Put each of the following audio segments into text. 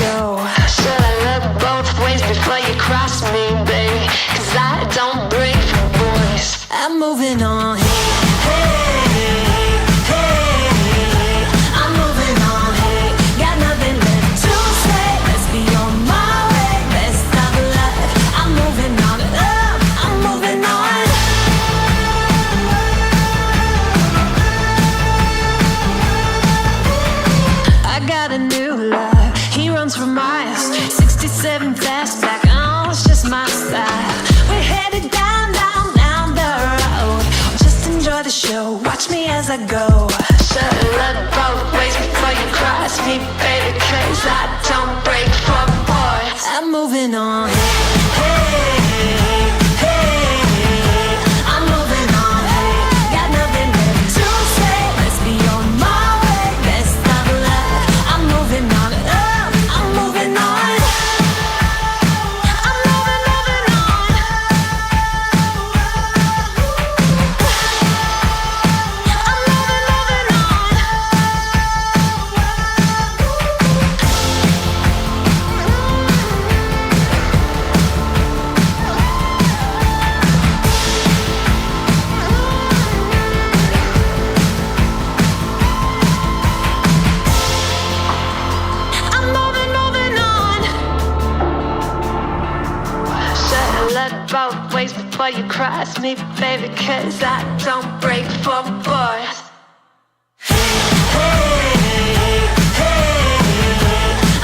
go. Should I look both ways before you cross me, baby? 'Cause I don't break for boys. I'm moving on. For miles, 67 fastback, oh, it's just my style. We're headed down, down, down the road. Just enjoy the show, watch me as I go. Should look both ways before you cross me, baby, 'cause I don't break for boys. I'm moving on. Both ways before you cross me, baby, 'cause I don't break for boys.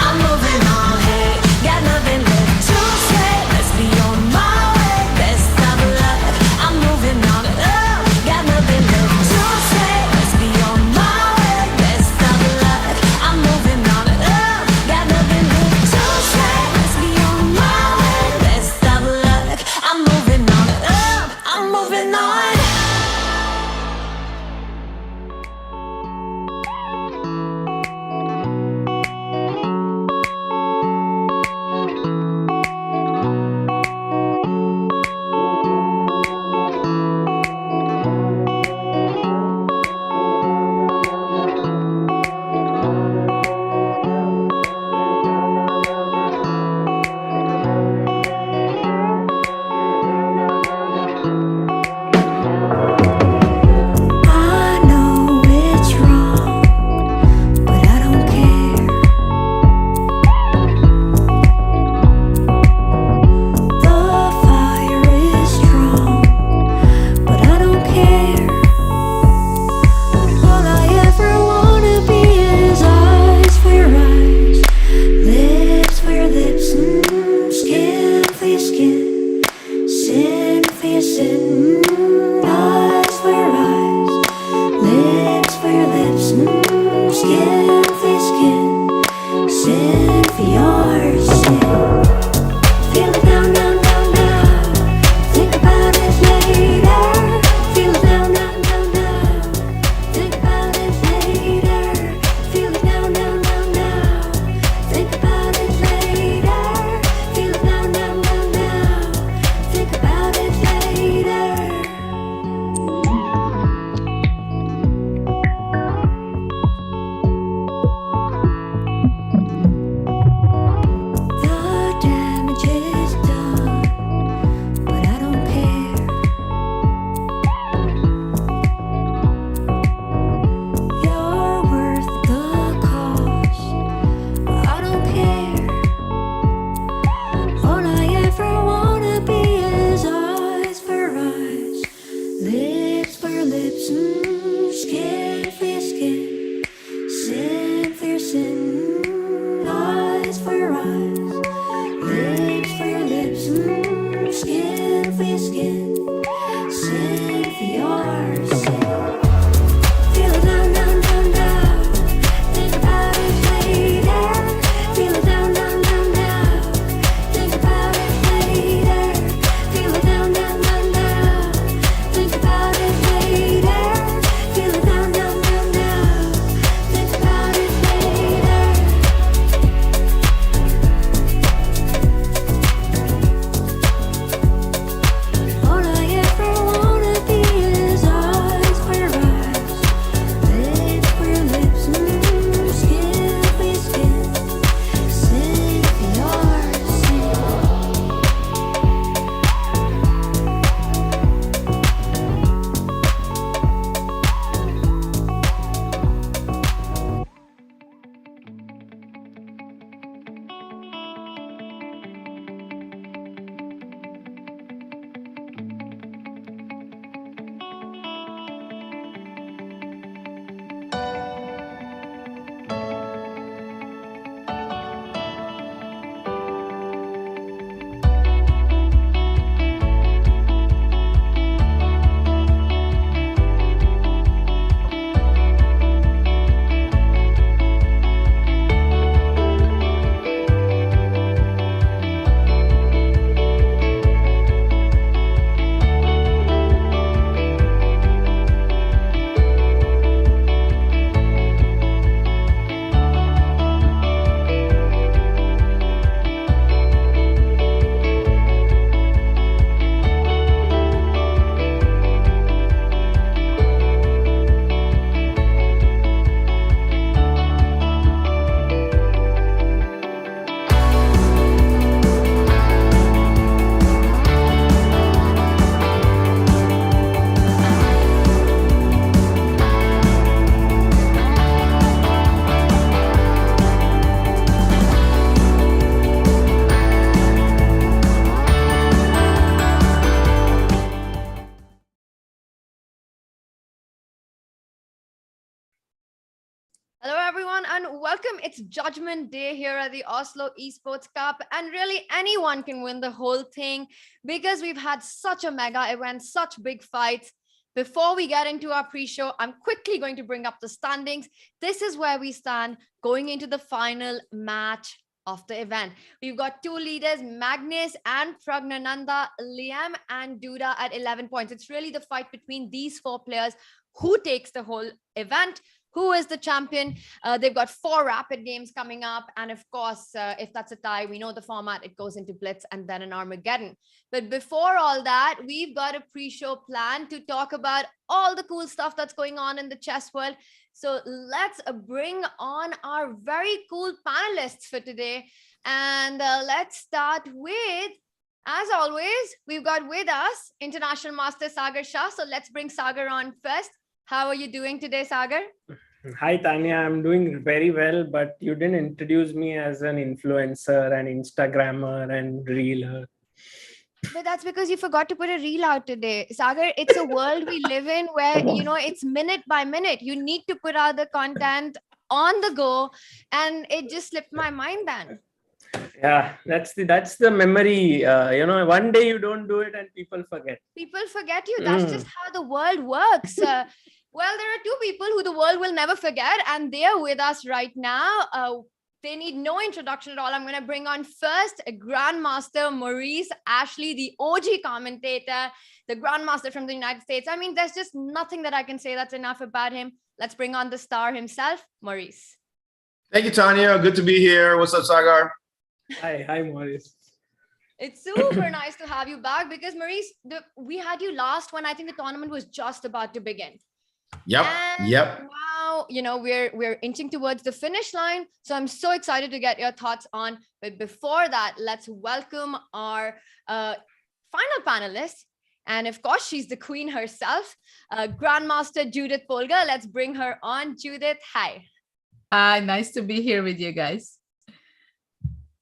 I'm moving on, hey, got nothing left to say. Let's be on my way, best of luck. I'm moving on, got nothing left to say. Let's be on my way, best of luck. I'm moving on, got nothing left to say. Let's be on my way, best of luck. I'm moving on, I'm moving on. Hello, everyone, and welcome. It's Judgment Day here at the Oslo Esports Cup, and really anyone can win the whole thing because we've had such a mega event, such big fights. Before we get into our pre-show, I'm quickly going to bring up the standings. This is where we stand going into the final match of the event. We've got two leaders, Magnus and Pragnananda, Liem and Duda at 11 points. It's really the fight between these four players who takes the whole event. Who is the champion? They've got 4 rapid games coming up. And of course, if that's a tie, we know the format, it goes into Blitz and then an Armageddon. But before all that, we've got a pre-show plan to talk about all the cool stuff that's going on in the chess world. So let's bring on our very cool panelists for today. And let's start with, as always, we've got with us International Master Sagar Shah. So let's bring Sagar on first. How are you doing today, Sagar? Hi, Tania. I'm doing very well, but you didn't introduce me as an influencer and Instagrammer and reeler. But that's because you forgot to put a reel out today. Sagar, it's a world we live in where, it's minute by minute. You need to put out the content on the go, and it just slipped my mind then. Yeah, that's the memory. One day you don't do it and people forget. People forget you. That's just how the world works. Well, there are two people who the world will never forget, and they are with us right now. They need no introduction at all. I'm going to bring on first Grandmaster Maurice Ashley, the OG commentator, the Grandmaster from the United States. I mean, there's just nothing that I can say that's enough about him. Let's bring on the star himself, Maurice. Thank you, Tania. Good to be here. What's up, Sagar? Hi, Maurice. It's super nice to have you back because, Maurice, we had you last when I think the tournament was just about to begin. Yep. And now, we're inching towards the finish line. So I'm so excited to get your thoughts on. But before that, let's welcome our final panelist. And of course, she's the queen herself, Grandmaster Judit Polgar. Let's bring her on. Judit, hi. Hi, nice to be here with you guys.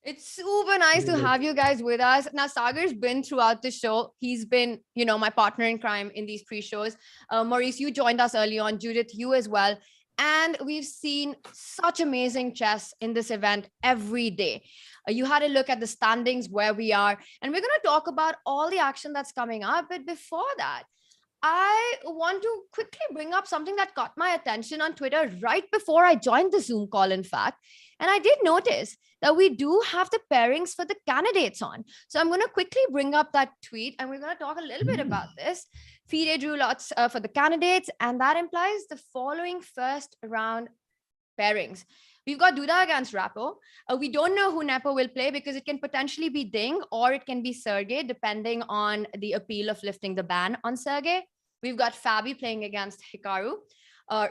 It's super nice to have you guys with us. Now, Sagar's been throughout the show. He's been, my partner in crime in these pre-shows. Maurice, you joined us early on. Judith, you as well. And we've seen such amazing chess in this event every day. You had a look at the standings where we are. And we're going to talk about all the action that's coming up. But before that, I want to quickly bring up something that caught my attention on Twitter right before I joined the Zoom call, in fact. And I did notice that we do have the pairings for the candidates on. So I'm going to quickly bring up that tweet and we're going to talk a little bit about this. FIDE drew lots for the candidates, and that implies the following first round pairings. We've got Duda against Rapo. We don't know who Nepo will play because it can potentially be Ding or it can be Sergey, depending on the appeal of lifting the ban on Sergey. We've got Fabi playing against Hikaru,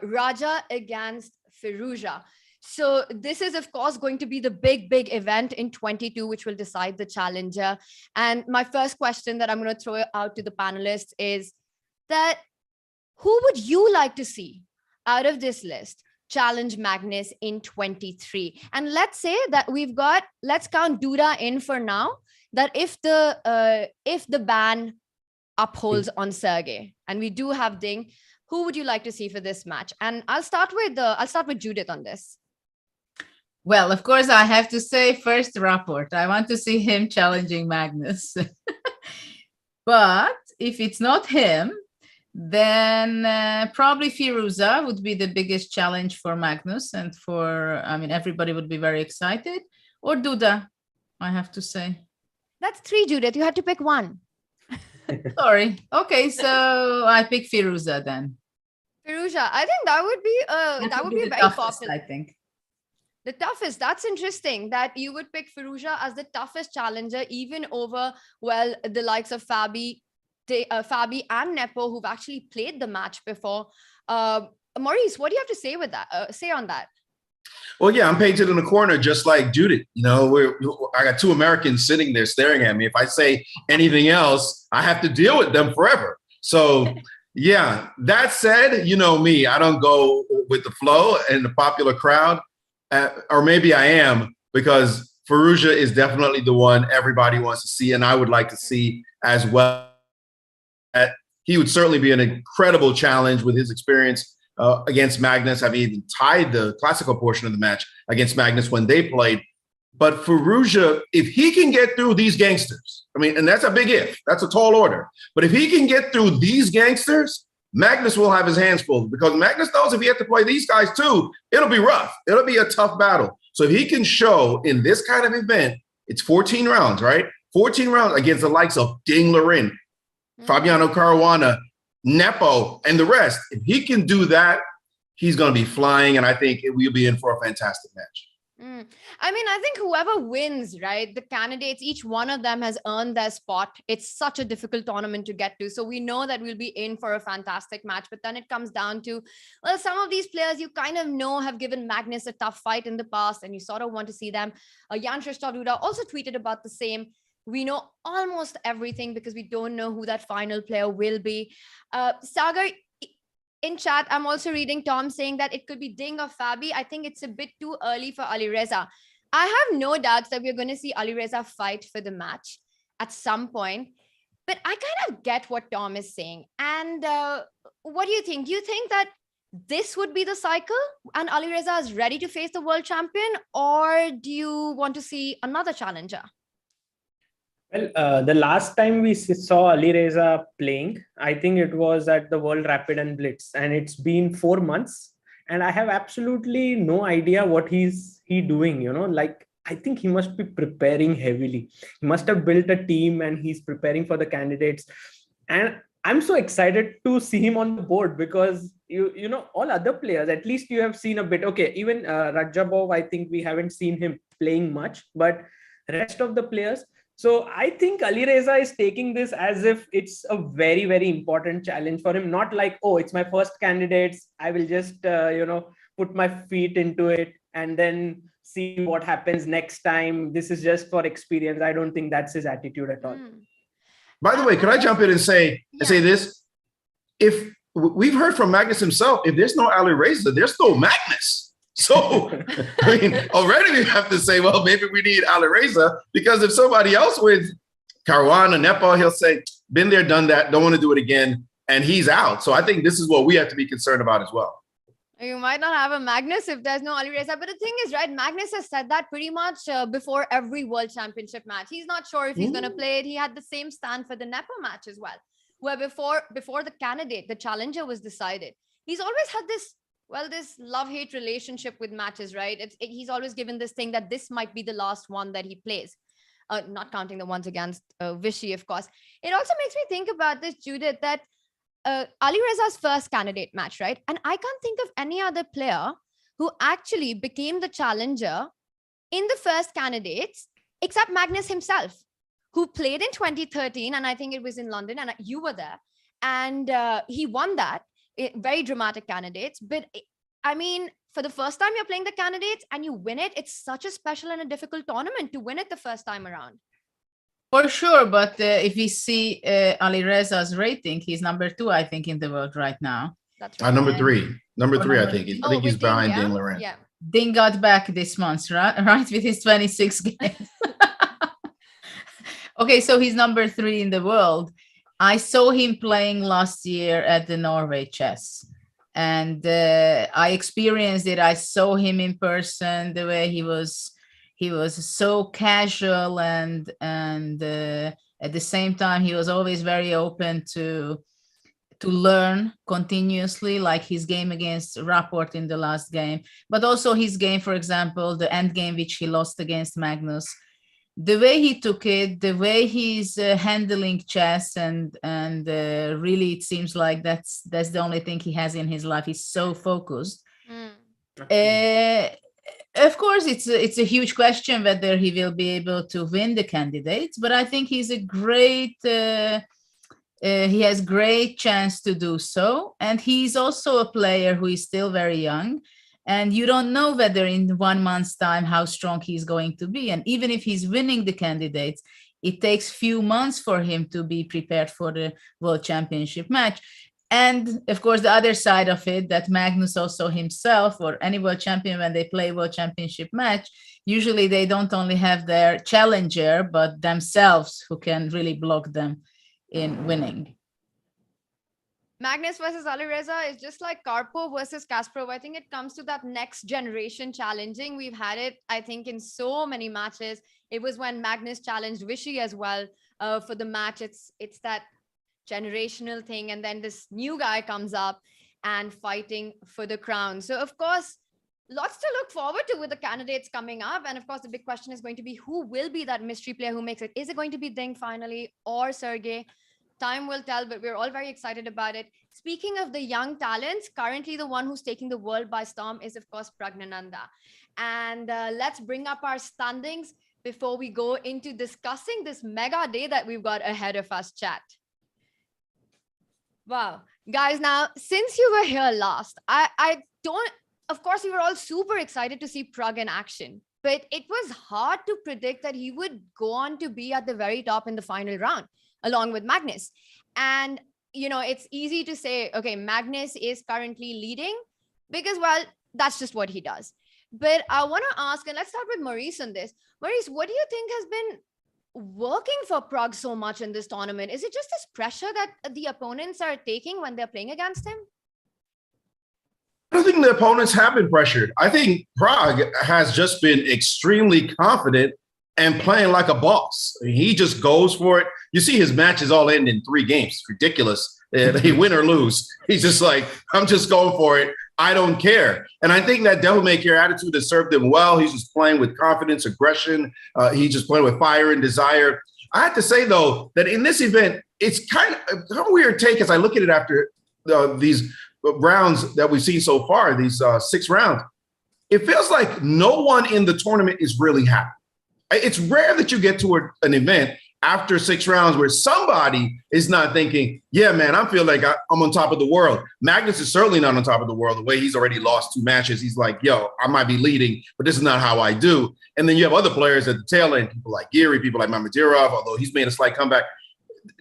Raja against Firouzja. So this is, of course, going to be the big event in 22, which will decide the challenger. And my first question that I'm going to throw out to the panelists is that who would you like to see out of this list challenge Magnus in 23? And let's say that let's count Duda in for now, that if the ban upholds on Sergey and we do have Ding, who would you like to see for this match? And I'll start with Judith on this. Well, of course, I have to say first Rapport. I want to see him challenging Magnus. But if it's not him, then probably Firouzja would be the biggest challenge for Magnus, and everybody would be very excited. Or Duda, I have to say. That's 3, Judith. You had to pick one. Sorry. Okay, so I pick Firouzja then. Firouzja, I think that would be very popular. I think. The toughest. That's interesting that you would pick Firouzja as the toughest challenger, even over, the likes of Fabi and Nepo, who've actually played the match before. Maurice, what do you have to say with that? Say on that? Well, yeah, I'm painted in the corner just like Judith. I got 2 Americans sitting there staring at me. If I say anything else, I have to deal with them forever. So, yeah, that said, you know me, I don't go with the flow and the popular crowd. Or maybe I am, because Firouzja is definitely the one everybody wants to see, and I would like to see as well. He would certainly be an incredible challenge with his experience against Magnus. I've even tied the classical portion of the match against Magnus when they played. But Firouzja, if he can get through these gangsters, I mean, and that's a big if, that's a tall order. But if he can get through these gangsters, Magnus will have his hands full, because Magnus knows if he has to play these guys too, it'll be rough. It'll be a tough battle. So if he can show in this kind of event, it's 14 rounds, right? 14 rounds against the likes of Ding Laurent, Fabiano Caruana, Nepo, and the rest. If he can do that, he's going to be flying, and I think we'll be in for a fantastic match. I mean, I think whoever wins, right, the candidates, each one of them has earned their spot. It's such a difficult tournament to get to. So we know that we'll be in for a fantastic match. But then it comes down to, well, some of these players you kind of know have given Magnus a tough fight in the past, and you sort of want to see them. Jan-Krzysztof Duda also tweeted about the same. We know almost everything because we don't know who that final player will be. Sagar, in chat, I'm also reading Tom saying that it could be Ding or Fabi. I think it's a bit too early for Alireza. I have no doubts that we're going to see Alireza fight for the match at some point. But I kind of get what Tom is saying. And what do you think? Do you think that this would be the cycle and Alireza is ready to face the world champion? Or do you want to see another challenger? Well, the last time we saw Alireza playing, I think it was at the World Rapid and Blitz, and it's been 4 months, and I have absolutely no idea what he's doing. You know, like, I think he must be preparing heavily. He must have built a team, and he's preparing for the candidates. And I'm so excited to see him on the board, because you know, all other players, at least you have seen a bit. Okay, even Rajabov, I think we haven't seen him playing much, but rest of the players. So I think Alireza is taking this as if it's a very, very important challenge for him. Not like, oh, it's my first candidates, I will just, you know, put my feet into it and then see what happens next time. This is just for experience. I don't think that's his attitude at all. By the way, could I jump in and say this? If we've heard from Magnus himself, if there's no Alireza, there's no Magnus. So, I mean, already we have to say, well, maybe we need Alireza, because if somebody else wins, Caruana, Nepo, he'll say, been there, done that, don't want to do it again, and he's out. So I think this is what we have to be concerned about as well. You might not have a Magnus if there's no Alireza, but the thing is, right, Magnus has said that pretty much before every World Championship match. He's not sure if he's going to play it. He had the same stand for the Nepo match as well, where before the candidate, the challenger was decided. He's always had this, well, this love-hate relationship with matches, right? He's always given this thing that this might be the last one that he plays, not counting the ones against Vichy, of course. It also makes me think about this, Judith, that Alireza's first candidate match, right? And I can't think of any other player who actually became the challenger in the first candidates, except Magnus himself, who played in 2013, and I think it was in London, and you were there, and he won that. Very dramatic candidates, but I mean, for the first time you're playing the candidates and you win it, it's such a special and a difficult tournament to win it the first time around. For sure, but if we see Alireza's rating, he's number 2, I think, in the world right now. That's right. Number three, I think. I think he's behind Ding Laurent. Yeah. Ding got back this month, right? With his 26 games. Okay, so he's number 3 in the world. I saw him playing last year at the Norway Chess, and I experienced it. I saw him in person, the way he was so casual, and at the same time, he was always very open to learn continuously, like his game against Rapport in the last game, but also his game, for example, the end game, which he lost against Magnus. The way he took it, the way he's handling chess, and really, it seems like that's the only thing he has in his life. He's so focused. Of course, it's a huge question whether he will be able to win the candidates, but I think he's a great. He has great chance to do so, and he's also a player who is still very young. And you don't know whether in 1 month's time how strong he's going to be. And even if he's winning the candidates, it takes few months for him to be prepared for the World Championship match. And of course, the other side of it, that Magnus also himself, or any world champion, when they play World Championship match, usually they don't only have their challenger, but themselves who can really block them in winning. Magnus versus Alireza is just like Karpov versus Kasparov. I think it comes to that next generation challenging. We've had it, I think, in so many matches. It was when Magnus challenged Vishy as well for the match. It's that generational thing. And then this new guy comes up and fighting for the crown. So, of course, lots to look forward to with the candidates coming up. And of course, the big question is going to be who will be that mystery player who makes it? Is it going to be Ding finally or Sergey? Time will tell, but we're all very excited about it. Speaking of the young talents, currently the one who's taking the world by storm is, of course, Pragnananda. And let's bring up our standings before we go into discussing this mega day that we've got ahead of us, chat. Wow. Guys, now, since you were here last, of course, we were all super excited to see Prag in action, but it was hard to predict that he would go on to be at the very top in the final round, along with Magnus. And, it's easy to say, okay, Magnus is currently leading because, well, that's just what he does. But I want to ask, and let's start with Maurice on this. Maurice, what do you think has been working for Prag so much in this tournament? Is it just this pressure that the opponents are taking when they're playing against him? I don't think the opponents have been pressured. I think Prag has just been extremely confident and playing like a boss. He just goes for it. You see his matches all end in 3 games. It's ridiculous. They win or lose. He's just like, I'm just going for it. I don't care. And I think that devil may care attitude has served him well. He's just playing with confidence, aggression. He's just playing with fire and desire. I have to say, though, that in this event, it's kind of a weird take as I look at it after these rounds that we've seen so far, these 6 rounds. It feels like no one in the tournament is really happy. It's rare that you get to an event after 6 rounds where somebody is not thinking, yeah, man, I feel like I'm on top of the world. Magnus is certainly not on top of the world. The way he's already lost 2 matches, he's like, yo, I might be leading, but this is not how I do. And then you have other players at the tail end, people like Giri, people like Mamedyarov, although he's made a slight comeback.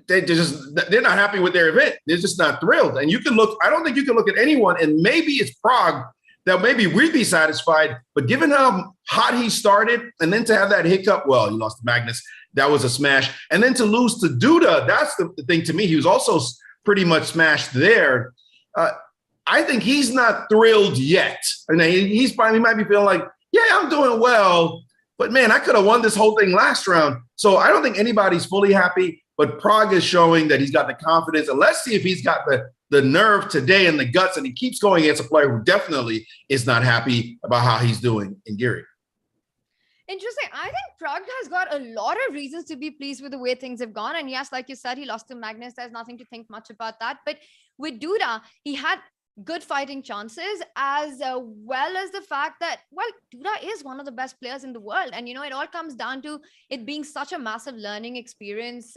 They're not happy with their event. They're just not thrilled. And I don't think you can look at anyone, and maybe it's Prag that maybe we'd be satisfied, but given how hot he started and then to have that hiccup, well, he lost to Magnus, that was a smash. And then to lose to Duda, that's the thing to me. He was also pretty much smashed there. I think he's not thrilled yet. And he might be feeling like, yeah, I'm doing well, but man, I could have won this whole thing last round. So I don't think anybody's fully happy, but Prag is showing that he's got the confidence. And let's see if he's got the nerve today and the guts, and he keeps going against a player who definitely is not happy about how he's doing in Giri. Interesting. I think Prag has got a lot of reasons to be pleased with the way things have gone. And yes, like you said, he lost to Magnus. There's nothing to think much about that. But with Duda, he had good fighting chances, as well as the fact that, well, Duda is one of the best players in the world. And, it all comes down to it being such a massive learning experience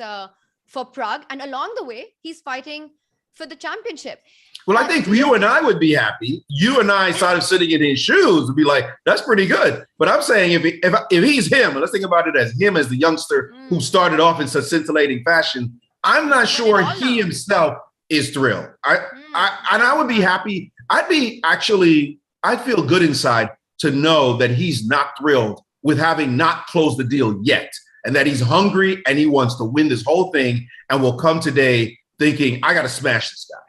for Prag. And along the way, he's fighting for the championship. Well, I think you and I would be happy. You and I sort of sitting in his shoes would be like, that's pretty good. But I'm saying if he's him, let's think about it as him as the youngster who started off in such scintillating fashion, I'm not sure he himself is thrilled. I would be happy. I'd feel good inside to know that he's not thrilled with having not closed the deal yet, and that he's hungry and he wants to win this whole thing and will come today thinking, I got to smash this guy.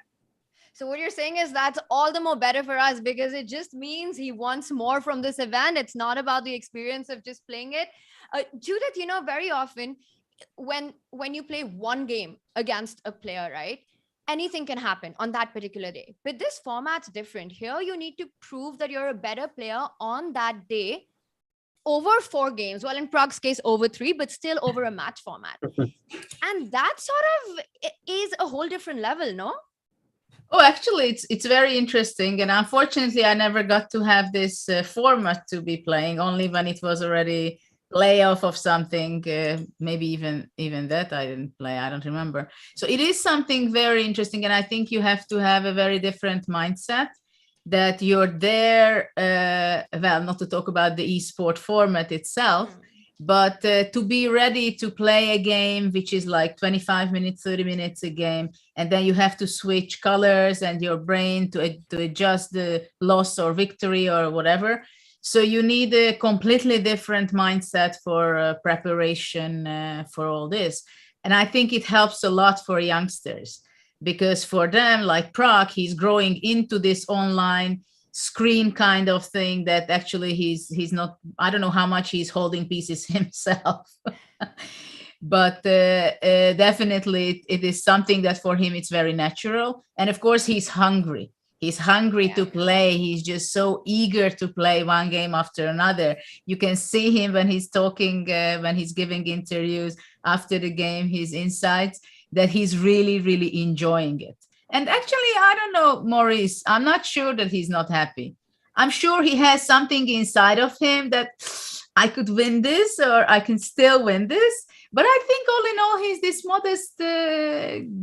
So what you're saying is that's all the more better for us, because it just means he wants more from this event. It's not about the experience of just playing it. Judith, very often when you play one game against a player, right, anything can happen on that particular day. But this format's different. Here you need to prove that you're a better player on that day over 4 games. Well, in Prag's case, over 3, but still over a match format. And that sort of is a whole different level, no? Oh, actually, it's very interesting. And unfortunately, I never got to have this format to be playing, only when it was already layoff of something. Maybe even that I didn't play. I don't remember. So it is something very interesting. And I think you have to have a very different mindset, that you're there, well, not to talk about the esport format itself, but to be ready to play a game, which is like 25 minutes, 30 minutes a game. And then you have to switch colors and your brain to adjust the loss or victory or whatever. So you need a completely different mindset for preparation for all this. And I think it helps a lot for youngsters. because for them, like Prague, he's growing into this online screen kind of thing that actually he's not, I don't know how much he's holding pieces himself. But definitely it is something that for him it's very natural. And of course he's hungry. He's hungry to play. He's just so eager to play one game after another. You can see him when he's talking, when he's giving interviews after the game, his insights, that he's really, really enjoying it. And actually, I don't know, Maurice, I'm not sure that he's not happy. I'm sure he has something inside of him that I could win this, or I can still win this. But I think all in all, he's this modest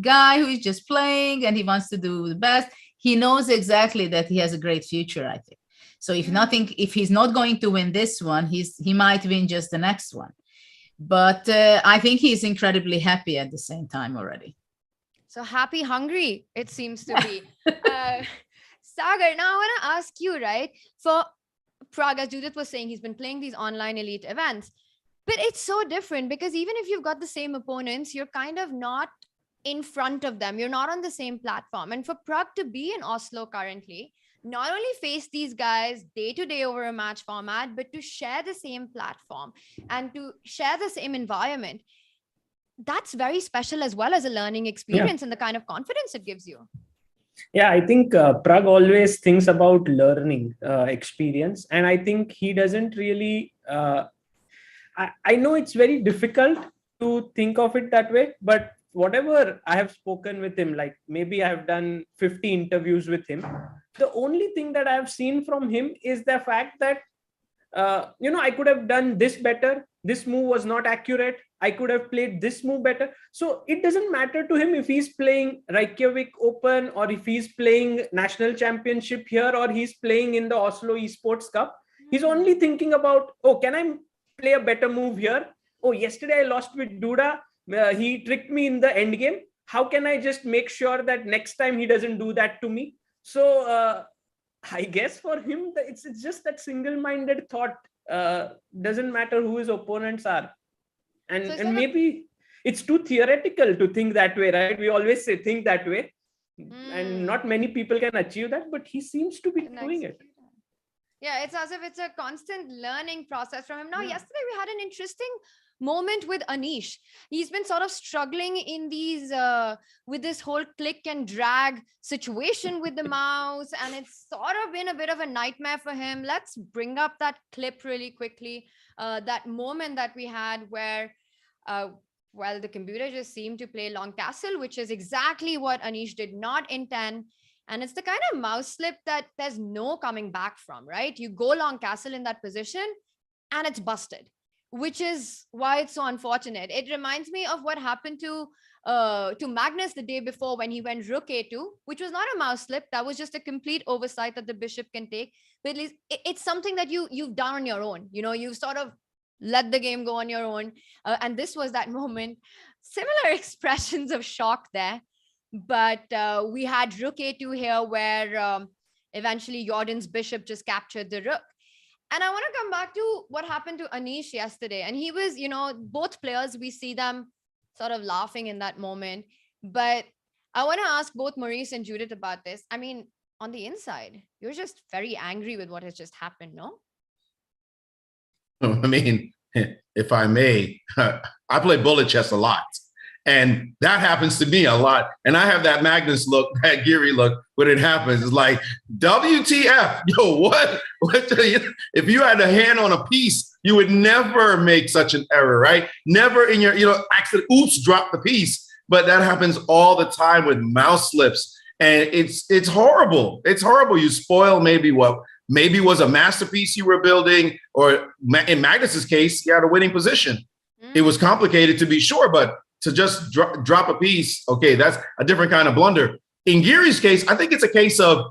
guy who is just playing and he wants to do the best. He knows exactly that he has a great future, I think. So if he's not going to win this one, he might win just the next one. But I think he's incredibly happy at the same time already. So happy, hungry, it seems to be. Sagar, now I want to ask you, right? For Prague, as Judit was saying, he's been playing these online elite events. But it's so different because even if you've got the same opponents, you're kind of not in front of them. You're not on the same platform. And for Prague to be in Oslo currently, not only face these guys day to day over a match format, but to share the same platform and to share the same environment, that's very special as well as a learning experience and the kind of confidence it gives you. Yeah, I think Prague always thinks about learning experience. And I think he doesn't really, I know it's very difficult to think of it that way, but whatever I have spoken with him, like maybe I have done 50 interviews with him, the only thing that I have seen from him is the fact that, I could have done this better. This move was not accurate. I could have played this move better. So it doesn't matter to him if he's playing Reykjavik Open or if he's playing national championship here or he's playing in the Oslo Esports Cup. He's only thinking about, oh, can I play a better move here? Oh, yesterday I lost with Duda. He tricked me in the end game. How can I just make sure that next time he doesn't do that to me? So I guess for him, it's just that single-minded thought. Doesn't matter who his opponents are. And maybe it's too theoretical to think that way, right? We always say think that way. And not many people can achieve that, but he seems to be doing it. Yeah, it's as if it's a constant learning process from him. Now, yesterday we had an interesting moment with Anish. He's been sort of struggling in these with this whole click and drag situation with the mouse, and it's sort of been a bit of a nightmare for him. Let's bring up that clip really quickly. That moment that we had where the computer just seemed to play long castle, which is exactly what Anish did not intend. And it's the kind of mouse slip that there's no coming back from, right? You go long castle in that position and it's busted, which is why it's so unfortunate. It reminds me of what happened to Magnus the day before when he went rook a2, which was not a mouse slip. That was just a complete oversight that the bishop can take. But at least it's something that you've done on your own. You've sort of let the game go on your own. And this was that moment. Similar expressions of shock there. But we had rook a2 here where eventually Jordan's bishop just captured the rook. And I want to come back to what happened to Anish yesterday. And he was, both players, we see them sort of laughing in that moment. But I want to ask both Maurice and Judit about this. I mean, on the inside, you're just very angry with what has just happened, no? I mean, if I may, I play bullet chess a lot. And that happens to me a lot. And I have that Magnus look, that Geary look when it happens. It's like, WTF, yo, what? If you had a hand on a piece, you would never make such an error, right? Never in your, accident, oops, drop the piece. But that happens all the time with mouse slips. And it's horrible. It's horrible. You spoil maybe what maybe was a masterpiece you were building, or in Magnus's case, he had a winning position. It was complicated to be sure, but to just drop a piece, okay, that's a different kind of blunder. In Geary's case, I think it's a case of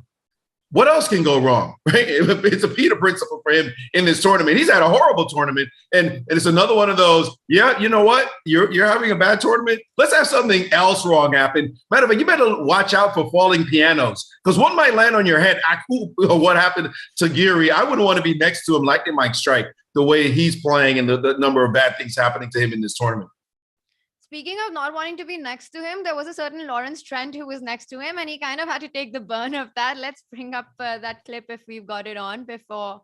what else can go wrong, right? It's a Peter principle for him in this tournament. He's had a horrible tournament, and it's another one of those, yeah, you know what? You're having a bad tournament. Let's have something else wrong happen. Matter of fact, you better watch out for falling pianos, because one might land on your head. What happened to Geary? I wouldn't want to be next to him like in Mike Strike, the way he's playing and the number of bad things happening to him in this tournament. speaking of not wanting to be next to him, there was a certain Lawrence Trent who was next to him, and he kind of had to take the burn of that. Let's bring up that clip if we've got it on before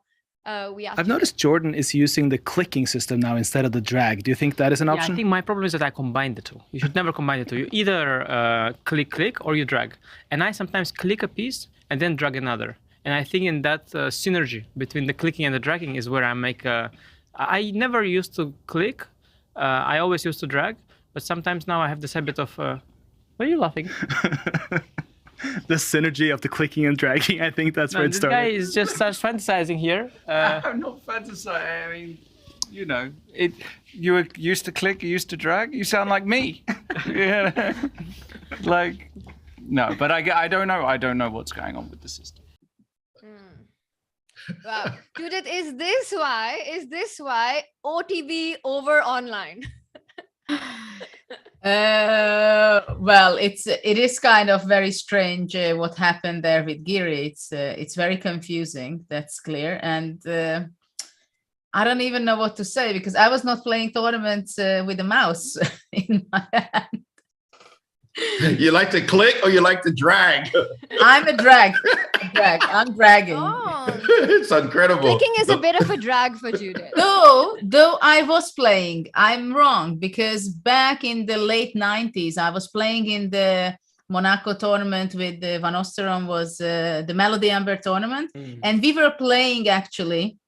we ask. I've noticed Jordan is using the clicking system now instead of the drag. Do you think that is an Yeah, option? I think my problem is that I combine the two. You should never combine the two. You either click or you drag. And I sometimes click a piece and then drag another. And I think in that synergy between the clicking and the dragging is where I make I never used to click. I always used to drag. But sometimes now I have this habit of... Why are you laughing? The synergy of the clicking and dragging, I think that's where it This started. guy is just starts fantasizing here. I'm not fantasizing. I mean, you know, you were used to click, you used to drag. You sound like me. Yeah. Like, no, but I don't know. I don't know what's going on with the system. Wow. Judit, is this why OTB over online? Well, it is kind of very strange what happened there with Giri. It's very confusing. That's clear, and I don't even know what to say because I was not playing tournaments with a mouse in my hand. You like to click or you like to drag? I'm a drag. I'm dragging. Oh, It's incredible. clicking is a bit of a drag for Judith. Though I was playing, I'm wrong because back in the late 90s, I was playing in the Monaco tournament with Van Osterom was the Melody Amber tournament. And we were playing actually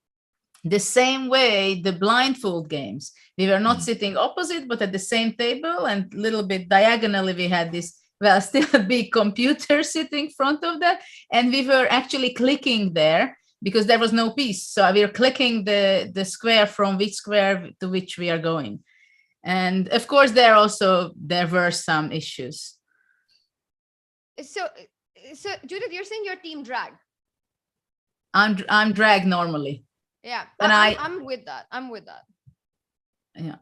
the same way, the blindfold games. We were not sitting opposite, but at the same table and a little bit diagonally, we had this, well, still a big computer sitting in front of that. And we were actually clicking there because there was no piece. So we were clicking the square from which square to which we are going. And of course, there were some issues. So Judith, you're saying your team drag. I'm dragged normally. Yeah, And I'm with that. Yeah.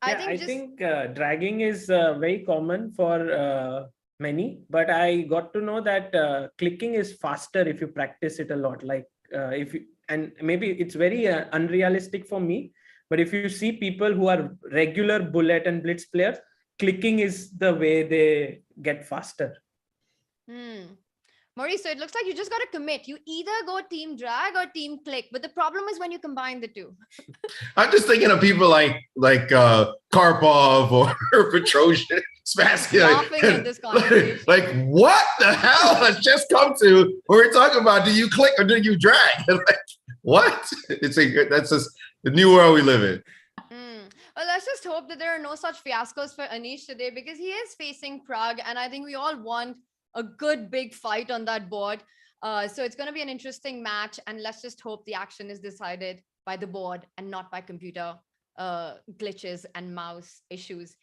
I think dragging is very common for many, but I got to know that clicking is faster if you practice it a lot. Like and maybe it's very unrealistic for me, but if you see people who are regular bullet and blitz players, clicking is the way they get faster. Maurice, so it looks like you just got to commit. You either go team drag or team click, but the problem is when you combine the two. I'm just thinking of people like Karpov or Petrosian, Spassky. Laughing at this conversation. Like, what the hell has just come to? We're talking about, do you click or do you drag? Like, what? That's just the new world we live in. Well, let's just hope that there are no such fiascos for Anish today because he is facing Prague, and I think we all want a good big fight on that board. So it's going to be an interesting match, and let's just hope the action is decided by the board and not by computer glitches and mouse issues.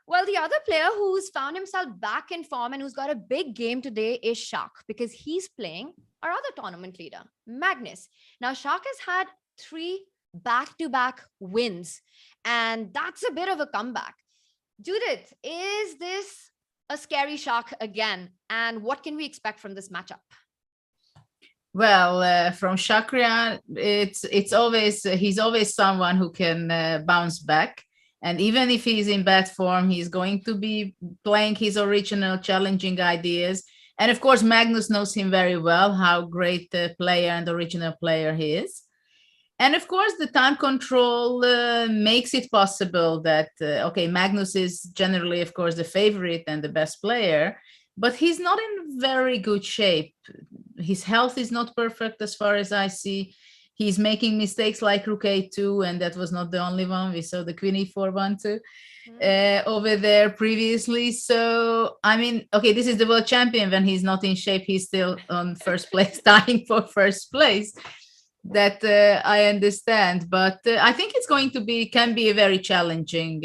Well, the other player who's found himself back in form and who's got a big game today is Shah, because he's playing our other tournament leader, Magnus. Now, Shah has had 3 back-to-back wins, and that's a bit of a comeback. Judith, is this a scary Shah again, and what can we expect from this matchup? Well, from Shakhriyar, he's always someone who can bounce back, and even if he's in bad form, he's going to be playing his original challenging ideas. And of course, Magnus knows him very well, how great a player and original player he is. And of course, the time control makes it possible that, okay, Magnus is generally, of course, the favorite and the best player, but he's not in very good shape. His health is not perfect as far as I see. He's making mistakes like Rook A2, and that was not the only one. We saw the Queen E4 one too over there previously. So, I mean, okay, this is the world champion. When he's not in shape, he's still on first place, dying for first place. That I understand, but I think it's can be a very challenging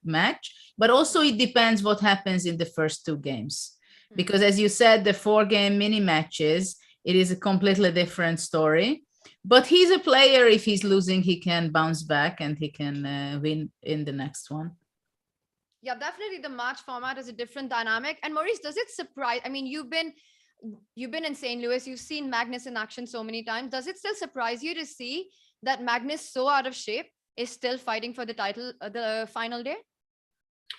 match, but also it depends what happens in the first 2 games, because as you said, the 4-game mini matches, it is a completely different story, but he's a player. If he's losing, he can bounce back and he can win in the next one. Yeah, definitely the match format is a different dynamic. And Maurice, does it surprise? I mean, you've been in St. Louis, you've seen Magnus in action so many times. Does it still surprise you to see that Magnus, so out of shape, is still fighting for the title, the final day?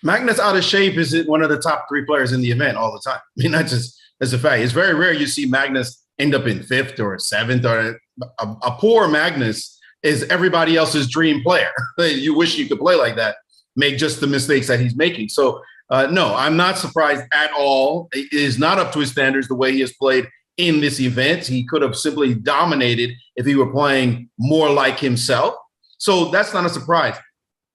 Magnus out of shape is one of the top 3 players in the event all the time. I mean, that's a fact. It's very rare you see Magnus end up in 5th or 7th, or a poor Magnus is everybody else's dream player. You wish you could play like that, make just the mistakes that he's making. So no, I'm not surprised at all. It is not up to his standards the way he has played in this event. He could have simply dominated if he were playing more like himself. So that's not a surprise.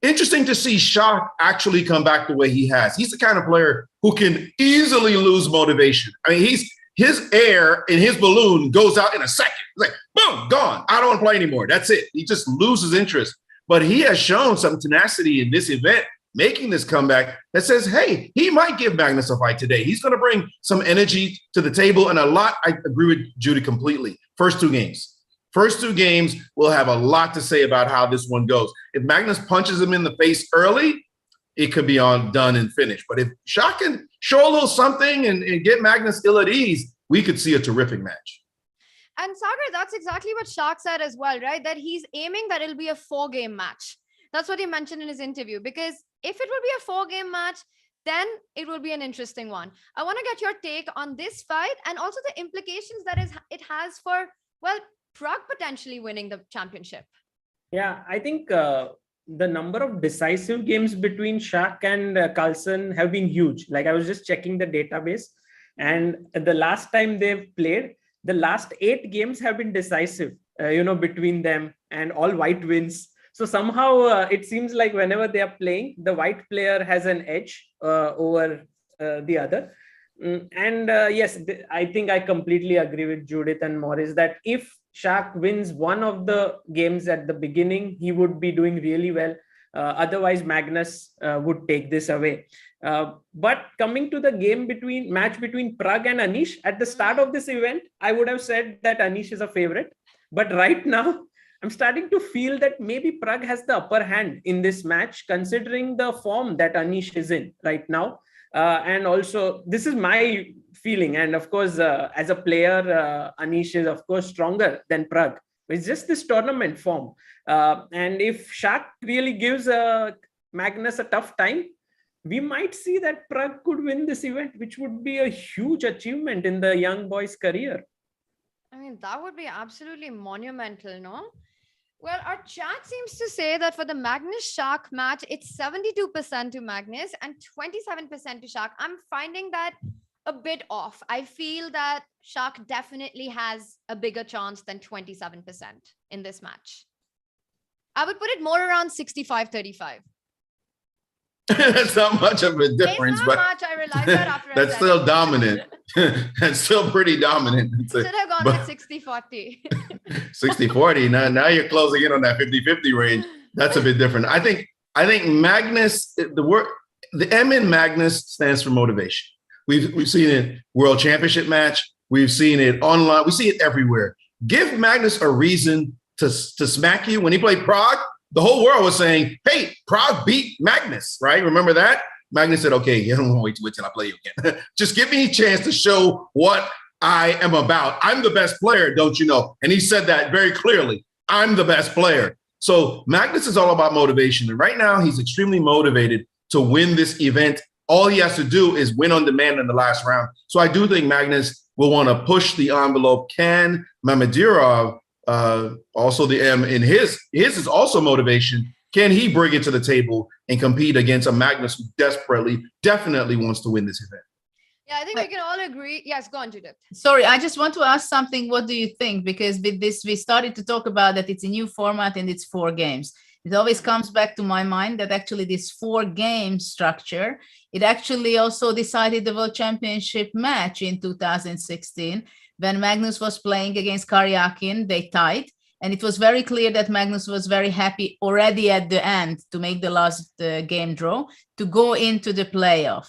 Interesting to see Shah actually come back the way he has. He's the kind of player who can easily lose motivation. I mean, his air in his balloon goes out in a second. It's like, boom, gone. I don't want to play anymore. That's it. He just loses interest. But he has shown some tenacity in this event, making this comeback that says, hey, he might give Magnus a fight today. He's going to bring some energy to the table, and a lot. I agree with Judit completely. First 2 games. First 2 games will have a lot to say about how this one goes. If Magnus punches him in the face early, it could be on done and finished. But if Shah can show a little something and get Magnus ill at ease, we could see a terrific match. And Sagar, that's exactly what Shah said as well, right? That he's aiming that it'll be a 4-game match. That's what he mentioned in his interview, because if it will be a 4-game match, then it will be an interesting one. I want to get your take on this fight and also the implications that it has for, well, Prag potentially winning the championship. Yeah, I think the number of decisive games between Shah and Carlsen have been huge. Like, I was just checking the database, and the last time they've played, the last 8 games have been decisive, between them, and all white wins. So somehow it seems like whenever they are playing, the white player has an edge over the other. Yes, I think I completely agree with Judith and Maurice that if Shah wins one of the games at the beginning, he would be doing really well. Otherwise, Magnus would take this away. But coming to the match between Prag and Anish, at the start of this event, I would have said that Anish is a favorite. But right now, I'm starting to feel that maybe Prag has the upper hand in this match, considering the form that Anish is in right now. And also, this is my feeling. And of course, as a player, Anish is, of course, stronger than Prag. It's just this tournament form. And if Shah really gives Magnus a tough time, we might see that Prag could win this event, which would be a huge achievement in the young boy's career. I mean, that would be absolutely monumental, no? Well, our chat seems to say that for the Magnus Shah match, it's 72% to Magnus and 27% to Shah. I'm finding that a bit off. I feel that Shah definitely has a bigger chance than 27% in this match. I would put it more around 65-35. That's not much of a difference, it's not but much. I realized that after that's still dominant. That's still pretty dominant. Should have gone with 60-40. 60-40. Now you're closing in on that 50-50 range. That's a bit different. I think Magnus, the M in Magnus stands for motivation. We've seen it World Championship match. We've seen it online. We see it everywhere. Give Magnus a reason to smack you. When he played Prague, the whole world was saying, hey, Prague beat Magnus, right? Remember that? Magnus said, okay, you don't want to wait till I play you again. Just give me a chance to show what I am about. I'm the best player, don't you know? And he said that very clearly. I'm the best player. So Magnus is all about motivation. And right now he's extremely motivated to win this event. All he has to do is win on demand in the last round. So I do think Magnus will want to push the envelope. Can Mamedyarov, also the M in his is also motivation. Can he bring it to the table and compete against a Magnus who definitely wants to win this event? Yeah, I think we can all agree. Yes, go on, Judith. Sorry, I just want to ask something. What do you think? Because with this, we started to talk about that it's a new format and it's 4 games. It always comes back to my mind that actually this 4-game structure, it actually also decided the World Championship match in 2016. When Magnus was playing against Karyakin, they tied. And it was very clear that Magnus was very happy already at the end to make the last game draw, to go into the playoff.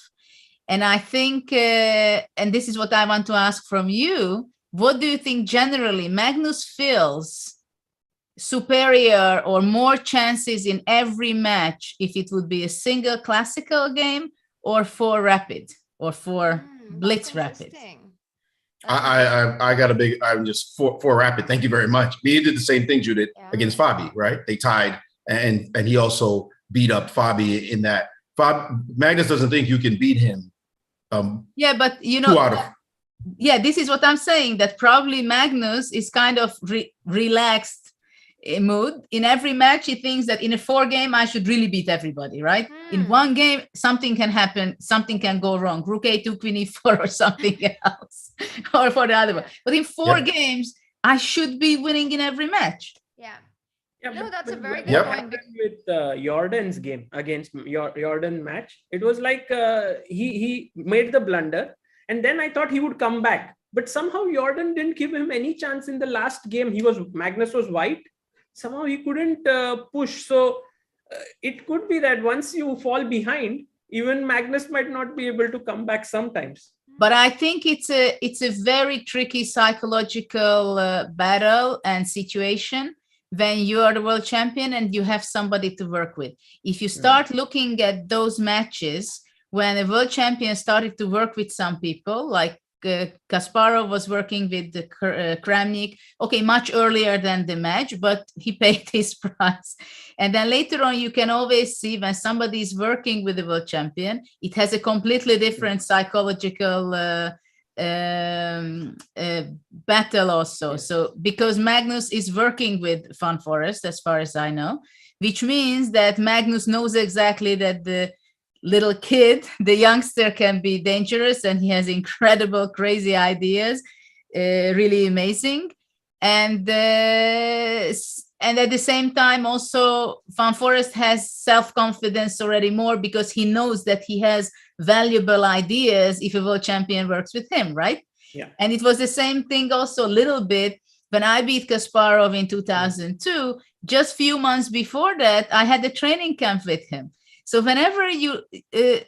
And I think, and this is what I want to ask from you, what do you think generally Magnus feels superior or more chances in every match if it would be a single classical game or 4 rapid or 4 blitz rapid? I got a big, I'm just for rapid. Thank you very much. He did the same thing, Judith, against Fabi, right? They tied, and he also beat up Fabi in that Magnus doesn't think you can beat him. Yeah, but you 2 know, out of yeah, this is what I'm saying, that probably Magnus is kind of relaxed mood. In every match, he thinks that in a 4 game, I should really beat everybody, right? In 1 game, something can happen, something can go wrong. Rook A2, Queen E4 or something else, or for the other one. But in 4 games, I should be winning in every match. Yeah. Yeah, No, that's a very what good point. happened with Jordan's game against Jordan match, it was like he made the blunder, and then I thought he would come back, but somehow Jordan didn't give him any chance in the last game. Magnus was white, somehow he couldn't push. So it could be that once you fall behind, even Magnus might not be able to come back sometimes. But I think it's a very tricky psychological battle and situation when you are the world champion and you have somebody to work with. If you start looking at those matches when a world champion started to work with some people, like Kasparov was working with the Kramnik, okay, much earlier than the match, but he paid his price. And then later on, you can always see when somebody is working with the world champion, it has a completely different psychological battle also. So because Magnus is working with Van Foreest, as far as I know, which means that Magnus knows exactly that the little kid, the youngster, can be dangerous, and he has incredible, crazy ideas, really amazing. And at the same time, also Van Foreest has self-confidence already more because he knows that he has valuable ideas if a world champion works with him, right? Yeah. And it was the same thing also a little bit when I beat Kasparov in 2002. Just few months before that, I had a training camp with him. So whenever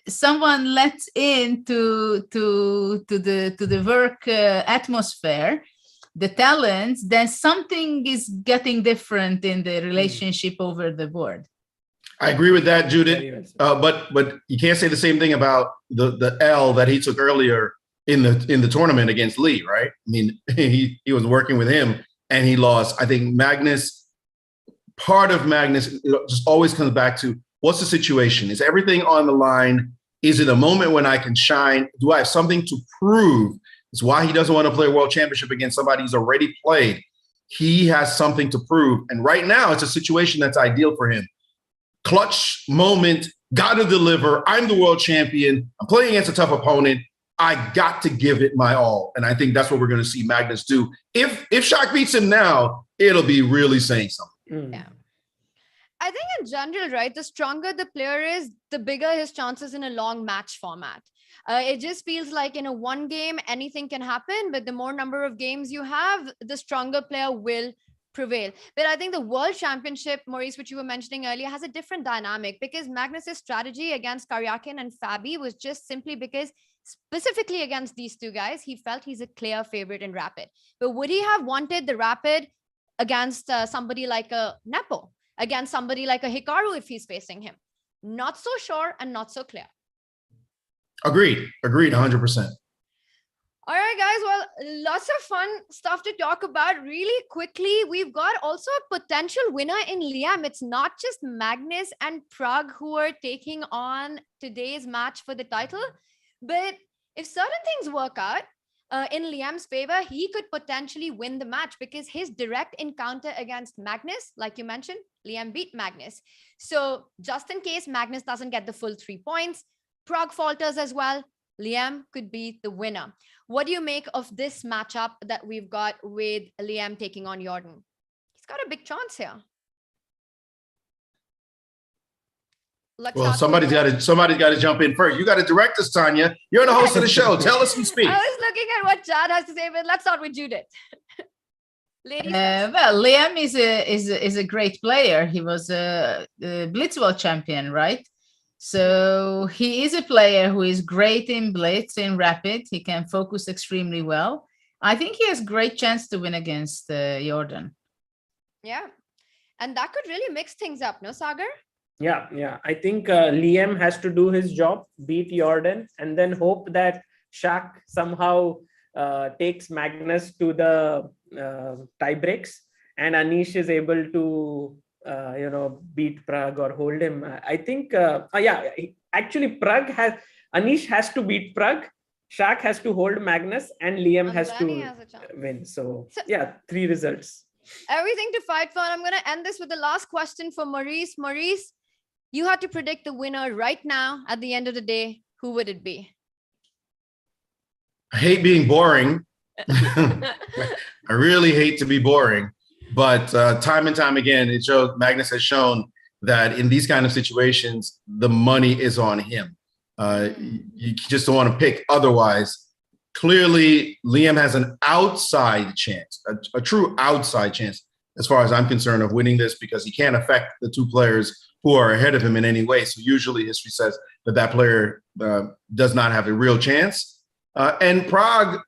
someone lets in to the work atmosphere, the talents, then something is getting different in the relationship over the board. I agree with that, Judit. But you can't say the same thing about the L that he took earlier in the tournament against Lee, right? I mean, he was working with him and he lost. I think part of Magnus just always comes back to, what's the situation? Is everything on the line? Is it a moment when I can shine? Do I have something to prove? It's why he doesn't want to play a world championship against somebody he's already played. He has something to prove. And right now, it's a situation that's ideal for him. Clutch moment, got to deliver. I'm the world champion. I'm playing against a tough opponent. I got to give it my all. And I think that's what we're going to see Magnus do. If Shah beats him now, it'll be really saying something. Yeah. I think in general, right, the stronger the player is, the bigger his chances in a long match format. It just feels like in a 1 game, anything can happen, but the more number of games you have, the stronger player will prevail. But I think the world championship, Maurice, which you were mentioning earlier, has a different dynamic because Magnus's strategy against Karyakin and Fabi was just simply because specifically against these 2 guys, he felt he's a clear favorite in Rapid. But would he have wanted the Rapid against somebody like a Nepo, against somebody like a Hikaru if he's facing him? Not so sure and not so clear. Agreed 100%. All right, guys. Well, lots of fun stuff to talk about. Really quickly, we've got also a potential winner in Liem. It's not just Magnus and Prague who are taking on today's match for the title, but if certain things work out in Liem's favor, he could potentially win the match because his direct encounter against Magnus, like you mentioned, Liem beat Magnus. So just in case Magnus doesn't get the full 3 points, Prague falters as well, Liem could be the winner. What do you make of this matchup that we've got with Liem taking on Jorden? He's got a big chance here. Well, somebody's got to jump in first. You got to direct us, Tanya. You're the host of the show. Tell us who speaks. I was looking at what Chad has to say, but let's start with Judit. Ladies well, Liem is a great player. He was a Blitz world champion, right? So he is a player who is great in Blitz, in Rapid. He can focus extremely well. I think he has great chance to win against Jorden. Yeah. And that could really mix things up, no, Sagar? Yeah. I think Liem has to do his job, beat Jorden, and then hope that Shah somehow takes Magnus to the tie breaks, and Anish is able to beat Prague or hold him. I think Actually, Anish has to beat Prag, Shah has to hold Magnus, and Liem And has then to he has a chance. win. So So- yeah, 3 results. Everything to fight for. And I'm going to end this with the last question for Maurice. Maurice, you had to predict the winner right now at the end of the day. Who would it be? I hate being boring. I really hate to be boring, but time and time again, Magnus has shown that in these kind of situations, the money is on him. You just don't want to pick otherwise. Clearly, Liem has an outside chance, a true outside chance, as far as I'm concerned, of winning this, because he can't affect the 2 players who are ahead of him in any way. So usually history says that player does not have a real chance. And Prague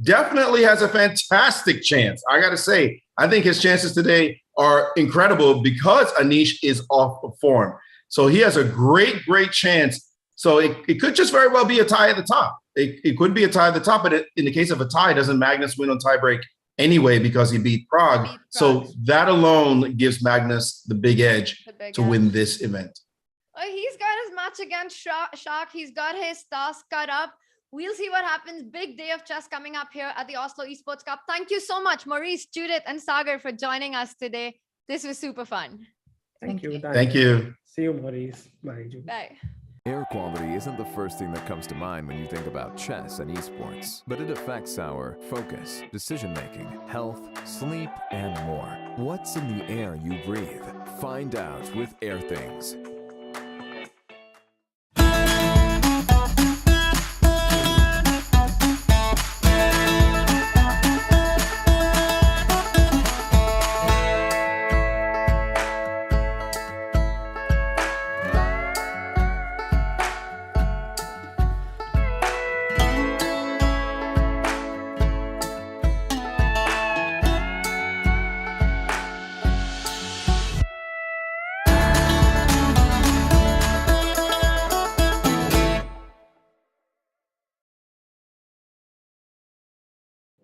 definitely has a fantastic chance. I got to say, I think his chances today are incredible because Anish is off of form. So he has a great, great chance. So it could just very well be a tie at the top. It could be a tie at the top, but in the case of a tie, doesn't Magnus win on tiebreak anyway because he beat Prague? So that alone gives Magnus the big edge to win this event. He's got his match against Shah. He's got his task cut up. We'll see what happens. Big day of chess coming up here at the Oslo Esports Cup. Thank you so much, Maurice, Judit, and Sagar, for joining us today. This was super fun. Thank you. Thank you. See you, Maurice. Bye, Judith. Bye. Air quality isn't the first thing that comes to mind when you think about chess and esports, but it affects our focus, decision-making, health, sleep, and more. What's in the air you breathe? Find out with Air Things.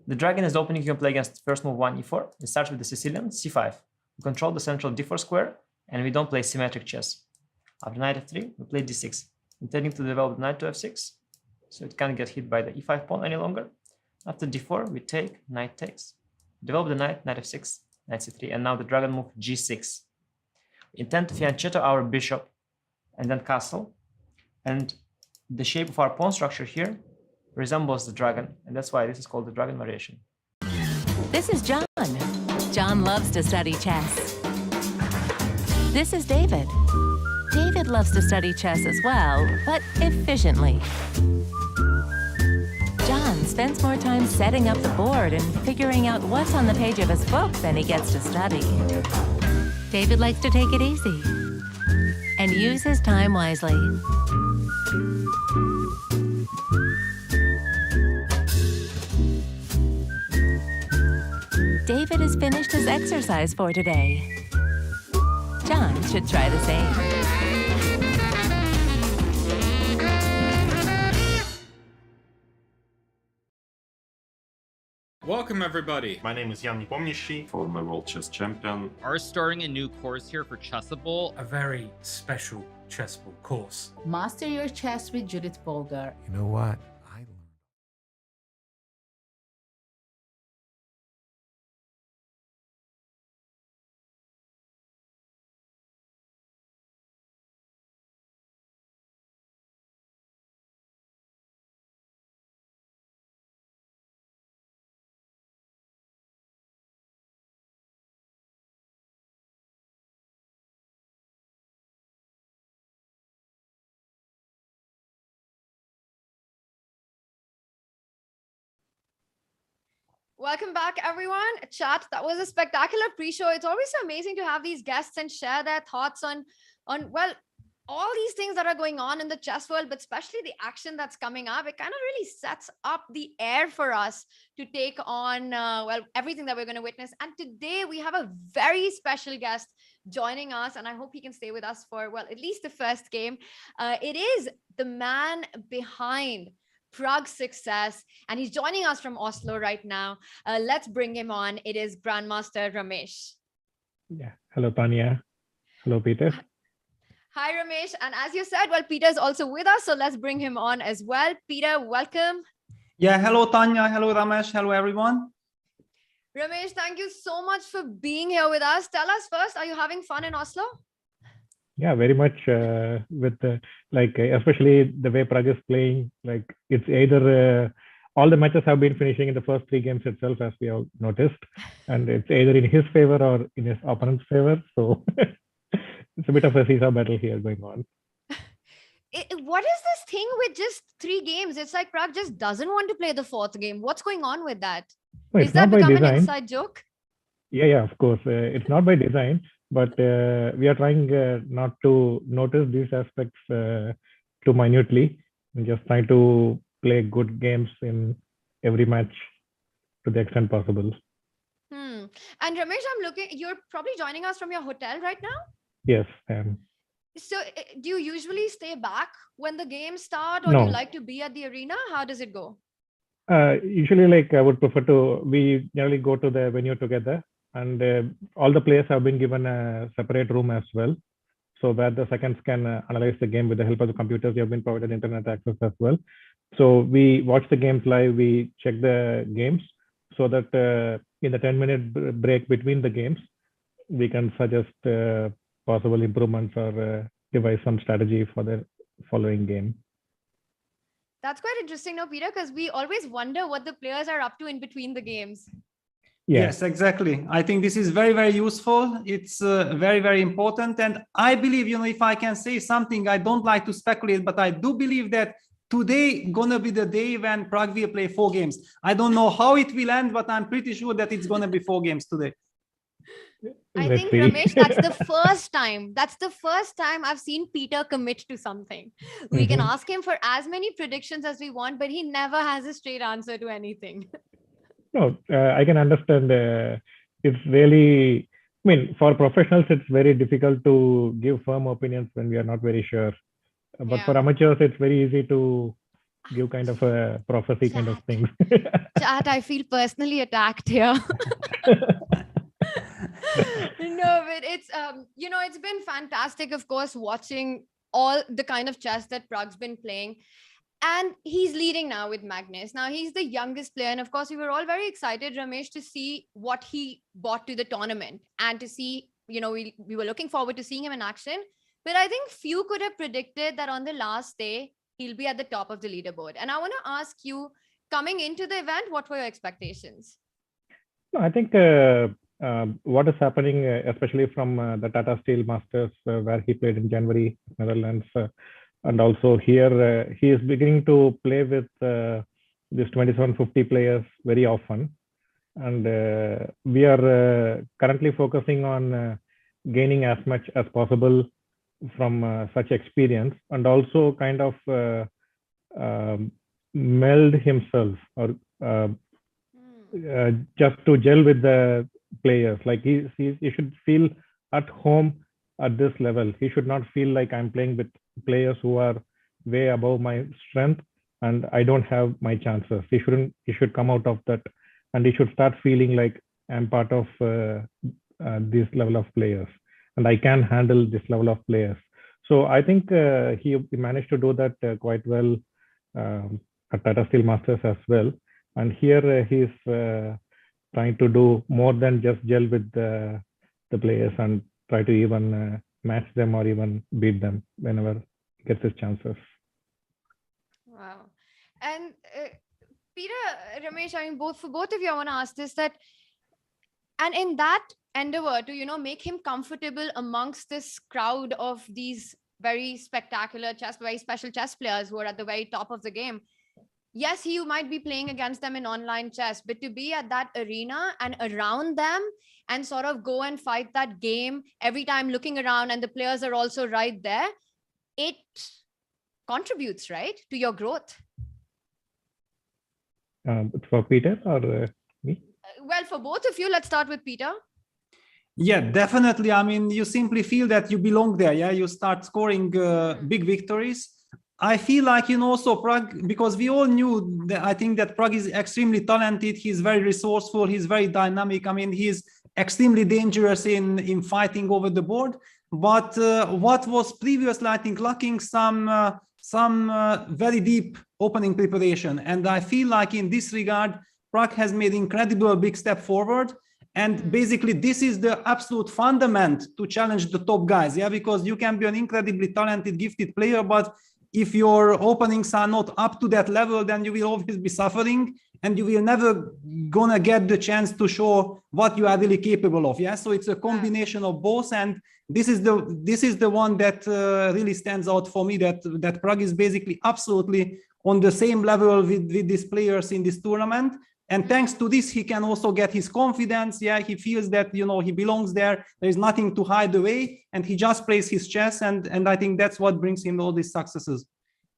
The dragon is the opening you can play against first move 1 e4. It starts with the Sicilian c5. We control the central d4 square, and we don't play symmetric chess. After knight f3, we play d6, intending to develop the knight to f6, so it can't get hit by the e5 pawn any longer. After d4, we take, knight takes. Develop the knight, knight f6, knight c3, and now the dragon move g6. We intend to fianchetto our bishop and then castle, and the shape of our pawn structure here resembles the dragon, and that's why this is called the dragon variation. This is John. John loves to study chess. This is David. David loves to study chess as well, but efficiently. John spends more time setting up the board and figuring out what's on the page of his book than he gets to study. David likes to take it easy and use his time wisely. David has finished his exercise for today. John should try the same. Welcome everybody. My name is Jan-Krzysztof, former world chess champion. Are starting a new course here for Chessable. A very special Chessable course. Master your chess with Judit Polgar. You know what? Welcome back, everyone. Chat, that was a spectacular pre-show. It's always so amazing to have these guests and share their thoughts on well, all these things that are going on in the chess world, but especially the action that's coming up. It kind of really sets up the air for us to take on, well, everything that we're going to witness. And today we have a very special guest joining us, and I hope he can stay with us for, well, at least the first game. It is the man behind Prague's success, and he's joining us from Oslo right now. Let's bring him on. It is Grandmaster Ramesh. Yeah. Hello, Tania. Hello, Peter. Hi, Ramesh. And as you said, well, Peter is also with us, so let's bring him on as well. Peter, welcome. Yeah, hello, Tanya. Hello, Ramesh. Hello, everyone. Ramesh, thank you so much for being here with us. Tell us first, are you having fun in Oslo? Yeah, very much with especially the way Prague is playing. Like it's either all the matches have been finishing in the first 3 games itself, as we have noticed, and it's either in his favor or in his opponent's favor. So it's a bit of a seesaw battle here going on. What is this thing with just 3 games? It's like Prague just doesn't want to play the 4th game. What's going on with that? No, Is that become an inside joke? Yeah, of course. It's not by design, but we are trying not to notice these aspects too minutely and just trying to play good games in every match to the extent possible. And Ramesh, I'm looking, you're probably joining us from your hotel right now? Yes. So do you usually stay back when the games start, or No. do you like to be at the arena? How does it go? Usually, I would prefer we generally go to the venue together, and all the players have been given a separate room as well. So where the seconds can analyze the game with the help of the computers, they have been provided internet access as well. So we watch the games live, we check the games so that in the 10-minute break between the games, we can suggest possible improvements or devise some strategy for the following game. That's quite interesting, no, Peter, because we always wonder what the players are up to in between the games. Yeah. Yes, exactly. I think this is very, very useful. It's very, very important. And I believe, if I can say something, I don't like to speculate, but I do believe that today gonna be the day when Prague will play 4 games. I don't know how it will end, but I'm pretty sure that it's gonna be 4 games today. I think, Ramesh, that's the first time. That's the first time I've seen Peter commit to something. We can ask him for as many predictions as we want, but he never has a straight answer to anything. No, I can understand. It's really, for professionals, it's very difficult to give firm opinions when we are not very sure. But for amateurs, it's very easy to give kind of a prophecy kind of thing. Chat, I feel personally attacked here. No, but it's it's been fantastic, of course, watching all the kind of chess that Prague's been playing. And he's leading now with Magnus. Now he's the youngest player. And of course, we were all very excited, Ramesh, to see what he brought to the tournament and to see, we were looking forward to seeing him in action. But I think few could have predicted that on the last day, he'll be at the top of the leaderboard. And I want to ask you, coming into the event, what were your expectations? No, I think what is happening, especially from the Tata Steel Masters, where he played in January, Netherlands, and also here, he is beginning to play with these 2750 players very often. And we are currently focusing on gaining as much as possible from such experience, and also kind of meld himself or just to gel with the players. Like he should feel at home at this level. He should not feel like I'm playing with players who are way above my strength and I don't have my chances. He should come out of that, and he should start feeling like I'm part of this level of players and I can handle this level of players. So I think he managed to do that quite well at Tata Steel Masters as well. And here he's trying to do more than just gel with the players and try to even match them or even beat them whenever he gets his chances. Wow. And Peter, Ramesh, I mean, for both of you, I want to ask this, that, and in that endeavor to, make him comfortable amongst this crowd of these very spectacular very special chess players who are at the very top of the game. Yes, you might be playing against them in online chess, but to be at that arena and around them and sort of go and fight that game every time looking around and the players are also right there, it contributes, right, to your growth. For Peter or me? Well, for both of you, let's start with Peter. Yeah, definitely. I mean, you simply feel that you belong there. Yeah, you start scoring big victories. I feel like, also Prague, because we all knew that I think that Prague is extremely talented. He's very resourceful. He's very dynamic. I mean, he's extremely dangerous in fighting over the board. but what was previously, I think, lacking some very deep opening preparation. And I feel like in this regard, Prague has made incredible big step forward. And basically, this is the absolute fundament to challenge the top guys. Yeah, because you can be an incredibly talented, gifted player, but if your openings are not up to that level, then you will always be suffering, and you will never gonna get the chance to show what you are really capable of. Yeah, so it's a combination of both, and this is the one that really stands out for me. That Prague is basically absolutely on the same level with these players in this tournament. And thanks to this, he can also get his confidence. Yeah, he feels that, you know, he belongs there. There is nothing to hide away, and he just plays his chess. And I think that's what brings him all these successes.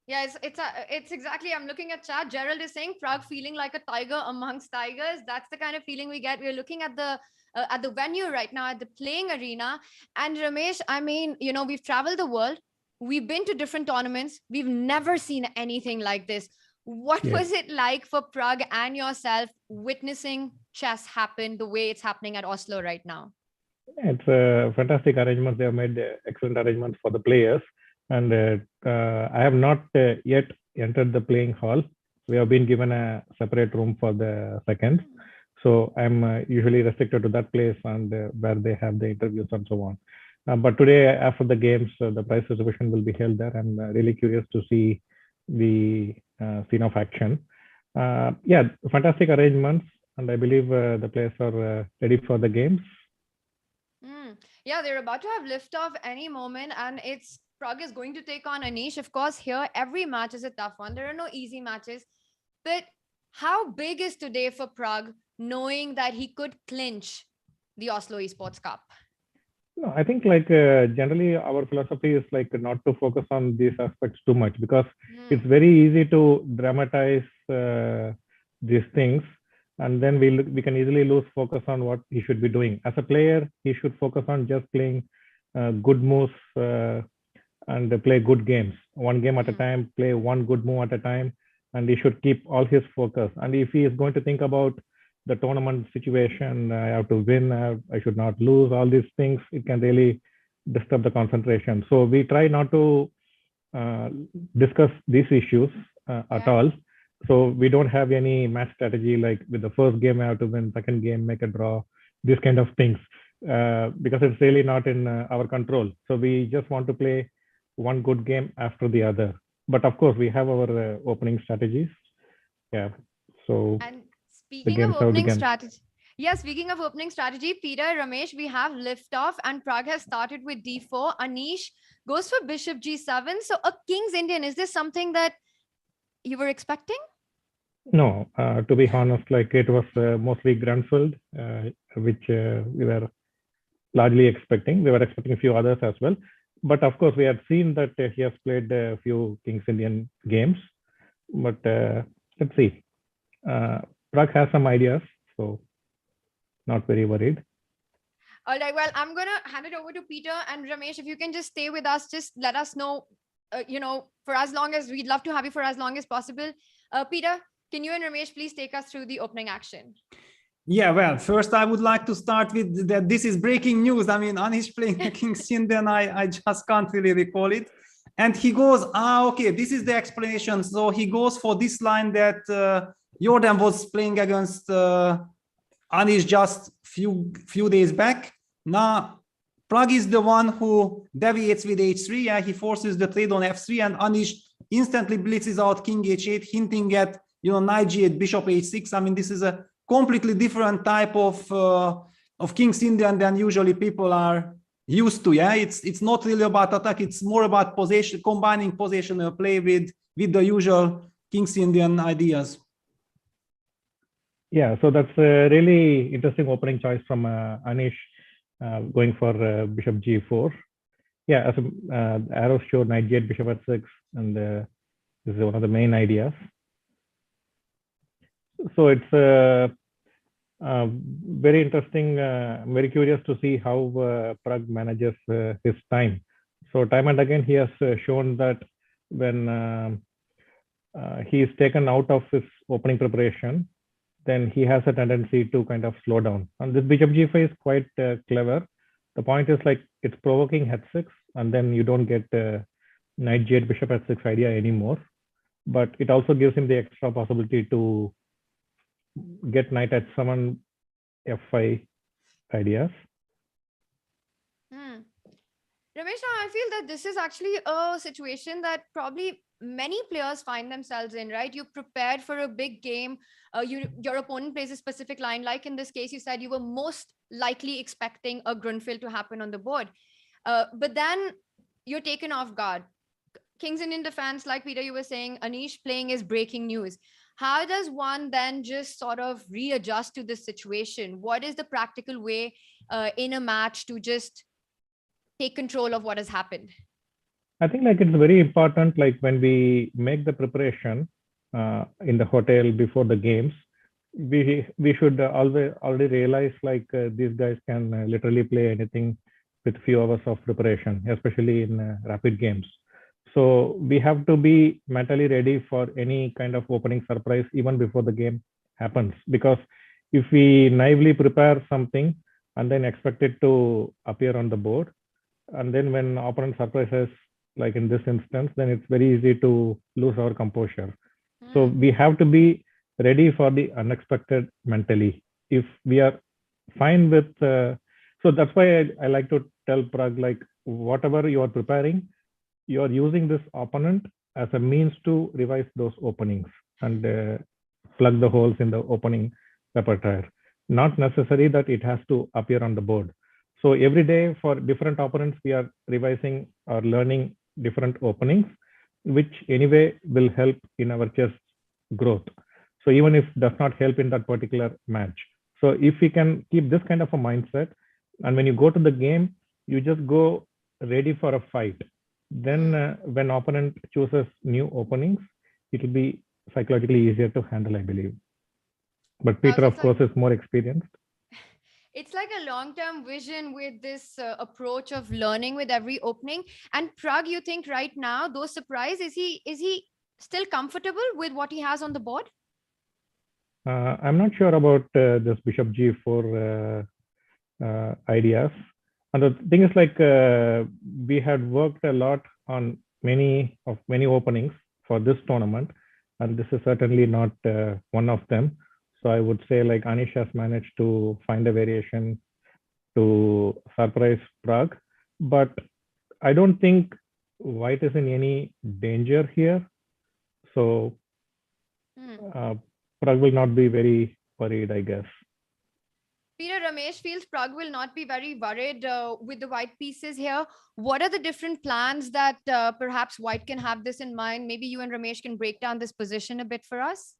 Yeah, it's exactly. I'm looking at chat. Gerald is saying Prague feeling like a tiger amongst tigers. That's the kind of feeling we get. We're looking at the venue right now, at the playing arena. And Ramesh, I mean, you know, we've traveled the world. We've been to different tournaments. We've never seen anything like this. What was it like for Prague and yourself witnessing chess happen the way it's happening at Oslo right now? It's a fantastic arrangement. They have made excellent arrangements for the players. And I have not yet entered the playing hall. We have been given a separate room for the seconds. So I'm usually restricted to that place and where they have the interviews and so on. But today, after the games, the prize distribution will be held there. I'm really curious to see the scene of action. Yeah, fantastic arrangements, and I believe the players are ready for the games. Yeah, they're about to have liftoff any moment, and Prague is going to take on Anish. Of course, here every match is a tough one. There are no easy matches, but how big is today for Prague, knowing that he could clinch the Oslo Esports Cup? No, I think like generally our philosophy is like not to focus on these aspects too much, because it's very easy to dramatize these things, and then we can easily lose focus on what he should be doing. As a player, he should focus on just playing good moves and play good games. One game at a time, play one good move at a time, and he should keep all his focus. And if he is going to think about the tournament situation, I have to win, I should not lose, all these things, it can really disturb the concentration. So we try not to discuss these issues at all. So we don't have any match strategy like with the first game I have to win, second game make a draw, these kind of things, because it's really not in our control. So we just want to play one good game after the other. But of course, we have our opening strategies. Yeah. So. And speaking of opening strategy, speaking of opening strategy, Peter, Ramesh, we have liftoff, and Prague has started with d4. Anish goes for bishop g7. So a king's Indian, is this something that you were expecting? No, to be honest, like it was mostly Grunfeld, which we were largely expecting. We were expecting a few others as well. But of course, we had seen that he has played a few King's Indian games. But let's see. Prague has some ideas, so not very worried. All right, well, I'm going to hand it over to Peter and Ramesh. If you can just stay with us, just let us know, for as long as we'd love to have you for as long as possible. Peter, can you and Ramesh please take us through the opening action? Yeah, well, first I would like to start with that this is breaking news. I mean, Anish playing King's Indian, I just can't really recall it. And he goes, okay, this is the explanation. So he goes for this line that Jorden was playing against Anish just few days back. Now, Prague is the one who deviates with h3. Yeah, he forces the trade on f3, and Anish instantly blitzes out king h8, hinting at knight g8, bishop h6. I mean, this is a completely different type of King's Indian than usually people are used to. Yeah, it's not really about attack. It's more about possession, combining positional play with the usual King's Indian ideas. Yeah, so that's a really interesting opening choice from Anish, going for bishop g4. Yeah, as the arrows show, knight g8, bishop h6, and this is one of the main ideas. So it's very interesting. I'm very curious to see how Prague manages his time. So time and again, he has shown that when he is taken out of his opening preparation, then he has a tendency to kind of slow down. And this bishop g5 is quite clever. The point is like it's provoking h6, and then you don't get knight g8 bishop h6 idea anymore. But it also gives him the extra possibility to get knight h7, f5 ideas. Ramesh, I feel that this is actually a situation that probably many players find themselves in, right? You prepared for a big game. Your opponent plays a specific line. Like in this case, you said you were most likely expecting a Grunfeld to happen on the board. But then you're taken off guard. Kings in defense, like Peter, you were saying, Anish playing is breaking news. How does one then just sort of readjust to this situation? What is the practical way in a match to just take control of what has happened? I think like it's very important, like when we make the preparation in the hotel before the games, we should already realize like these guys can literally play anything with few hours of preparation, especially in rapid games. So we have to be mentally ready for any kind of opening surprise even before the game happens. Because if we naively prepare something and then expect it to appear on the board, and then when opponent surprises, like in this instance, then it's very easy to lose our composure. So we have to be ready for the unexpected mentally. If we are fine with, so that's why I like to tell Prag, like whatever you are preparing, you are using this opponent as a means to revise those openings and plug the holes in the opening repertoire. Not necessary that it has to appear on the board. So every day for different opponents, we are revising or learning different openings, which anyway will help in our chess growth. So even if does not help in that particular match. So if we can keep this kind of a mindset, and when you go to the game, you just go ready for a fight. Then when opponent chooses new openings, it will be psychologically easier to handle, I believe. But Peter, of course, is more experienced. It's like a long-term vision with this approach of learning with every opening. And Prag, you think right now, though surprised, is he still comfortable with what he has on the board? I'm not sure about this bishop g4 ideas. And the thing is, like we had worked a lot on many openings for this tournament, and this is certainly not one of them. So I would say like Anish has managed to find a variation to surprise Prag, but I don't think white is in any danger here. So Prag will not be very worried, I guess. Peter, Ramesh feels Prag will not be very worried with the white pieces here. What are the different plans that perhaps white can have this in mind? Maybe you and Ramesh can break down this position a bit for us.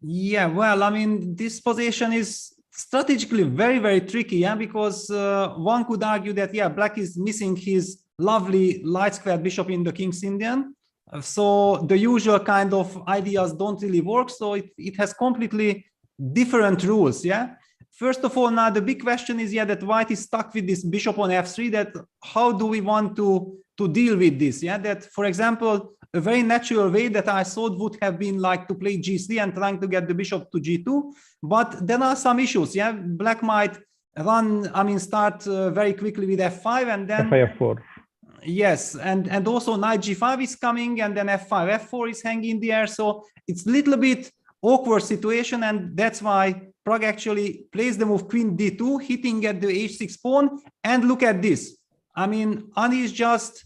Yeah, well, I mean, this position is strategically very, very tricky, yeah, because one could argue that, yeah, black is missing his lovely light squared bishop in the King's Indian. So the usual kind of ideas don't really work. So it has completely different rules, yeah. First of all, now the big question is, yeah, that white is stuck with this bishop on f3, that how do we want to deal with this, yeah, that, for example, a very natural way that I thought would have been like to play g3 and trying to get the bishop to g2, but there are some issues, yeah, black might start very quickly with f5 and then f4. Yes, and also knight g5 is coming, and then f5, f4 is hanging in the air, so it's a little bit awkward situation, and that's why Prag actually plays the move queen d2, hitting at the h6 pawn, and look at this. I mean, Anish just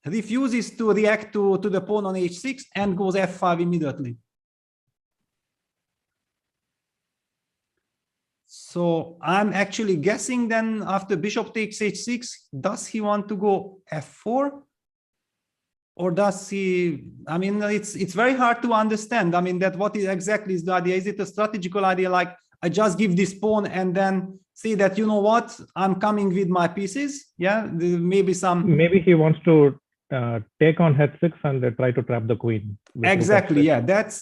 refuses to react to the pawn on h6 and goes f5 immediately. So I'm actually guessing then after bishop takes h6, does he want to go f4? Or does he, I mean, it's very hard to understand. I mean, that what is exactly is the idea? Is it a strategical idea like I just give this pawn and then say that, you know what, I'm coming with my pieces? Yeah, maybe he wants to take on h6 and try to trap the queen. Exactly, yeah, that's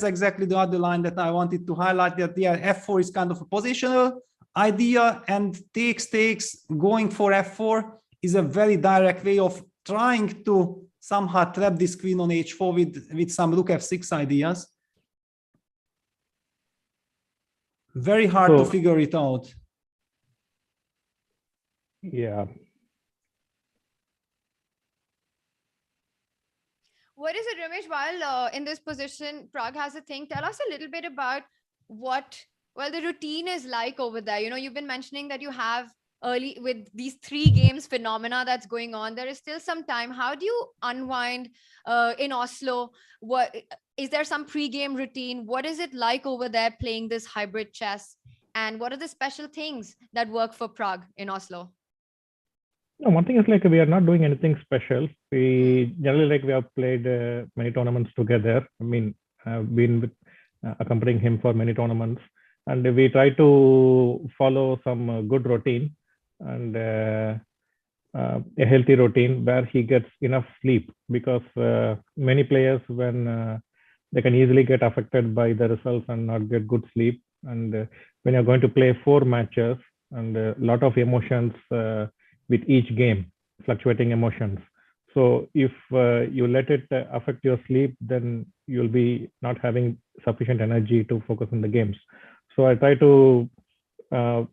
exactly the other line that I wanted to highlight, that yeah, f4 is kind of a positional idea, and takes going for f4 is a very direct way of trying to somehow trap this queen on h4 with some rook f6 ideas. Very hard to figure it out. Yeah. What is it, Ramesh? While in this position, Prague has a thing. Tell us a little bit about what, well, the routine is like over there. You know, you've been mentioning that you have early with these 3 games phenomena that's going on. There is still some time. How do you unwind in Oslo? What is there some pre-game routine? What is it like over there playing this hybrid chess? And what are the special things that work for Prague in Oslo? No, one thing is like we are not doing anything special. We generally like we have played many tournaments together. I mean, I've been with, accompanying him for many tournaments, and we try to follow some good routine and a healthy routine where he gets enough sleep, because many players, when they can easily get affected by the results and not get good sleep. And when you're going to play 4 matches and a lot of emotions with each game, fluctuating emotions. So if you let it affect your sleep, then you'll be not having sufficient energy to focus on the games. So I try to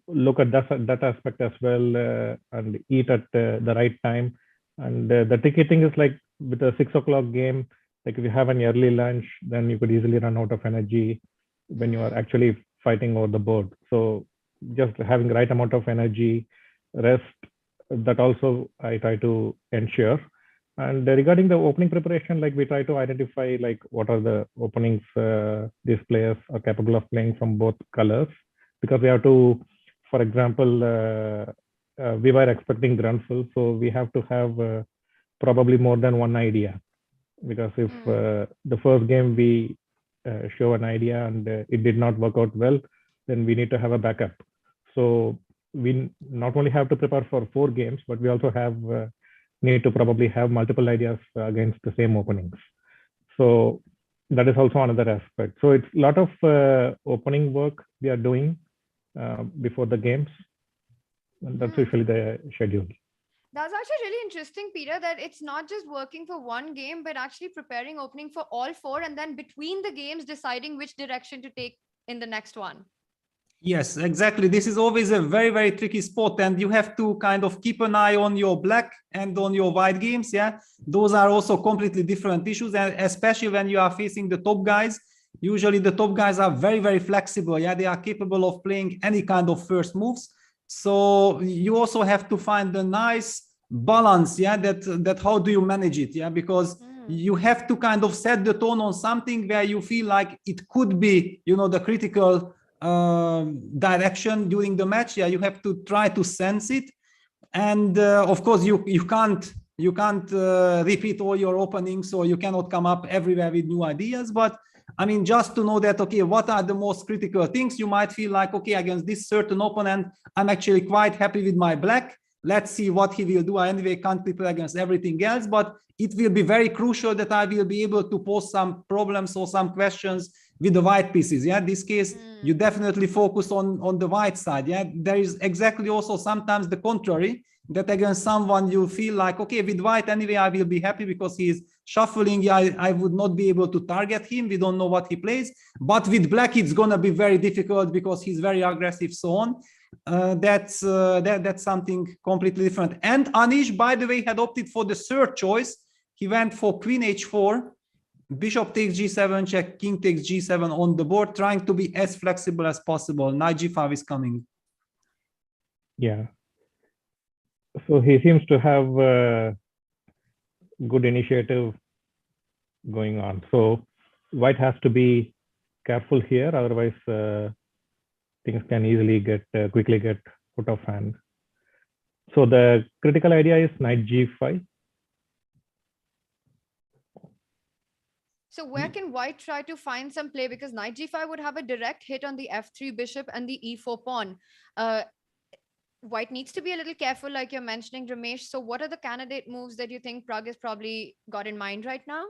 look at that aspect as well, and eat at the right time. And the tricky thing is like with a 6 o'clock game, like if you have an early lunch, then you could easily run out of energy when you are actually fighting over the board. So just having the right amount of energy, rest, that also I try to ensure. And regarding the opening preparation, like we try to identify like what are the openings these players are capable of playing from both colors, because we have to, for example, we were expecting Grunful, so we have to have probably more than one idea, because if the first game we show an idea and it did not work out well, then we need to have a backup. So we not only have to prepare for 4 games, but we also have need to probably have multiple ideas against the same openings. So that is also another aspect. So it's a lot of opening work we are doing before the games, and that's usually the schedule. That's actually really interesting, Peter, that it's not just working for one game, but actually preparing opening for all 4, and then between the games deciding which direction to take in the next one. Yes, exactly. This is always a very, very tricky spot, and you have to kind of keep an eye on your black and on your white games. Yeah, those are also completely different issues, and especially when you are facing the top guys. Usually the top guys are very, very flexible. Yeah, they are capable of playing any kind of first moves. So you also have to find a nice balance. Yeah, that how do you manage it? Yeah, because you have to kind of set the tone on something where you feel like it could be, you know, the critical direction during the match. Yeah, you have to try to sense it, and of course you can't repeat all your openings, or you cannot come up everywhere with new ideas. But I mean, just to know that, okay, what are the most critical things? You might feel like, okay, against this certain opponent, I'm actually quite happy with my black. Let's see what he will do. I anyway can't prepare against everything else, but it will be very crucial that I will be able to pose some problems or some questions with the white pieces. Yeah, in this case, you definitely focus on the white side. Yeah, there is exactly also sometimes the contrary, that against someone you feel like, okay, with white anyway, I will be happy because he's shuffling. Yeah, I would not be able to target him. We don't know what he plays. But with black, it's going to be very difficult because he's very aggressive, so on. That's something completely different. And Anish, by the way, had opted for the 3rd choice. He went for queen h4, bishop takes g7 check, king takes g7 on the board, trying to be as flexible as possible. Knight g5 is coming. Yeah. So he seems to have good initiative going on. So white has to be careful here, otherwise things can easily quickly get out of hand. So the critical idea is knight g5. So where can white try to find some play? Because knight g5 would have a direct hit on the f3 bishop and the e4 pawn. White needs to be a little careful, like you're mentioning, Ramesh. So what are the candidate moves that you think Prague has probably got in mind right now?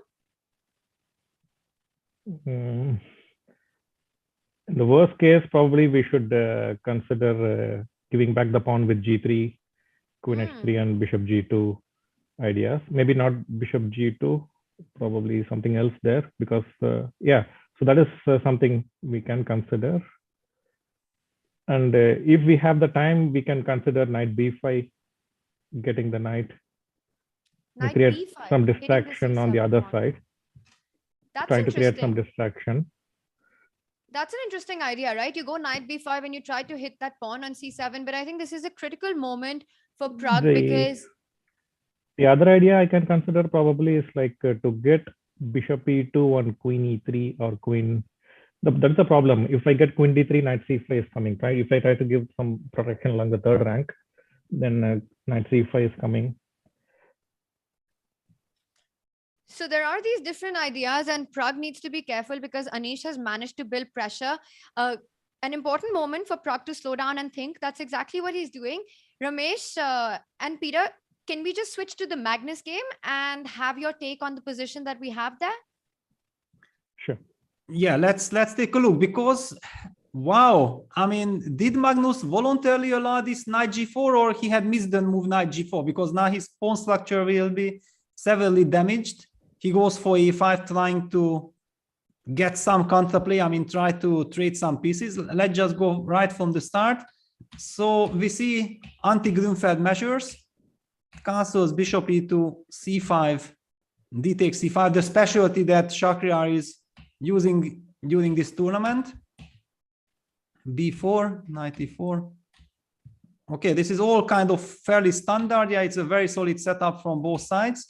In the worst case, probably we should consider giving back the pawn with g3, queen h3, and bishop g2 ideas. Maybe not bishop g2, probably something else there, because yeah, so that is something we can consider. And if we have the time, we can consider knight b5 getting the knight. Knight Create B5, some hitting the distraction on the C7 other pawn. side. That's Trying to create some interesting. distraction. That's an interesting idea, right? You go knight b5 and you try to hit that pawn on c7. But I think this is a critical moment for Pragg because The other idea I can consider probably is like to get bishop e2 on queen e3 or queen. That's the problem. If I get queen d3, knight c5 is coming, right? If I try to give some protection along the third rank, then knight c5 is coming. so there are these different ideas, and Pragg needs to be careful because Anish has managed to build pressure. An important moment for Pragg to slow down and think. That's exactly what he's doing. Ramesh and Peter, can we just switch to the Magnus game and have your take on the position that we have there? Sure. Yeah, let's take a look, because wow, I mean, did Magnus voluntarily allow this knight g4, or he had missed the move knight g4? Because now his pawn structure will be severely damaged. He goes for e5, trying to get some counterplay. I mean, try to trade some pieces. Let's just go right from the start. So we see anti-Grunfeld measures. Castles bishop e2, c5, d takes c5, the specialty that Shakhriyar is using during this tournament. b4, knight e4. Okay, this is all kind of fairly standard. Yeah, it's a very solid setup from both sides.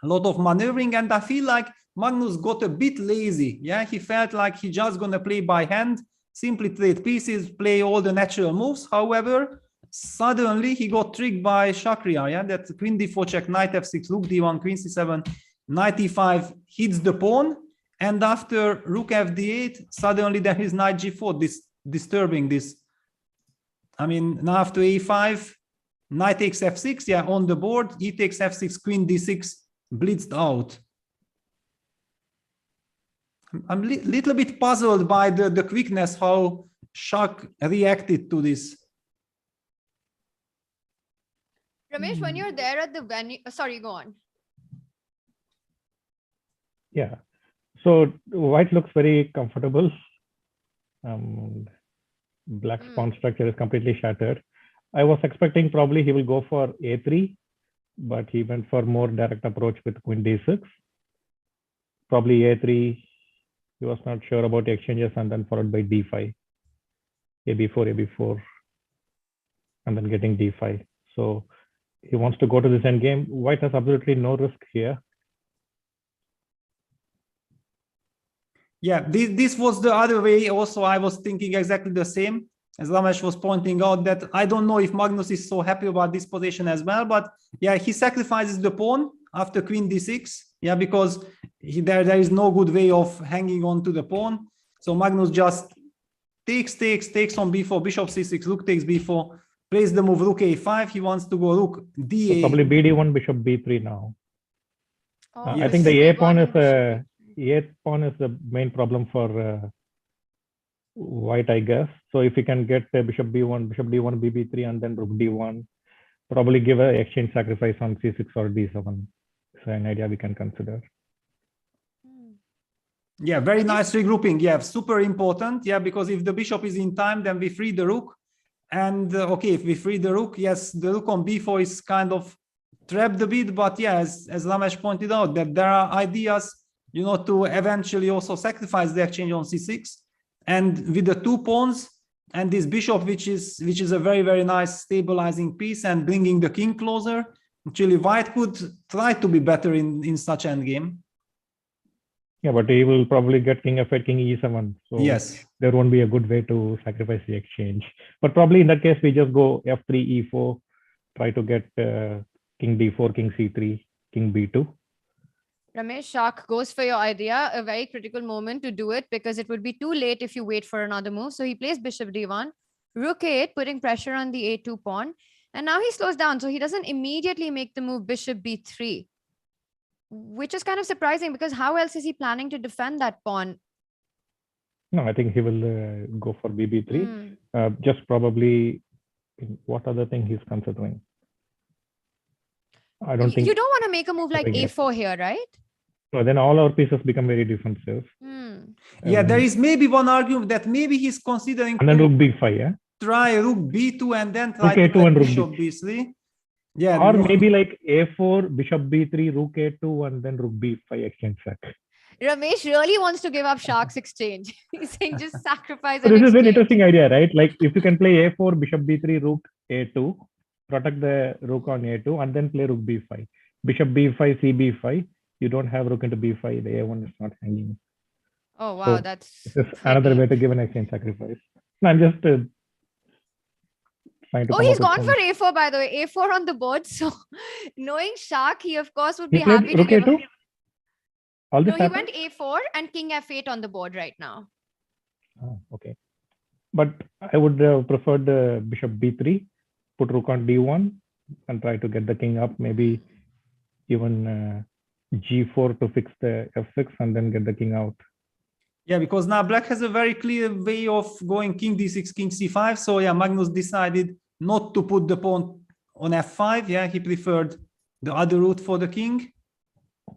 A lot of maneuvering, and I feel like Magnus got a bit lazy. Yeah, he felt like he just gonna play by hand, simply trade pieces, play all the natural moves. However, suddenly he got tricked by Shakhriyar. Yeah, that queen d4 check, knight f6, rook d1, queen c7, knight e5 hits the pawn, and after rook fd8, suddenly there is knight g4, disturbing this. I mean, now after a5, knight takes f6, yeah, on the board, e takes f6, queen d6, blitzed out. I'm a little bit puzzled by the quickness how Shak reacted to this. Ramesh, when you're there at the venue, sorry, go on. Yeah. So white looks very comfortable. Black's pawn structure is completely shattered. I was expecting probably he will go for a3, but he went for more direct approach with queen d6. Probably a3. He was not sure about the exchanges, and then followed by d5, ab4, and then getting d5. So he wants to go to this endgame. White has absolutely no risk here. Yeah, this was the other way. Also, I was thinking exactly the same, as Ramesh was pointing out, that I don't know if Magnus is so happy about this position as well. But yeah, he sacrifices the pawn after queen d6. Yeah, because there is no good way of hanging on to the pawn. So Magnus just takes on b4, bishop c6, rook takes b4, plays the move rook a5. He wants to go rook d8. So probably bd1, bishop b3 now. Oh, I think the a pawn is the main problem for white, I guess. So if you can get bishop b1, bishop d1, bb3, and then rook d1, probably give an exchange sacrifice on c6 or d7. So an idea we can consider. Yeah, very nice regrouping. Yeah, super important. Yeah, because if the bishop is in time, then we free the rook. And okay, if we free the rook, yes, the rook on b4 is kind of trapped a bit. But yeah, as Ramesh pointed out, that there are ideas, you know, to eventually also sacrifice the exchange on c6. And with the two pawns and this bishop, which is a very, very nice stabilizing piece and bringing the king closer, actually white could try to be better in such endgame. Yeah, but he will probably get king f8, king e7. So yes, there won't be a good way to sacrifice the exchange. But probably in that case, we just go f3, e4, try to get king d4, king c3, king b2. Ramesh, Shak goes for your idea, a very critical moment to do it because it would be too late if you wait for another move. So he plays bishop d1, rook a8, putting pressure on the a2 pawn. And now he slows down. So he doesn't immediately make the move bishop b3, which is kind of surprising because how else is he planning to defend that pawn? No, I think he will go for bb3. Just probably, what other thing he's considering? I don't think you don't want to make a move like a4 here, right? No, then all our pieces become very defensive. Yeah, there is maybe one argument that maybe he's considering and then rook b5, yeah. Try rook b2 and then try okay, to bishop b3. Yeah. Or maybe like a4, bishop b3, rook a2, and then rook b5 exchange sack. Ramesh really wants to give up Shah's exchange. He's saying just sacrifice So an this is an exchange. interesting idea, right? Like if you can play a4, bishop b3, rook a2, protect the rook on a2, and then play rook b5. Bishop b5, cb5. You don't have rook into b5. The a1 is not hanging. Oh wow, So that's this is another way to give an exchange sacrifice. No, I'm just trying to. Oh, come he's up with gone some... for a4, by the way. A4 on the board. So knowing Shah, he of course would He be played happy to rook give a2? up. All this No, he happened? went a4 and king f8 on the board right now. Oh, okay. But I would prefer the bishop b3, put rook on d1, and try to get the king up. Maybe even g4 to fix the f6 and then get the king out. Yeah, because now black has a very clear way of going king d6, king c5. So yeah, Magnus decided not to put the pawn on f5. Yeah, he preferred the other route for the king.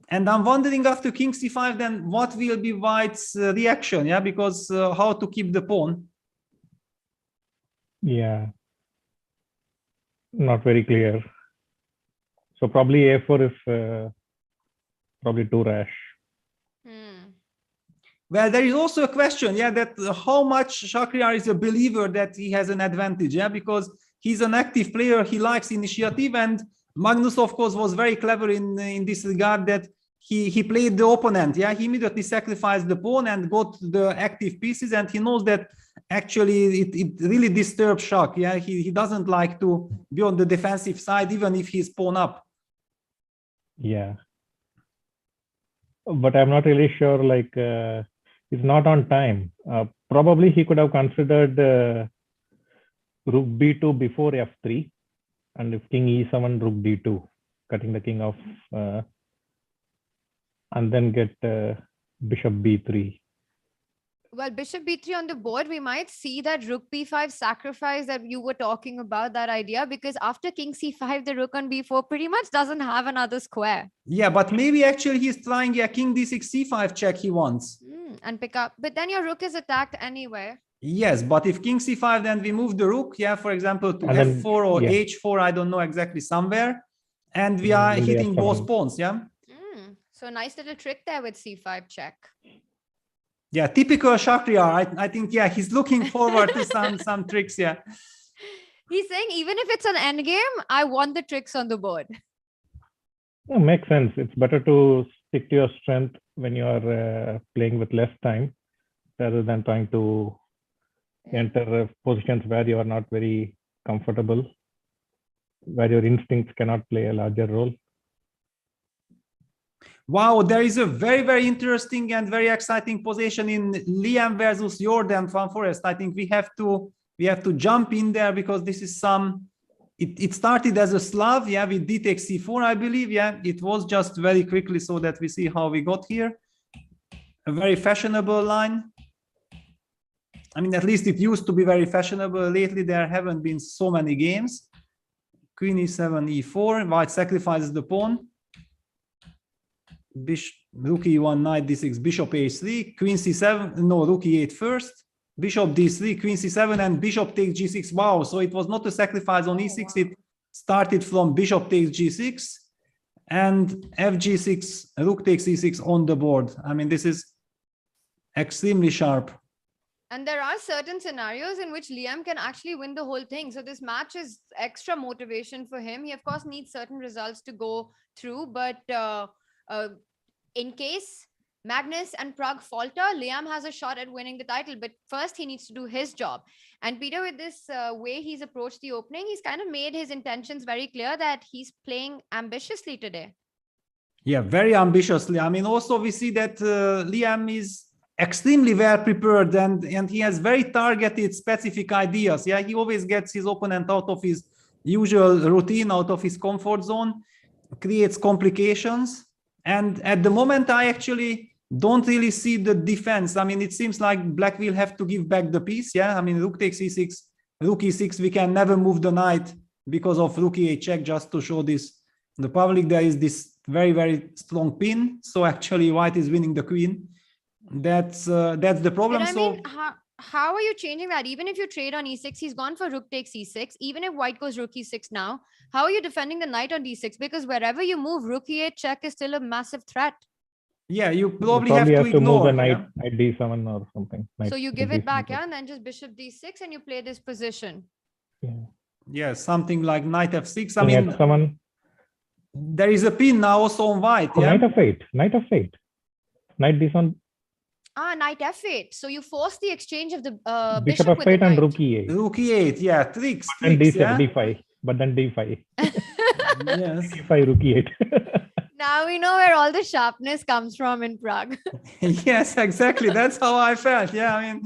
And I'm wondering after king c5, then what will be white's reaction? Yeah, because how to keep the pawn? Yeah, not very clear. So probably a4 is probably too rash. Well, there is also a question, yeah, that how much Shakhriyar is a believer that he has an advantage, yeah, because he's an active player, he likes initiative, and Magnus, of course, was very clever in this regard that he played the opponent, yeah, he immediately sacrificed the pawn and got the active pieces, and he knows that actually it really disturbs Shah, yeah, he doesn't like to be on the defensive side, even if he's pawn up. Yeah. But I'm not really sure, like, he's not on time. Probably he could have considered rook b2 before f3, and if king e7, rook d2, cutting the king off, and then get bishop b3. Well, bishop b3 on the board, we might see that rook b5 sacrifice that you were talking about, that idea, because after king c5, the rook on b4 pretty much doesn't have another square. Yeah, but maybe actually he's trying a king d6 c5 check he wants. And pick up, but then your rook is attacked anyway. Yes, but if king c5, then we move the rook, yeah, for example, to And then, f4 or yeah. h4, I don't know exactly, somewhere. And we are Maybe hitting f7. both pawns, yeah? So nice little trick there with c5 check. Yeah, typical Shakhriyar. I think, yeah, he's looking forward to some tricks, yeah. He's saying, even if it's an endgame, I want the tricks on the board. Yeah, makes sense. It's better to stick to your strength when you are playing with less time, rather than trying to enter positions where you are not very comfortable, where your instincts cannot play a larger role. Wow, there is a very, very interesting and very exciting position in Liem versus Jorden van Foreest. I think we have to jump in there because this is it started as a Slav, yeah, with d takes c4, I believe, yeah. It was just very quickly so that we see how we got here. A very fashionable line. I mean, at least it used to be very fashionable. Lately, there haven't been so many games. Queen e7, e4, white sacrifices the pawn. Rook e1, knight d6, bishop a3, queen c7, no, rook e8 first, bishop d3, queen c7, and bishop takes g6. Wow, so it was not a sacrifice on e6, it started from bishop takes g6 and fg6, rook takes e6 on the board. I mean, this is extremely sharp. And there are certain scenarios in which Liem can actually win the whole thing. So this match is extra motivation for him. He, of course, needs certain results to go through, but in case Magnus and Prague falter, Liem has a shot at winning the title, but first he needs to do his job. And Peter, with this way he's approached the opening, he's kind of made his intentions very clear that he's playing ambitiously today. Yeah, very ambitiously. I mean, also we see that Liem is extremely well prepared and he has very targeted, specific ideas. Yeah, he always gets his opponent out of his usual routine, out of his comfort zone, creates complications. And at the moment, I actually don't really see the defense. I mean, it seems like black will have to give back the piece. Yeah, I mean, rook takes e6, rook e6. We can never move the knight because of rook e8 check, just to show this. In the public, there is this very, very strong pin. So actually, white is winning the queen. That's the problem. But I mean, how are you changing that? Even if you trade on e6, he's gone for rook takes e6. Even if white goes rook e6 now, how are you defending the knight on d6? Because wherever you move, rook e8 check is still a massive threat. Yeah, you You probably have to move ignore. the knight, knight d7 or something. So Knight you give d7 it back, or- yeah, and then just bishop d6 and you play this position. Yeah, something like knight f6. I King mean, h7. there is a pin now also on white. Oh, Yeah, knight f8. Knight f8. Knight d7. Ah, knight f8. So you force the exchange of the Bishop bishop with the f8 and knight. rook e8. rook e8. Yeah, tricks, And tricks. d7, Yeah. d5. But then d5. Yes. d5, rook e8. Now we know where all the sharpness comes from in Prague. Yes, exactly. That's how I felt. Yeah, I mean,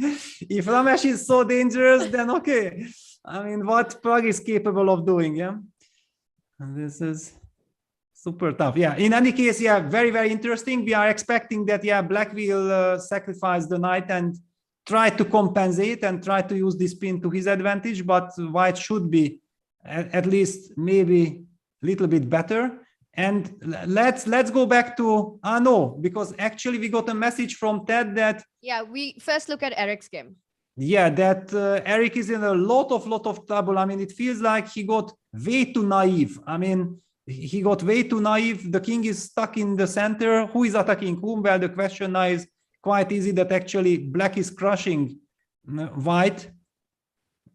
if Ramesh is so dangerous, then okay. I mean, what Prague is capable of doing, yeah? And this is super tough. Yeah, in any case, yeah, very, very interesting. We are expecting that, yeah, black will sacrifice the knight and try to compensate and try to use this pin to his advantage, but white should be at least maybe a little bit better. And let's go back to no, because actually we got a message from Ted that Yeah, we first look at Eric's game. yeah, that Eric is in a lot of trouble. I mean, it feels like he got way too naive. I mean, he got way too naive. The king is stuck in the center. Who is attacking whom? Well, the question now is quite easy that actually black is crushing white.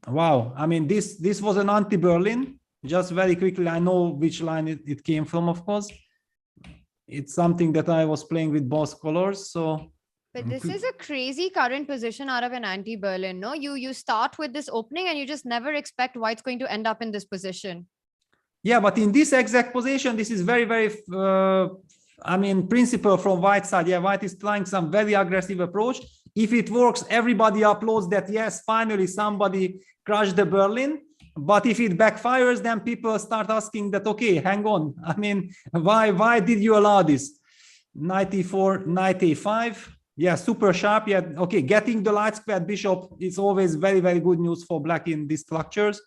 Wow. I mean, this was an anti-Berlin. Just very quickly, I know which line it came from, of course. It's something that I was playing with both colors. So, But this is a crazy current position out of an anti-Berlin, no? You start with this opening and you just never expect white's going to end up in this position. yeah, but in this exact position, this is very, very, I mean, principle from white side. Yeah, white is trying some very aggressive approach. If it works, everybody applauds that, yes, finally somebody crushed the Berlin. But if it backfires, then people start asking that, okay, hang on. I mean, why did you allow this? Knight e4, knight a5. Yeah, super sharp. Yeah, okay, getting the light squared bishop is always very, very good news for black in these structures.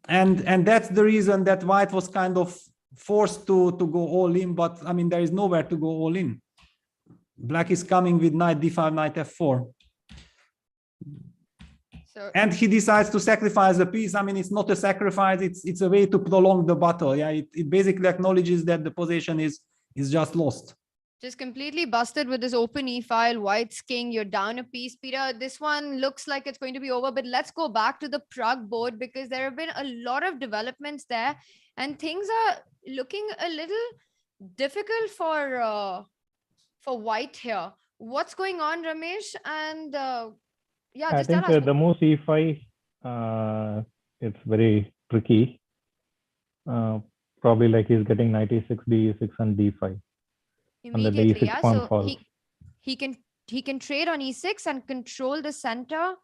And that's the reason that white was kind of forced to go all in, but I mean, there is nowhere to go all in. Black is coming with knight d5, knight f4. So, and he decides to sacrifice a piece. I mean, it's not a sacrifice, it's a way to prolong the battle. Yeah, it basically acknowledges that the position is just lost. just completely busted with this open e-file, white's king, you're down a piece. Peter, this one looks like it's going to be over, but let's go back to the Prague board because there have been a lot of developments there and things are looking a little difficult for white here. What's going on, Ramesh? And yeah, I just think tell us. the move c5, it's very tricky. Probably like he's getting knight e6, d6, and d5. And then the Immediately, e6 yeah. pawn So falls. he can trade on e6 and control the center.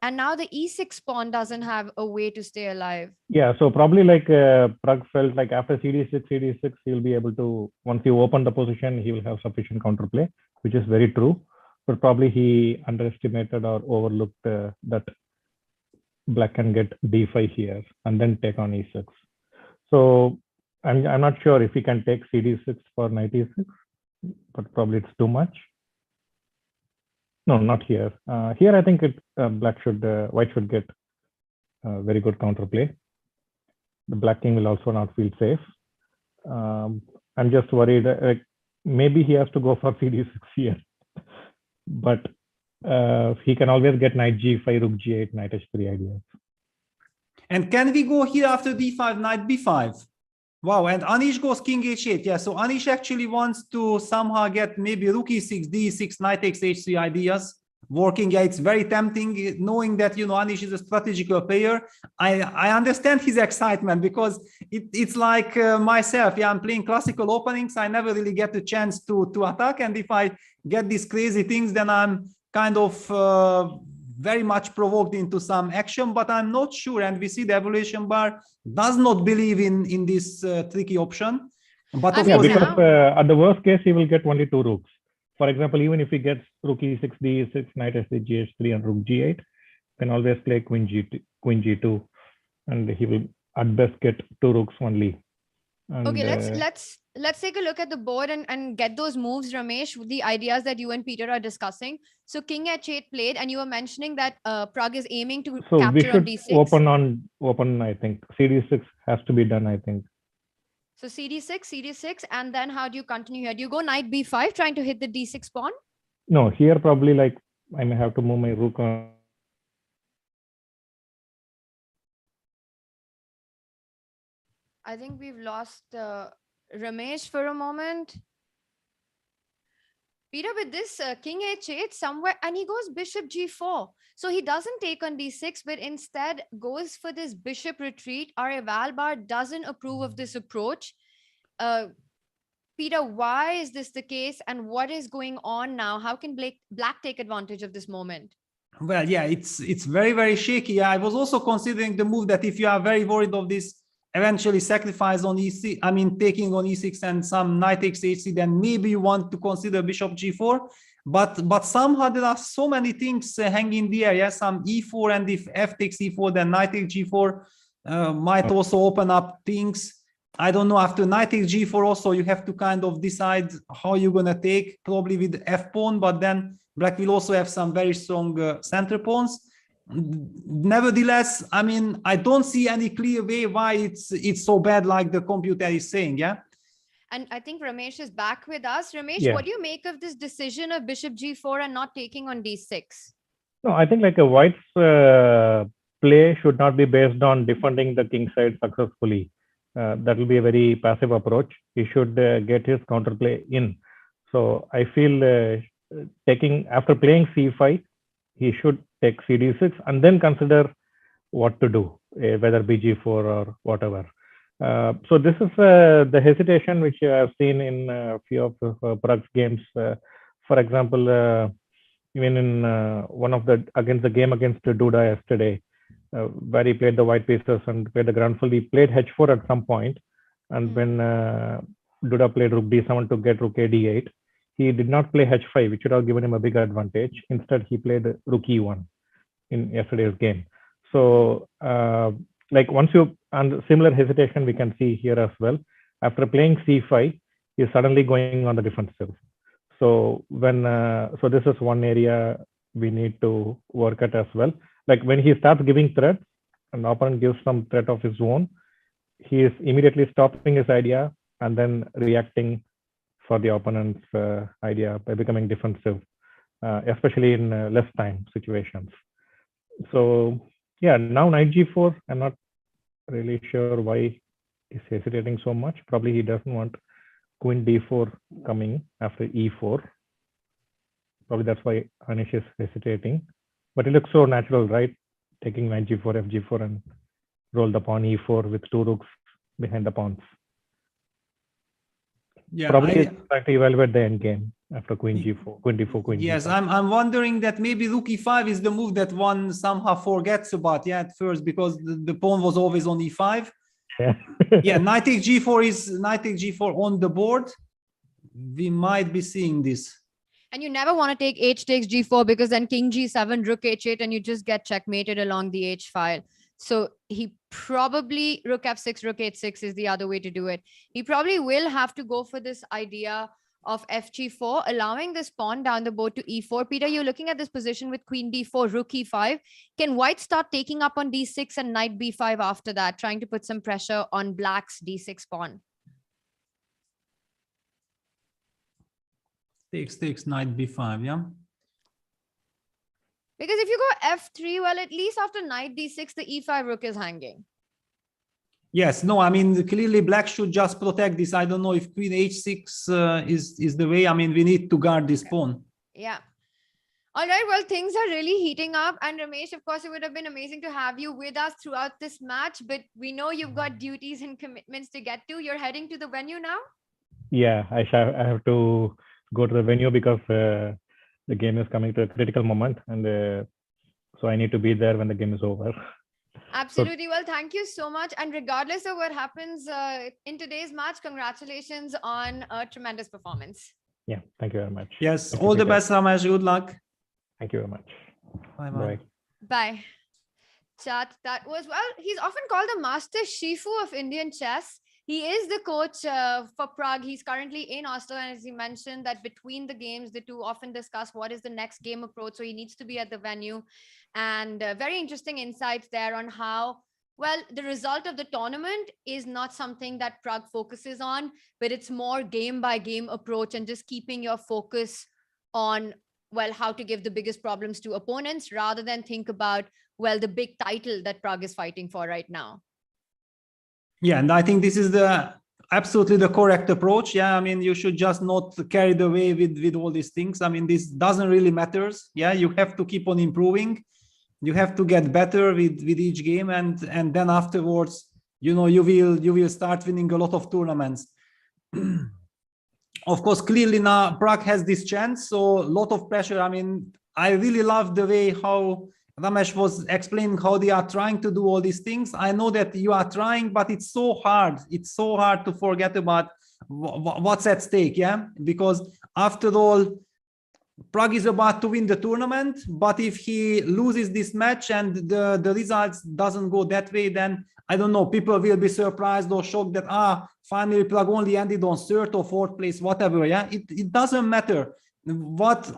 And now the e6 pawn doesn't have a way to stay alive. Yeah, so probably like Prague felt like after cd6, he'll be able to, once you open the position, he will have sufficient counterplay, which is very true. But probably he underestimated or overlooked that black can get d5 here and then take on e6. So I'm not sure if he can take cd6 for knight e6, but probably it's too much. No, not here. Here I think white should get very good counterplay. The black king will also not feel safe. I'm just worried like maybe he has to go for cd6 here, but he can always get knight g5, rook g8, knight h3 ideas. And can we go here after d5, knight b5? Wow, and Anish goes king h8. Yeah, so Anish actually wants to somehow get maybe rook e6, d6, knight takes h3 ideas working. Yeah, it's very tempting knowing that, you know, Anish is a strategical player. I understand his excitement because it's like myself. Yeah, I'm playing classical openings. I never really get the chance to attack. And if I get these crazy things, then I'm kind of very much provoked into some action, but I'm not sure. And we see the evaluation bar does not believe in this tricky option. But yeah, because at the worst case, he will get only 2 rooks. For example, even if he gets rook e6, d6, knight h3, gh3, and rook g8, can always play queen g2, and he will at best get 2 rooks only. And, Okay, let's take a look at the board and get those moves, Ramesh, with the ideas that you and Peter are discussing. So King H8 played, and you were mentioning that Prag is aiming to so we capture on should D6. open. I think CD6 has to be done. I think. So CD6, and then how do you continue here? Do you go knight B5, trying to hit the D6 pawn? No, here probably like I may have to move my rook on. I think we've lost Ramesh for a moment. Peter, with this King H8 somewhere, and he goes Bishop G4. So he doesn't take on D6, but instead goes for this Bishop retreat. Our Evalbar doesn't approve of this approach. Peter, why is this the case, and what is going on now? How can Black take advantage of this moment? Well, yeah, it's very, very shaky. I was also considering the move that if you are very worried of this eventually sacrifice on E6, I mean, taking on E6 and some knight takes HC, then maybe you want to consider Bishop G4. But somehow there are so many things hanging in the air. Yeah, some E4, and if F takes E4, then knight takes G4 might also open up things. I don't know, after knight takes G4 also, you have to kind of decide how you're going to take, probably with F pawn, but then Black will also have some very strong center pawns. Nevertheless, I mean, I don't see any clear way why it's so bad like the computer is saying, yeah? And I think Ramesh is back with us. Ramesh, Yeah. what do you make of this decision of Bishop G4 and not taking on D6? No, I think like a white's play should not be based on defending the king side successfully. That will be a very passive approach. He should get his counterplay in. So I feel after playing C5, he should take CD6 and then consider what to do, whether BG4 or whatever. So this is the hesitation which I have seen in a few of Prag's games. For example, even in one of against the game against Duda yesterday, where he played the white pieces and played the ground full, he played H4 at some point, and when Duda played Rook D7 to get Rook A8, he did not play H5, which would have given him a bigger advantage. Instead, he played Rook E1 in yesterday's game. So, like and similar hesitation we can see here as well. After playing C5, he's suddenly going on the defensive. So so this is one area we need to work at as well. Like when he starts giving threats, and opponent gives some threat of his own, he is immediately stopping his idea and then reacting for the opponent's idea by becoming defensive, especially in less time situations. So yeah, now knight G4, I'm not really sure why he's hesitating so much. Probably he doesn't want Queen D4 coming after E4. Probably that's why Anish is hesitating. But it looks so natural, right? Taking knight G4, Fg4, and roll the pawn E4 with two rooks behind the pawns. Yeah, probably trying to evaluate the end game after Queen G4, Queen D4, Queen yes, G5. I'm wondering that maybe Rook E5 is the move that one somehow forgets about, yeah, at first, because the pawn was always on E5. Yeah, yeah, knight takes G4 is knight takes G4 on the board. We might be seeing this. And you never want to take H takes G4, because then King G7, Rook H8, and you just get checkmated along the H file. So he probably Rook F6, Rook H6 is the other way to do it. He probably will have to go for this idea of FG4, allowing this pawn down the board to E4. Peter, you're looking at this position with Queen D4, Rook E5. Can White start taking up on D6 and Knight B5 after that, trying to put some pressure on Black's D6 pawn? Takes Knight B5, yeah. Because if you go F3, well, at least after Knight D6, the E5 Rook is hanging. Yes, no, I mean, clearly Black should just protect this. I don't know if Queen H6 is the way. I mean, we need to guard this pawn. Yeah. All right, well, things are really heating up. And Ramesh, of course, it would have been amazing to have you with us throughout this match. But we know you've got duties and commitments to get to. You're heading to the venue now? Yeah, I have to go to the venue because the game is coming to a critical moment. And so I need to be there when the game is over. Absolutely. Well, thank you so much. And regardless of what happens in today's match, congratulations on a tremendous performance. Yeah, thank you very much. Yes, all the best, Ramesh. Good luck. Thank you very much. Bye-bye. Bye. Chat, that was, well, he's often called the master Shifu of Indian chess. He is the coach for Prague. He's currently in Oslo. And as he mentioned that between the games, the two often discuss what is the next game approach. So he needs to be at the venue. And very interesting insights there on how, well, the result of the tournament is not something that Prague focuses on, but it's more game by game approach and just keeping your focus on, well, how to give the biggest problems to opponents rather than think about, well, the big title that Prague is fighting for right now. Yeah, and I think this is absolutely the correct approach. Yeah, I mean, you should just not carry away with all these things. I mean, this doesn't really matters. Yeah, you have to keep on improving. You have to get better with each game, and then afterwards, you know, you will start winning a lot of tournaments. Of course, clearly now Prague has this chance, so a lot of pressure. I mean, I really love the way how Ramesh was explaining how they are trying to do all these things. I know that you are trying, but it's so hard. It's so hard to forget about what's at stake, yeah? Because after all, Prague is about to win the tournament, but if he loses this match and the results doesn't go that way, then I don't know, people will be surprised or shocked that, finally Prague only ended on 3rd or 4th place, whatever, yeah? It doesn't matter.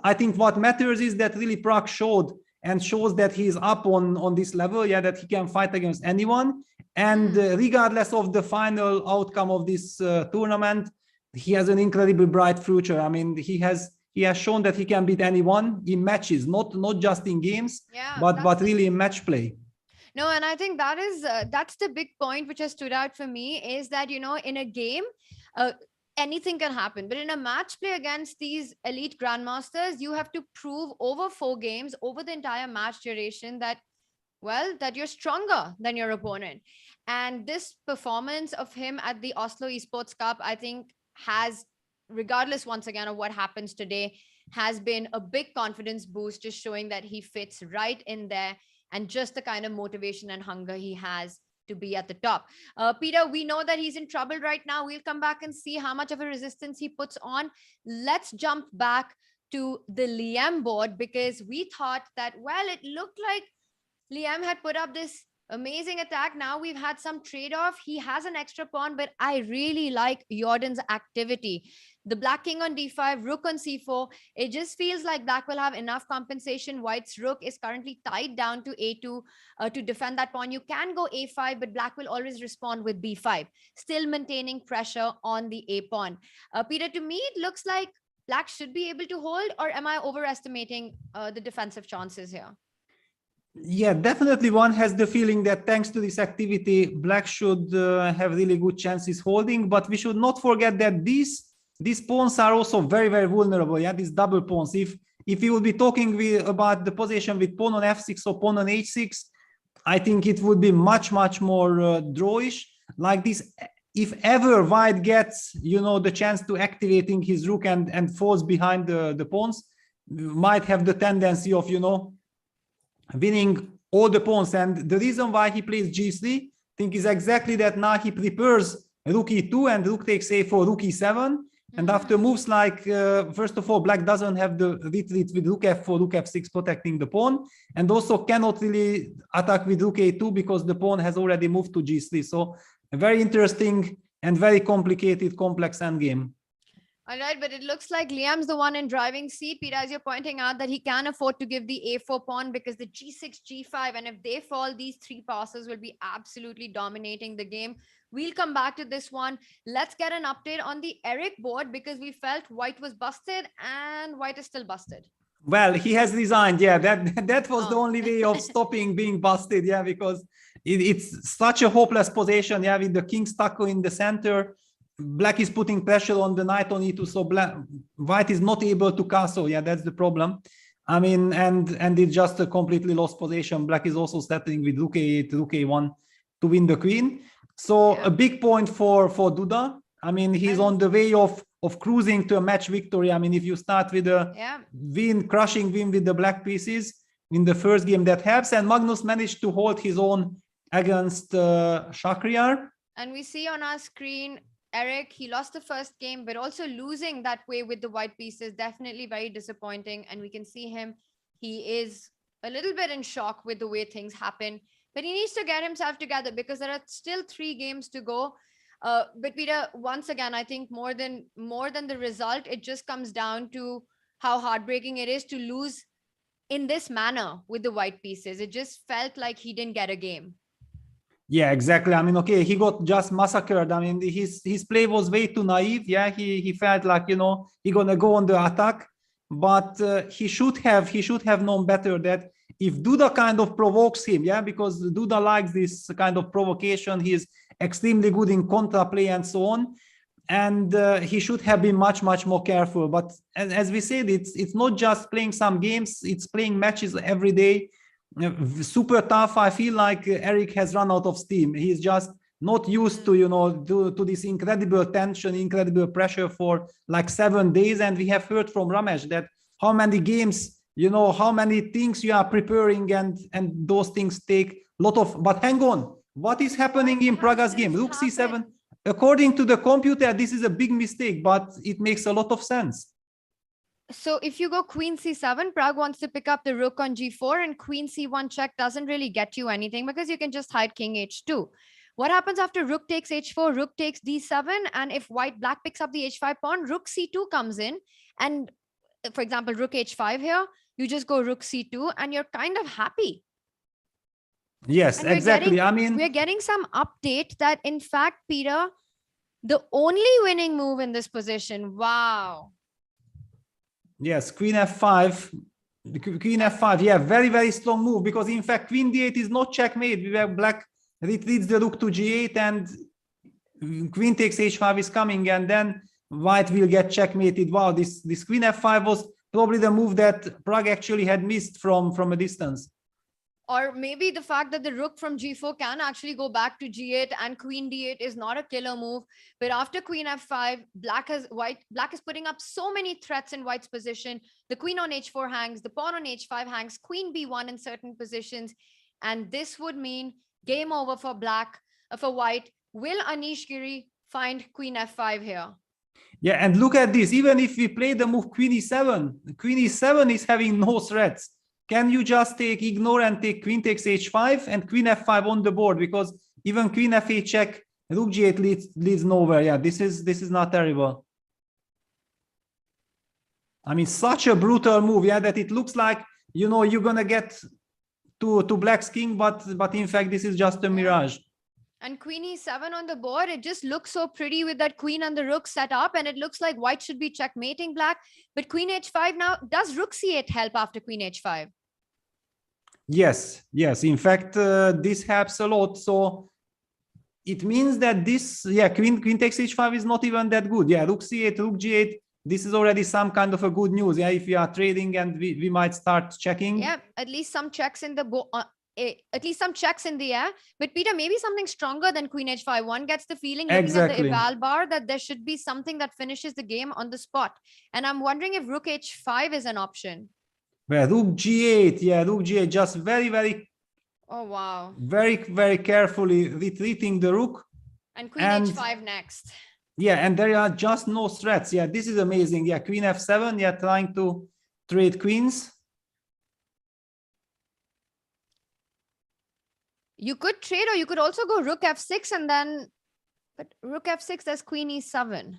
I think what matters is that really Prague shows that he's up on this level, yeah, that he can fight against anyone. And regardless of the final outcome of this tournament, he has an incredibly bright future. I mean, he has shown that he can beat anyone in matches, not just in games, but really in match play. No, and I think that's the big point which has stood out for me is that, you know, in a game, anything can happen. But in a match play against these elite grandmasters, you have to prove over 4 games, over the entire match duration that, well, that you're stronger than your opponent. And this performance of him at the Oslo Esports Cup, I think has, regardless once again of what happens today, has been a big confidence boost, just showing that he fits right in there and just the kind of motivation and hunger he has to be at the top. Peter, we know that he's in trouble right now. We'll come back and see how much of a resistance he puts on. Let's jump back to the Liem board because we thought that, well, it looked like Liem had put up this amazing attack. Now we've had some trade-off. He has an extra pawn, but I really like Jordan's activity. The black king on d5, rook on c4. It just feels like black will have enough compensation. White's rook is currently tied down to a2 to defend that pawn. You can go a5, but black will always respond with b5, still maintaining pressure on the a pawn. Peter, to me, it looks like black should be able to hold, or am I overestimating the defensive chances here? Yeah, definitely one has the feeling that thanks to this activity, black should have really good chances holding, but we should not forget that these pawns are also very, very vulnerable. Yeah, these double pawns. If we would be talking about the position with pawn on f6 or pawn on h6, I think it would be much, much more drawish like this. If ever white gets, you know, the chance to activating his rook and falls behind the pawns, might have the tendency of, you know, winning all the pawns. And the reason why he plays g3, I think, is exactly that now he prepares rook e2 and rook takes a4, rook e7. And after moves like, first of all, black doesn't have the retreat with rook f4, rook f6 protecting the pawn, and also cannot really attack with rook a2 because the pawn has already moved to g3. So a very interesting and very complicated, complex endgame. All right, but it looks like Liam's the one in driving seat, Peter, as you're pointing out, that he can afford to give the a4 pawn because the g6, g5, and if they fall, these 3 passes will be absolutely dominating the game. We'll come back to this one. Let's get an update on the Eric board because we felt white was busted and white is still busted. Well, he has resigned. Yeah, that was the only way of stopping being busted. Yeah, because it's such a hopeless position. Yeah, with the king stuck in the center. Black is putting pressure on the knight on e2, so white is not able to castle. Yeah, that's the problem. I mean, and it's just a completely lost position. Black is also settling with rook a8, rook a1 to win the queen. So a big point for Duda. I mean, he's on the way of cruising to a match victory. I mean, if you start with a crushing win with the black pieces in the first game, that helps. And Magnus managed to hold his own against Shakhriyar. And we see on our screen, Eric, he lost the first game, but also losing that way with the white pieces, definitely very disappointing. And we can see him, he is a little bit in shock with the way things happen, but he needs to get himself together because there are still 3 games to go. But Peter, once again, I think more than the result, it just comes down to how heartbreaking it is to lose in this manner with the white pieces. It just felt like he didn't get a game. Yeah, exactly. I mean, okay, he got just massacred. I mean, his play was way too naive. Yeah, he felt like, you know, he gonna go on the attack, but he should have known better that if Duda kind of provokes him, yeah, because Duda likes this kind of provocation. He's extremely good in contra play and so on, and he should have been much more careful. But as we said, it's not just playing some games; it's playing matches every day. Super tough. I feel like Eric has run out of steam. He's just not used to, you know, to this incredible tension, incredible pressure for like 7 days. And we have heard from Ramesh that how many games, you know, how many things you are preparing, and those things take a lot of. But hang on, what is happening in Praga's game? Rook c7. According to the computer, this is a big mistake, but it makes a lot of sense. So if you go queen c7, Prag wants to pick up the rook on g4, and queen c1 check doesn't really get you anything because you can just hide king h2. What happens after rook takes h4, rook takes d7, and if black picks up the h5 pawn, rook c2 comes in, and for example, rook h5 here, you just go rook c2 and you're kind of happy. Yes, exactly. I mean, we're getting some update that in fact, Peter, the only winning move in this position, wow. Yes, queen f5, queen f5. Yeah, very strong move, because in fact queen d8 is not checkmate. We have black retreats the rook to g8 and queen takes h5 is coming, and then white will get checkmated. Wow, this queen f5 was probably the move that Prag actually had missed from a distance. Or maybe the fact that the rook from g4 can actually go back to g8 and queen d8 is not a killer move. But after queen f5, black is putting up so many threats in white's position. The queen on h4 hangs, the pawn on h5 hangs, queen b1 in certain positions. And this would mean game over for white. Will Anish Giri find queen f5 here? Yeah, and look at this. Even if we play the move queen e7, queen e7 is having no threats. Can you just ignore and take queen takes h5 and queen f5 on the board? Because even queen f8 check, rook g8 leads nowhere. Yeah, this is not terrible. I mean, such a brutal move, yeah, that it looks like, you know, you're gonna get to black's king, but in fact this is just a mirage. And queen e7 on the board, it just looks so pretty with that queen and the rook set up, and it looks like white should be checkmating black. But queen h5 now, does rook c8 help after queen h5? Yes. In fact, this helps a lot. So it means that this, yeah, queen takes h5 is not even that good. Yeah, rook c8, rook g8. This is already some kind of a good news. Yeah, if we are trading and we might start checking. Yeah, at least some checks in the at least some checks in the air. But Peter, maybe something stronger than queen h5. One gets the feeling looking at the eval bar that there should be something that finishes the game on the spot. And I'm wondering if rook h5 is an option. Well, rook g8, yeah, rook g8, just very oh wow, very carefully retreating the rook, and queen h5 next. Yeah, and there are just no threats. Yeah, this is amazing. Yeah, queen f7, yeah, trying to trade queens. You could trade, or you could also go rook f6 and then, but rook f6, there's queen e7.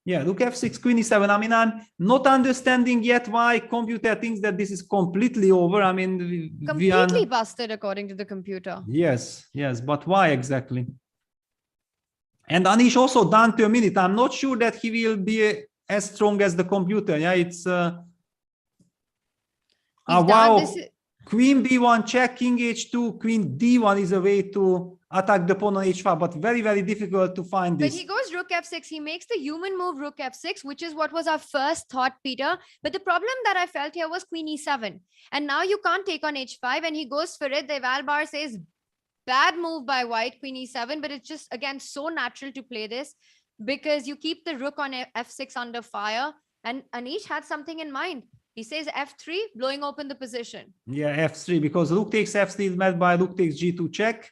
Yeah, rook f6, queen e7. I mean, I'm not understanding yet why computer thinks that this is completely over. I mean, completely busted according to the computer. Yes, but why exactly? And Anish also down to a minute. I'm not sure that he will be as strong as the computer. Yeah, it's wow. Queen b1 check, king h2, queen d1 is a way to attack the pawn on h5, but very difficult to find this. But he goes rook f6. He makes the human move rook f6, which is what was our first thought, Peter. But the problem that I felt here was queen e7. And now you can't take on h5, and he goes for it. The eval bar says bad move by white, queen e7, but it's just, again, so natural to play this because you keep the rook on f6 under fire. And Anish had something in mind. He says f3, blowing open the position. Yeah, f3, because rook takes f3 is met by rook takes g2 check.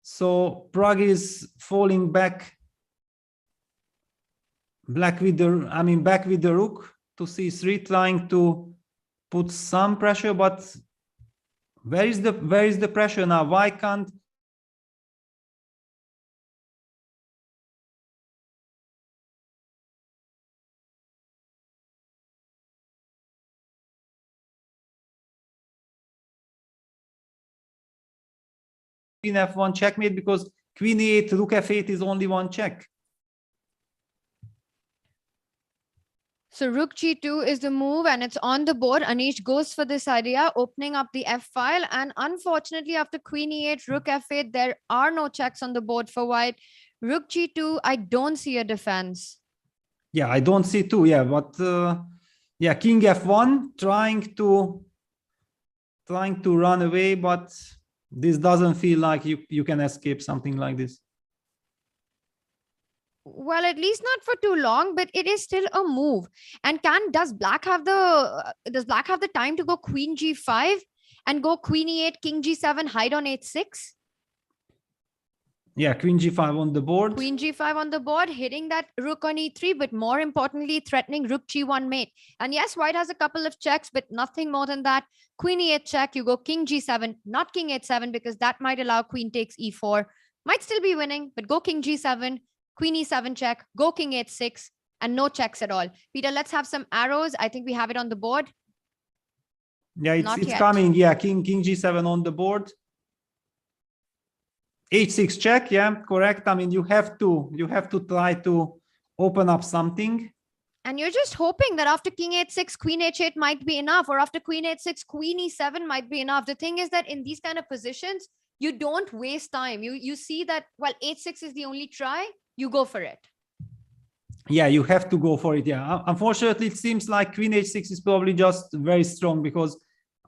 So Prag is falling back. Back with the rook to c3, trying to put some pressure. But where is the pressure now? Why can't queen f1 checkmate, because queen e8, rook f8 is only one check. So rook g2 is the move and it's on the board. Anish goes for this idea, opening up the f file. And unfortunately, after queen e8, rook f8, there are no checks on the board for white. Rook g2, I don't see a defense. Yeah, I don't see too. Yeah, but yeah, king f1 trying to run away, but this doesn't feel like you can escape something like this. Well, at least not for too long, but it is still a move. And does black have the time to go queen g5 and go queen e8, king g7, hide on h6? Yeah, queen g5 on the board. Queen g5 on the board, hitting that rook on e3, but more importantly, threatening rook g1 mate. And yes, white has a couple of checks, but nothing more than that. Queen e8 check, you go king g7, not king h7, because that might allow queen takes e4. Might still be winning, but go king g7, queen e7 check, go king h6, and no checks at all. Peter, let's have some arrows. I think we have it on the board. Yeah, it's coming. Yeah, king g7 on the board. h6 check. Yeah, correct. I mean, you have to try to open up something. And you're just hoping that after king h6, queen h8 might be enough, or after queen h6, queen e7 might be enough. The thing is that in these kind of positions, you don't waste time. You see that, well, h6 is the only try, you go for it. Yeah, you have to go for it. Yeah, unfortunately, it seems like queen h6 is probably just very strong, because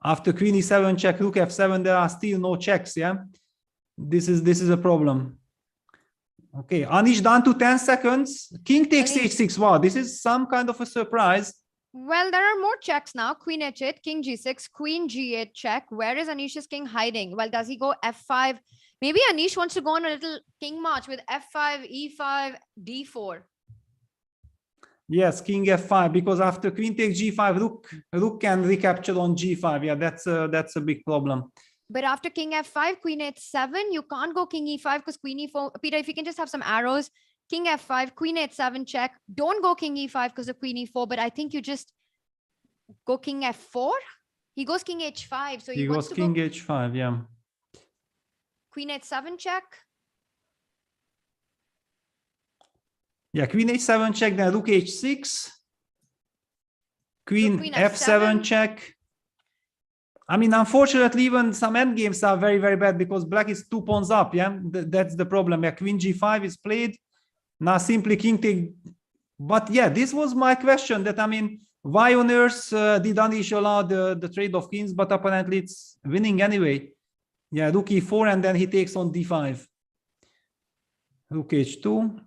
after queen e7 check, rook f7, there are still no checks. Yeah, this is a problem. Okay, Anish down to 10 seconds. King takes h6. Wow, this is some kind of a surprise. Well, there are more checks now. Queen h8, king g6, queen g8 check. Where is Anish's king hiding? Well, does he go f5? Maybe Anish wants to go on a little king march with f5, e5, d4. Yes, king f5, because after queen takes g5, rook can recapture on g5. Yeah, that's a big problem. But after king f5, queen h7, you can't go king e5 because queen e4. Peter, if you can just have some arrows. King f5, queen h7 check. Don't go king e5 because of queen e4, but I think you just go king f4. He goes king h5. So he goes king h5, yeah. Queen h7 check. Yeah, queen h7 check, then rook h6. Queen f7 check. I mean, unfortunately, even some endgames are very, very bad because black is 2 pawns up. Yeah, that's the problem. Yeah, queen g5 is played. Now simply king take. But yeah, this was my question, that I mean, why on earth did Anish allow the trade of kings? But apparently it's winning anyway. Yeah, rook e4, and then he takes on d5. Rook h2.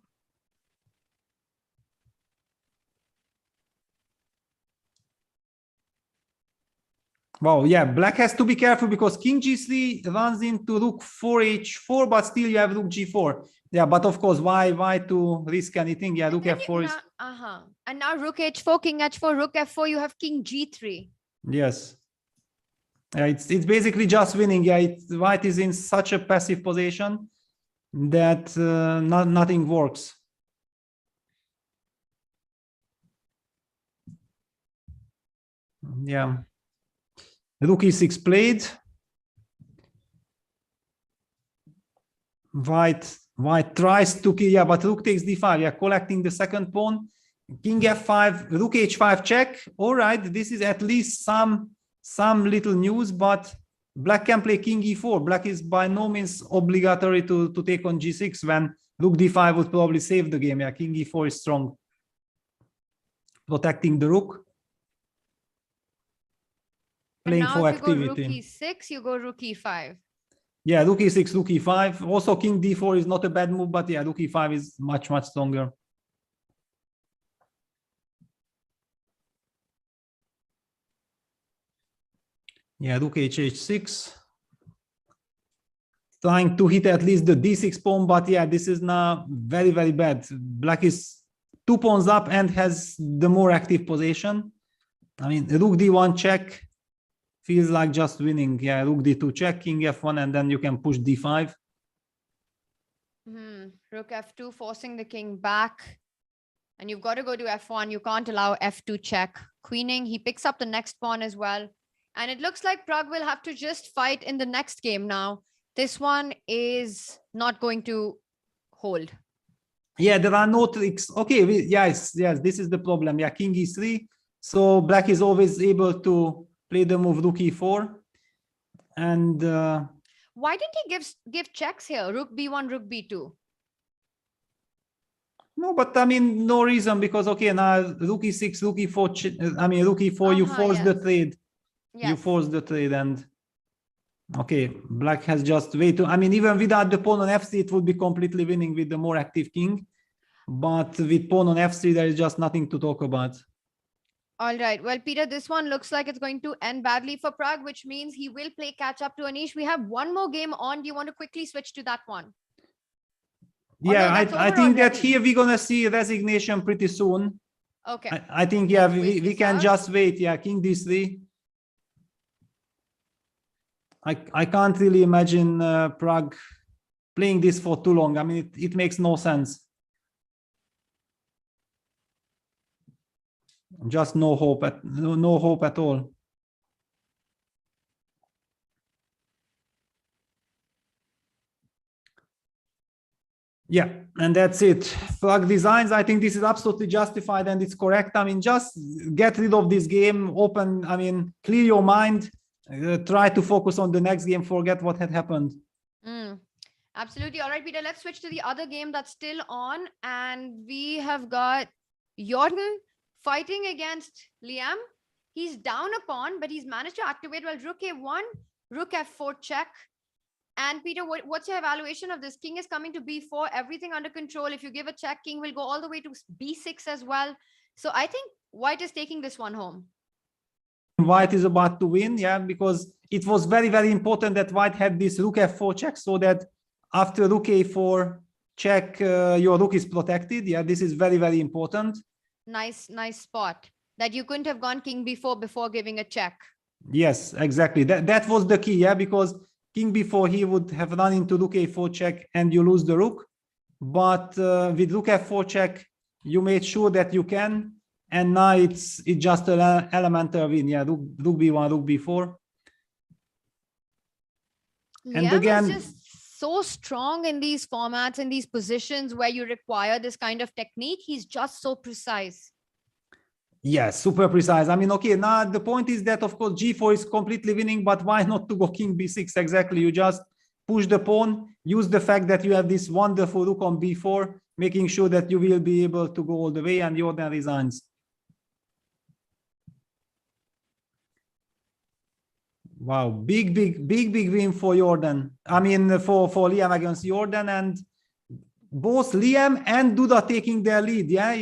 Wow, yeah, black has to be careful because king g3 runs into rook 4h4, but still you have rook g4. Yeah, but of course, why to risk anything? Yeah, rook f4 is... And now rook h4, king h4, rook f4, you have king g3. Yes. Yeah, it's basically just winning. Yeah, white is in such a passive position that nothing works. Yeah. Rook e6 played. White tries to kill, yeah, but rook takes d5, yeah, collecting the second pawn. King f5, rook h5 check. All right, this is at least some little news, but black can play king e4. Black is by no means obligatory to take on g6 when rook d5 would probably save the game. Yeah, king e4 is strong, protecting the rook. Playing for activity. Rook e6, you go rook e5. Yeah, rook e6, rook e5. Also, king d4 is not a bad move, but yeah, rook e5 is much, much stronger. Yeah, rook h6. Trying to hit at least the d6 pawn, but yeah, this is now very, very bad. Black is 2 pawns up and has the more active position. I mean, rook d1 check. Feels like just winning. Yeah, rook d2 check, king f1, and then you can push d5. Rook f2, forcing the king back. And you've got to go to f1. You can't allow f2 check. Queening, he picks up the next pawn as well. And it looks like Pragg will have to just fight in the next game now. This one is not going to hold. Yeah, there are no tricks. Okay, yes, this is the problem. Yeah, king e3. So black is always able to play the move rook e4. And why didn't he give checks here? Rook b1, rook b2. no, but I mean, no reason, because okay, now rook e6, rook e4, I mean, rook e4, you force the trade. Yes. You force the trade, and okay, black has just way too, I mean, even without the pawn on f3, it would be completely winning with the more active king. But with pawn on f3, there is just nothing to talk about. All right. Well, Peter, this one looks like it's going to end badly for Pragg, which means he will play catch up to Anish. We have one more game on. Do you want to quickly switch to that one? Yeah, I think that here we're going to see resignation pretty soon. Okay. I think, yeah, we can just wait. Yeah, king d3. I can't really imagine Pragg playing this for too long. I mean, it makes no sense. Just no hope at all. Yeah, and that's it. Pragg designs, I think this is absolutely justified and it's correct. I mean, just get rid of this game, clear your mind, try to focus on the next game, forget what had happened. Absolutely. All right, Peter, let's switch to the other game that's still on. And we have got Jorden fighting against Liem. He's down a pawn, but he's managed to activate well rook a1, rook f4 check. And Peter, what's your evaluation of this? King is coming to b4, everything under control. If you give a check, king will go all the way to b6 as well. So I think white is taking this one home. White is about to win, yeah, because it was very, very important that white had this rook f4 check, so that after rook a4 check, your rook is protected. Yeah, this is very, very important. Nice spot that you couldn't have gone king b4 before giving a check. Yes, exactly. That was the key, yeah, because king b4, he would have run into rook a4 check and you lose the rook. But with rook f4 check, you made sure that you can. And now it's just an elemental win. Yeah, rook b1, rook b4. And again, is just so strong in these formats, in these positions where you require this kind of technique. He's just so precise. Yes, super precise. I mean, okay, now the point is that, of course, g4 is completely winning, but why not to go king b6? Exactly. You just push the pawn, use the fact that you have this wonderful rook on b4, making sure that you will be able to go all the way, and Jorden resigns. Wow, big win for Jorden. I mean, for Liem against Jorden, and both Liem and Duda taking their lead. Yeah,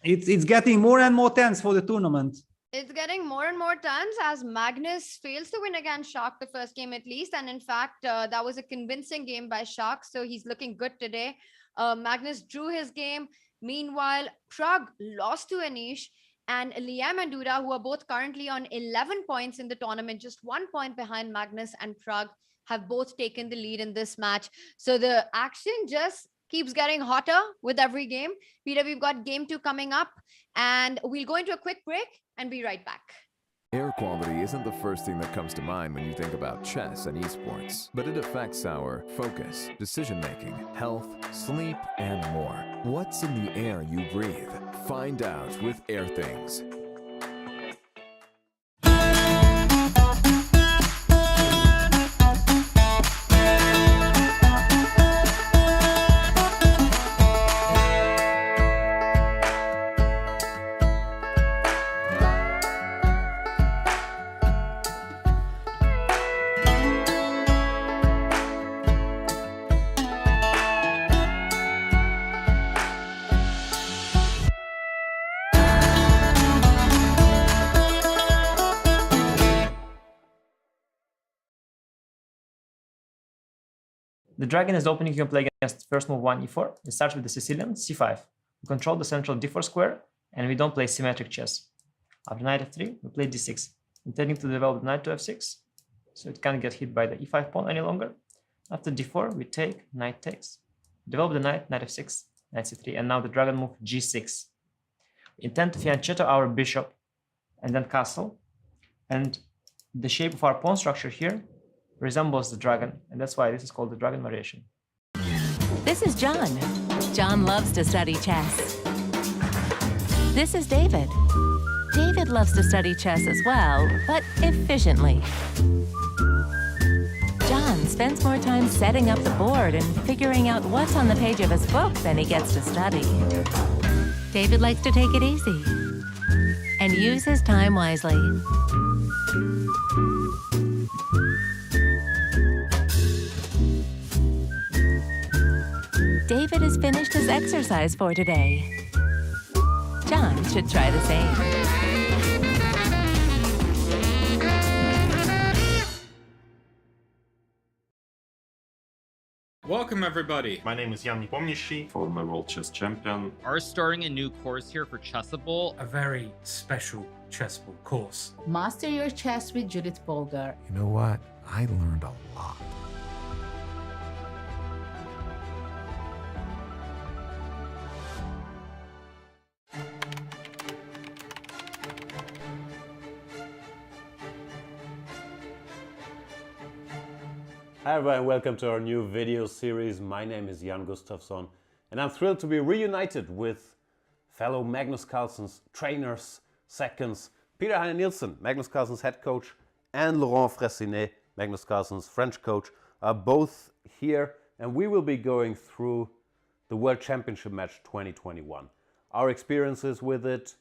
it's getting more and more tense for the tournament. It's getting more and more tense as Magnus fails to win against Shah the first game at least. And in fact, that was a convincing game by Shah. So he's looking good today. Magnus drew his game. Meanwhile, Pragg lost to Anish. And Liem and Duda, who are both currently on 11 points in the tournament, just 1 point behind Magnus and Pragg, have both taken the lead in this match. So the action just keeps getting hotter with every game. Peter, we've got game 2 coming up, and we'll go into a quick break and be right back. Air quality isn't the first thing that comes to mind when you think about chess and esports, but it affects our focus, decision-making, health, sleep, and more. What's in the air you breathe? Find out with Air Things. The dragon is the opening you can play against first move 1 e4. It starts with the Sicilian c5. We control the central d4 square, and we don't play symmetric chess. After knight f3, we play d6, intending to develop the knight to f6, so it can't get hit by the e5 pawn any longer. After d4, we take, knight takes. Develop the knight, knight f6, knight c3, and now the dragon move g6. We intend to fianchetto our bishop, and then castle. And the shape of our pawn structure here resembles the dragon, and that's why this is called the dragon variation. This is John. John loves to study chess. This is David. David loves to study chess as well, but efficiently. John spends more time setting up the board and figuring out what's on the page of his book than he gets to study. David likes to take it easy and use his time wisely. David has finished his exercise for today. John should try the same. Welcome everybody. My name is Jan-Krzysztof, former world chess champion. Are starting a new course here for Chessable. A very special chessable course. Master your chess with Judit Polgar. You know what? I learned a lot. Hi everyone, welcome to our new video series. My name is Jan-Krzysztof, and I'm thrilled to be reunited with fellow Magnus Carlsen's trainers, seconds, Peter Heine Nielsen, Magnus Carlsen's head coach, and Laurent Fressinet, Magnus Carlsen's French coach, are both here, and we will be going through the World Championship match 2021. Our experiences with it,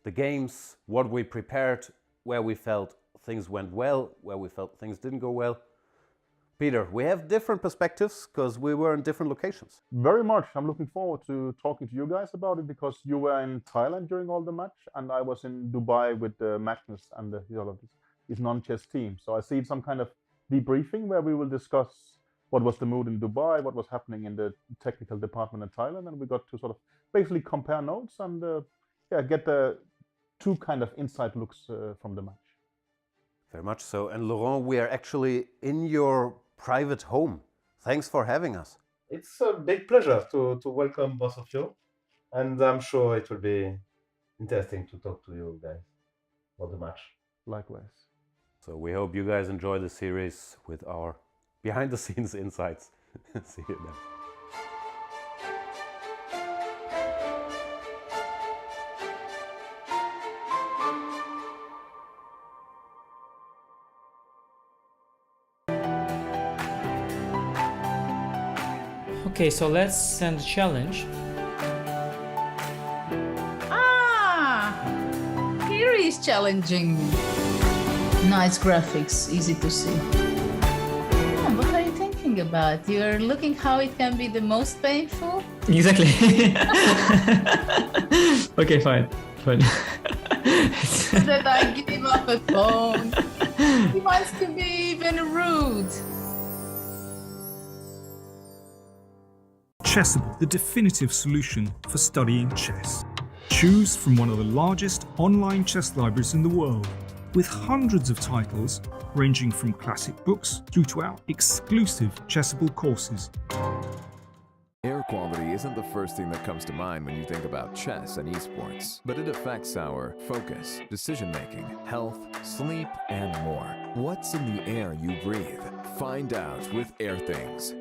the games, what we prepared, where we felt things went well, where we felt things didn't go well. Peter, we have different perspectives because we were in different locations. Very much. I'm looking forward to talking to you guys about it because you were in Thailand during all the match and I was in Dubai with Magnus and his non-chess team. So I see some kind of debriefing where we will discuss what was the mood in Dubai, what was happening in the technical department in Thailand, and we got to sort of basically compare notes and get the two kind of inside looks from the match. Very much so. And Laurent, we are actually in your private home. Thanks for having us. It's a big pleasure to welcome both of you, and I'm sure it will be interesting to talk to you guys about the match. Likewise. So we hope you guys enjoy the series with our behind the scenes insights. See you then. Okay, so let's send a challenge. Here is challenging. Nice graphics, easy to see. What are you thinking about? You're looking how it can be the most painful? Exactly. Okay, fine. So that I give up a phone. He wants to be even rude. Chessable, the definitive solution for studying chess. Choose from one of the largest online chess libraries in the world, with hundreds of titles ranging from classic books through to our exclusive Chessable courses. Air quality isn't the first thing that comes to mind when you think about chess and esports, but it affects our focus, decision-making, health, sleep, and more. What's in the air you breathe? Find out with Air Things.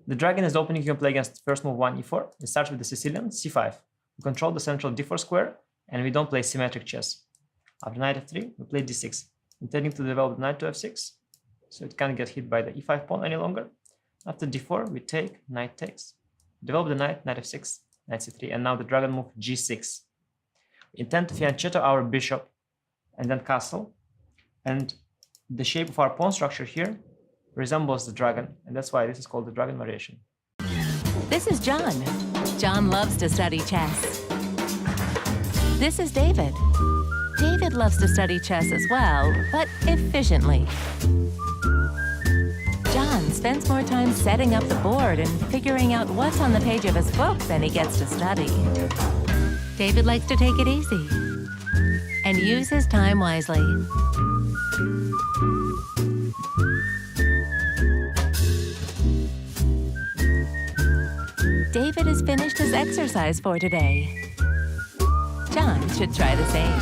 The dragon is the opening you can play against first move 1 e4. It starts with the Sicilian c5. We control the central d4 square, and we don't play symmetric chess. After knight f3, we play d6, intending to develop the knight to f6, so it can't get hit by the e5 pawn any longer. After d4, we take, knight takes. Develop the knight, knight f6, knight c3, and now the dragon move g6. We intend to fianchetto our bishop, and then castle, and the shape of our pawn structure here resembles the dragon, and that's why this is called the dragon variation. This is John. John loves to study chess. This is David. David loves to study chess as well, but efficiently. John spends more time setting up the board and figuring out what's on the page of his book than he gets to study. David likes to take it easy and use his time wisely. David has finished his exercise for today. John should try the same.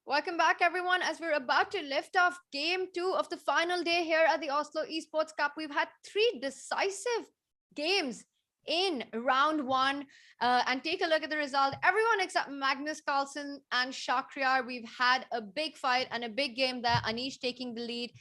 Welcome back, everyone. As we're about to lift off game 2 of the final day here at the Oslo Esports Cup, we've had 3 decisive games in round 1. And take a look at the result. Everyone except Magnus Carlsen and Shakhriyar, we've had a big fight and a big game there. Anish taking the lead,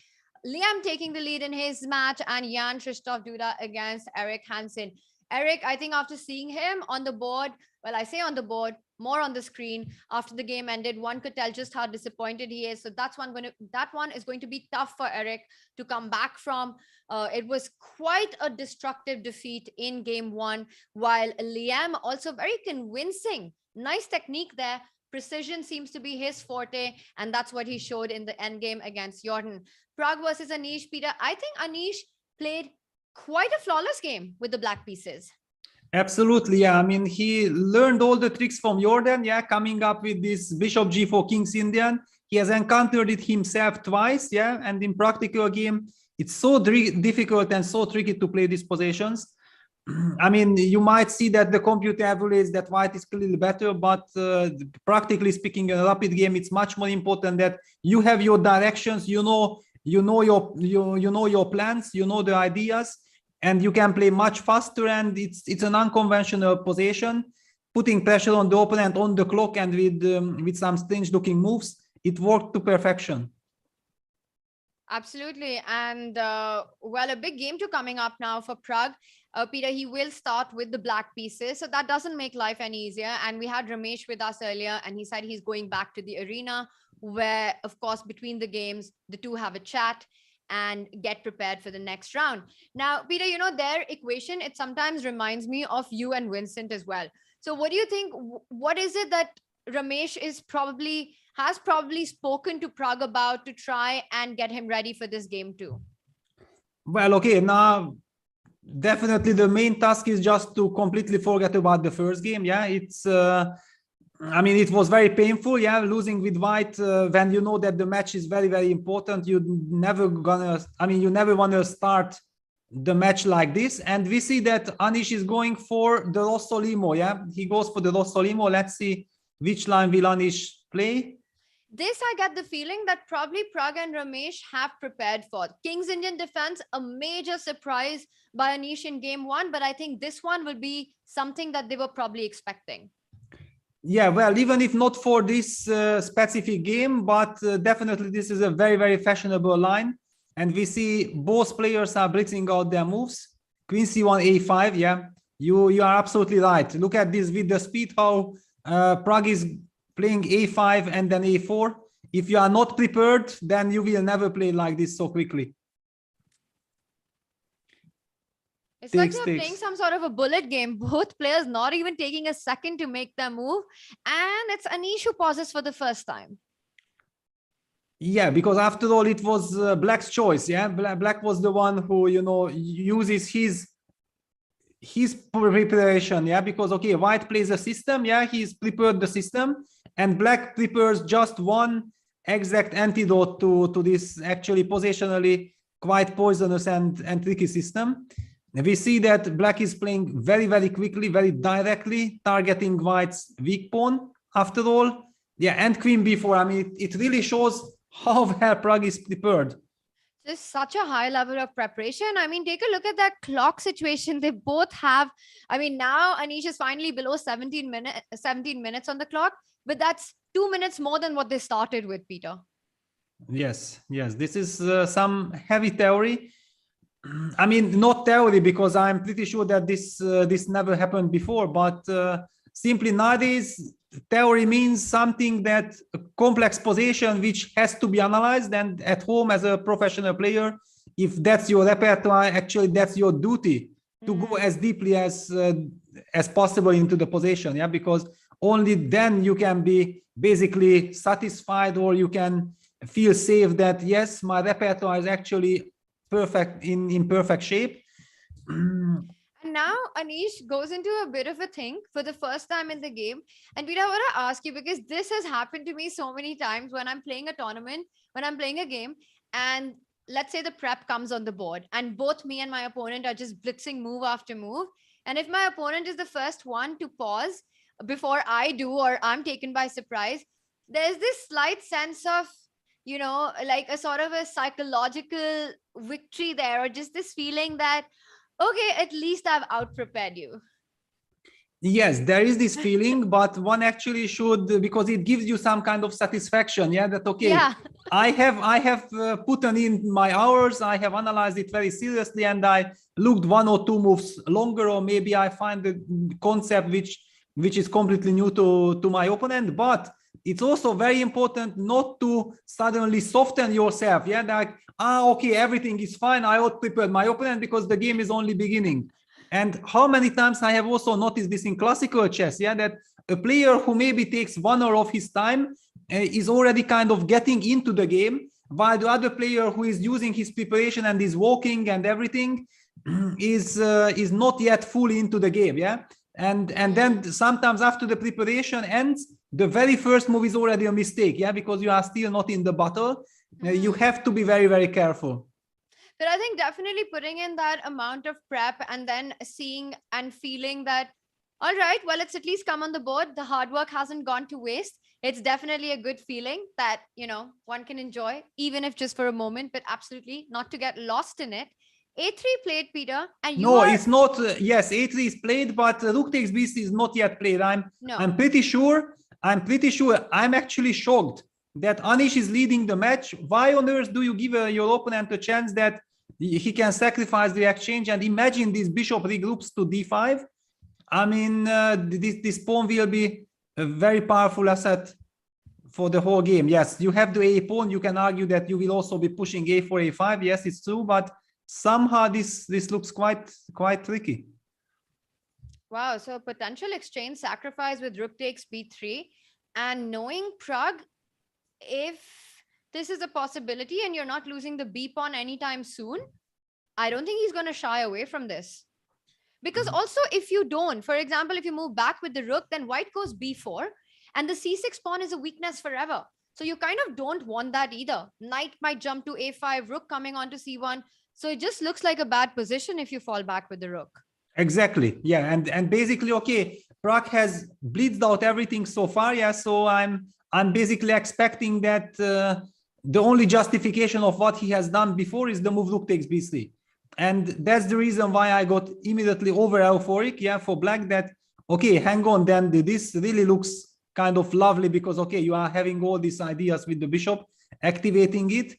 Liem taking the lead in his match, and Jan-Krzysztof Duda against Erik Hansen. Erik, I think after seeing him on the board, well, I say on the board, more on the screen after the game ended, one could tell just how disappointed he is. So that one is going to be tough for Erik to come back from. It was quite a destructive defeat in game 1, while Liem also very convincing. Nice technique there. Precision seems to be his forte, and that's what he showed in the end game against Jorden. Prague versus Anish. Peter, I think Anish played quite a flawless game with the black pieces. Absolutely, yeah. I mean, he learned all the tricks from Jorden, yeah, coming up with this Bishop G4 King's Indian. He has encountered it himself twice, yeah, and in practical game, it's so difficult and so tricky to play these positions. I mean, you might see that the computer evaluates that white is clearly better, but practically speaking, in a rapid game, it's much more important that you have your directions, you know your plans, you know the ideas, and you can play much faster. And it's an unconventional position, putting pressure on the opponent on the clock, and with some strange-looking moves, it worked to perfection. Absolutely. And well, a big game 2 coming up now for Prague. Peter, he will start with the black pieces, so that doesn't make life any easier. And we had Ramesh with us earlier, and he said he's going back to the arena, where, of course, between the games, the two have a chat and get prepared for the next round. Now, Peter, you know, their equation, it sometimes reminds me of you and Vincent as well. So what do you think? What is it that Ramesh has probably spoken to Prague about to try and get him ready for this game 2? Well, okay, now definitely the main task is just to completely forget about the first game. Yeah, it's I mean, it was very painful, yeah, losing with white when you know that the match is very, very important. You never want to start the match like this. And we see that Anish is going for the Rosso Limo, yeah, he goes for the Rosso Limo. Let's see which line will Anish play. This, I get the feeling that probably Prague and Ramesh have prepared for. King's Indian defense, a major surprise by Anish in game 1, but I think this one will be something that they were probably expecting. Yeah, well, even if not for this specific game, but definitely this is a very, very fashionable line. And we see both players are blitzing out their moves. Queen C1, A5, yeah, you are absolutely right. Look at this with the speed, how Prague is playing A5 and then A4. If you are not prepared, then you will never play like this so quickly. It's like they're playing some sort of a bullet game. Both players not even taking a second to make their move. And it's Anish who pauses for the first time. Yeah, because after all, it was Black's choice. Yeah, Black was the one who, you know, uses his preparation. Yeah, because, okay, white plays a system. Yeah, he's prepared the system. And Black prepares just one exact antidote to this actually positionally quite poisonous and tricky system. We see that Black is playing very, very quickly, very directly, targeting white's weak pawn. After all, yeah, and Queen B4. I mean, it really shows how well Prague is prepared. Just such a high level of preparation. I mean, take a look at that clock situation. They both have, I mean, now Anish is finally below 17 minutes on the clock, but that's 2 minutes more than what they started with, Peter. Yes, this is some heavy theory. I mean, not theory, because I'm pretty sure that this never happened before, but simply nowadays, theory means something that a complex position which has to be analyzed, and at home as a professional player, if that's your repertoire, actually that's your duty to go as deeply as possible into the position, yeah, because only then you can be basically satisfied, or you can feel safe that yes, my repertoire is actually perfect, in perfect shape. And now Anish goes into a bit of a thing for the first time in the game. And Vida, I want to ask you, because this has happened to me so many times when I'm playing a tournament, when I'm playing a game, and let's say the prep comes on the board and both me and my opponent are just blitzing move after move. And if my opponent is the first one to pause before I do, or I'm taken by surprise, there's this slight sense of, you know, like a sort of a psychological victory there, or just this feeling that, okay, at least I've out-prepared you. Yes, there is this feeling, but one actually should, because it gives you some kind of satisfaction. Yeah, that okay, yeah. I have put in my hours. I have analyzed it very seriously, and I looked 1 or 2 moves longer, or maybe I find the concept which is completely new to my opponent. But it's also very important not to suddenly soften yourself. Yeah, like okay, everything is fine. I out-prepared my opponent because the game is only beginning. And how many times I have also noticed this in classical chess, yeah, that a player who maybe takes 1 hour of his time is already kind of getting into the game, while the other player who is using his preparation and is walking and everything is not yet fully into the game, yeah. And then sometimes after the preparation ends, the very first move is already a mistake, yeah, because you are still not in the battle. You have to be very, very careful. But I think definitely putting in that amount of prep and then seeing and feeling that, all right, well, it's at least come on the board. The hard work hasn't gone to waste. It's definitely a good feeling that, you know, one can enjoy, even if just for a moment, but absolutely not to get lost in it. A3 played, Peter, and you it's not. Yes, A3 is played, but Rook takes B3 is not yet played. I'm pretty sure. I'm actually shocked that Anish is leading the match. Why on earth do you give your opponent a chance that he can sacrifice the exchange? And imagine this bishop regroups to d5. I mean, this pawn will be a very powerful asset for the whole game. Yes, you have the A pawn. You can argue that you will also be pushing A4, A5. Yes, it's true, but somehow this looks quite tricky. Wow, so potential exchange sacrifice with rook takes b3, and knowing Pragg, if this is a possibility and you're not losing the B pawn anytime soon, I don't think he's going to shy away from this. Because also if you don't, for example, if you move back with the rook, then white goes B4 and the C6 pawn is a weakness forever. So you kind of don't want that either. Knight might jump to A5, rook coming onto C1. So it just looks like a bad position if you fall back with the rook. Exactly. Yeah. And basically, okay, Pragg has blitzed out everything so far. Yeah. So I'm basically expecting that the only justification of what he has done before is the move rook takes b3. And that's the reason why I got immediately over euphoric, yeah, for black, that, okay, hang on, then this really looks kind of lovely because, okay, you are having all these ideas with the bishop, activating it.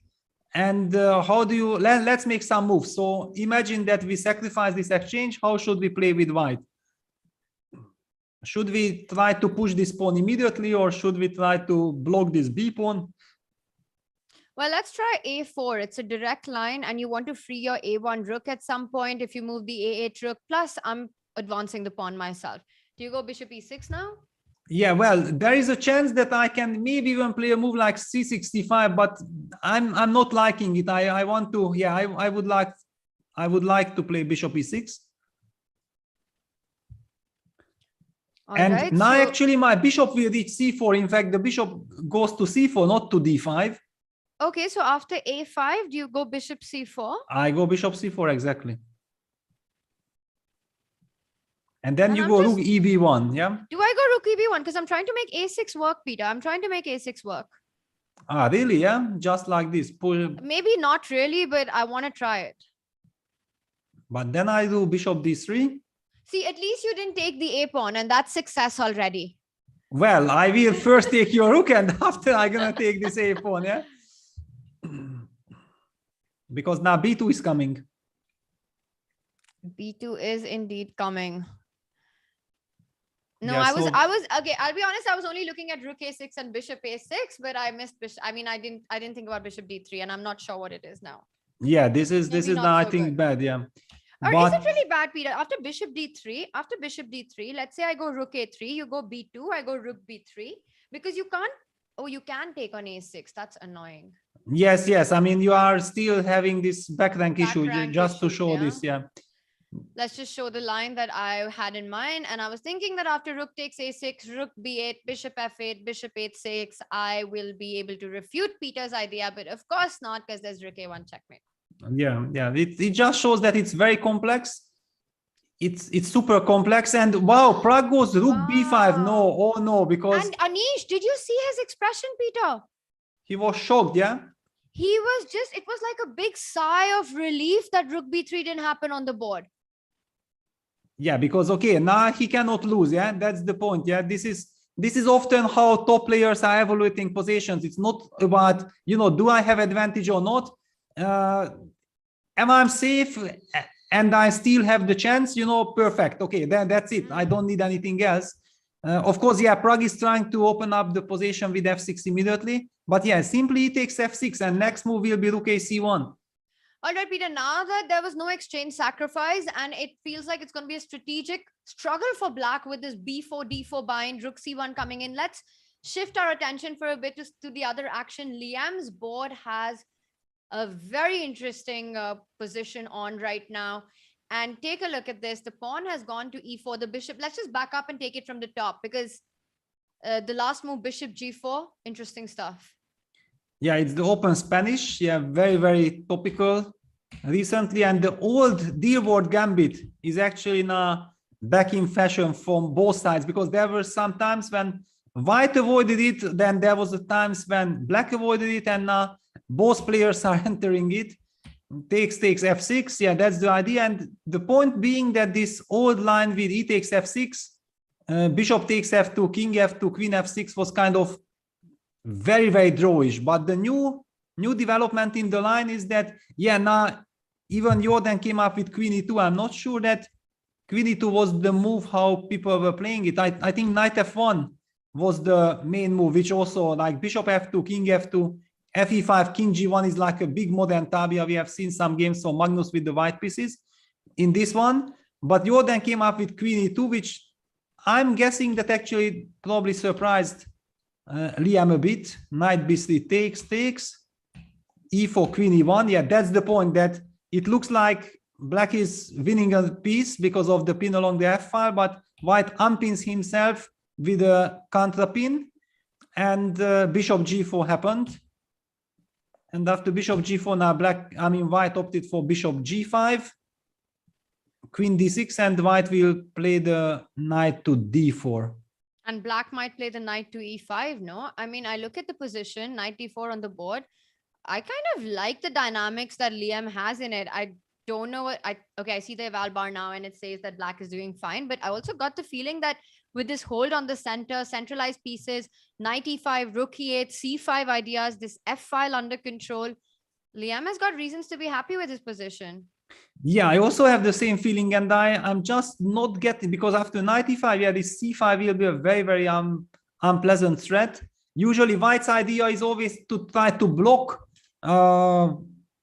And how do you, let's make some moves. So imagine that we sacrifice this exchange. How should we play with white? Should we try to push this pawn immediately, or should we try to block this B pawn? Well, let's try A4. It's a direct line and you want to free your A1 rook at some point if you move the A8 rook. Plus, I'm advancing the pawn myself. Do you go bishop E6 now? Yeah, well, there is a chance that I can maybe even play a move like C65, but I'm not liking it. I want to, yeah, I would like to play bishop E6. And now actually my bishop will reach C4. In fact, the bishop goes to C4, not to D5. Okay, so after A5, do you go bishop C4? I go bishop C4, exactly. And then you go rook EB1, yeah? Do I go rook EB1? Because I'm trying to make A6 work, Peter. I'm trying to make A6 work. Ah, really, yeah? Just like this. Maybe not really, but I want to try it. But then I do bishop D3. See, at least you didn't take the A pawn, and that's success already. Well, I will first take your rook, and after I'm going to take this A pawn, yeah? Because now B2 is coming. B2 is indeed coming. No, yeah, I was okay. I'll be honest. I was only looking at rook A6 and bishop A6, but I missed bishop. I mean, I didn't think about bishop D3, and I'm not sure what it is now. Yeah, this is now, I think, good. bad. Yeah. Or But is it really bad, Peter? After bishop d3, let's say I go rook a3, you go b2, I go rook b3, because you can't, oh, you can take on a6. That's annoying. yes. I mean, you are still having this back rank issue rank just to issues, show yeah. this, yeah. Let's just show the line that I had in mind. And I was thinking that after rook takes a6, rook b8, bishop f8, bishop h6, I will be able to refute Peter's idea, but of course not, because there's rook a1 checkmate. Yeah. It just shows that it's very complex. It's super complex. And wow, Prague goes rook b5. No, oh no, because And Anish, did you see his expression, Peter? he was shocked, yeah. He was just, it was like a big sigh of relief that rook b3 didn't happen on the board. Yeah, because okay, now he cannot lose. Yeah, that's the point. Yeah, this is often how top players are evaluating positions. It's not about, you know, do I have advantage or not? Am I safe and I still have the chance? You know, perfect. Okay, then that's it. I don't need anything else. Of course, yeah, Prague is trying to open up the position with f6 immediately. But yeah, simply he takes f6 and next move will be rook a c1. All right, Peter, now that there was no exchange sacrifice and it feels like it's going to be a strategic struggle for black with this b4, d4 bind, rook c1 coming in, let's shift our attention for a bit to the other action. Liem's board has a very interesting position on right now. And take a look at this. The pawn has gone to e4. The bishop, let's just back up and take it from the top, because the last move, bishop g4, interesting stuff. Yeah, it's the open Spanish. Yeah, very, very topical recently. And the old deal-board gambit is actually now back in fashion from both sides, because there were some times when white avoided it, then there was the times when black avoided it, and now both players are entering it. Takes f6. Yeah, that's the idea. And the point being that this old line with e takes f6, bishop takes f2, king f2, queen f6 was kind of very, very drawish. But the new development in the line is that, yeah, now even Jorden came up with queen e2. I'm not sure that queen e2 was the move how people were playing it. I think knight f1 was the main move, which also like bishop f2, king f2, fe5, king g1 is like a big modern tabia. We have seen some games from Magnus with the white pieces in this one. But Jorden came up with queen e2, which I'm guessing that actually probably surprised Liem a bit. Knight b3 takes, e4, queen e1. Yeah, that's the point, that it looks like black is winning a piece because of the pin along the f-file, but white unpins himself with a contra pin, and bishop g4 happened. And after bishop g4, now white opted for bishop g5, queen d6, and white will play the knight to d4. And black might play the knight to e5, no? I mean, I look at the position, knight d4 on the board. I kind of like the dynamics that Liem has in it. I don't know what I see the eval bar now and it says that black is doing fine, but I also got the feeling that with this hold on the center, centralized pieces, knight e5, rook e8, c5 ideas, this f file under control, Liem has got reasons to be happy with his position. Yeah, I also have the same feeling, and I'm just not getting, because after knight e5, yeah, this c5 will be a very, very unpleasant threat. Usually white's idea is always to try to block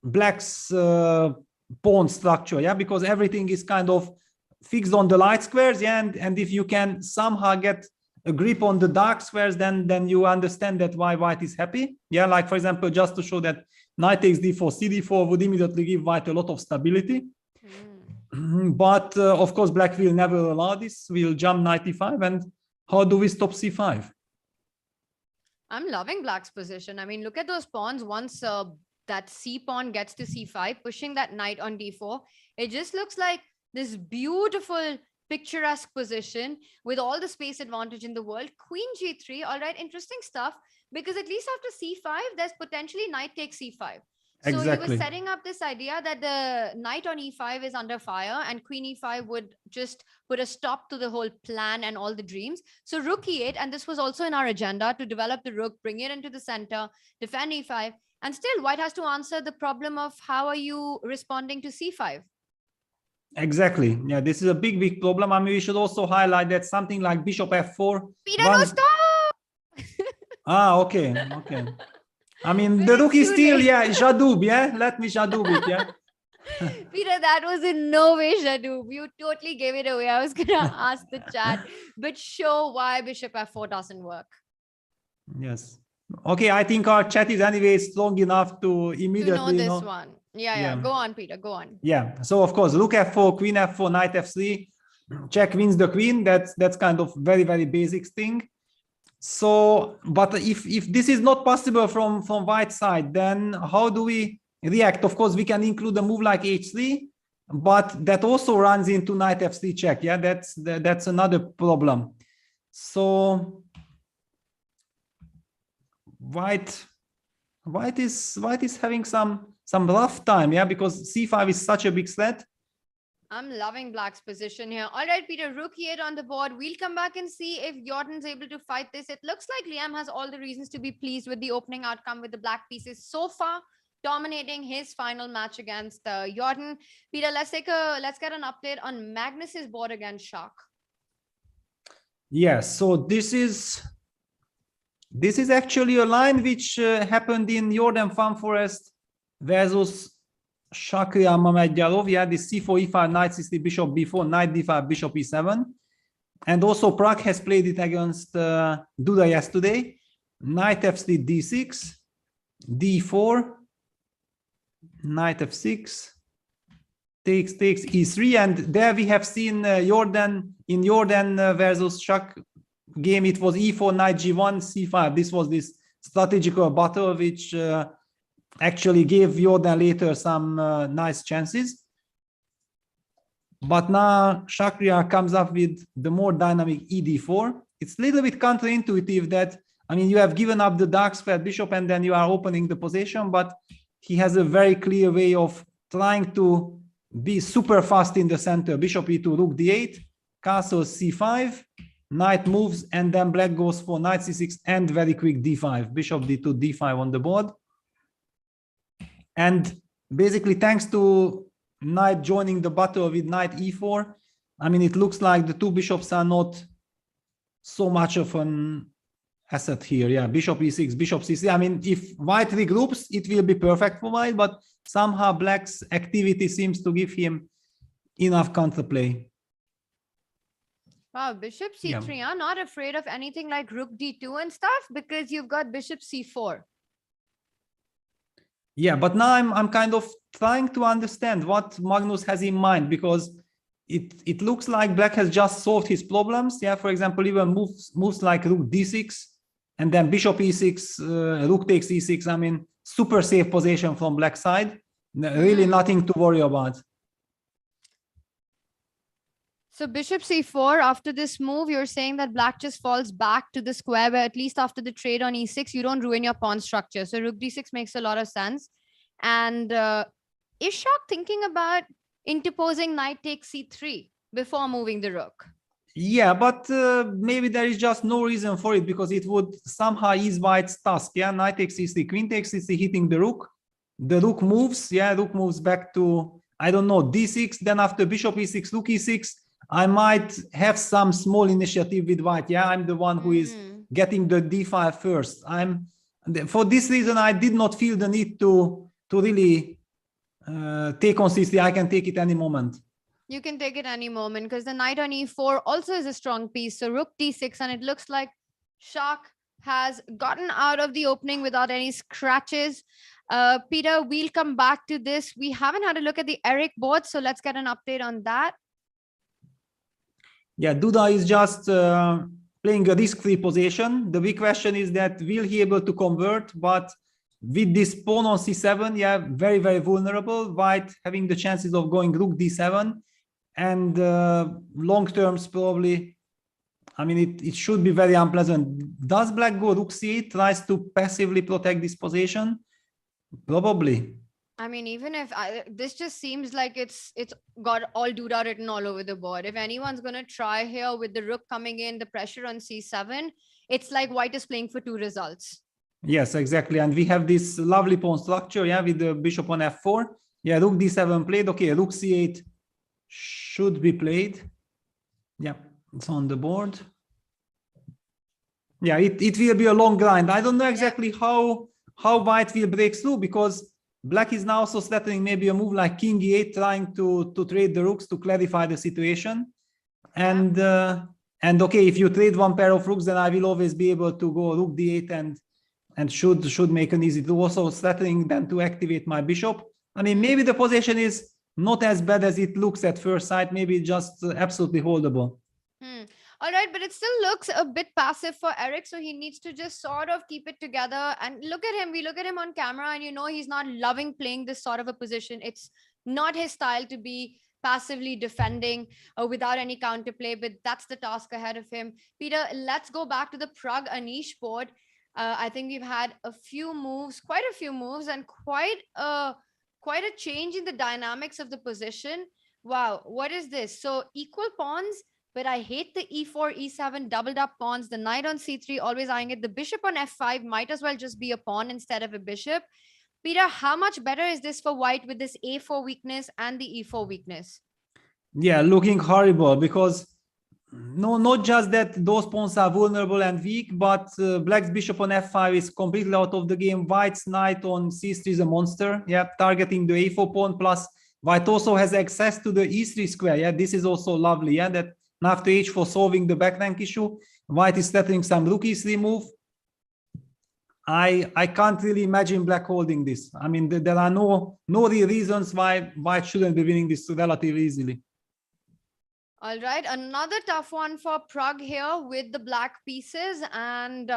black's pawn structure, yeah, because everything is kind of fixed on the light squares, yeah, and if you can somehow get a grip on the dark squares, then you understand that why white is happy. Yeah, like for example, just to show that knight takes d4, cd4 would immediately give white a lot of stability. But of course, black will never allow this. We'll jump knight e5, and how do we stop c5? I'm loving black's position. I mean, look at those pawns. Once that c pawn gets to c5, pushing that knight on d4, it just looks like this beautiful picturesque position with all the space advantage in the world. Queen g3, all right, interesting stuff, because at least after c5, there's potentially knight takes c5. So exactly. He was setting up this idea that the knight on e5 is under fire and queen e5 would just put a stop to the whole plan and all the dreams. So rook e8, and this was also in our agenda to develop the rook, bring it into the center, defend e5, and still white has to answer the problem of how are you responding to c5? Exactly. Yeah, this is a big problem. I mean, we should also highlight that something like bishop f4. Peter, no, stop! Okay. I mean, the rook is still, yeah, Jadub, yeah? Let me Jadub it, yeah? Peter, that was in no way Shadu. You totally gave it away. I was going to ask the chat, but show why bishop f4 doesn't work. Yes. Okay, I think our chat is anyway strong enough to immediately know this one. Yeah. Go on, Peter. Go on. Yeah. So of course, rook f4, queen f4, knight f3, check wins the queen. That's kind of very, very basic thing. So, but if this is not possible from white side, then how do we react? Of course, we can include a move like h3, but that also runs into knight f3 check. Yeah, that's another problem. So white is having some rough time, yeah, because c5 is such a big threat. I'm loving black's position here. All right, Peter, rook e8 on the board. We'll come back and see if Jordan's able to fight this. It looks like Liem has all the reasons to be pleased with the opening outcome with the black pieces so far, dominating his final match against Jordan. Peter, let's get an update on Magnus's board against Shah. Yes, so this is actually a line which happened in Jorden van Foreest versus Shakhriyar Mamedyarov. Yeah, this c4, e5, knight c3, bishop b4, knight d5, bishop e7. And also Prague has played it against Duda yesterday. Knight f3, d6, d4, knight f6, takes e3. And there we have seen Jordan versus Shah game. It was e4, knight g1, c5. This was this strategical battle which actually gave Jordan later some nice chances. But now Shakhriyar comes up with the more dynamic ed4. It's a little bit counterintuitive that, I mean, you have given up the dark squared bishop and then you are opening the position, but he has a very clear way of trying to be super fast in the center. Bishop e2, rook d8, castle c5, knight moves, and then black goes for knight c6 and very quick d5, bishop d2, d5 on the board. And basically, thanks to knight joining the battle with knight e4, I mean, it looks like the two bishops are not so much of an asset here. Yeah, bishop e6, bishop c3. I mean, if white regroups, it will be perfect for white, but somehow black's activity seems to give him enough counterplay. Wow, bishop c3, yeah. Not afraid of anything like rook d2 and stuff because you've got bishop c4. Yeah, but now I'm kind of trying to understand what Magnus has in mind, because it looks like black has just solved his problems. Yeah, for example, even moves like rook d6 and then bishop e6, rook takes e6. I mean, super safe position from black side. Really nothing to worry about. So bishop c4, after this move, you're saying that black just falls back to the square where at least after the trade on e6, you don't ruin your pawn structure. So rook d6 makes a lot of sense. And is Shah thinking about interposing knight takes c3 before moving the rook? Yeah, but maybe there is just no reason for it because it would somehow ease white's task. Yeah, knight takes c3, queen takes c3, hitting the rook. The rook moves. Yeah, rook moves back to, I don't know, d6. Then after bishop e6, rook e6, I might have some small initiative with white. Yeah, I'm the one who is getting the d5 first. For this reason, I did not feel the need to really take on c3. I can take it any moment. You can take it any moment because the knight on e4 also is a strong piece. So rook d6, and it looks like Shah has gotten out of the opening without any scratches. Peter, we'll come back to this. We haven't had a look at the Eric board, so let's get an update on that. Yeah, Duda is just playing a risk-free position. The big question is that will he able to convert? But with this pawn on c7, yeah, very, very vulnerable. White having the chances of going rook d7. And long terms, probably, I mean, it should be very unpleasant. Does black go rook c8, tries to passively protect this position? Probably. I mean, even if this just seems like it's got all Duda written all over the board. If anyone's going to try here with the rook coming in, the pressure on c7, it's like white is playing for two results. Yes, exactly. And we have this lovely pawn structure, yeah, with the bishop on f4. Yeah, rook d7 played. Okay, rook c8 should be played. Yeah, it's on the board. Yeah, it will be a long grind. I don't know exactly how white will break through because Black is now also threatening maybe a move like King E8, trying to trade the rooks to clarify the situation. And okay, if you trade one pair of rooks, then I will always be able to go Rook D8 and should make an easy. Also threatening then to activate my bishop. I mean, maybe the position is not as bad as it looks at first sight. Maybe just absolutely holdable. All right, but it still looks a bit passive for Eric, so he needs to just sort of keep it together. And look at him. We look at him on camera, and you know he's not loving playing this sort of a position. It's not his style to be passively defending without any counterplay, but that's the task ahead of him. Peter, let's go back to the Prag Anish board. I think we've had a few moves, quite a few moves, and quite a change in the dynamics of the position. Wow, what is this? So equal pawns, but I hate the e4, e7 doubled up pawns. The knight on c3, always eyeing it. The bishop on f5 might as well just be a pawn instead of a bishop. Peter, how much better is this for white with this a4 weakness and the e4 weakness? Yeah, looking horrible, because not just that those pawns are vulnerable and weak, but black's bishop on f5 is completely out of the game. White's knight on c3 is a monster. Yeah, targeting the a4 pawn, plus white also has access to the e3 square. Yeah, this is also lovely. Yeah, that after h4 solving the back rank issue, white is threatening some rook e3 move. I can't really imagine black holding this. I mean, there are no real reasons why white shouldn't be winning this relatively easily. All right, another tough one for Prag here with the black pieces and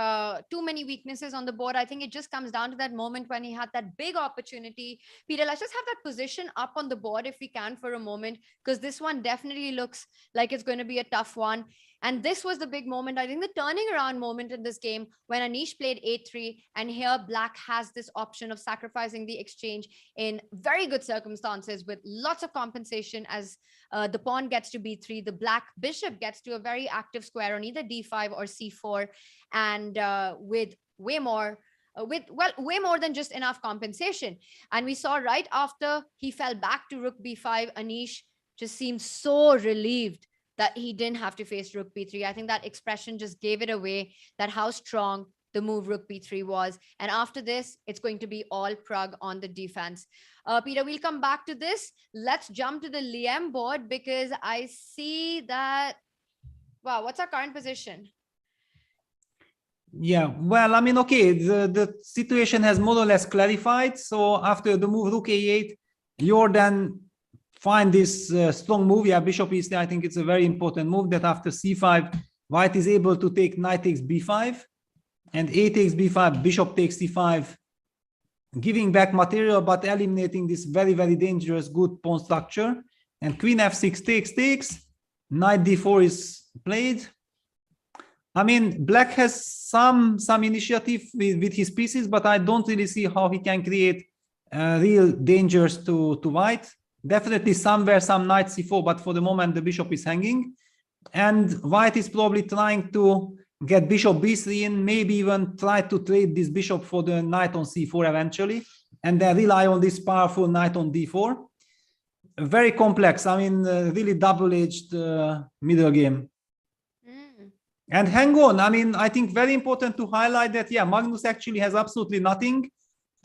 too many weaknesses on the board. I think it just comes down to that moment when he had that big opportunity. Peter, let's just have that position up on the board if we can for a moment, because this one definitely looks like it's going to be a tough one. And this was the big moment, I think the turning around moment in this game when Anish played a3, and here black has this option of sacrificing the exchange in very good circumstances with lots of compensation as the pawn gets to b3, the black bishop gets to a very active square on either d5 or c4, and with way more than just enough compensation. And we saw right after he fell back to rook b5, Anish just seemed so relieved that he didn't have to face rook b3. I think that expression just gave it away, that how strong the move rook b3 was. And after this, it's going to be all Prag on the defense. Peter, we'll come back to this. Let's jump to the Liem board, because I see that, wow, what's our current position? Yeah, well, I mean, okay, the situation has more or less clarified. So after the move rook a8, Jorden find this strong move. Yeah, bishop e3, I think it's a very important move, that after c5, white is able to take knight takes b5 and a takes b5, bishop takes c5, giving back material, but eliminating this very, very dangerous good pawn structure. And queen f6 takes, knight d4 is played. I mean, black has some initiative with his pieces, but I don't really see how he can create real dangers to white. Definitely somewhere some knight c4, but for the moment the bishop is hanging, and white is probably trying to get bishop b3 in, maybe even try to trade this bishop for the knight on c4 eventually, and then rely on this powerful knight on d4. Very complex. I mean, really double-edged middle game. And hang on. I mean, I think very important to highlight that, yeah, Magnus actually has absolutely nothing.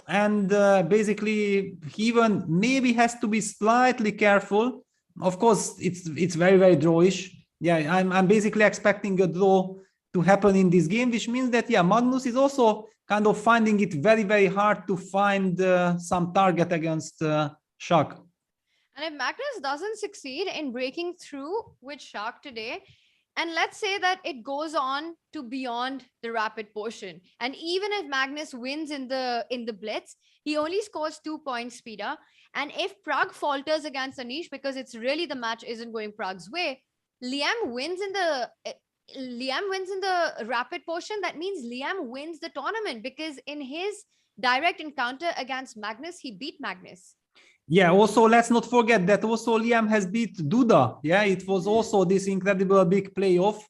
And basically, he even maybe has to be slightly careful. Of course, it's very, very drawish. Yeah, I'm basically expecting a draw to happen in this game, which means that, yeah, Magnus is also kind of finding it very, very hard to find some target against Shah. And if Magnus doesn't succeed in breaking through with Shah today, and let's say that it goes on to beyond the rapid portion, and even if Magnus wins in the blitz, he only scores 2 points, Peter. And if Prag falters against Anish, because it's really the match isn't going Prag's way, Liem wins in the rapid portion. That means Liem wins the tournament, because in his direct encounter against Magnus, he beat Magnus. Yeah, also let's not forget that also Liem has beat Duda. Yeah, it was also this incredible big playoff.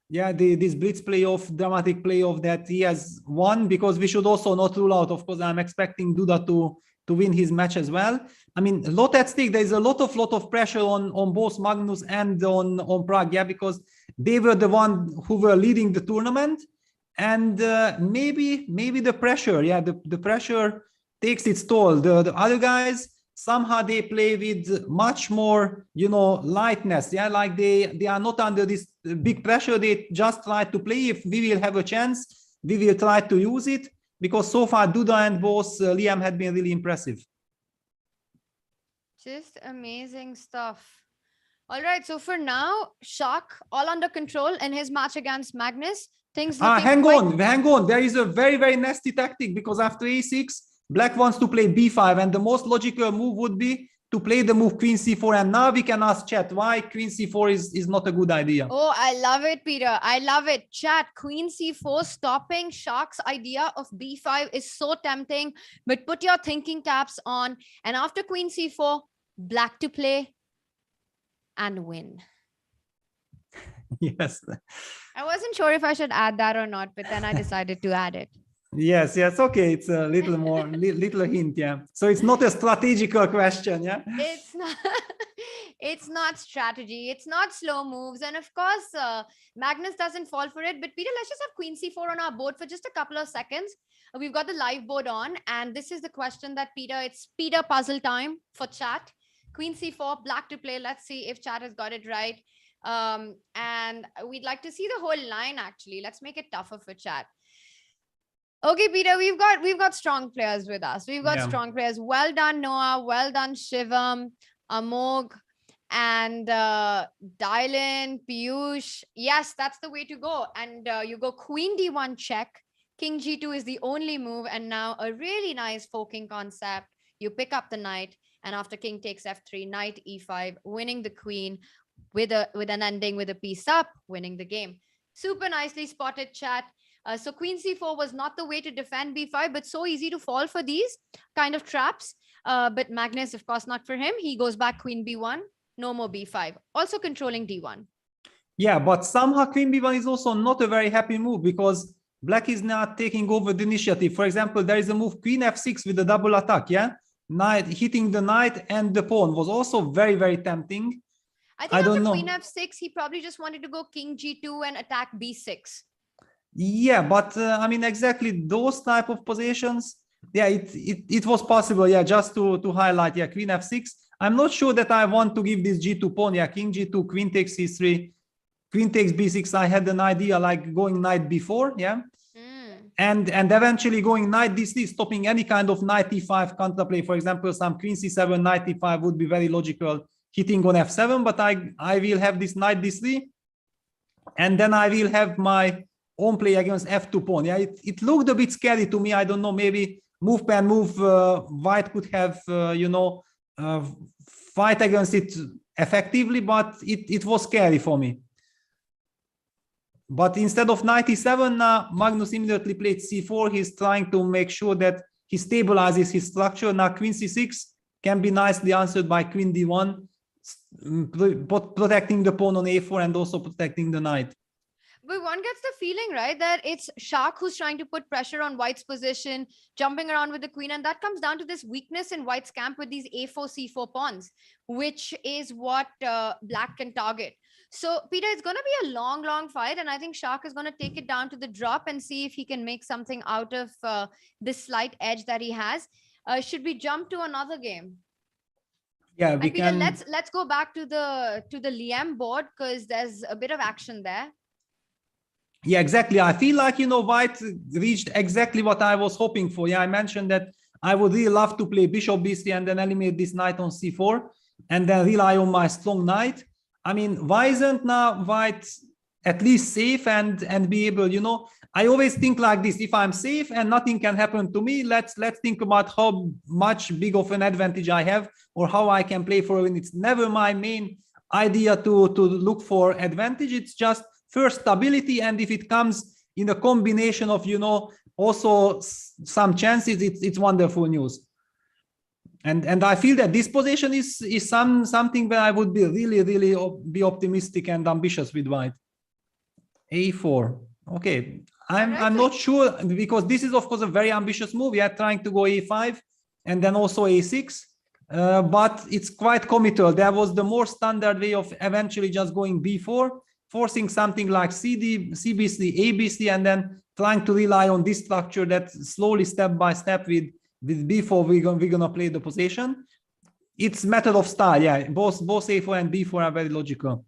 Yeah, this blitz playoff, dramatic playoff that he has won, because we should also not rule out, of course, I'm expecting Duda to win his match as well. I mean, a lot at stake. There's a lot of pressure on both Magnus and on Prag, yeah, because they were the one who were leading the tournament. And maybe the pressure, yeah, the pressure takes its toll. The other guys, somehow they play with much more, lightness. Yeah, like they are not under this big pressure. They just try to play. If we will have a chance, we will try to use it, because so far Duda and both Liem had been really impressive. Just amazing stuff. All right, so for now, Shah all under control in his match against Magnus. Things looking hang on. There is a very, very nasty tactic, because after a6, Black wants to play b5, and the most logical move would be to play the move queen c4. And now we can ask chat why queen c4 is not a good idea. Oh, I love it, Peter. I love it. Chat, queen c4 stopping Shah's idea of b5 is so tempting, but put your thinking caps on. And after queen c4, Black to play and win. Yes. I wasn't sure if I should add that or not, but then I decided to add it. Yes, okay. It's a little more, little hint, yeah. So it's not a strategical question, yeah? It's not strategy. It's not slow moves. And of course, Magnus doesn't fall for it. But Peter, let's just have queen c4 on our board for just a couple of seconds. We've got the live board on. And this is the question that it's Peter puzzle time for chat. Queen c4, Black to play. Let's see if chat has got it right. And we'd like to see the whole line, actually. Let's make it tougher for chat. Okay, Peter, we've got strong players with us. We've got strong players. Well done, Noah. Well done, Shivam, Amog, and Dylan, Piyush. Yes, that's the way to go. And you go queen d1 check. King g2 is the only move. And now a really nice forking concept. You pick up the knight. And after king takes f3, knight e5, winning the queen with an ending with a piece up, winning the game. Super nicely spotted, chat. So queen c4 was not the way to defend b5, but so easy to fall for these kind of traps. But Magnus, of course, not for him. He goes back queen b1, no more b5. Also controlling d1. Yeah, but somehow queen b1 is also not a very happy move, because Black is now taking over the initiative. For example, there is a move queen f6 with a double attack, yeah? Knight hitting the knight and the pawn was also very, very tempting. I think after queen f6, he probably just wanted to go king g2 and attack b6. Yeah, but I mean, exactly those type of positions. Yeah, it was possible. Yeah, just to highlight. Yeah, queen f6. I'm not sure that I want to give this g2 pawn. Yeah, king g2, queen takes c3, queen takes b6. I had an idea like going knight b4. Yeah. And eventually going knight d3, stopping any kind of knight e5 counterplay. For example, some queen c7, knight e5 would be very logical, hitting on f7. But I will have this knight d3, and then I will have my own play against f2 pawn. Yeah, it looked a bit scary to me. I don't know, maybe move pan move. White could have fight against it effectively, but it was scary for me. But instead of knight e7, Magnus immediately played c4. He's trying to make sure that he stabilizes his structure. Now queen c6 can be nicely answered by queen d1, protecting the pawn on a4 and also protecting the knight. But one gets the feeling, right, that it's Shah who's trying to put pressure on White's position, jumping around with the queen. And that comes down to this weakness in White's camp with these a4, c4 pawns, which is what Black can target. So, Peter, it's going to be a long, long fight. And I think Shah is going to take it down to the drop and see if he can make something out of this slight edge that he has. Should we jump to another game? Yeah, we Peter, can. let's go back to the Liem board, because there's a bit of action there. Yeah, exactly. I feel like, White reached exactly what I was hoping for. Yeah, I mentioned that I would really love to play bishop b3 and then eliminate this knight on c4 and then rely on my strong knight. I mean, why isn't now White at least safe and be able, I always think like this: if I'm safe and nothing can happen to me, let's think about how much big of an advantage I have or how I can play for a win. It's never my main idea to look for advantage. It's just first stability, and if it comes in a combination of also some chances, it's wonderful news. And I feel that this position is something where I would be really be optimistic and ambitious with White. A4. Okay, I'm not sure, because this is of course a very ambitious move. We are trying to go a5 and then also a6, but it's quite committal. There was the more standard way of eventually just going b4, forcing something like CD, CB3, ABC, and then trying to rely on this structure that slowly, step by step, with with b4 we're gonna play the possession. It's matter of style, yeah. Both a4 and b4 are very logical.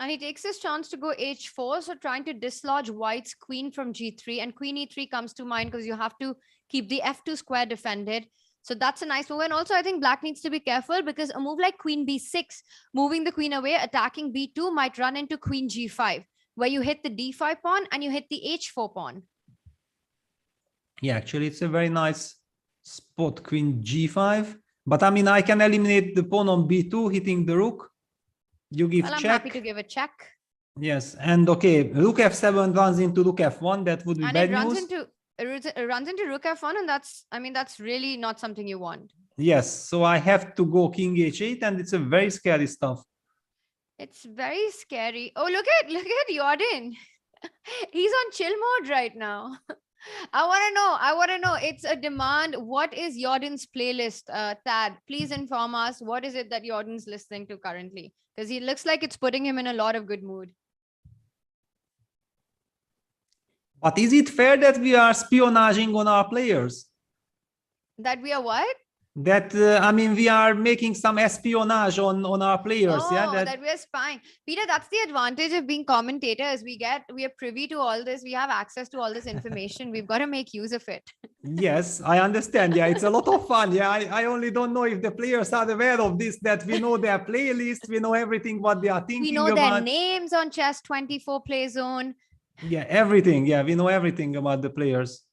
And he takes his chance to go h4, so trying to dislodge white's queen from g3, and queen e3 comes to mind because you have to keep the f2 square defended. So that's a nice move. And also I think black needs to be careful because a move like queen b6, moving the queen away, attacking b2 might run into queen g5, where you hit the d5 pawn and you hit the h4 pawn. Yeah, actually it's a very nice spot, queen g5. But I mean, I can eliminate the pawn on b2, hitting the rook. You give Well, I'm check. happy to give a check. Yes, and okay, rook f7 runs into rook f1. That would be And bad it runs news. into it runs into rook f1, and that's really not something you want. Yes, so I have to go king h8, and it's a very scary stuff. It's very scary. Oh, look at Jorden. He's on chill mode right now. I want to know. It's a demand. What is Jordan's playlist? Tad, please inform us. What is it that Jordan's listening to currently? Because he looks like it's putting him in a lot of good mood. But is it fair that we are spionaging on our players? That we are what? That I mean, we are making some espionage on our players. Oh, Yeah, that we're spying. Peter, that's the advantage of being commentators. We are privy to all this. We have access to all this information. We've got to make use of it. Yes, I understand. Yeah, it's a lot of fun. Yeah, I only don't know if the players are aware of this, that we know their playlist, we know everything what they are thinking We know about. their names on Chess24 Play Zone. Yeah, everything. Yeah, we know everything about the players.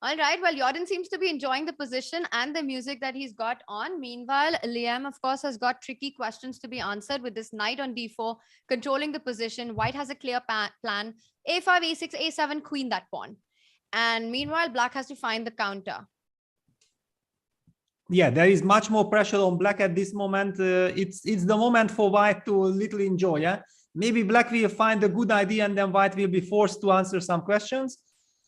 All right. Well, Jorden seems to be enjoying the position and the music that he's got on. Meanwhile, Liem, of course, has got tricky questions to be answered with this knight on d4, controlling the position. White has a clear plan. a5, a6, a7, queen that pawn. And meanwhile, black has to find the counter. Yeah, there is much more pressure on black at this moment. It's the moment for white to little enjoy. Yeah, maybe black will find a good idea and then white will be forced to answer some questions.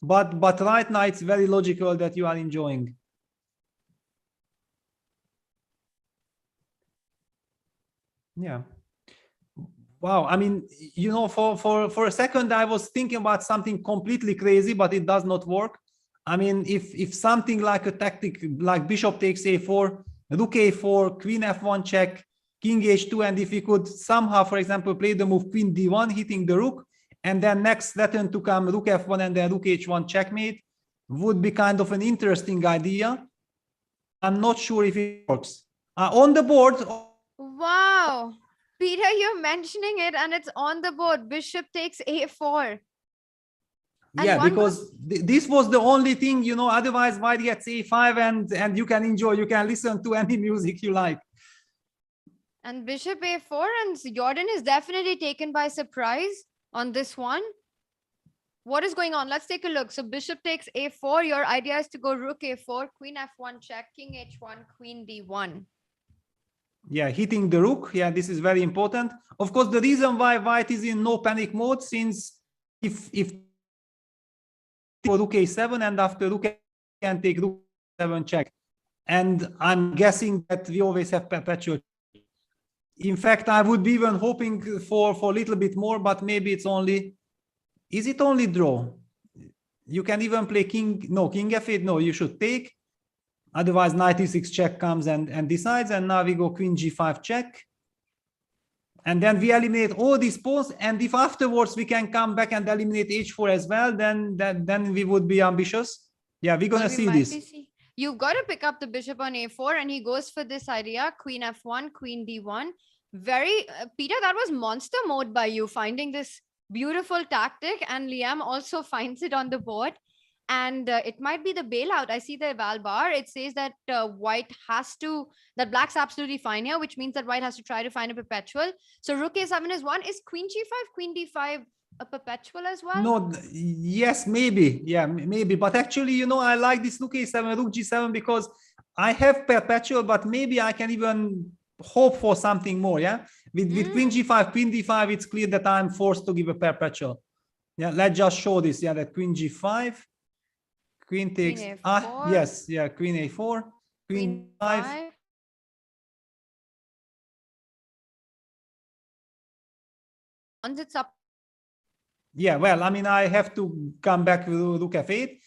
But right now it's very logical that you are enjoying. Yeah. Wow. I mean, you know, for a second I was thinking about something completely crazy, but it does not work. I mean, if something like a tactic like bishop takes a4, rook a4, queen f1 check, king h2, and if we could somehow, for example, play the move queen d1, hitting the rook, and then next threaten to come rook f1 and then rook h1 checkmate, would be kind of an interesting idea. I'm not sure if it works. On the board. Wow. Peter, you're mentioning it and it's on the board. Bishop takes a4. And yeah, because this was the only thing, you know, otherwise white gets a5 and you can enjoy, you can listen to any music you like. And bishop a4, and Jorden is definitely taken by surprise on this one. What is going on? Let's take a look. So bishop takes a4. Your idea is to go rook a4, queen f1 check, king h1, queen d1. Yeah, hitting the rook. Yeah, this is very important. Of course, the reason why white is in no panic mode, since if rook a7 and after rook can take rook 7 check. And I'm guessing that we always have perpetual. In fact, I would be even hoping for a little bit more, but maybe it's only, is it only draw? You can even play king f8. No, you should take. Otherwise, knight e6 check comes and decides. And now we go queen g5 check. And then we eliminate all these pawns. And if afterwards we can come back and eliminate h4 as well, then we would be ambitious. Yeah, we're going to see this. You've got to pick up the bishop on a4, and he goes for this idea, queen f1, queen d1. Very, Peter, that was monster mode by you, finding this beautiful tactic, and Liem also finds it on the board. And it might be the bailout. I see the eval bar. It says that that black's absolutely fine here, which means that white has to try to find a perpetual. So rook a7 is one. Is queen g5, queen d5 a perpetual as well? No, yes, maybe. Yeah, maybe. But actually, you know, I like this rook a7, rook g7 because I have perpetual, but maybe I can even hope for something more. Yeah, with queen g5, queen d5, it's clear that I'm forced to give a perpetual. Yeah, let's just show this. Yeah, that queen g5, queen takes yes, yeah, queen a4, queen 5. Once it's up. Yeah, well, I mean, I have to come back with rook f8.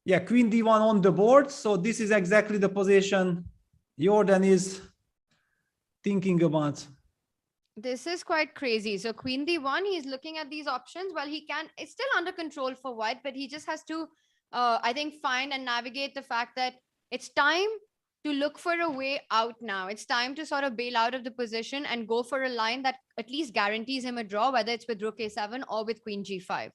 Yeah, queen d1 on the board. So this is exactly the position Jorden is thinking about. This is quite crazy. So queen d1, he's looking at these options. Well, it's still under control for white, but he just has to, I think, find and navigate the fact that it's time to look for a way out now. It's time to sort of bail out of the position and go for a line that at least guarantees him a draw, whether it's with rook a7 or with queen g5.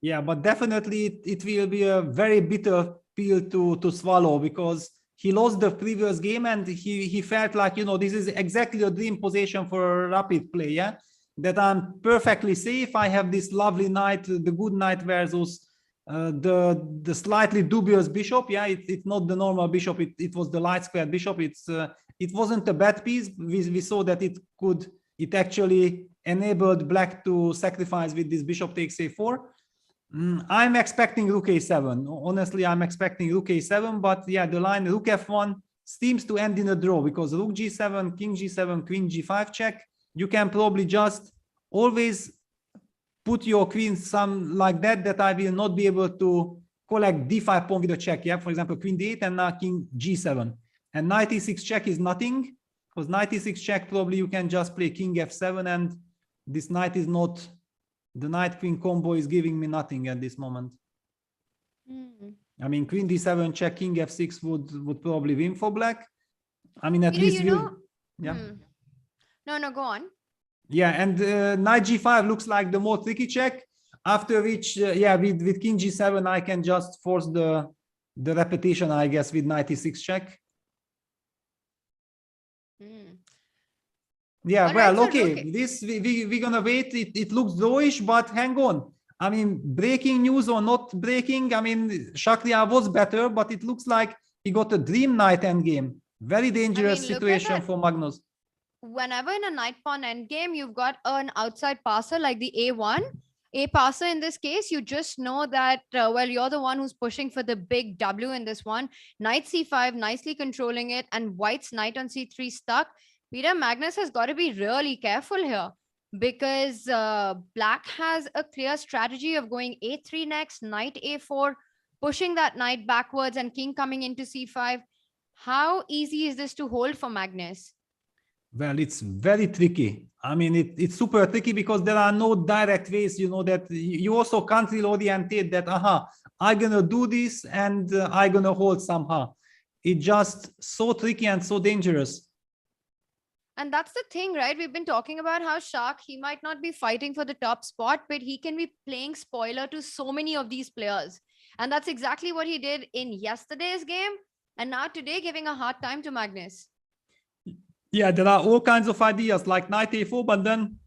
Yeah, but definitely it will be a very bitter pill to swallow, because he lost the previous game and he felt like, you know, this is exactly a dream position for a rapid play, yeah? That I'm perfectly safe. I have this lovely knight, the good knight versus the slightly dubious bishop. Yeah, it's not the normal bishop. It was the light squared bishop. It wasn't a bad piece. We saw that it actually enabled black to sacrifice with this bishop takes a4. I'm expecting rook a7. Honestly, I'm expecting rook a7, but yeah, the line rook f1 seems to end in a draw, because rook g7, king g7, queen g5 check. You can probably just always put your queen some like that I will not be able to collect d5 pawn with a check. Yeah, for example, queen d8 and now king g7. And knight e6 check is nothing, because knight e6 check probably you can just play king f7, and this knight is not, the knight queen combo is giving me nothing at this moment. I mean, queen d7 check, king f6 would probably win for black. I mean, at least yeah. No, go on. Yeah, and knight g5 looks like the more tricky check, after which, yeah, with king g7, I can just force the repetition, I guess, with knight e6 check. Yeah, All well, right, so okay, this we're gonna wait. It looks drawish, but hang on. I mean, breaking news or not breaking, I mean, Shakhriyar was better, but it looks like he got a dream knight endgame. Very dangerous situation for Magnus. Whenever in a knight pawn endgame, you've got an outside passer like the a1, a passer in this case, you just know that, well, you're the one who's pushing for the big W in this one. Knight c5, nicely controlling it, and white's knight on c3 stuck. Peter, Magnus has got to be really careful here, because black has a clear strategy of going a3 next, knight a4, pushing that knight backwards and king coming into c5. How easy is this to hold for Magnus? Well, it's very tricky. I mean, it's super tricky because there are no direct ways, you know, that you also can't really orientate that, I'm going to do this and I'm going to hold somehow. It's just so tricky and so dangerous. And that's the thing, right? We've been talking about how Shah, he might not be fighting for the top spot, but he can be playing spoiler to so many of these players. And that's exactly what he did in yesterday's game. And now today, giving a hard time to Magnus. Yeah, there are all kinds of ideas like knight a4, but then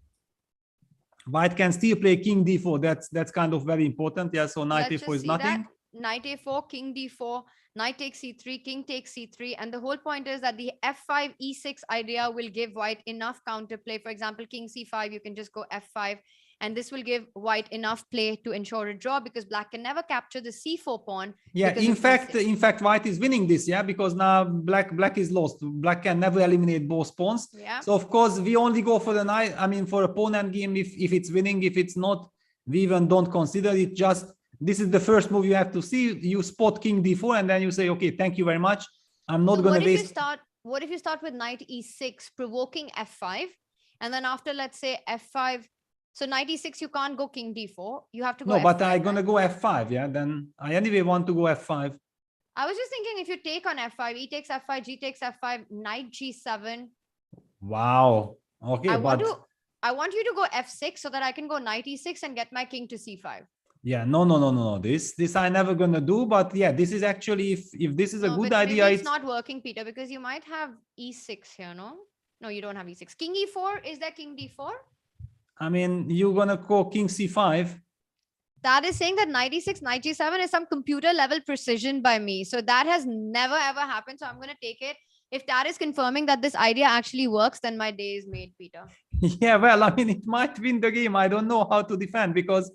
white can still play king d4. That's kind of very important. Yeah, so knight a4 is nothing. Knight a4, king d4, knight takes c3, king takes c3. And the whole point is that the f5, e6 idea will give white enough counterplay. For example, king c5, you can just go f5. And this will give white enough play to ensure a draw, because black can never capture the c4 pawn. Yeah, in fact, white is winning this, yeah, because now black is lost. Black can never eliminate both pawns. Yeah. So of course we only go for the knight. I mean, for a pawn end game, if it's winning. If it's not, we even don't consider it. Just this is the first move you have to see. You spot king d4, and then you say, okay, thank you very much. I'm not going to waste. What if you start with knight e6, provoking f5, and then after, let's say, f5. So knight e6, you can't go king d4. You have to go No, f5, but I'm going to go f5. Yeah, then I anyway want to go f5. I was just thinking, if you take on f5, e takes f5, g takes f5, knight g7. Wow. Okay, I want you to go f6 so that I can go knight e6 and get my king to c5. Yeah, no. This I'm never going to do. But yeah, this is actually, if this is a good idea. It's not working, Peter, because you might have e6 here, no? No, you don't have e6. King e4, is there king d4? I mean, you're going to go king c5. That is saying that knight e6, knight g7 is some computer level precision by me. So that has never ever happened. So I'm going to take it. If that is confirming that this idea actually works, then my day is made, Peter. Yeah, well, I mean, it might win the game. I don't know how to defend, because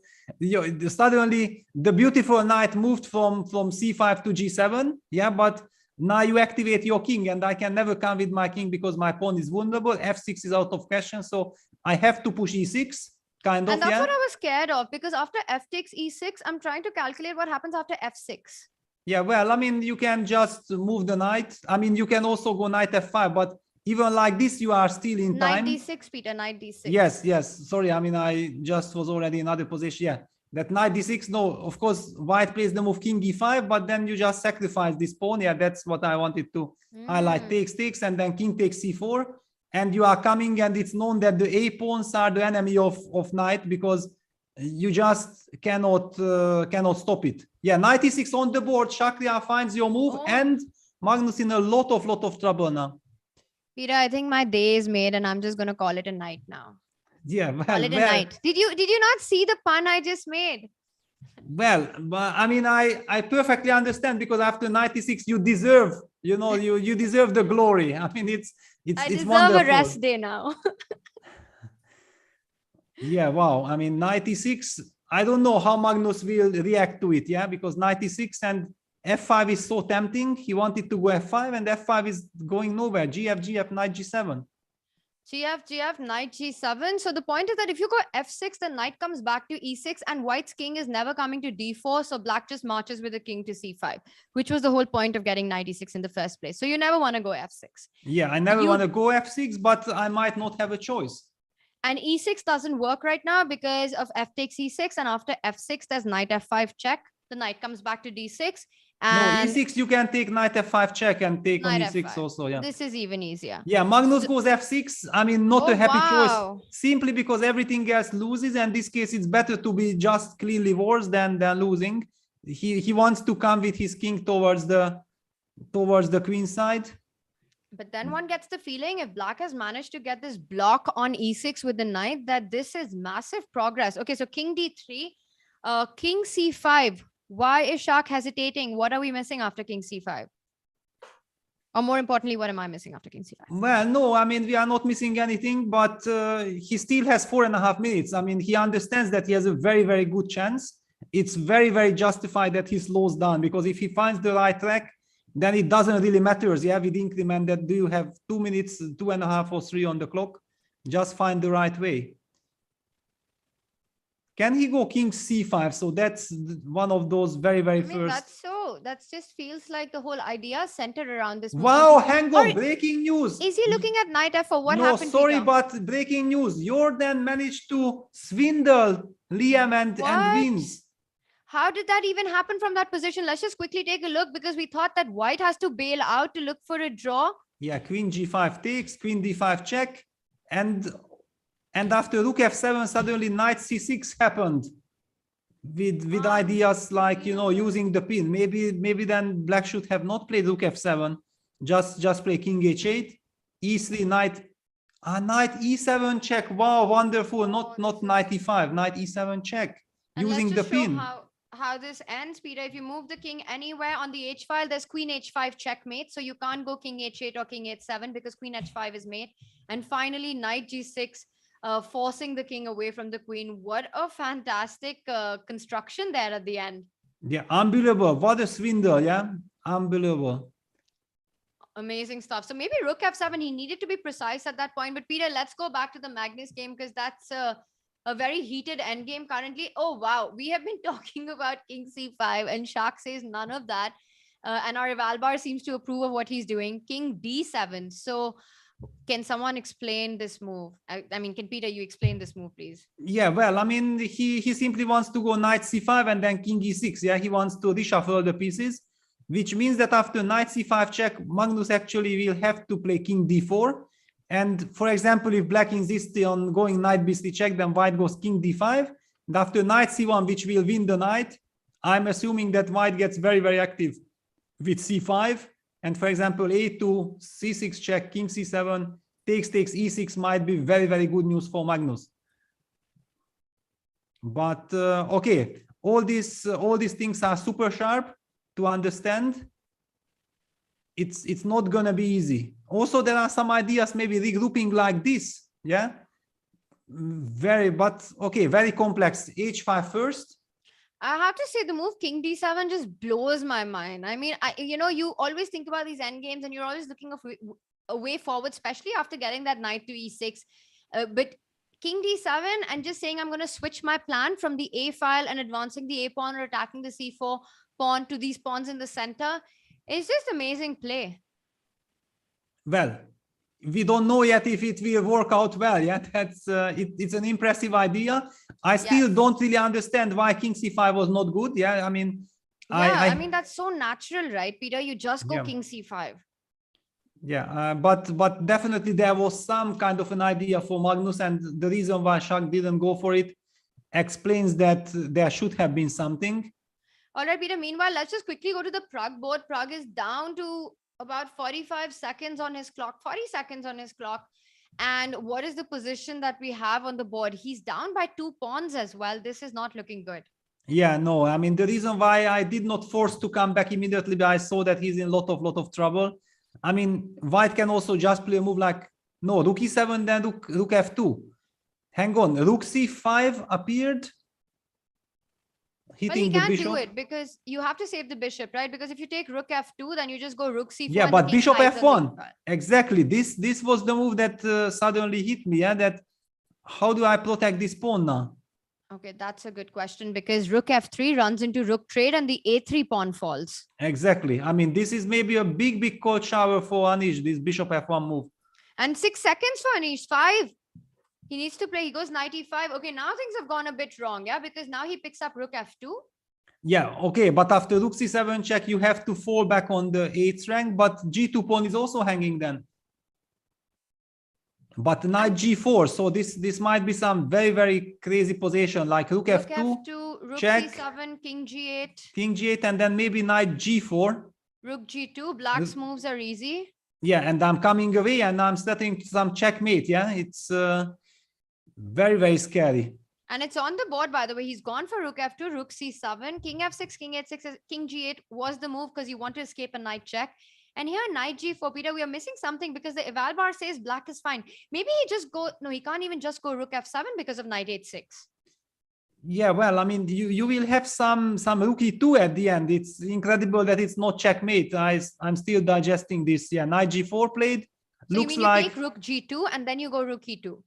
suddenly the beautiful knight moved from c5 to g7. Yeah, but now you activate your king, and I can never come with my king because my pawn is vulnerable. f6 is out of question. So I have to push e6. kind of. And that's Yeah. what I was scared of, because after f takes e6, I'm trying to calculate what happens after f6. Yeah, well, I mean, you can just move the knight. I mean, you can also go knight f5, but even like this, you are still in Knight time. d6, Peter, knight d6. Yes. Sorry, I mean, I just was already in other position. Yeah, that knight d6. No, of course, white plays the move king e5, but then you just sacrifice this pawn. Yeah, that's what I wanted to highlight. Takes, and then king takes c4. And you are coming, and it's known that the a pawns are the enemy of knight, because you just cannot stop it. Yeah, knight e6 on the board. Shakhriyar finds your move, and Magnus in a lot of trouble now. Peter, I think my day is made, and I'm just gonna call it a night now. Yeah, Call it a night. Did you not see the pun I just made? Well, but I mean, I perfectly understand, because after 96 you deserve, you deserve the glory. I mean, it's deserve wonderful. a rest day now. Yeah, wow. I mean, 96, I don't know how Magnus will react to it. Yeah, because 96 and f5 is so tempting. He wanted to go f5, and f5 is going nowhere. Gf, knight g7. Gf, knight g7. So the point is that if you go f6, the knight comes back to e6, and white's king is never coming to d4. So black just marches with the king to c5, which was the whole point of getting knight e6 in the first place. So you never want to go f6. Yeah, I never want to go f6, but I might not have a choice. And e6 doesn't work right now because of f takes e6, and after f6, there's knight f5 check. The knight comes back to d6. And no, e6, you can take knight f5 check and take on knight e6 f5. also. Yeah, this is even easier. Yeah, Magnus goes f6. I mean, not a happy choice, simply because everything else loses. And in this case, it's better to be just cleanly worse than losing. He wants to come with his king towards the queen side. But then one gets the feeling, if black has managed to get this block on e6 with the knight, that this is massive progress. Okay, so king d3, king c5. Why is Shah hesitating? What are we missing after king c5? Or more importantly, what am I missing after king c5? Well, no, I mean, we are not missing anything, but he still has 4.5 minutes. I mean, he understands that he has a very, very good chance. It's very, very justified that he slows down, because if he finds the right track, then it doesn't really matter. Yeah, with increment that do you have 2 minutes, 2.5 or 3 on the clock? Just find the right way. Can he go king c5? So that's one of those very, very first. That just feels like the whole idea centered around this. Wow, hang on, breaking news. Is he looking at knight f4? What happened? No, sorry, but breaking news. Jordan managed to swindle Liem and wins. How did that even happen from that position? Let's just quickly take a look, because we thought that white has to bail out to look for a draw. Yeah, queen g5 takes, queen d5 check, and after rook f7, suddenly knight c6 happened with ideas like, using the pin. Maybe then black should have not played rook f7, just play king h8, e3, knight e7 check. Wow, wonderful. Not knight e5, knight e7 check, and using the pin. How this ends, Peter. If you move the king anywhere on the h file, there's queen h5 checkmate. So you can't go king h8 or king h7 because queen h5 is mate. And finally, knight g6, forcing the king away from the queen. What a fantastic construction there at the end. Yeah, unbelievable. What a swindle. Yeah, unbelievable. Amazing stuff. So maybe rook f7, he needed to be precise at that point. But Peter, let's go back to the Magnus game, because that's a very heated endgame currently. Oh, wow. We have been talking about king c5, and Shah says none of that. And our Evalbar seems to approve of what he's doing. King d7. So can someone explain this move? I mean, can Peter, you explain this move, please? Yeah, well, I mean, he simply wants to go knight c5 and then king e6. Yeah, he wants to reshuffle the pieces, which means that after knight c5 check, Magnus actually will have to play king d4. And for example, if black insists on going knight b3 check, then white goes king d5. And after knight c1, which will win the knight, I'm assuming that white gets very, very active with c5. And for example, a2, c6 check, king c7, takes e6 might be very, very good news for Magnus. But okay, all these things are super sharp to understand. It's not gonna be easy. Also, there are some ideas, maybe regrouping like this. Yeah, very complex. h5 first. I have to say the move king d7 just blows my mind. I mean, you always think about these end games and you're always looking a way forward, especially after getting that knight to e6. But king d7 and just saying I'm going to switch my plan from the a file and advancing the a pawn or attacking the c4 pawn to these pawns in the center is just amazing play. Well, we don't know yet if it will work out well yet. It's an impressive idea. I still don't really understand why king c5 was not good. Yeah, I mean, I mean that's so natural, right, Peter? You just go Yeah. king c5. Yeah, but definitely there was some kind of an idea for Magnus, and the reason why Shah didn't go for it explains that there should have been something. All right, Peter. Meanwhile, let's just quickly go to the Prague board. Prague is down to about 45 seconds on his clock, 40 seconds on his clock. And what is the position that we have on the board? He's down by 2 pawns as well. This is not looking good. Yeah, no, I mean, the reason why I did not force to come back immediately, but I saw that he's in a lot of trouble. I mean, white can also just play a move like, no, rook e7, then rook f2. Hang on, rook c5 appeared. But he Hitting the can't bishop. do it because you have to save the bishop, right? Because if you take rook f2, then you just go rook c4. Yeah, and but the king bishop hides on the f1. file. Exactly. This was the move that suddenly hit me. Yeah, that how do I protect this pawn now? Okay, that's a good question because rook f3 runs into rook trade and the a3 pawn falls. Exactly. I mean, this is maybe a big cold shower for Anish, this bishop f1 move. And 6 seconds for Anish. 5. He needs to play. He goes knight e5. Okay, now things have gone a bit wrong, yeah, because now he picks up rook f2. Yeah, okay, but after rook c7 check, you have to fall back on the 8th rank, but g2 pawn is also hanging then. But knight g4, so this might be some very crazy position, like rook f2, rook check, c7, king g8. king g8, and then maybe knight g4. Rook g2. Black's moves are easy. Yeah, and I'm coming away and I'm setting some checkmate. Yeah, it's very scary. And it's on the board, by the way. He's gone for rook f2, rook c7, king f6, king h6, king g8 was the move because you want to escape a knight check. And here, knight g4, Peter, we are missing something because the eval bar says black is fine. Maybe he just go, no, he can't even just go rook f7 because of knight h6. Yeah, well, I mean, you will have some rook e2 at the end. It's incredible that it's not checkmate. I'm still digesting this. Yeah, knight g4 played. So Looks you mean like you take rook g2 and then you go rook e2?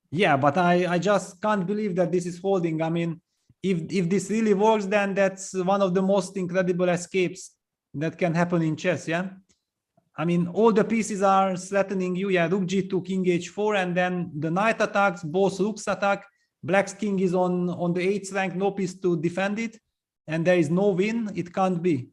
Yeah, but I just can't believe that this is holding. I mean, if this really works, then that's one of the most incredible escapes that can happen in chess. Yeah, I mean, all the pieces are threatening you. Yeah, rook g2, king h4, and then the knight attacks, both rooks attack. Black's king is on the 8th rank, no piece to defend it, and there is no win. It can't be.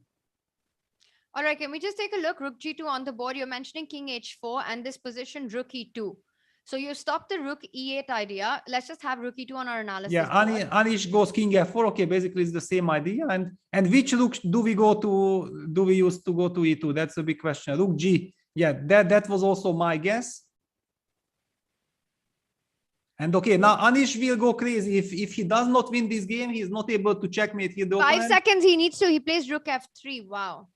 All right, can we just take a look? Rook g2 on the board. You're mentioning king h4 and this position rook e2. So you stopped the rook e8 idea. Let's just have rook e2 on our analysis. Yeah, Anish goes king f4. Okay, basically it's the same idea. And which rook do we use to go to e2? That's a big question. Rook g. Yeah, that was also my guess. And okay, now Anish will go crazy. If he does not win this game, he's not able to checkmate here. 5 seconds he needs to. He plays rook f3. Wow.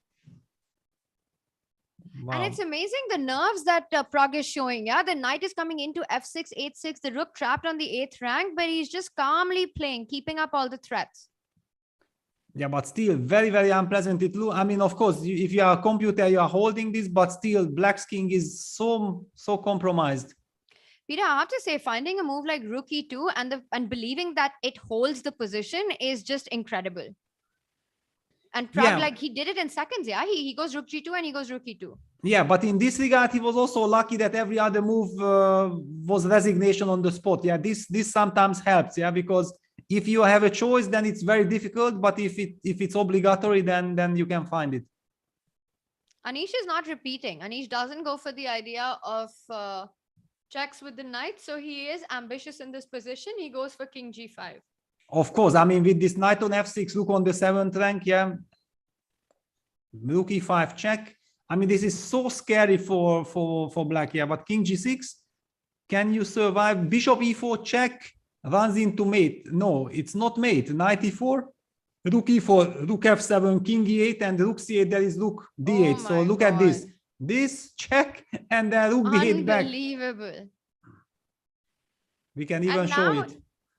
And it's amazing the nerves that Prague is showing. Yeah, the knight is coming into f6, h6, the rook trapped on the 8th rank, but he's just calmly playing, keeping up all the threats. Yeah, but still very unpleasant. I mean, of course, if you are a computer, you are holding this, but still Black's king is so compromised. Peter, I have to say, finding a move like rook e2 and believing that it holds the position is just incredible. And Prague, like he did it in seconds. Yeah, he goes rook g2 and he goes rook e2. Yeah, but in this regard, he was also lucky that every other move was resignation on the spot. Yeah, this sometimes helps. Yeah, because if you have a choice, then it's very difficult. But if it's obligatory, then you can find it. Anish is not repeating. Anish doesn't go for the idea of checks with the knight. So he is ambitious in this position. He goes for king g5. Of course, I mean, with this knight on f6, rook on the 7th rank, yeah, rook e5 check. I mean, this is so scary for Black, yeah. But king g6, can you survive? Bishop e4 check runs into mate. No, it's not mate. Knight e4, rook e4, rook f7, king e8, and rook c8. There is rook d8. So look at this. This check and then rook d8 back. Unbelievable. We can even show it.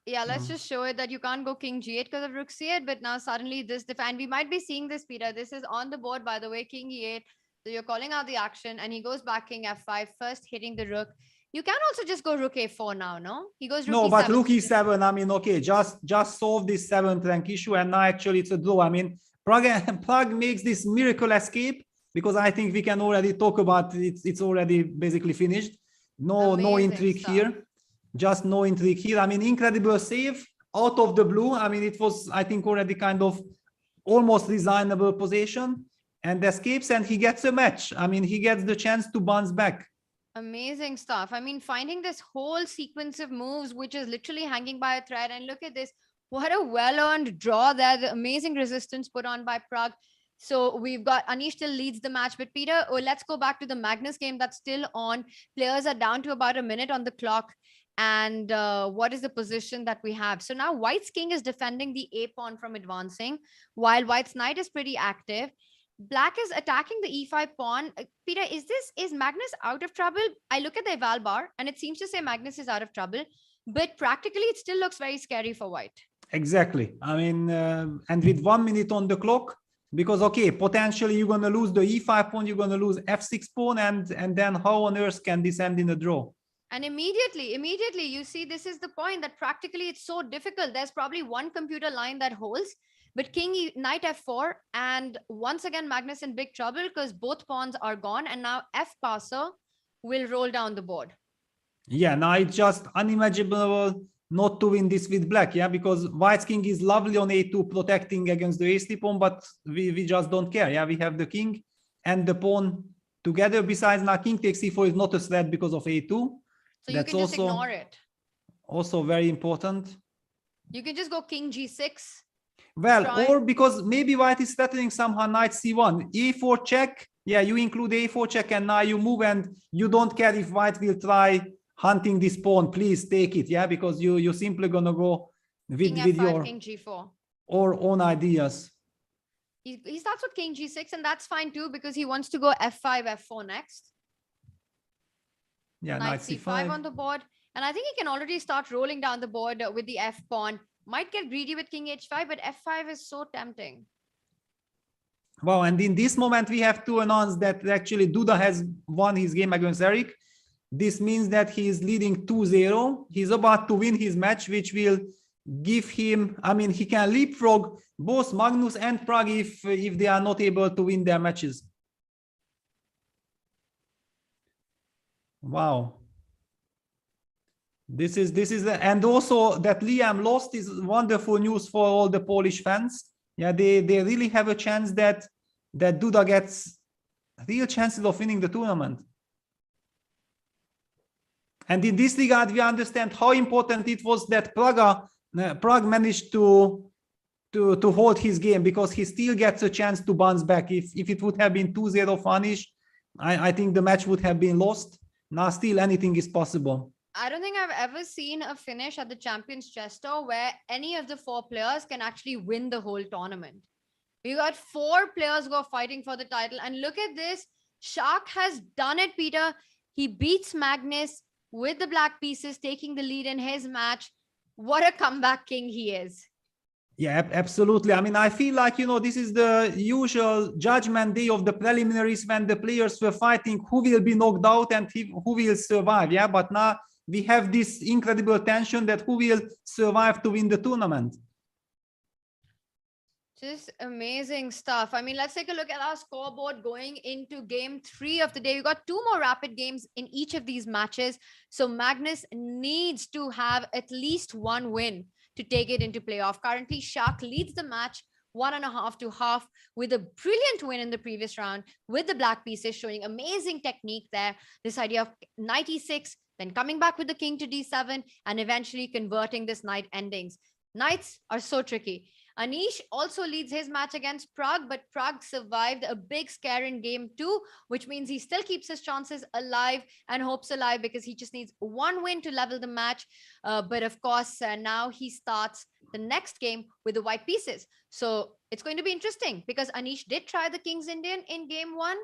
Yeah, let's just show it that you can't go king g8 because of rook c8, but now suddenly this defend. We might be seeing this, Peter. This is on the board, by the way, king e8. So you're calling out the action and he goes back king f5, first hitting the rook. You can also just go rook a4 now, no? He goes rook No, e7. but rook e7, I mean, okay, just solve this 7th rank issue, and now actually it's a draw. I mean, Prague makes this miracle escape, because I think we can already talk about it. It's already basically finished. No intrigue here. Just no intrigue here. I mean, incredible save out of the blue. I mean, it was, I think, already kind of almost resignable position, and escapes, and he gets a match. I mean, he gets the chance to bounce back. Amazing stuff. I mean, finding this whole sequence of moves, which is literally hanging by a thread. And look at this. What a well-earned draw there. The amazing resistance put on by Prague. So we've got Anish still leads the match. But Peter, let's go back to the Magnus game that's still on. Players are down to about a minute on the clock. And what is the position that we have? So now White's king is defending the a pawn from advancing, while White's knight is pretty active. Black is attacking the e5 pawn. Peter, is Magnus out of trouble? I look at the eval bar and it seems to say Magnus is out of trouble, but practically it still looks very scary for White. Exactly. I mean, and with 1 minute on the clock, because okay, potentially you're going to lose the e5 pawn, you're going to lose f6 pawn, and then how on earth can this end in a draw? And immediately, you see, this is the point that practically it's so difficult. There's probably one computer line that holds, but knight f4, and once again, Magnus in big trouble because both pawns are gone, and now f passer will roll down the board. Yeah, now it's just unimaginable not to win this with black, yeah, because White's king is lovely on a2 protecting against the a3 pawn, but we just don't care. Yeah, we have the king and the pawn together. Besides, now king takes c4 is not a threat because of a2. So that's you can just ignore it. Also very important. You can just go king g6. Well, or because maybe White is threatening somehow knight c1, e4 check. Yeah, you include a4 check, and now you move, and you don't care if White will try hunting this pawn. Please take it, yeah, because you're simply gonna go with king f5, your king g4 or own ideas. He starts with king g6, and that's fine too because he wants to go f5, f4 next. Yeah, knight c5 on the board, and I think he can already start rolling down the board with the f pawn. Might get greedy with king h5, but f5 is so tempting. Wow, and in this moment we have to announce that actually Duda has won his game against Eric. This means that he is leading 2-0. He's about to win his match, which will give him, I mean, he can leapfrog both Magnus and Prague if they are not able to win their matches. Wow. This is and also that Liem lost is wonderful news for all the Polish fans. Yeah, they really have a chance that Duda gets real chances of winning the tournament. And in this regard, we understand how important it was that Prague managed to hold his game, because he still gets a chance to bounce back. If it would have been 2-0 finish, I think the match would have been lost. Now still anything is possible. I don't think I've ever seen a finish at the Champions Chess Tour where any of the 4 players can actually win the whole tournament. We got 4 players who are fighting for the title. And look at this. Shah has done it, Peter. He beats Magnus with the black pieces, taking the lead in his match. What a comeback king he is. Yeah, absolutely. I mean, I feel like, this is the usual judgment day of the preliminaries when the players were fighting who will be knocked out and who will survive. Yeah, but now we have this incredible tension that who will survive to win the tournament. Just amazing stuff. I mean, let's take a look at our scoreboard going into game 3 of the day. We've got 2 more rapid games in each of these matches. So Magnus needs to have at least 1 win to take it into playoff. Currently, Shah leads the match 1.5 to half with a brilliant win in the previous round with the black pieces, showing amazing technique there. This idea of knight e6, then coming back with the king to d7, and eventually converting this knight endings. Knights are so tricky. Anish also leads his match against Prague, but Prague survived a big scare in game 2, which means he still keeps his chances alive and hopes alive because he just needs 1 win to level the match. But of course, now he starts the next game with the white pieces. So it's going to be interesting because Anish did try the King's Indian in game 1.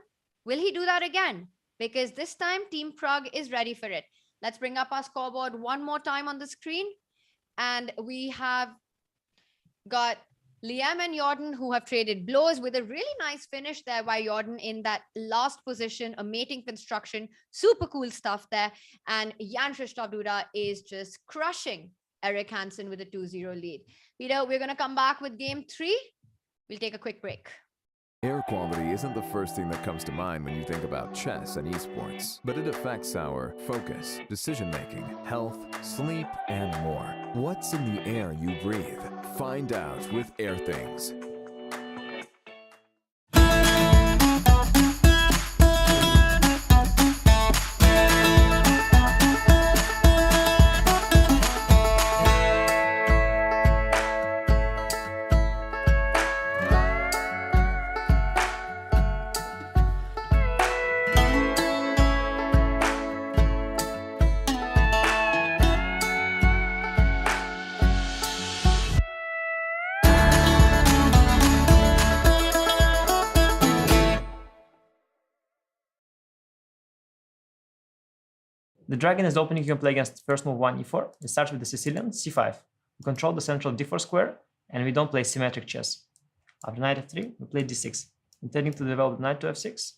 Will he do that again? Because this time Team Prague is ready for it. Let's bring up our scoreboard one more time on the screen. And we have got Liem and Jorden, who have traded blows with a really nice finish there by Jorden in that last position, a mating construction, super cool stuff there. And Jan-Krzysztof Duda is just crushing Eric Hansen with a 2-0 lead. Peter, we're going to come back with game 3. We'll take a quick break. Air quality isn't the first thing that comes to mind when you think about chess and esports, but it affects our focus, decision-making, health, sleep, and more. What's in the air you breathe? Find out with Air Things. The dragon is the opening you can play against first move 1 e4. It starts with the Sicilian c5. We control the central d4 square, and we don't play symmetric chess. After knight f3, we play d6, intending to develop knight to f6,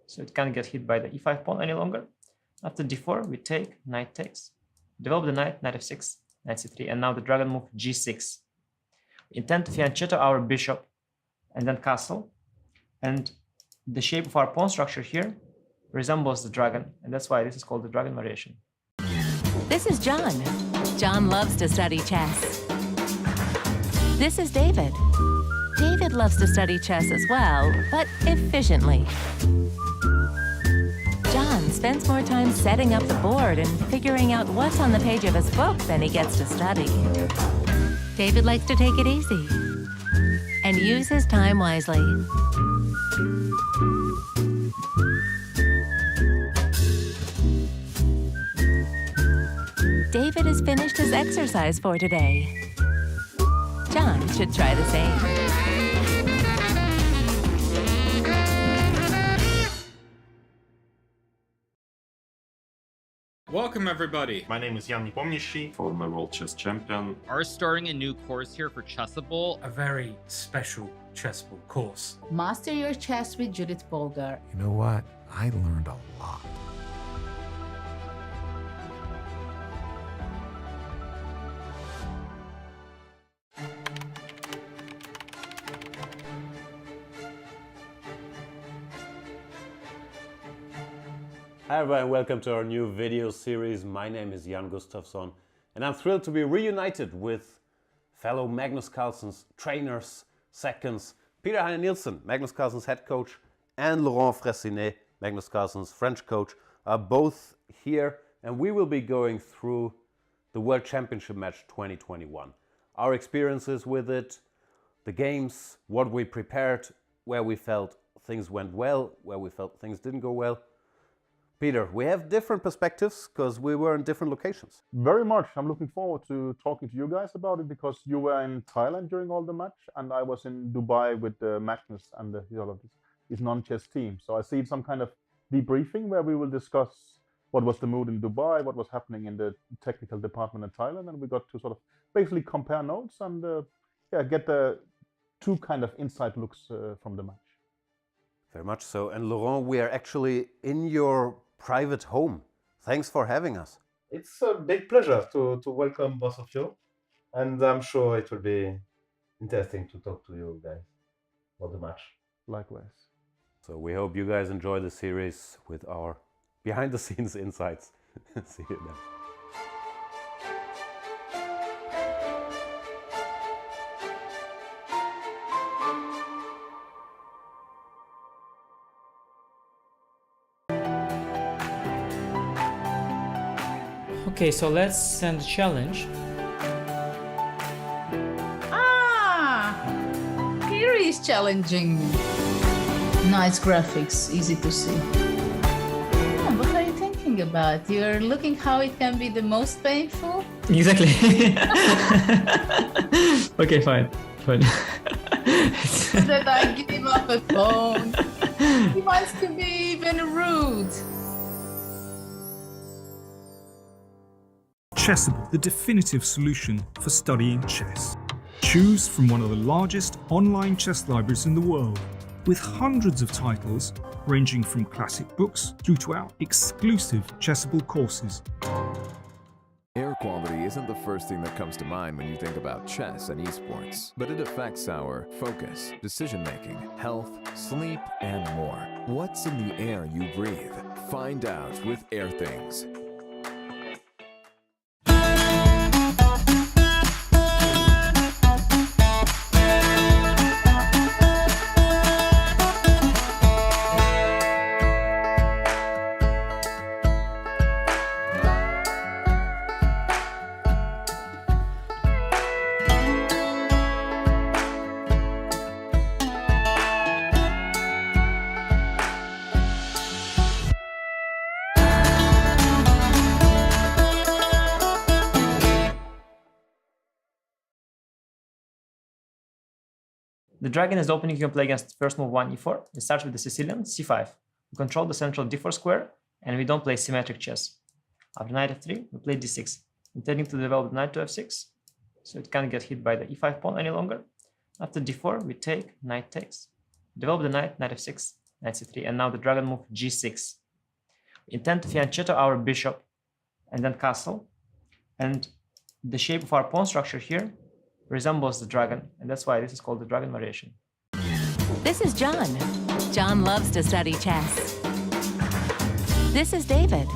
so it can't get hit by the e5 pawn any longer. After d4, we take, knight takes. Develop the knight, knight f6, knight c3, and now the dragon move g6. We intend to fianchetto our bishop, and then castle, and the shape of our pawn structure here resembles the dragon, and that's why this is called the dragon variation. This is John. John loves to study chess. This is David. David loves to study chess as well, but efficiently. John spends more time setting up the board and figuring out what's on the page of his book than he gets to study. David likes to take it easy and use his time wisely. David has finished his exercise for today. John should try the same. Welcome everybody. My name is Jan-Krzysztof, former world chess champion. Are starting a new course here for Chessable. A very special chessable course. Master your chess with Judit Polgar. You know what? I learned a lot. Hi everyone, welcome to our new video series. My name is Jan-Krzysztof, and I'm thrilled to be reunited with fellow Magnus Carlsen's trainers, seconds, Peter Heine Nielsen, Magnus Carlsen's head coach, and Laurent Fressinet, Magnus Carlsen's French coach, are both here, and we will be going through the World Championship match 2021. Our experiences with it, the games, what we prepared, where we felt things went well, where we felt things didn't go well. Peter, we have different perspectives because we were in different locations. Very much. I'm looking forward to talking to you guys about it because you were in Thailand during all the match and I was in Dubai with Magnus and his non-chess team. So I see some kind of debriefing where we will discuss what was the mood in Dubai, what was happening in the technical department in Thailand, and we got to sort of basically compare notes and get the two kind of inside looks from the match. Very much so. And Laurent, we are actually in your private home. Thanks for having us. It's a big pleasure to welcome both of you. And I'm sure it will be interesting to talk to you guys about the match. Likewise. So we hope you guys enjoy the series with our behind the scenes insights. See you then. Okay, so let's send a challenge. Here is challenging. Nice graphics, easy to see. What are you thinking about? You're looking how it can be the most painful? Exactly. Okay, fine. So that I give up a phone. He wants to be even rude. Chessable, the definitive solution for studying chess. Choose from one of the largest online chess libraries in the world, with hundreds of titles ranging from classic books through to our exclusive Chessable courses. Air quality isn't the first thing that comes to mind when you think about chess and esports, but it affects our focus, decision-making, health, sleep, and more. What's in the air you breathe? Find out with Air Things. The dragon is the opening you can play against first move 1 e4. It starts with the Sicilian c5. We control the central d4 square, and we don't play symmetric chess. After knight f3, we play d6, intending to develop the knight to f6, so it can't get hit by the e5 pawn any longer. After d4, we take, knight takes. Develop the knight, knight f6, knight c3, and now the dragon move g6. We intend to fianchetto our bishop, and then castle, and the shape of our pawn structure here resembles the dragon, and that's why this is called the dragon variation. This is John. John loves to study chess. This is David.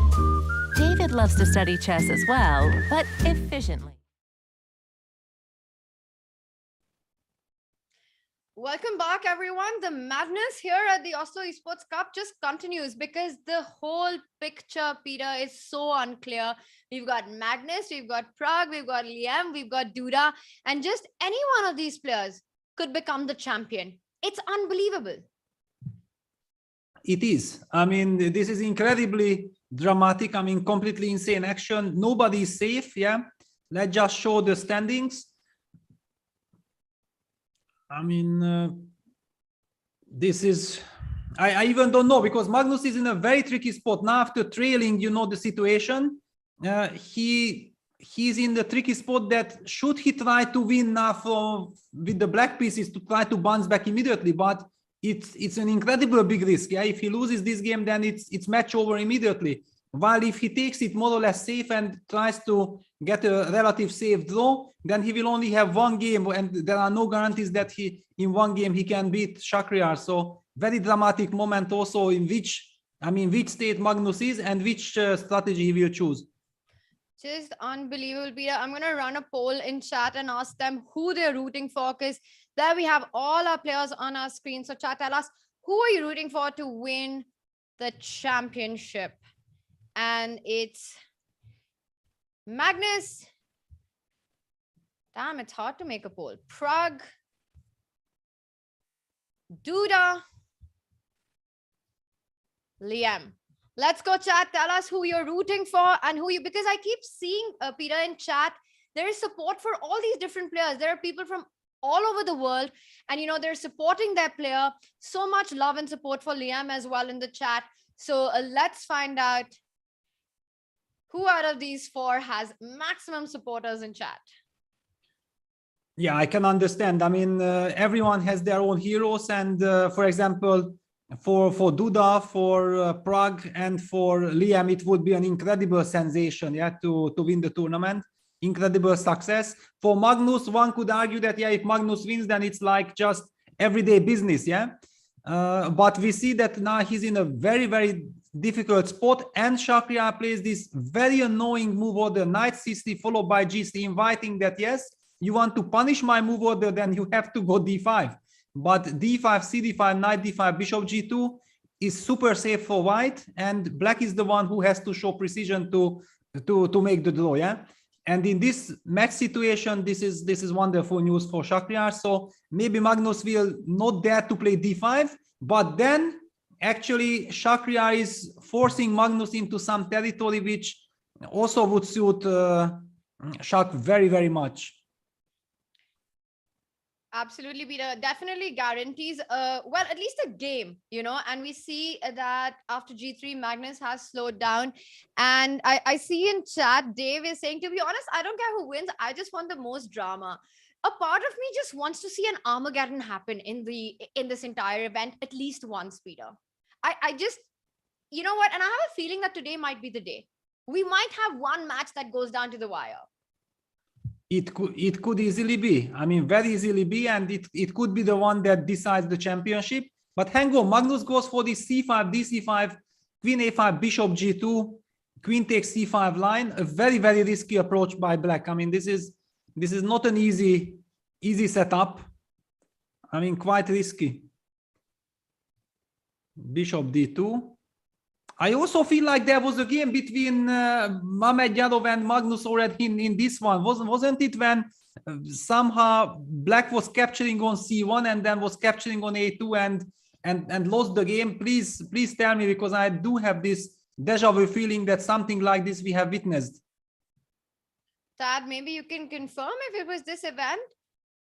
David loves to study chess as well, but efficiently. Welcome back, everyone. The madness here at the Oslo Esports Cup just continues because the whole picture, Peter, is so unclear. We've got Magnus, we've got Prague, we've got Liem, we've got Duda, and just any one of these players could become the champion. It's unbelievable. It is. I mean, this is incredibly dramatic. I mean, completely insane action. Nobody is safe. Yeah. Let's just show the standings. I mean, this is, I even don't know, because Magnus is in a very tricky spot. Now, after trailing, you know the situation. He's in the tricky spot that should he try to win now with the black pieces to try to bounce back immediately, but it's an incredible big risk. Yeah, if he loses this game, then it's match over immediately. While if he takes it more or less safe and tries to get a relative safe draw, then he will only have one game, and there are no guarantees that in one game he can beat Shakhriyar. So very dramatic moment also in which state Magnus is and which strategy he will choose. Just unbelievable, Peter. I'm going to run a poll in chat and ask them who they're rooting for, because there we have all our players on our screen. So chat, tell us, who are you rooting for to win the championship? And it's Magnus. Damn, it's hard to make a poll. Prague, Duda, Liem. Let's go, chat. Tell us who you're rooting for and because I keep seeing, Peter, in chat, there is support for all these different players. There are people from all over the world, and they're supporting their player. So much love and support for Liem as well in the chat. So let's find out who out of these four has maximum supporters in chat. Yeah, I can understand. I mean, everyone has their own heroes, and for example, for Duda, for Prague, and for Liem, it would be an incredible sensation, yeah, to win the tournament. Incredible success. For Magnus, one could argue that, yeah, if Magnus wins, then it's like just everyday business, yeah. But we see that now he's in a very, very difficult spot, and Shakhriyar plays this very annoying move order, knight c3 followed by g3, inviting that, yes, you want to punish my move order, then you have to go d5. But d5, c d5, knight d5, bishop g2 is super safe for white, and black is the one who has to show precision to make the draw, yeah. And in this match situation, this is wonderful news for Shakhriyar. So maybe Magnus will not dare to play d5, but then actually Shakhriyar is forcing Magnus into some territory which also would suit Shak very, very much. Absolutely, Peter. Definitely guarantees, well, at least a game, and we see that after G3, Magnus has slowed down. And I see in chat, Dave is saying, to be honest, I don't care who wins. I just want the most drama. a part of me just wants to see an Armageddon happen in this entire event at least once, Peter. I just, you know what? And I have a feeling that today might be the day. We might have one match that goes down to the wire. It could easily be. I mean, very easily be, and it could be the one that decides the championship. But hang on, Magnus goes for the c5, d5, queen a5, bishop g2, queen takes c5 line. A very, very risky approach by black. I mean, this is not an easy setup. I mean, quite risky. Bishop d2. I also feel like there was a game between Mamedyarov and Magnus already in this one. Wasn't it when somehow black was capturing on c1 and then was capturing on a2 and lost the game? Please tell me, because I do have this deja vu feeling that something like this we have witnessed. Tad, maybe you can confirm if it was this event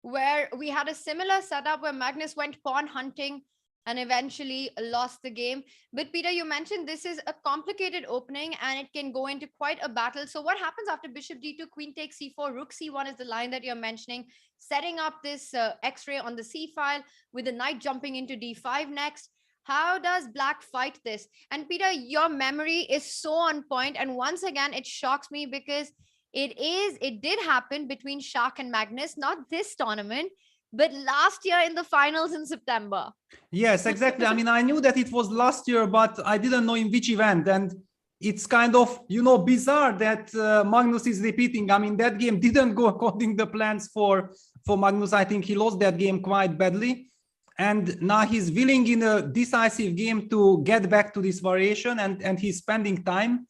where we had a similar setup where Magnus went pawn hunting and eventually lost the game. But Peter, you mentioned this is a complicated opening and it can go into quite a battle. So what happens after bishop d2, queen takes c4, rook c1 is the line that you're mentioning, setting up this x-ray on the c file with the knight jumping into d5 next. How does black fight this? And Peter, your memory is so on point. And once again, it shocks me because it did happen between Shah and Magnus, not this tournament, but last year in the finals in September. Yes, exactly. I mean, I knew that it was last year, but I didn't know in which event. And it's kind of, bizarre that Magnus is repeating. I mean, that game didn't go according to the plans for Magnus. I think he lost that game quite badly. And now he's willing in a decisive game to get back to this variation and he's spending time.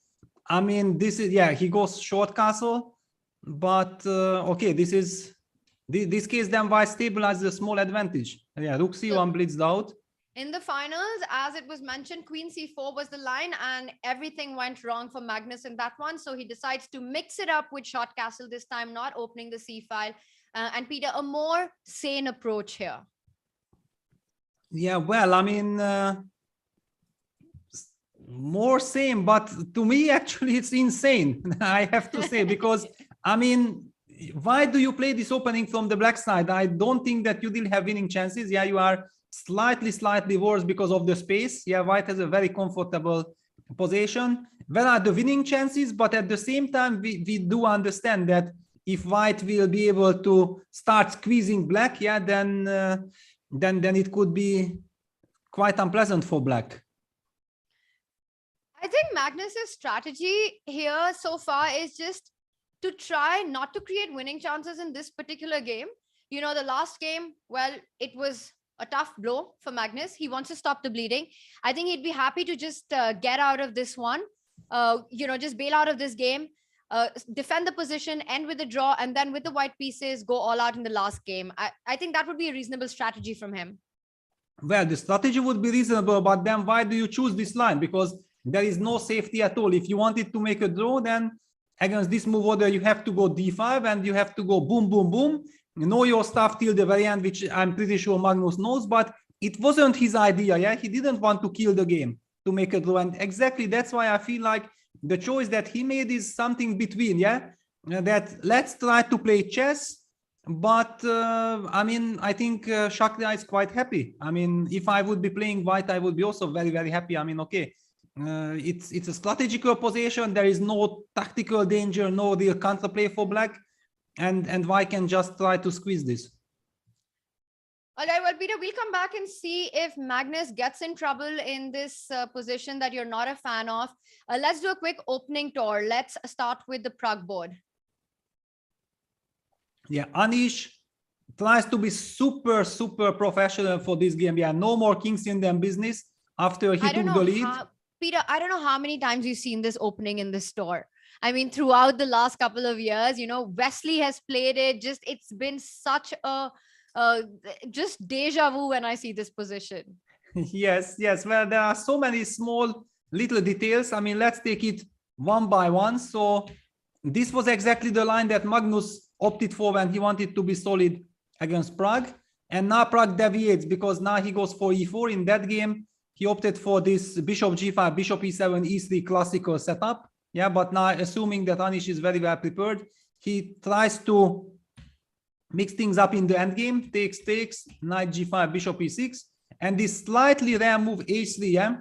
I mean, this is, he goes short castle, but okay, this case then white stabilizes a small advantage. Yeah, rook c1 blitzed out. In the finals, as it was mentioned, queen c4 was the line and everything went wrong for Magnus in that one. So he decides to mix it up with short castle this time, not opening the c file. And Peter, a more sane approach here. Yeah, well, I mean, more sane, but to me, actually, it's insane, I have to say, because, I mean, why do you play this opening from the black side? I don't think that you will have winning chances. Yeah, you are slightly worse because of the space. Yeah, white has a very comfortable position. Where are the winning chances? But at the same time, we do understand that if white will be able to start squeezing black, yeah, then it could be quite unpleasant for black. I think Magnus's strategy here so far is just to try not to create winning chances in this particular game. The last game, well, it was a tough blow for Magnus. He wants to stop the bleeding. I think he'd be happy to just get out of this one, just bail out of this game, defend the position, end with a draw, and then with the white pieces, go all out in the last game. I think that would be a reasonable strategy from him. Well, the strategy would be reasonable, but then why do you choose this line? Because there is no safety at all. If you wanted to make a draw, then against this move order, you have to go d5 and you have to go boom, boom, boom. Know your stuff till the very end, which I'm pretty sure Magnus knows, but it wasn't his idea. Yeah, he didn't want to kill the game to make a draw. And exactly that's why I feel like the choice that he made is something between, that let's try to play chess. But I mean, I think Shakhriyar is quite happy. I mean, if I would be playing white, I would be also very, very happy. I mean, okay, it's a strategical position. There is no tactical danger, no real counterplay for black, and white can just try to squeeze this. All right, well, Peter, we'll come back and see if Magnus gets in trouble in this position that you're not a fan of. Let's do a quick opening tour. Let's start with the Prague board. Yeah, Anish tries to be super professional for this game. Yeah, no more kings in their business after he took the lead. Peter, I don't know how many times you've seen this opening in this store. I mean, throughout the last couple of years, Wesley has played it. It's been such a just deja vu when I see this position. Yes. Well, there are so many small little details. I mean, let's take it one by one. So this was exactly the line that Magnus opted for when he wanted to be solid against Prague. And now Prague deviates because now he goes for e4. In that game, he opted for this bishop g5, bishop e7, e3 classical setup. Yeah, but now assuming that Anish is very well prepared, he tries to mix things up in the endgame, takes, knight g5, bishop e6, and this slightly rare move h3, yeah?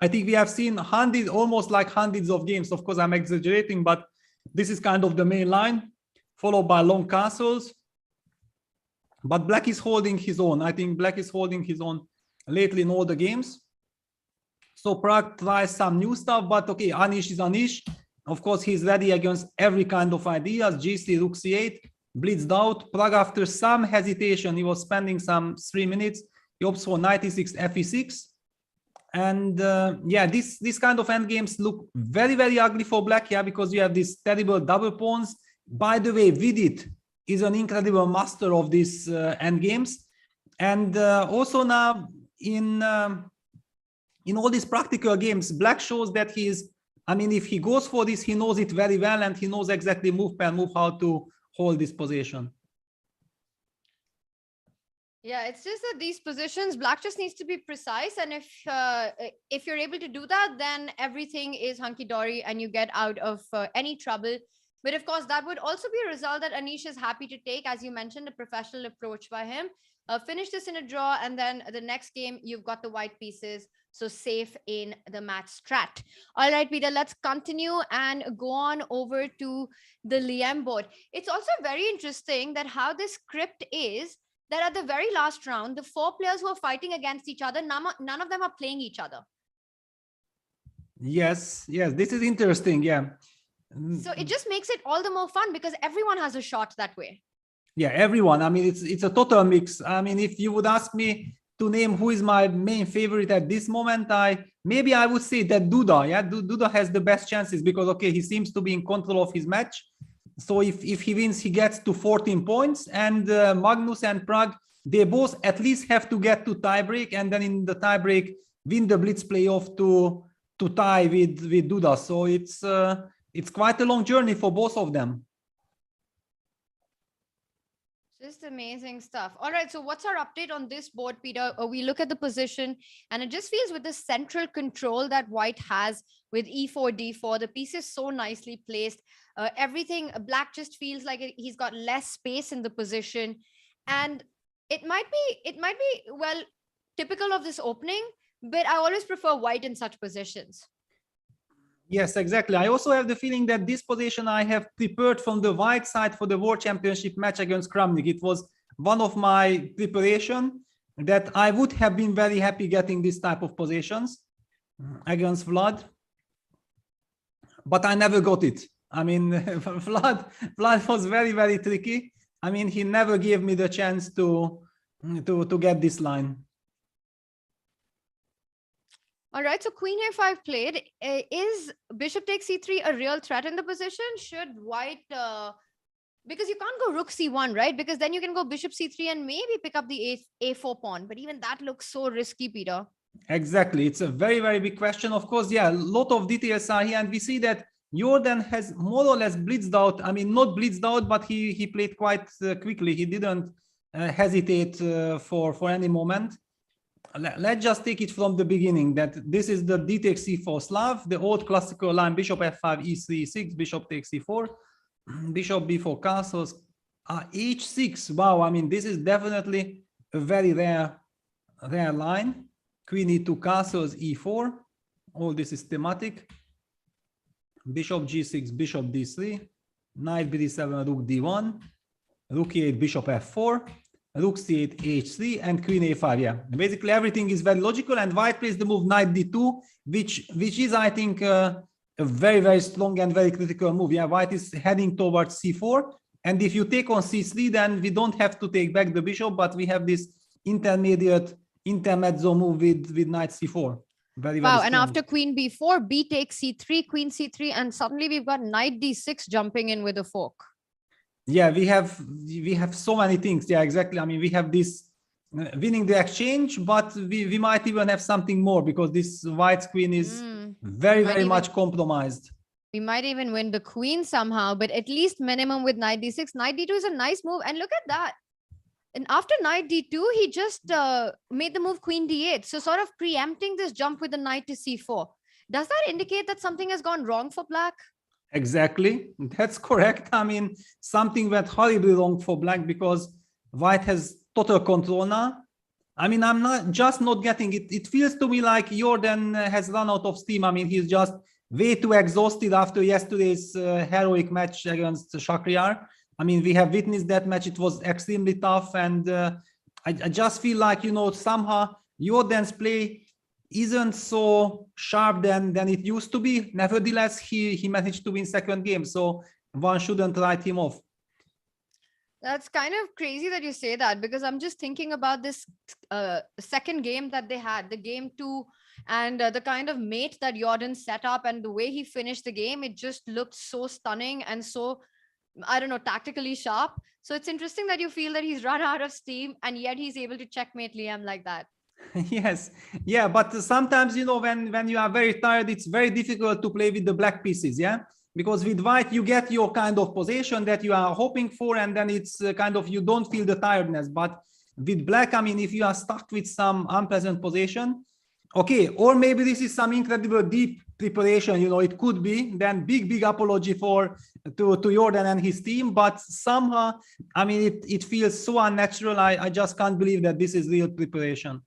I think we have seen hundreds, almost like hundreds of games. Of course, I'm exaggerating, but this is kind of the main line, followed by long castles. But black is holding his own. I think black is holding his own lately in all the games. So Pragg tries some new stuff, but okay, Anish is Anish. Of course, he's ready against every kind of ideas. G3, rook c8, blitzed out. Pragg, after some hesitation, he was spending some 3 minutes. He opts for knight e6, fe6. And yeah, this kind of endgames look very, very ugly for black, yeah, because you have these terrible double pawns. By the way, Judit is an incredible master of these endgames. And also now in all these practical games, black shows that he's, I mean, if he goes for this, he knows it very well, and he knows exactly move per move how to hold this position. Yeah, it's just that these positions, black just needs to be precise. And if you're able to do that, then everything is hunky-dory and you get out of any trouble. But of course, that would also be a result that Anish is happy to take, as you mentioned, a professional approach by him. Finish this in a draw, and then the next game, you've got the white pieces. So safe in the match strat. All right, Peter, let's continue and go on over to the Liem board. It's also very interesting that how this script is that at the very last round, the 4 players who are fighting against each other, none of them are playing each other. Yes, this is interesting, yeah. So it just makes it all the more fun because everyone has a shot that way. Yeah, everyone. I mean, it's a total mix. I mean, if you would ask me to name who is my main favorite at this moment, maybe I would say that Duda. Yeah, Duda has the best chances because, okay, he seems to be in control of his match. So if he wins, he gets to 14 points. And Magnus and Pragg, they both at least have to get to tiebreak, and then in the tiebreak win the blitz playoff to tie with Duda. So it's quite a long journey for both of them. Just amazing stuff. All right, so what's our update on this board, Peter? We look at the position, and it just feels with the central control that white has with e4, d4, the piece is so nicely placed. Everything, black just feels like he's got less space in the position. And it might be, well, typical of this opening, but I always prefer white in such positions. Yes, exactly. I also have the feeling that this position I have prepared from the white side for the World Championship match against Kramnik. It was one of my preparation that I would have been very happy getting this type of positions against Vlad, but I never got it. I mean, Vlad was very, very tricky. I mean, he never gave me the chance to get this line. All right, so queen a5 played. Is bishop takes c3 a real threat in the position? Should white, because you can't go rook c1, right? Because then you can go bishop c3 and maybe pick up the a4 pawn. But even that looks so risky, Peter. Exactly. It's a very, very big question. Of course, yeah, a lot of details are here. And we see that Jorden has more or less blitzed out. I mean, not blitzed out, but he played quite quickly. He didn't hesitate for any moment. Let's just take it from the beginning that this is the d takes c4 Slav, the old classical line, bishop f5, e3, e6, bishop takes c4, bishop b4 castles, h6. Wow, I mean, this is definitely a very rare line. Queen e2 castles, e4. All this is thematic. Bishop g6, bishop d3, knight b7, rook d1, rook e8, bishop f4. Rook c8, h3, and queen a5. Yeah, basically everything is very logical, and white plays the move knight d2, which is, I think, a very, very strong and very critical move. Yeah, white is heading towards c4, and if you take on c3, then we don't have to take back the bishop, but we have this intermezzo move with knight c4. Very, wow, very and after queen b4, b takes c3, queen c3, and suddenly we've got knight d6 jumping in with a fork. Yeah, we have so many things. Yeah, exactly. I mean, we have this winning the exchange, but we might even have something more because this white queen is very much compromised. We might even win the queen somehow, but at least minimum with knight d6. Knight d2 is a nice move, and look at that. And after knight d2, he just made the move queen d8. So sort of preempting this jump with the knight to c4. Does that indicate that something has gone wrong for black? Exactly, that's correct. I mean, something went horribly wrong for black because white has total control now. I mean, I'm not getting it. It feels to me like Jorden has run out of steam. I mean, he's just way too exhausted after yesterday's heroic match against Shakhriyar. I mean, we have witnessed that match. It was extremely tough. And I just feel like, you know, somehow Jordan's play isn't so sharp than it used to be. Nevertheless, he managed to win second game. So one shouldn't write him off. That's kind of crazy that you say that, because I'm just thinking about this second game that they had, the game 2, and the kind of mate that Jorden set up and the way he finished the game. It just looked so stunning and so, I don't know, tactically sharp. So it's interesting that you feel that he's run out of steam and yet he's able to checkmate Liem like that. Yes, yeah, but sometimes, you know, when you are very tired, it's very difficult to play with the black pieces, yeah, because with white you get your kind of position that you are hoping for, and then it's kind of, you don't feel the tiredness. But with black, I mean, if you are stuck with some unpleasant position, okay, or maybe this is some incredible deep preparation, you know, it could be, then big apology to Jorden and his team, but somehow, I mean, it feels so unnatural. I just can't believe that this is real preparation.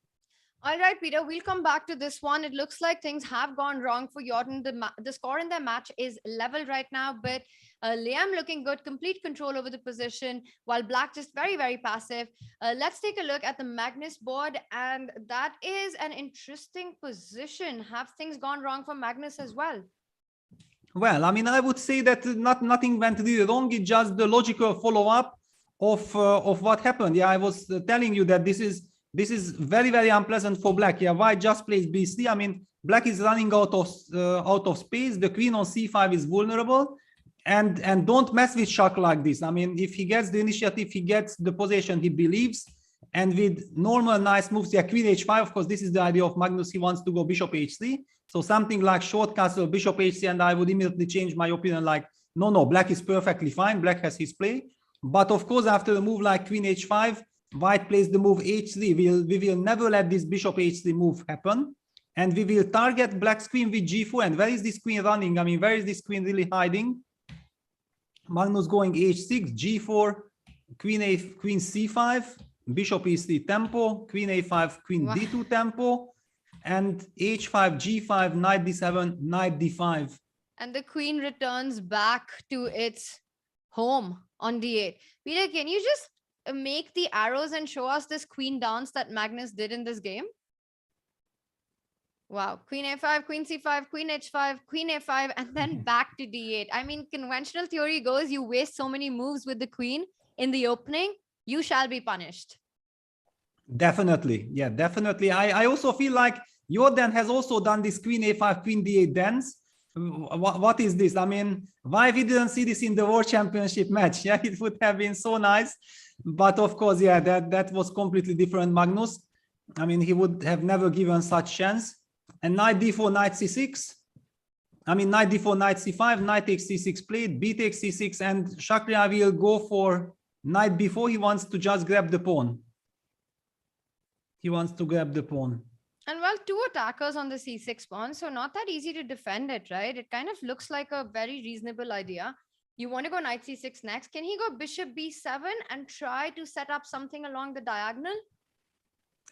All right, Peter, we'll come back to this one. It looks like things have gone wrong for Jorden. The score in their match is level right now, but Liem looking good, complete control over the position, while black just very passive. Let's take a look at the Magnus board, and that is an interesting position. Have things gone wrong for Magnus as well? Well, I mean, I would say that nothing went really wrong. It's just the logical follow-up of what happened. Yeah, I was telling you that this is very unpleasant for black. Yeah, white just plays b3. I mean, black is running out of space. The queen on c5 is vulnerable, and don't mess with Shah like this. I mean, if he gets the initiative, he gets the position he believes, and with normal nice moves, yeah, queen h5. Of course, this is the idea of Magnus. He wants to go bishop h3. So something like short castle, bishop h3, and I would immediately change my opinion. Like, no, black is perfectly fine. Black has his play, but of course, after a move like queen h5. White plays the move h3. We will never let this bishop h3 move happen, and we will target black's queen with g4. And where is this queen running? I mean, where is this queen really hiding? Magnus going h6, g4, queen c5, bishop e3 tempo, queen a5, queen d2 tempo, and h5, g5, knight d7, knight d5. And the queen returns back to its home on d8. Peter, can you just make the arrows and show us this queen dance that Magnus did in this game? Wow, queen a5, queen c5, queen h5, queen a5, and then back to d8. I mean, conventional theory goes, you waste so many moves with the queen in the opening, you shall be punished. Definitely, yeah, definitely. I also feel like Jorden has also done this queen a5, queen d8 dance. What is this? I mean, why we didn't see this in the World Championship match? Yeah, it would have been so nice. But of course, yeah, that was completely different, Magnus. I mean, he would have never given such chance. And knight d4, knight c6. I mean, knight d4, knight c5, knight takes c6 played, b takes c6, and Shakhriyar will go for knight b4. He wants to just grab the pawn. He wants to grab the pawn. And well, two attackers on the c6 pawn, so not that easy to defend it, right? It kind of looks like a very reasonable idea. You want to go knight c6 next. Can he go bishop b7 and try to set up something along the diagonal?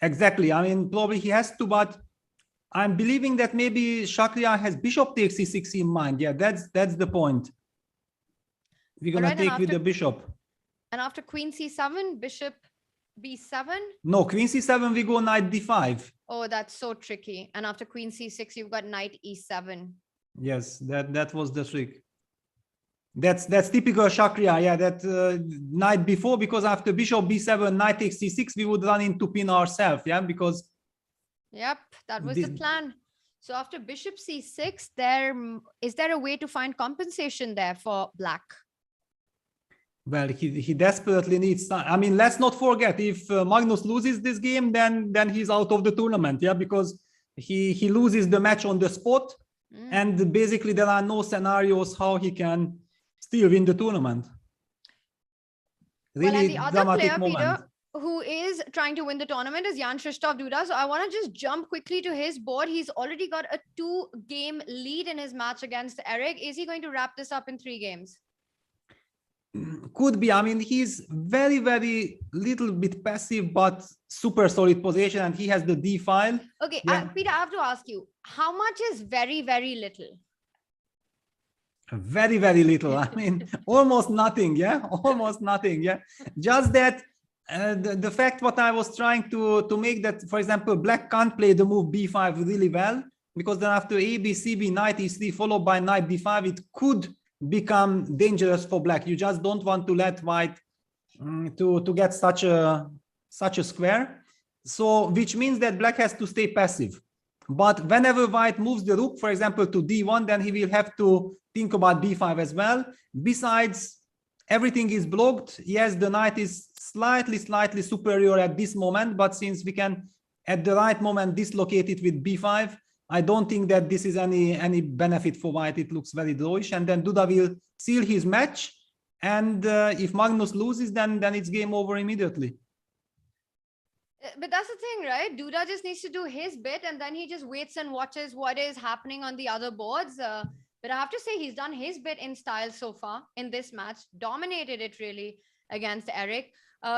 Exactly. I mean, probably he has to, but I'm believing that maybe Shakhriyar has bishop takes c6 in mind. Yeah, that's the point. We're going to take with the bishop. And after queen c7, bishop b7? No, queen c7, we go knight d5. Oh, that's so tricky. And after queen c6, you've got knight e7. Yes, that was the trick. That's typical Shakhriyar. Yeah, that knight before, because after bishop b7, knight takes c6, we would run into pin ourselves. Yeah, because. Yep, that was the plan. So after bishop c6, is there a way to find compensation there for black? Well, he desperately needs. I mean, let's not forget, if Magnus loses this game, then he's out of the tournament. Yeah, because he loses the match on the spot, and basically there are no scenarios how he can still win the tournament. Really well, and the other player, moment. Peter, who is trying to win the tournament is Jan-Krzysztof Duda. So I want to just jump quickly to his board. He's already got a 2-game lead in his match against Eric. Is he going to wrap this up in 3 games? Could be. I mean, he's very, very little bit passive, but super solid position, and he has the D file. Okay, Yeah. Peter, I have to ask you, how much is very, very little? Very, very little. I mean, almost nothing. Yeah, almost nothing. Yeah, just that the fact what I was trying to make that, for example, black can't play the move B5 really well, because then after A, B, C, B, knight E3 followed by knight D5, it could become dangerous for black. You just don't want to let white to get such a square. So which means that black has to stay passive. But whenever white moves the rook, for example, to D1, then he will have to think about B5 as well. Besides, everything is blocked. Yes, the knight is slightly superior at this moment, but since we can at the right moment dislocate it with B5, I don't think that this is any benefit for white. It looks very drawish, and then Duda will seal his match. And if Magnus loses, then it's game over immediately. But that's the thing, right? Duda just needs to do his bit, and then he just waits and watches what is happening on the other boards. But I have to say, he's done his bit in style so far in this match, dominated it really against Eric.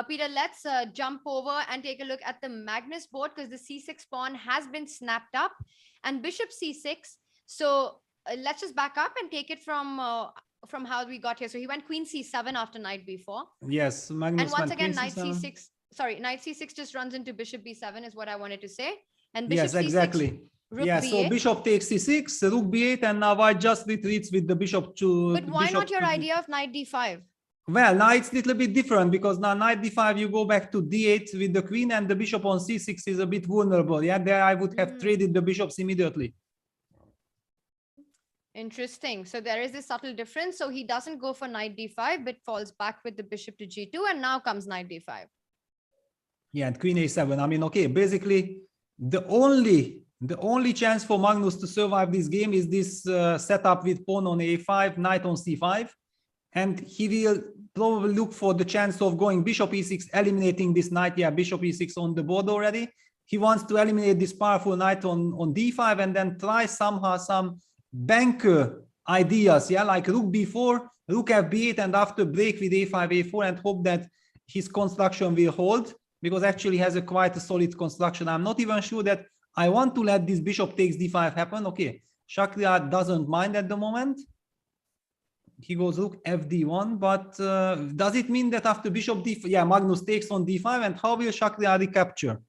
Peter, let's jump over and take a look at the Magnus board, because the C6 pawn has been snapped up and bishop C6. So let's just back up and take it from how we got here. So he went queen C7 after knight B4. Yes, Magnus. And once again, knight C6. Sorry, knight C6 just runs into bishop B7 is what I wanted to say. And bishop yes, C6, exactly. rook Yeah, B8. so bishop takes C6, rook B8, and now white just retreats with the bishop to. But why bishop not your to idea of knight D5? Well, now it's a little bit different, because now knight D5, you go back to D8 with the queen, and the bishop on C6 is a bit vulnerable. Yeah, there I would have traded the bishops immediately. Interesting. So there is this subtle difference. So he doesn't go for knight D5, but falls back with the bishop to G2, and now comes knight D5. Yeah, and queen A7. I mean, okay, basically the only chance for Magnus to survive this game is this setup with pawn on A5, knight on C5, and he will probably look for the chance of going bishop E6, eliminating this knight. Yeah, bishop E6 on the board already. He wants to eliminate this powerful knight on D5, and then try somehow some banker ideas. Yeah, like rook B4, rook FB8, and after break with A5, A4, and hope that his construction will hold, because actually he has quite a solid construction. I'm not even sure that I want to let this bishop takes D5 happen. Okay, Shakhriyar doesn't mind at the moment. He goes rook FD1, but does it mean that after bishop D5, yeah, Magnus takes on D5, and how will Shakhriyar recapture?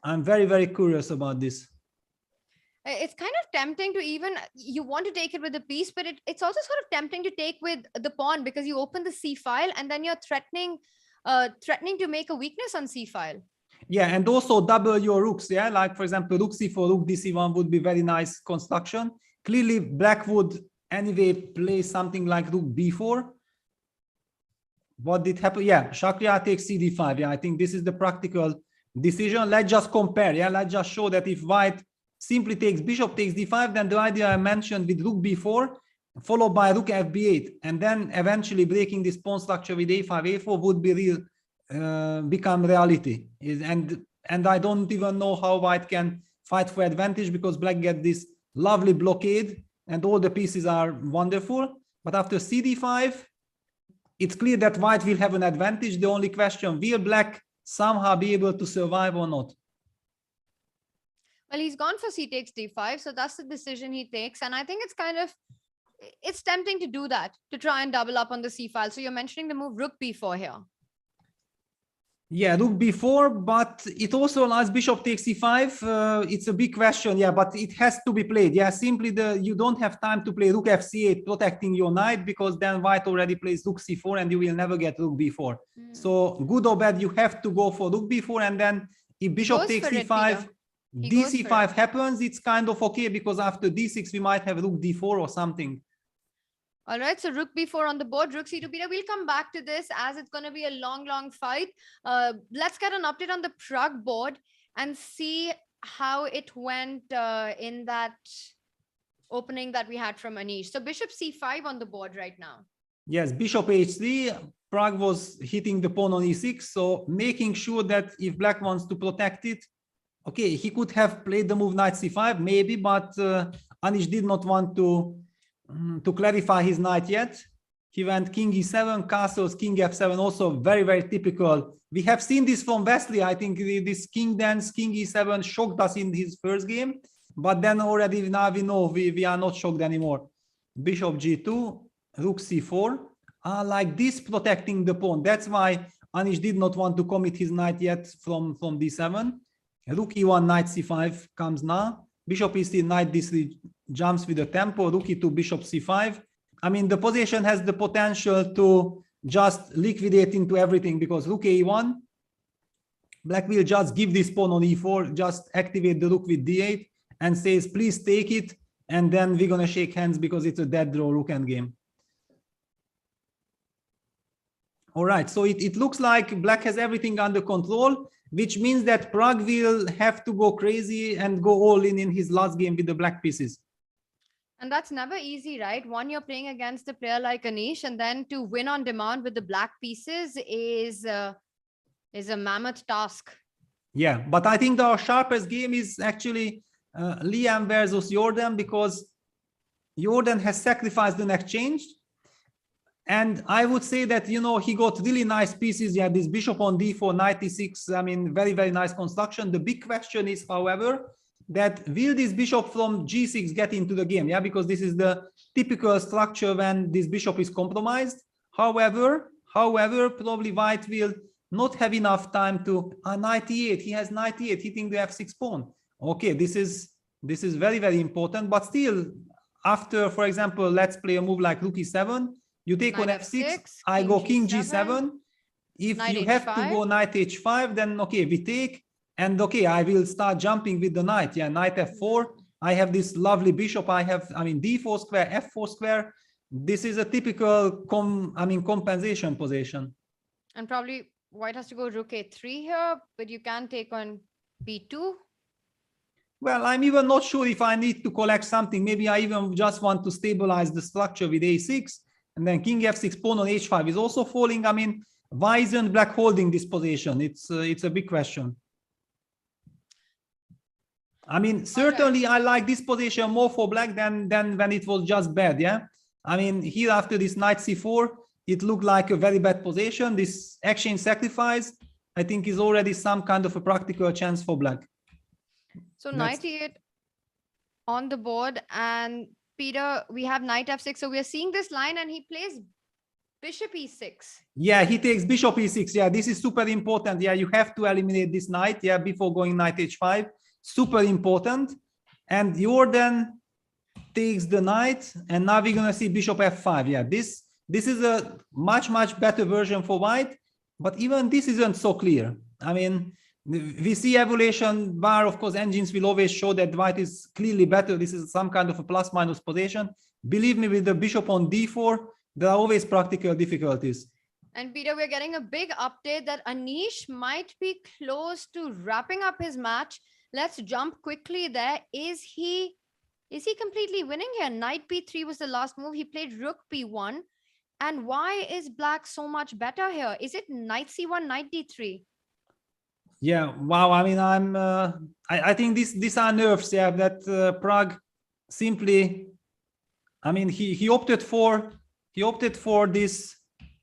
I'm very, very curious about this. It's kind of tempting to even, you want to take it with the piece, but it's also sort of tempting to take with the pawn, because you open the C file and then you're threatening to make a weakness on C file. Yeah, and also double your rooks. Yeah, like for example, rook C4, rook DC1 would be very nice construction. Clearly, black would anyway play something like rook B4. What did happen? Yeah, Shakhriyar takes CD5. Yeah, I think this is the practical decision. Let's just compare. Yeah, let's just show that if white simply takes bishop takes D5, then the idea I mentioned with rook B4 followed by rook FB8, and then eventually breaking this pawn structure with A5, A4 would be become reality. And I don't even know how white can fight for advantage, because black get this lovely blockade and all the pieces are wonderful. But after CD5, it's clear that white will have an advantage. The only question, will black somehow be able to survive or not? Well, he's gone for C takes D5, so that's the decision he takes. And I think it's tempting to do that, to try and double up on the C file. So you're mentioning the move rook B4 here. Yeah, rook B4, but it also allows bishop takes C5. It's a big question, yeah, but it has to be played. Yeah, simply you don't have time to play rook FC8 protecting your knight, because then white already plays rook C4 and you will never get rook B4. So good or bad, you have to go for rook B4, and then if bishop takes C5, DC5 happens, it's kind of okay, because after D6 we might have rook D4 or something. All right, so rook B4 on the board, rook C2, Peter. We'll come back to this as it's going to be a long fight. Let's get an update on the Prague board and see how it went in that opening that we had from Anish. So bishop C5 on the board right now. Yes, bishop h3. Pragg was hitting the pawn on e6, so making sure that if black wants to protect it, okay, he could have played the move knight c5, maybe, but Anish did not want to clarify his knight yet. He went king e7, castles, king f7, also very, very typical. We have seen this from Wesley. I think this king dance, king e7 shocked us in his first game, but then already now we know we are not shocked anymore. Bishop g2, rook c4, like this protecting the pawn. That's why Anish did not want to commit his knight yet from d7. Rook e1, knight c5 comes now. Bishop e3, knight d3 jumps with the tempo. Rook e2, bishop c5. I mean, the position has the potential to just liquidate into everything because rook a1, black will just give this pawn on e4, just activate the rook with d8 and says, please take it. And then we're going to shake hands because it's a dead draw rook endgame. All right, so it looks like black has everything under control, which means that Pragg will have to go crazy and go all in his last game with the black pieces. And that's never easy, right? One, you're playing against a player like Anish, and then to win on demand with the black pieces is a mammoth task. Yeah, but I think the sharpest game is actually Liem versus Jorden, because Jorden has sacrificed the exchange. And I would say that, you know, he got really nice pieces. Yeah, this bishop on d4, knight e6. I mean, very, very nice construction. The big question is, however, that will this bishop from g6 get into the game? Yeah, because this is the typical structure when this bishop is compromised. However, probably white will not have enough time to knight e8. He has knight e8 hitting the f6 pawn. Okay, this is very, very important. But still, after, for example, let's play a move like rook e7. You take on f6, I go king g7. If you have to go knight h5, then okay, we take. And okay, I will start jumping with the knight. Yeah, knight f4. I have this lovely bishop. I mean, d4 square, f4 square. This is a typical compensation position. And probably white has to go rook a3 here, but you can take on b2. Well, I'm even not sure if I need to collect something. Maybe I even just want to stabilize the structure with a6. And then king f6, pawn on h5 is also falling. I mean, why isn't black holding this position? It's a big question. I mean, certainly I like this position more for black than when it was just bad, yeah? I mean, here after this knight c4, it looked like a very bad position. This exchange sacrifice, I think, is already some kind of a practical chance for black. So knight e8 on the board, and Peter, we have knight f6. So we are seeing this line, and he plays bishop e6. Yeah, he takes bishop e6. Yeah, this is super important. Yeah, you have to eliminate this knight, yeah, before going knight h5. Super important. And Jorden takes the knight, and now we're gonna see bishop f5. Yeah, this is a much better version for white, but even this isn't so clear. I mean, we see evaluation bar, of course, engines will always show that white is clearly better. This is some kind of a plus-minus position. Believe me, with the bishop on d4, there are always practical difficulties. And Peter, we're getting a big update that Anish might be close to wrapping up his match. Let's jump quickly there. Is he completely winning here? Knight b3 was the last move. He played rook b1. And why is black so much better here? Is it knight c1, knight d3? Yeah, wow. I mean, I think these are nerves. Yeah, that Pragg simply, I mean, he opted for this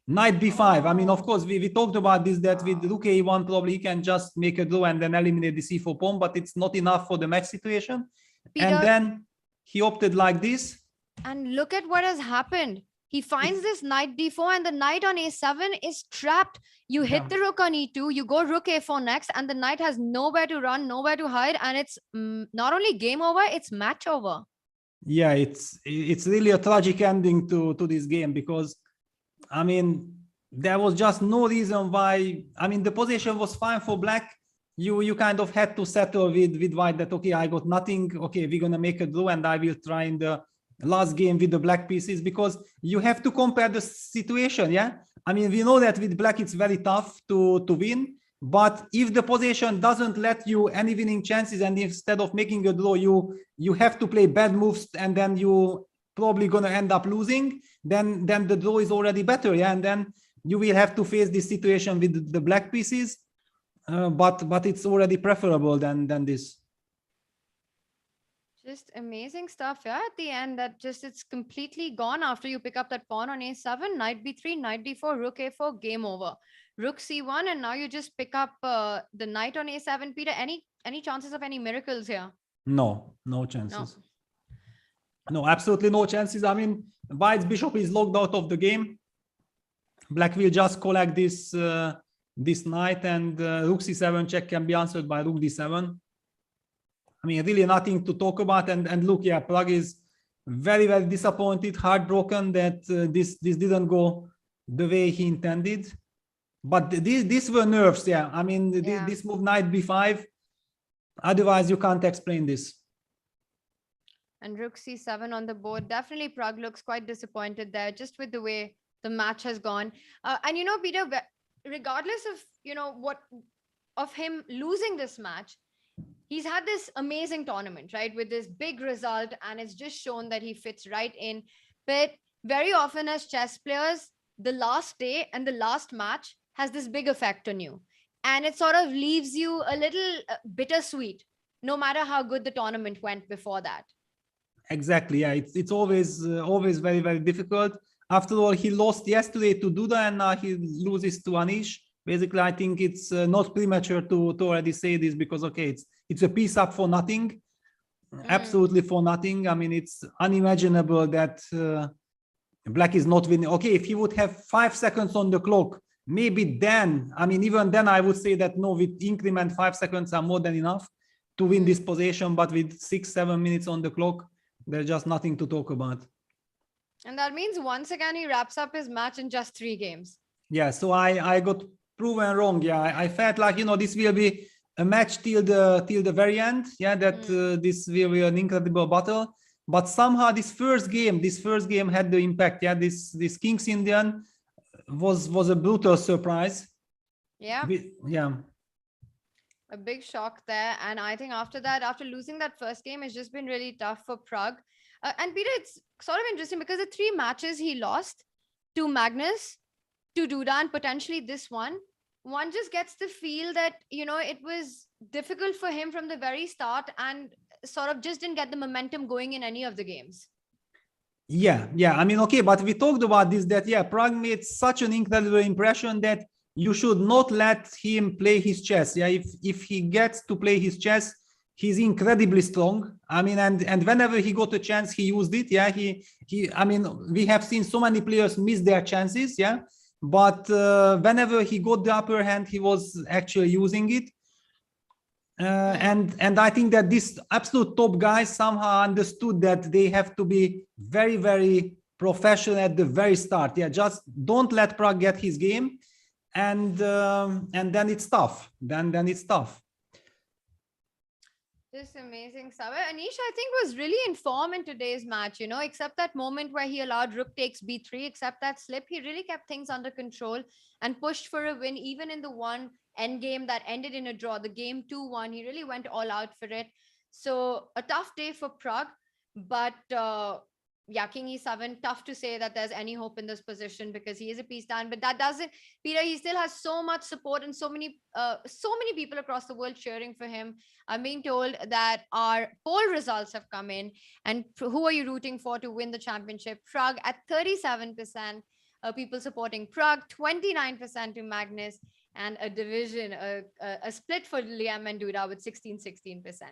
knight b5. I mean, of course, we talked about this, that with rook a1, probably he can just make a draw and then eliminate the c4 pawn, but it's not enough for the match situation. Peter, and then he opted like this. And look at what has happened. He finds this knight d4, and the knight on a7 is trapped. You hit the rook on e2, you go rook a4 next, and the knight has nowhere to run, nowhere to hide, and it's not only game over, it's match over. Yeah, it's really a tragic ending to this game, because I mean, there was just no reason why. I mean, the position was fine for black. You kind of had to settle with white that, okay, I got nothing. Okay, we're gonna make a draw, and I will try in the last game with the black pieces, because you have to compare the situation. Yeah, I mean, we know that with black it's very tough to win, but if the position doesn't let you any winning chances, and instead of making a draw, you have to play bad moves, and then you probably going to end up losing, then the draw is already better. Yeah, and then you will have to face this situation with the black pieces, but it's already preferable than this. Just amazing stuff, yeah, at the end, that just it's completely gone after you pick up that pawn on a7, knight b3, knight d4, rook a4, game over. Rook c1, and now you just pick up the knight on a7. Peter, any chances of any miracles here? No chances. No, absolutely no chances. I mean, White's bishop is locked out of the game. Black will just collect this knight, and rook c7 check can be answered by rook d7. I mean, really nothing to talk about. And look, yeah, Pragg is very, very disappointed, heartbroken that this didn't go the way he intended. But these were nerves, yeah. I mean, this move knight b5. Otherwise, you can't explain this. And rook c7 on the board. Definitely Pragg looks quite disappointed there, just with the way the match has gone. And you know, Peter, regardless of, you know, what of him losing this match, he's had this amazing tournament, right, with this big result, and it's just shown that he fits right in. But very often as chess players, the last day and the last match has this big effect on you, and it sort of leaves you a little bittersweet, no matter how good the tournament went before that. Exactly, yeah, it's always very, very difficult. After all, he lost yesterday to Duda, and now he loses to Anish. Basically, I think it's not premature to already say this, because okay, it's a piece up for nothing, absolutely for nothing. I mean, it's unimaginable that Black is not winning. Okay, if he would have 5 seconds on the clock, maybe then, I mean, even then I would say that no, with increment 5 seconds are more than enough to win this position. But with 6-7 minutes on the clock, there's just nothing to talk about. And that means once again he wraps up his match in just 3 games. Yeah, so I got proven wrong. Yeah, I felt like, you know, this will be a match till the very end. Yeah, that this will be an incredible battle. But somehow this first game had the impact. Yeah, this King's Indian was a brutal surprise. Yeah. Yeah. A big shock there. And I think after that, after losing that first game, it's just been really tough for Pragg. And Peter, it's sort of interesting because the 3 matches he lost to Magnus, to Duda, and potentially this one just gets the feel that, you know, it was difficult for him from the very start and sort of just didn't get the momentum going in any of the games. Yeah. I mean, okay, but we talked about this, that, yeah, Pragg made such an incredible impression that you should not let him play his chess. Yeah, if he gets to play his chess, he's incredibly strong. I mean, and whenever he got a chance, he used it. Yeah, I mean, we have seen so many players miss their chances. Yeah, but whenever he got the upper hand, he was actually using it. And I think that this absolute top guys somehow understood that they have to be very, very professional at the very start. Yeah, just don't let Pragg get his game, and then it's tough. Then it's tough. Just amazing stuff. Anish, I think, was really in form in today's match, you know, except that moment where he allowed rook takes b3, except that slip, he really kept things under control and pushed for a win, even in the one endgame that ended in a draw, the game 2-1. He really went all out for it. So a tough day for Pragg, but yeah, King e7, tough to say that there's any hope in this position because he is a piece down, but that doesn't, Peter, he still has so much support and so many people across the world cheering for him. I'm being told that our poll results have come in, and who are you rooting for to win the championship? Pragg at 37%, people supporting Pragg, 29% to Magnus, and a division, a split for Liem and Duda with 16%.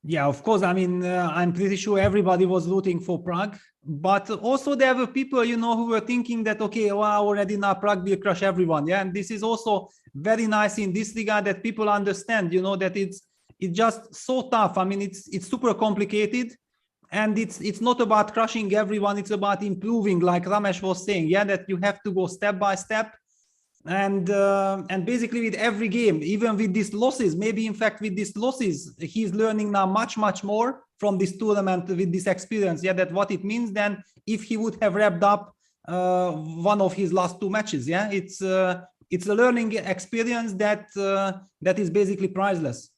Yeah, of course. I mean, I'm pretty sure everybody was rooting for Pragg, but also there were people, you know, who were thinking that, okay, well, already now Pragg will crush everyone. Yeah, and this is also very nice in this regard that people understand, you know, that it's just so tough. I mean, it's super complicated, and it's not about crushing everyone. It's about improving, like Ramesh was saying. Yeah, that you have to go step by step. And basically with every game, even with these losses, maybe in fact with these losses, he's learning now much more from this tournament with this experience. Yeah, that what it means then if he would have wrapped up one of his last 2 matches. Yeah, it's a learning experience that is basically priceless.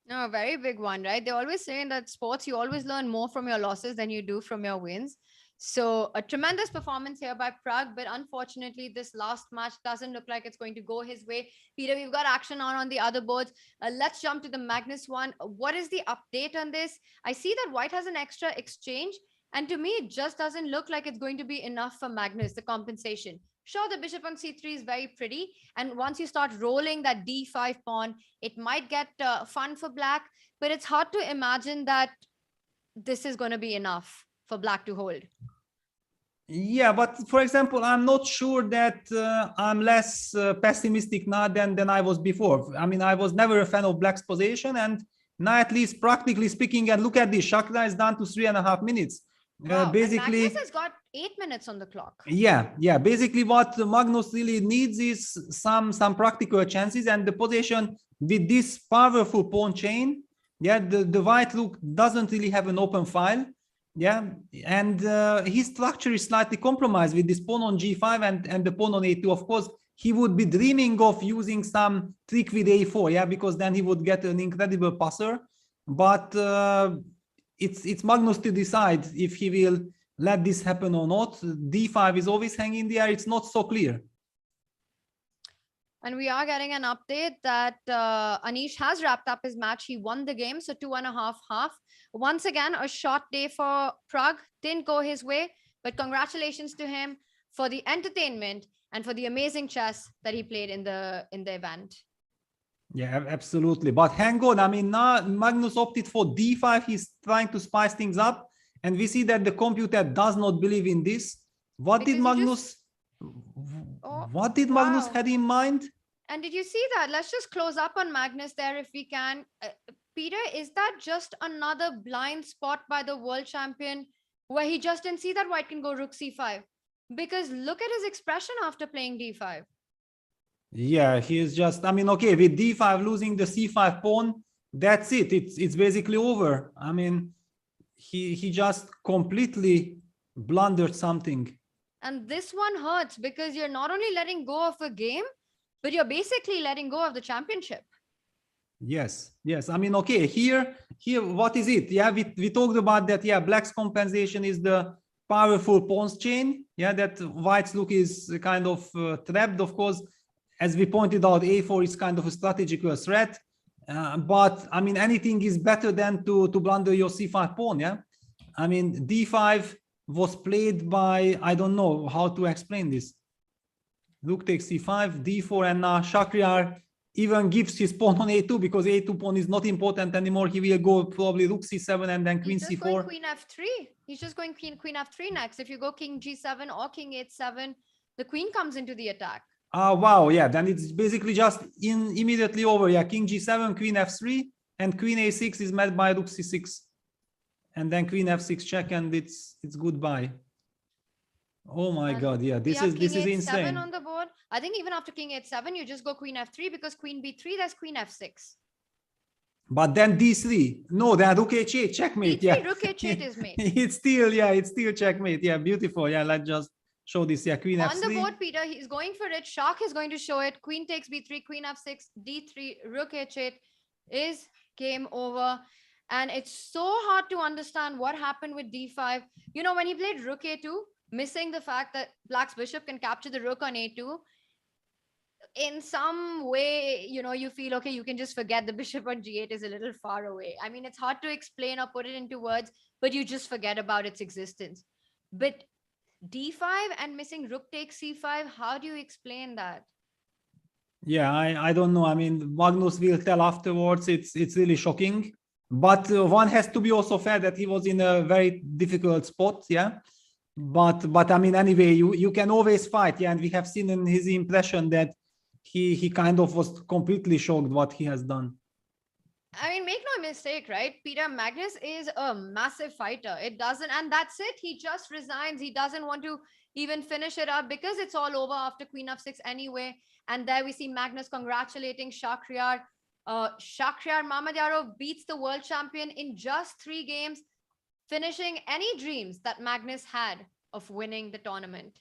No, a very big one, right? They always say in that sports, you always learn more from your losses than you do from your wins. So a tremendous performance here by Prag, but unfortunately, this last match doesn't look like it's going to go his way. Peter, we've got action on the other boards. Let's jump to the Magnus one. What is the update on this? I see that White has an extra exchange, and to me, it just doesn't look like it's going to be enough for Magnus, the compensation. Sure, the bishop on c3 is very pretty, and once you start rolling that d5 pawn, it might get fun for black, but it's hard to imagine that this is going to be enough for black to hold. Yeah, but for example, I'm not sure that I'm less pessimistic now than I was before. I mean, I was never a fan of black's position, and now at least practically speaking, and look at this, Shakhriyar is down to 3.5 minutes. Wow. Basically, Magnus has got 8 minutes on the clock. yeah. Basically, what Magnus really needs is some practical chances, and the position with this powerful pawn chain. Yeah, the white rook doesn't really have an open file. Yeah, and his structure is slightly compromised with this pawn on g5 and the pawn on a2. Of course, he would be dreaming of using some trick with a4, yeah, because then he would get an incredible passer. But it's Magnus to decide if he will let this happen or not. d5 is always hanging in the air. It's not so clear. And we are getting an update that Anish has wrapped up his match. He won the game, so 2.5. Once again, a short day for Prag. Didn't go his way, but congratulations to him for the entertainment and for the amazing chess that he played in the event. Yeah, absolutely. But hang on, I mean, now Magnus opted for d5. He's trying to spice things up, and we see that the computer does not believe in this. What did Magnus had in mind? And did you see that? Let's just close up on Magnus there if we can. Peter, is that just another blind spot by the world champion where he just didn't see that white can go rook c5? Because look at his expression after playing d5. Yeah, he is just, I mean, okay, with d5 losing the c5 pawn, that's it. It's basically over. I mean, he just completely blundered something. And this one hurts because you're not only letting go of a game, but you're basically letting go of the championship. Yes. I mean, okay, here, what is it? Yeah, we talked about that. Yeah, black's compensation is the powerful pawns chain. Yeah, that white's look is kind of trapped. Of course, as we pointed out, a4 is kind of a strategical threat. But I mean, anything is better than to blunder your c5 pawn. Yeah, I mean, d5 was played by, I don't know how to explain this. Rook takes c5, d4, and now Shakhriyar even gives his pawn on a2 because a2 pawn is not important anymore. He will go probably rook c7 and then queen c4. He's just going queen f3. He's just going queen f3 next. If you go king g7 or king h7, the queen comes into the attack. Wow, yeah, then it's basically just immediately over. Yeah, king g7, queen f3, and queen a6 is met by rook c6. And then queen f6 check, and it's goodbye. Oh my God, yeah, this is insane. On the board. I think even after king h7, you just go queen f3 because queen b3, there's queen f6. But then d3, no, then rook h8, checkmate. d3, yeah, rook h8 is mate. it's still checkmate. Yeah, beautiful. Yeah, let's just show this. Yeah, queen f3. On the board, Peter, he's going for it. Shah is going to show it. Queen takes b3, queen f6, d3, rook h8 is game over. And it's so hard to understand what happened with d5. You know, when he played rook a2, missing the fact that black's bishop can capture the rook on a2, in some way, you know, you feel, okay, you can just forget the bishop on g8 is a little far away. I mean, it's hard to explain or put it into words, but you just forget about its existence. But d5 and missing rook takes c5, how do you explain that? Yeah, I don't know. I mean, Magnus will tell afterwards. It's really shocking. But one has to be also fair that he was in a very difficult spot. Yeah. But I mean, anyway, you can always fight. Yeah. And we have seen in his impression that he kind of was completely shocked what he has done. I mean, make no mistake, right? Peter, Magnus is a massive fighter. It doesn't, and that's it. He just resigns. He doesn't want to even finish it up because it's all over after queen f6 anyway. And there we see Magnus congratulating Shakhriyar. Shakhriyar Mamedyarov beats the world champion in just 3 games, finishing any dreams that Magnus had of winning the tournament.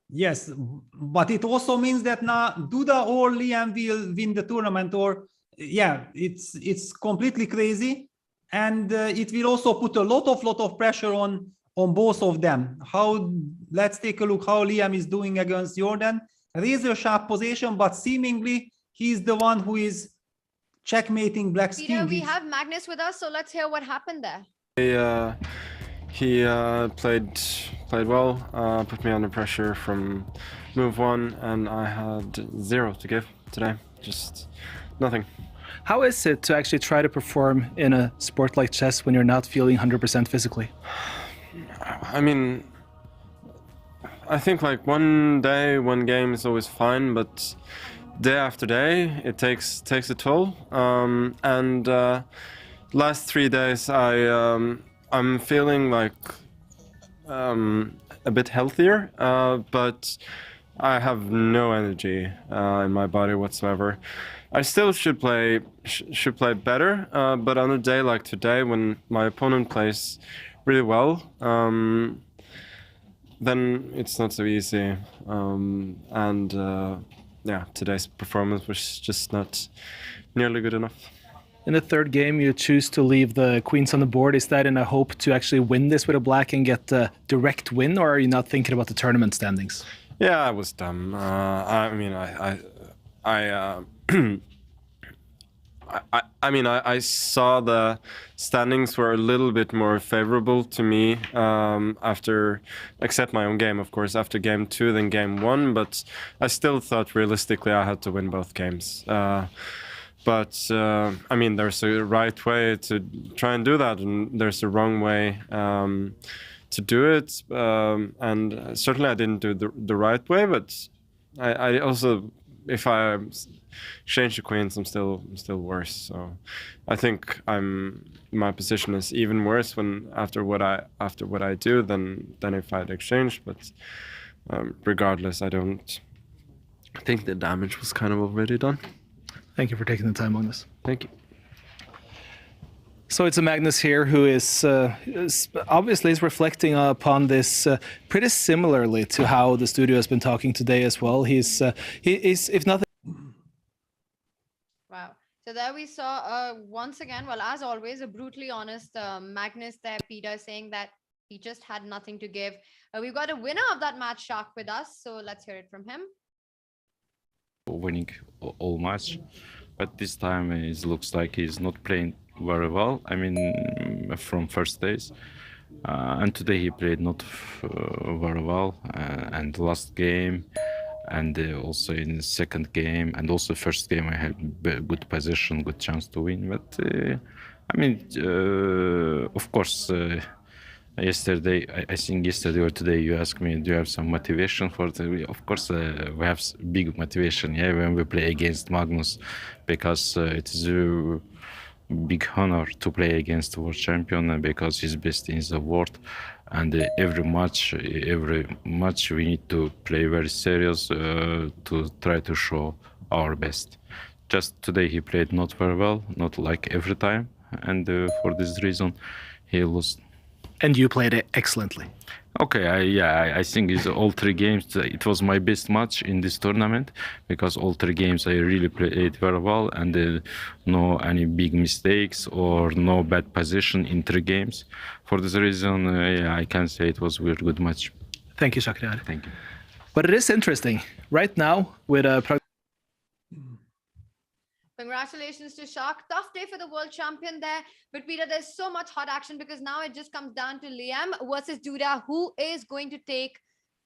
Yes, but it also means that now Duda or Liem will win the tournament, or yeah, it's completely crazy, and it will also put a lot of pressure on both of them. Let's take a look how Liem is doing against Jorden. Razor sharp position, but seemingly he's the one who is checkmating Black's Peter, king. we have Magnus with us, so let's hear what happened there. He played well, put me under pressure from move 1, and I had 0 to give today, just nothing. How is it to actually try to perform in a sport like chess when you're not feeling 100% physically? I mean, I think like one day, one game is always fine, but day after day, it takes a toll. And last 3 days, I'm feeling like a bit healthier, but I have no energy in my body whatsoever. I still should play better, but on a day like today, when my opponent plays really well, then it's not so easy. Yeah, today's performance was just not nearly good enough. In the third game, you choose to leave the queens on the board. Is that in a hope to actually win this with a black and get a direct win, or are you not thinking about the tournament standings? Yeah, I was dumb. I mean, I saw the standings were a little bit more favorable to me after, except my own game, of course, after game 2 than game 1. But I still thought realistically I had to win both games. But I mean, there's a right way to try and do that, and there's a wrong way to do it. And certainly I didn't do the right way, but I also, if I change the queens, I'm still worse. So I think my position is even worse after what I do than if I'd exchanged. But regardless, I think the damage was kind of already done. Thank you for taking the time on this. Thank you. So it's a Magnus here who is obviously is reflecting upon this pretty similarly to how the studio has been talking today as well. He is, if nothing. Wow. So there we saw once again, well, as always, a brutally honest Magnus there, Peter, saying that he just had nothing to give. We've got a winner of that match, Shah, with us. So let's hear it from him. Winning all match, but this time it looks like he's not playing very well. I mean, from first days, and today he played not very well. And last game, and also in the second game, and also first game, I had good position, good chance to win. But I mean, of course. Yesterday, I think yesterday or today, you asked me, do you have some motivation for the? Of course, we have big motivation, yeah, when we play against Magnus, because it is a big honor to play against the world champion, and because he's best in the world. And every match we need to play very serious to try to show our best. Just today, he played not very well, not like every time, and for this reason, he lost. And you played it excellently. Okay, I think it's all 3 games. It was my best match in this tournament because all 3 games I really played very well, and no any big mistakes or no bad position in 3 games. For this reason, I can say it was a very good match. Thank you, Shakhriyar. Thank you. But it is interesting right now with a. Congratulations to Shah. Tough day for the world champion there. But Peter, there's so much hot action because now it just comes down to Liem versus Duda, who is going to take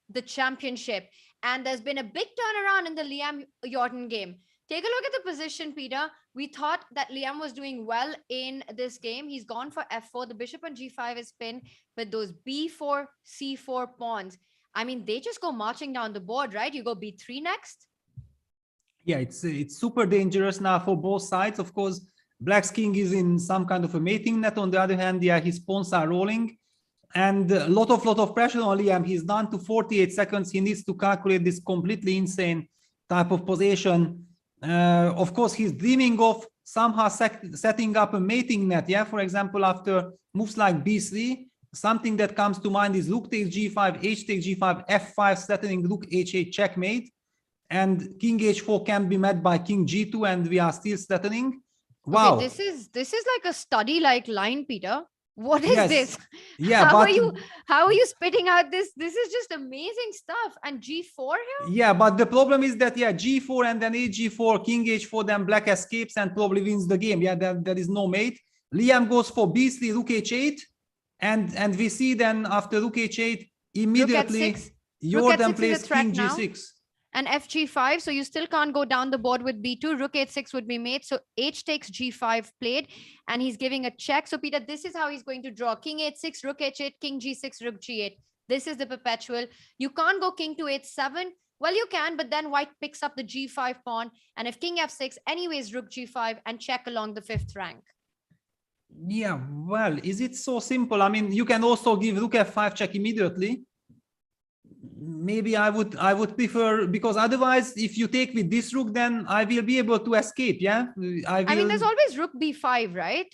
the championship. And there's been a big turnaround in the Liem-Jorden game. Take a look at the position, Peter. We thought that Liem was doing well in this game. He's gone for f4. The bishop on g5 is pinned, but those b4, c4 pawns, I mean, they just go marching down the board, right? You go b3 next. Yeah, it's super dangerous now for both sides. Of course, Black's king is in some kind of a mating net. On the other hand, yeah, his pawns are rolling, and a lot of pressure on Liem. He's down to 48 seconds. He needs to calculate this completely insane type of position. Of course, he's dreaming of somehow setting up a mating net. Yeah, for example, after moves like b3, something that comes to mind is rook takes g5, h takes g5, f5, threatening rook h8 checkmate. and king h4 can be met by king g2, and we are still threatening. Wow. Okay, this is like a study-like line, Peter. What is Yes. this? Yeah, how but are you spitting out this? This is just amazing stuff. And g4 here? yeah, but the problem is that g4 and then h4, king h4, then black escapes and probably wins the game. Yeah, there is no mate. Liam goes for b3, rook h8, and we see then after rook h8 immediately Jorden plays king g6 and fg5. So you still can't go down the board with b2. Rook h6 would be made. So h takes g5 played, and he's giving a check. So Peter, this is how he's going to draw: king h6, rook h8, king g6, rook g8. This is the perpetual. You can't go king to h7. Well, you can, but then white picks up the g5 pawn, and if king f6, anyways, rook g5 and check along the 5th rank. Yeah, well, is it so simple? I mean, you can also give rook f5 check immediately. Maybe I would prefer, because otherwise, if you take with this rook, then I will be able to escape. Yeah, I mean, there's always rook b5, right?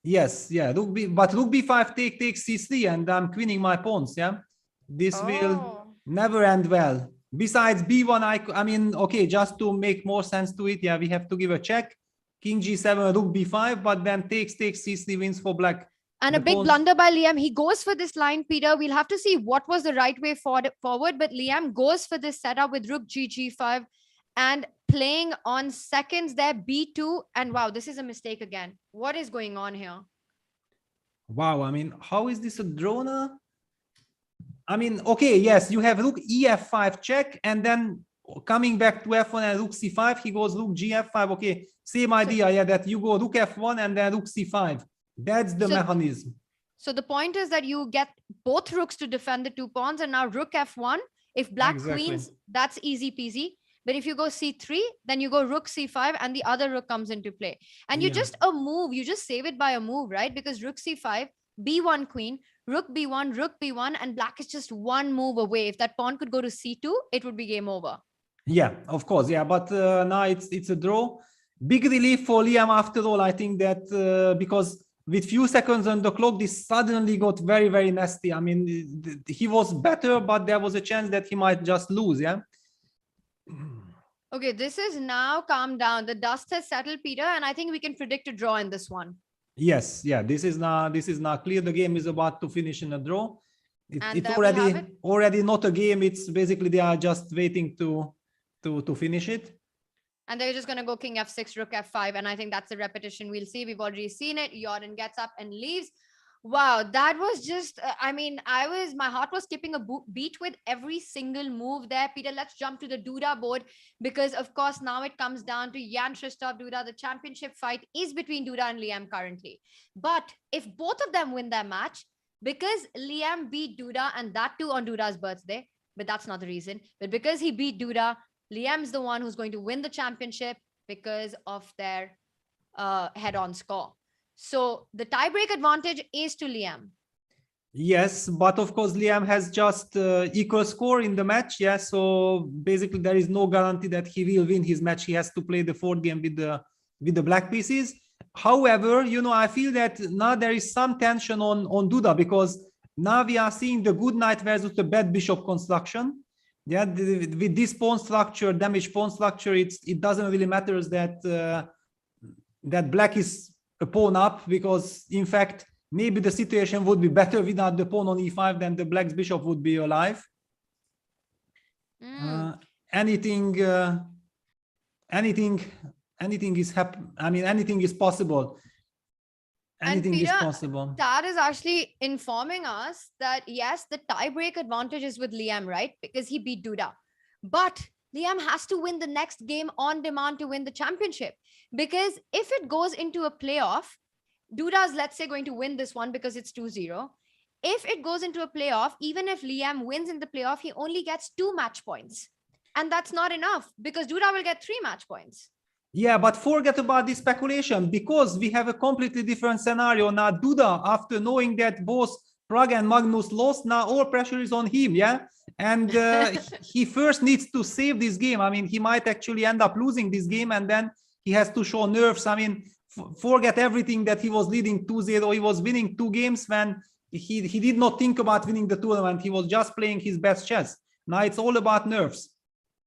Yes, yeah, but rook b5 takes c3, and I'm queening my pawns. Yeah, this will never end well. Besides b1, I mean, okay, just to make more sense to it, yeah, we have to give a check. King g7, rook b5, but then takes c3, wins for black. And a big blunder by Liam. He goes for this line, Peter. We'll have to see what was the right way forward, but Liam goes for this setup with rook g5 and playing on seconds there, b2. And wow, this is a mistake again. What is going on here? Wow, I mean, how is this a draw now? I mean, okay, yes, you have rook ef5 check, and then coming back to f1 and rook c5, he goes rook gf5. Okay, same idea, yeah, that you go rook f1 and then rook c5. That's the mechanism. So the point is that you get both rooks to defend the 2 pawns, and now rook f1. If black queens, that's easy peasy. But if you go c3, then you go rook c5 and the other rook comes into play. And you just you just save it by a move, right? Because rook c5, b1 queen, rook b1, and black is just one move away. If that pawn could go to c2, it would be game over. Yeah, of course. Yeah, but now it's a draw. Big relief for Liam after all. I think that because with few seconds on the clock, this suddenly got very, very nasty. I mean, he was better, but there was a chance that he might just lose. Yeah. Okay, this is now calmed down. The dust has settled, Peter, and I think we can predict a draw in this one. Yes, yeah, this is now clear. The game is about to finish in a draw. It's already not a game. It's basically they are just waiting to finish it. And they're just going to go king f6, rook f5. And I think that's a repetition we'll see. We've already seen it. Jorden gets up and leaves. Wow, that was just, I mean, my heart was skipping a beat with every single move there. Peter, let's jump to the Duda board, because of course, now it comes down to Jan-Krzysztof Duda. The championship fight is between Duda and Liem currently. But if both of them win their match, because Liem beat Duda, and that too on Duda's birthday, but that's not the reason, but because he beat Duda, Liam's the one who's going to win the championship because of their head-on score. So the tiebreak advantage is to Liem. Yes, but of course Liem has just equal score in the match. Yeah, so basically there is no guarantee that he will win his match. He has to play the 4th game with the black pieces. However, you know, I feel that now there is some tension on Duda, because now we are seeing the good knight versus the bad bishop construction. Yeah, with this pawn structure, damaged pawn structure, it doesn't really matter that that black is a pawn up, because in fact maybe the situation would be better without the pawn on e5 than the black's bishop would be alive. Anything is anything is possible. Anything is possible. That is actually informing us that yes, the tiebreak advantage is with Liem, right? Because he beat Duda. But Liem has to win the next game on demand to win the championship. Because if it goes into a playoff, Duda's, let's say, going to win this one because it's 2-0. If it goes into a playoff, even if Liem wins in the playoff, he only gets 2 match points. And that's not enough, because Duda will get 3 match points. Yeah, but forget about this speculation, because we have a completely different scenario now. Duda, after knowing that both Prague and Magnus lost, now all pressure is on him, yeah? And he first needs to save this game. I mean, he might actually end up losing this game, and then he has to show nerves. I mean, forget everything that he was leading 2-0. He was winning 2 games when he did not think about winning the tournament. He was just playing his best chess. Now it's all about nerves.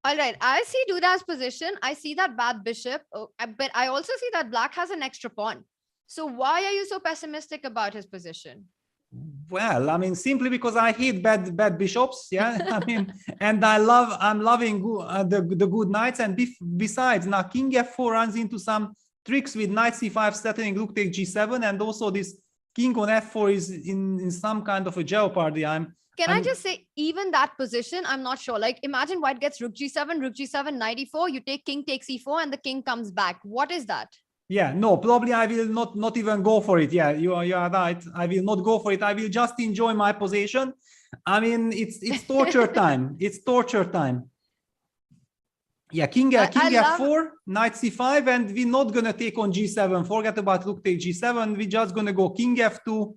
All right, I see Duda's position. I see that bad bishop, but I also see that black has an extra pawn. So why are you so pessimistic about his position? Well, I mean, simply because I hate bad bishops, yeah. I mean, and I'm loving the good knights, and besides, now King F4 runs into some tricks with Knight C5 threatening Rook take G7, and also this King on F4 is in some kind of a jeopardy. Can I just say, even that position, I'm not sure. Like, imagine white gets Rook G7, Knight E4, you take King takes E4, and the king comes back. What is that? Yeah, no, probably I will not even go for it. Yeah, you are right. I will not go for it. I will just enjoy my position. I mean, it's torture time. It's torture time. Yeah, King F4, Knight C5, and we're not gonna take on G7. Forget about Rook take G7. We're just gonna go King F2.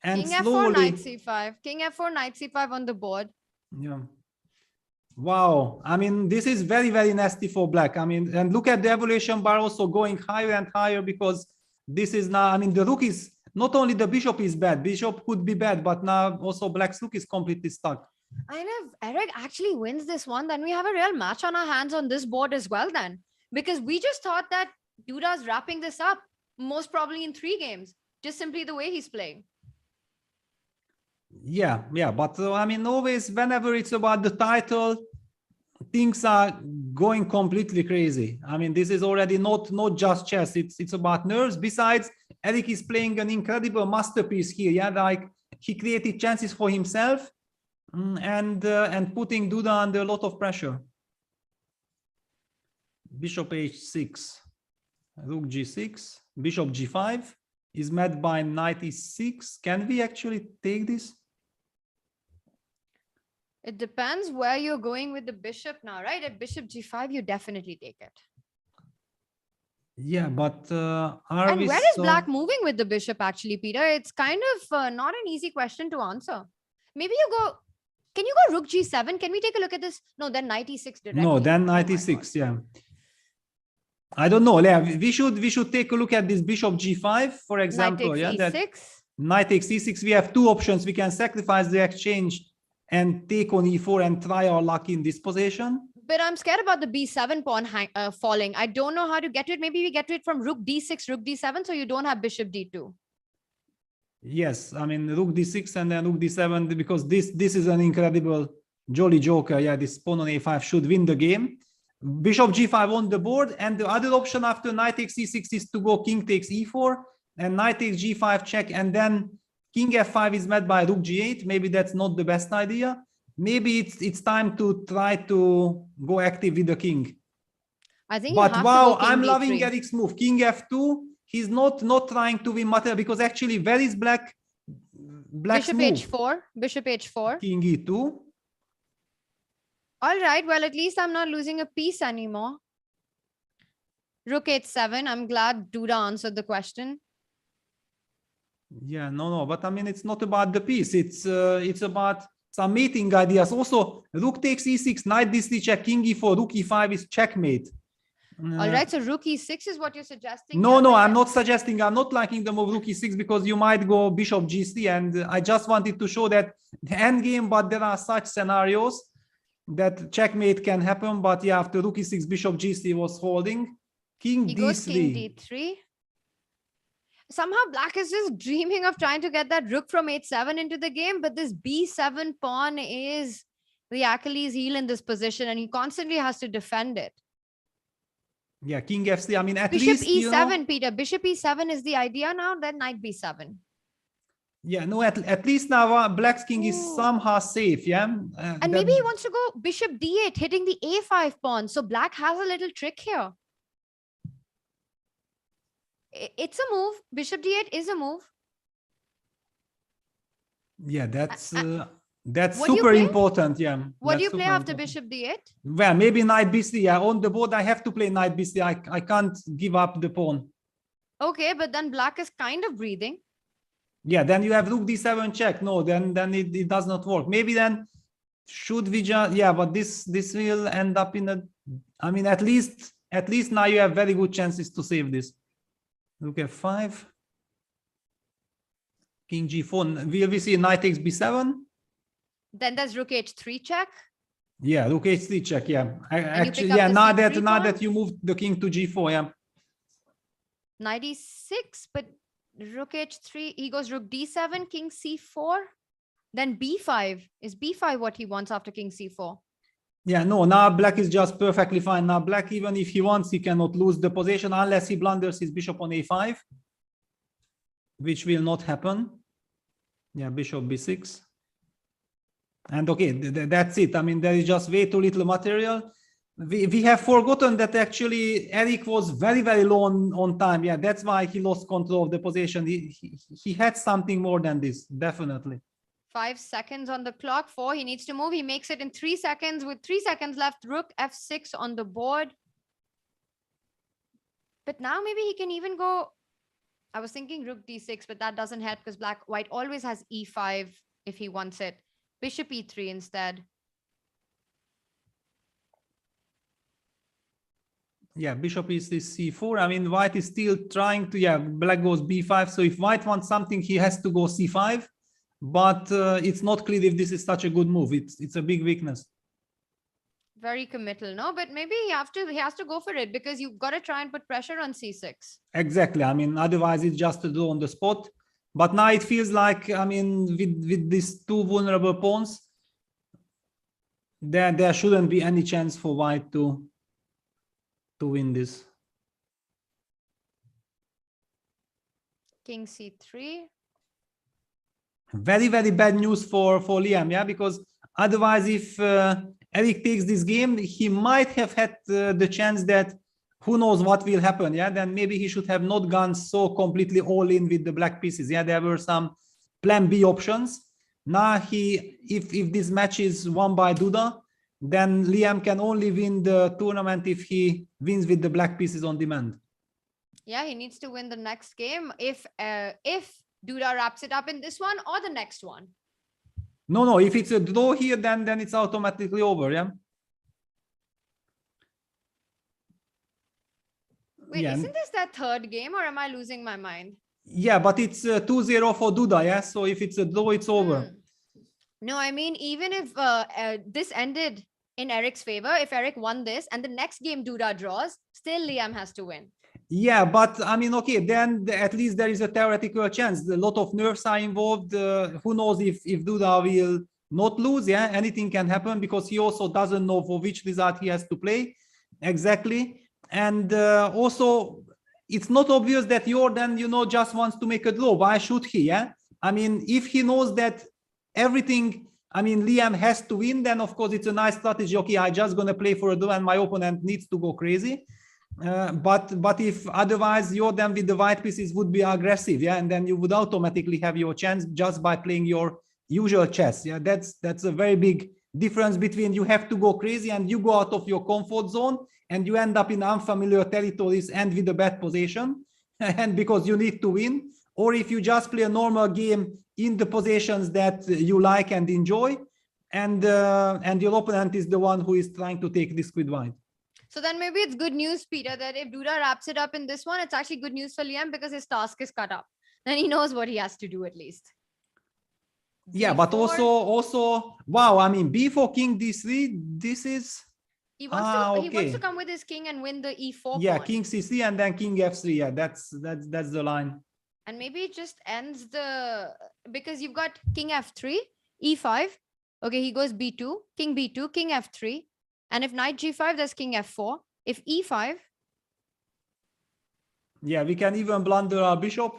And King F4, Knight C5. King F4, Knight C5 on the board. Yeah. Wow. I mean, this is very, very nasty for black. I mean, and look at the evolution bar also going higher and higher, because this is now, I mean, the rook is, not only the bishop is bad, bishop could be bad, but now also black's rook is completely stuck. And if Eric actually wins this one, then we have a real match on our hands on this board as well then. Because we just thought that Duda's wrapping this up, most probably in 3 games, just simply the way he's playing. Yeah, but I mean, always whenever it's about the title, things are going completely crazy. I mean, this is already not just chess, it's about nerves. Besides, Eric is playing an incredible masterpiece here. Yeah, like he created chances for himself and putting Duda under a lot of pressure. Bishop h6, Rook g6, Bishop g5 is met by Knight e6. Can we actually take this? It depends where you're going with the bishop now, right? At Bishop g5, you definitely take it. Yeah, but and where is black moving with the bishop actually, Peter? It's kind of not an easy question to answer. Maybe you go, can you go Rook g7? Can we take a look at this? No, then Knight e6 directly. No, then Knight e6, yeah. I don't know. Yeah, we should take a look at this Bishop g5, for example. Knight takes e6. Knight takes e6. We have 2 options. We can sacrifice the exchange and take on e4 and try our luck in this position. But I'm scared about the b7 pawn falling. I don't know how to get to it. Maybe we get to it from Rook d6, Rook d7, so you don't have Bishop d2. Yes, I mean Rook d6 and then Rook d7, because this is an incredible jolly joker. Yeah, this pawn on a5 should win the game. Bishop g5 on the board, and the other option after Knight takes e6 is to go King takes e4 and Knight takes g5 check, and then King f5 is met by Rook g8. Maybe that's not the best idea. Maybe it's time to try to go active with the king. I think. But wow, I'm D3. loving Eric's move. King f2. He's not trying to win material, because actually, where is black's Bishop move? h4. Bishop h4. King e2. All right. Well, at least I'm not losing a piece anymore. Rook h7. I'm glad Duda answered the question. Yeah, no, but I mean, it's not about the piece. It's about some mating ideas. Also, Rook takes e6, Knight d3 check, King e4, Rook e5 is checkmate. All right, so Rook e6 is what you're suggesting? No, I'm not suggesting. I'm not liking the move Rook e6, because you might go Bishop g3, and I just wanted to show that the end game, but there are such scenarios that checkmate can happen. But yeah, after Rook e6, Bishop g3 was holding. King he d3. Goes King d3. Somehow black is just dreaming of trying to get that rook from h7 into the game, but this b7 pawn is the Achilles heel in this position, and he constantly has to defend it. Yeah, King f3. I mean, at Bishop least e7, Peter. Bishop e7 is the idea now. Then Knight b7. Yeah, no. At least now black's king is somehow safe. Yeah, and maybe he wants to go Bishop d8, hitting the a5 pawn. So black has a little trick here. It's a move. Bishop d8 is a move. Yeah, that's super important. Yeah. What do you play after Bishop d8? Well, maybe Knight b3. Yeah, on the board I have to play Knight b3. I can't give up the pawn. Okay, but then black is kind of breathing. Yeah, then you have Rook d7 check. No, then it does not work. Maybe then should we just, yeah, but this will end up in a, I mean, at least now you have very good chances to save this. Rook f5. King g4. Will we see Knight takes b7? Then there's Rook h3 check. Yeah, rook h3 check. Yeah, actually, up yeah. the Now c3 that pawn? you moved the king to g4, yeah. Knight e6, but rook h3. He goes rook d7, king c4, then b5. Is b5 what he wants after king c4? Yeah, no, now black is just perfectly fine. Now black, even if he wants, he cannot lose the position unless he blunders his bishop on a5, which will not happen. Yeah, bishop b6. And okay, that's it. I mean, there is just way too little material. We have forgotten that actually Eric was very, very low on time. Yeah, that's why he lost control of the position. He had something more than this, definitely. 5 seconds on the clock. 4. He needs to move. He makes it in 3 seconds with 3 seconds left. Rook f6 on the board. But now maybe he can even go. I was thinking rook d6, but that doesn't help because white always has e5 if he wants it. Bishop e3 instead. Yeah, bishop is c4. I mean, white is still trying to, yeah, black goes b5. So if white wants something, he has to go c5. But it's not clear if this is such a good move. It's a big weakness. Very committal, no? But maybe he has to go for it because you've got to try and put pressure on c6. Exactly. I mean, otherwise it's just a draw on the spot. But now it feels like, I mean, with these two vulnerable pawns, there shouldn't be any chance for white to win this. King c3. Very, very bad news for Liem, yeah, because otherwise if Eric takes this game, he might have had the chance that who knows what will happen, yeah, then maybe he should have not gone so completely all in with the black pieces. Yeah, there were some plan B options. Now if this match is won by Duda, then Liem can only win the tournament if he wins with the black pieces on demand. Yeah, he needs to win the next game if Duda wraps it up in this one or the next one. No, if it's a draw here, then it's automatically over, yeah. Wait, isn't this their third game or am I losing my mind? Yeah, but it's 2-0 for Duda, yeah. So if it's a draw, it's over. No, I mean, even if this ended in Eric's favor, if Eric won this and the next game Duda draws, still Liem has to win. Yeah, but I mean, okay, then at least there is a theoretical chance. A lot of nerves are involved. Who knows if Duda will not lose? Yeah, anything can happen because he also doesn't know for which result he has to play exactly. And also, it's not obvious that Jorden, just wants to make a draw. Why should he? Yeah, I mean, if he knows that everything, I mean, Liem has to win, then of course it's a nice strategy. Okay, I'm just gonna play for a draw, and my opponent needs to go crazy. But if otherwise Jorden with the white pieces would be aggressive, yeah, and then you would automatically have your chance just by playing your usual chess. Yeah, that's a very big difference between you have to go crazy and you go out of your comfort zone and you end up in unfamiliar territories and with a bad position and because you need to win, or if you just play a normal game in the positions that you like and enjoy, and your opponent is the one who is trying to take this with white. So then maybe it's good news, Peter, that if Duda wraps it up in this one, it's actually good news for Liem because his task is cut up. Then he knows what he has to do at least. Yeah, but also, wow, I mean, b4, king d3, this is... He wants to come with his king and win the e4 Yeah, pawn. king c3 and then king f3. Yeah, that's the line. And maybe it just ends because you've got king f3, e5. Okay, he goes b2, king f3. And if knight g5, there's king f4. If e5. Yeah, we can even blunder our bishop.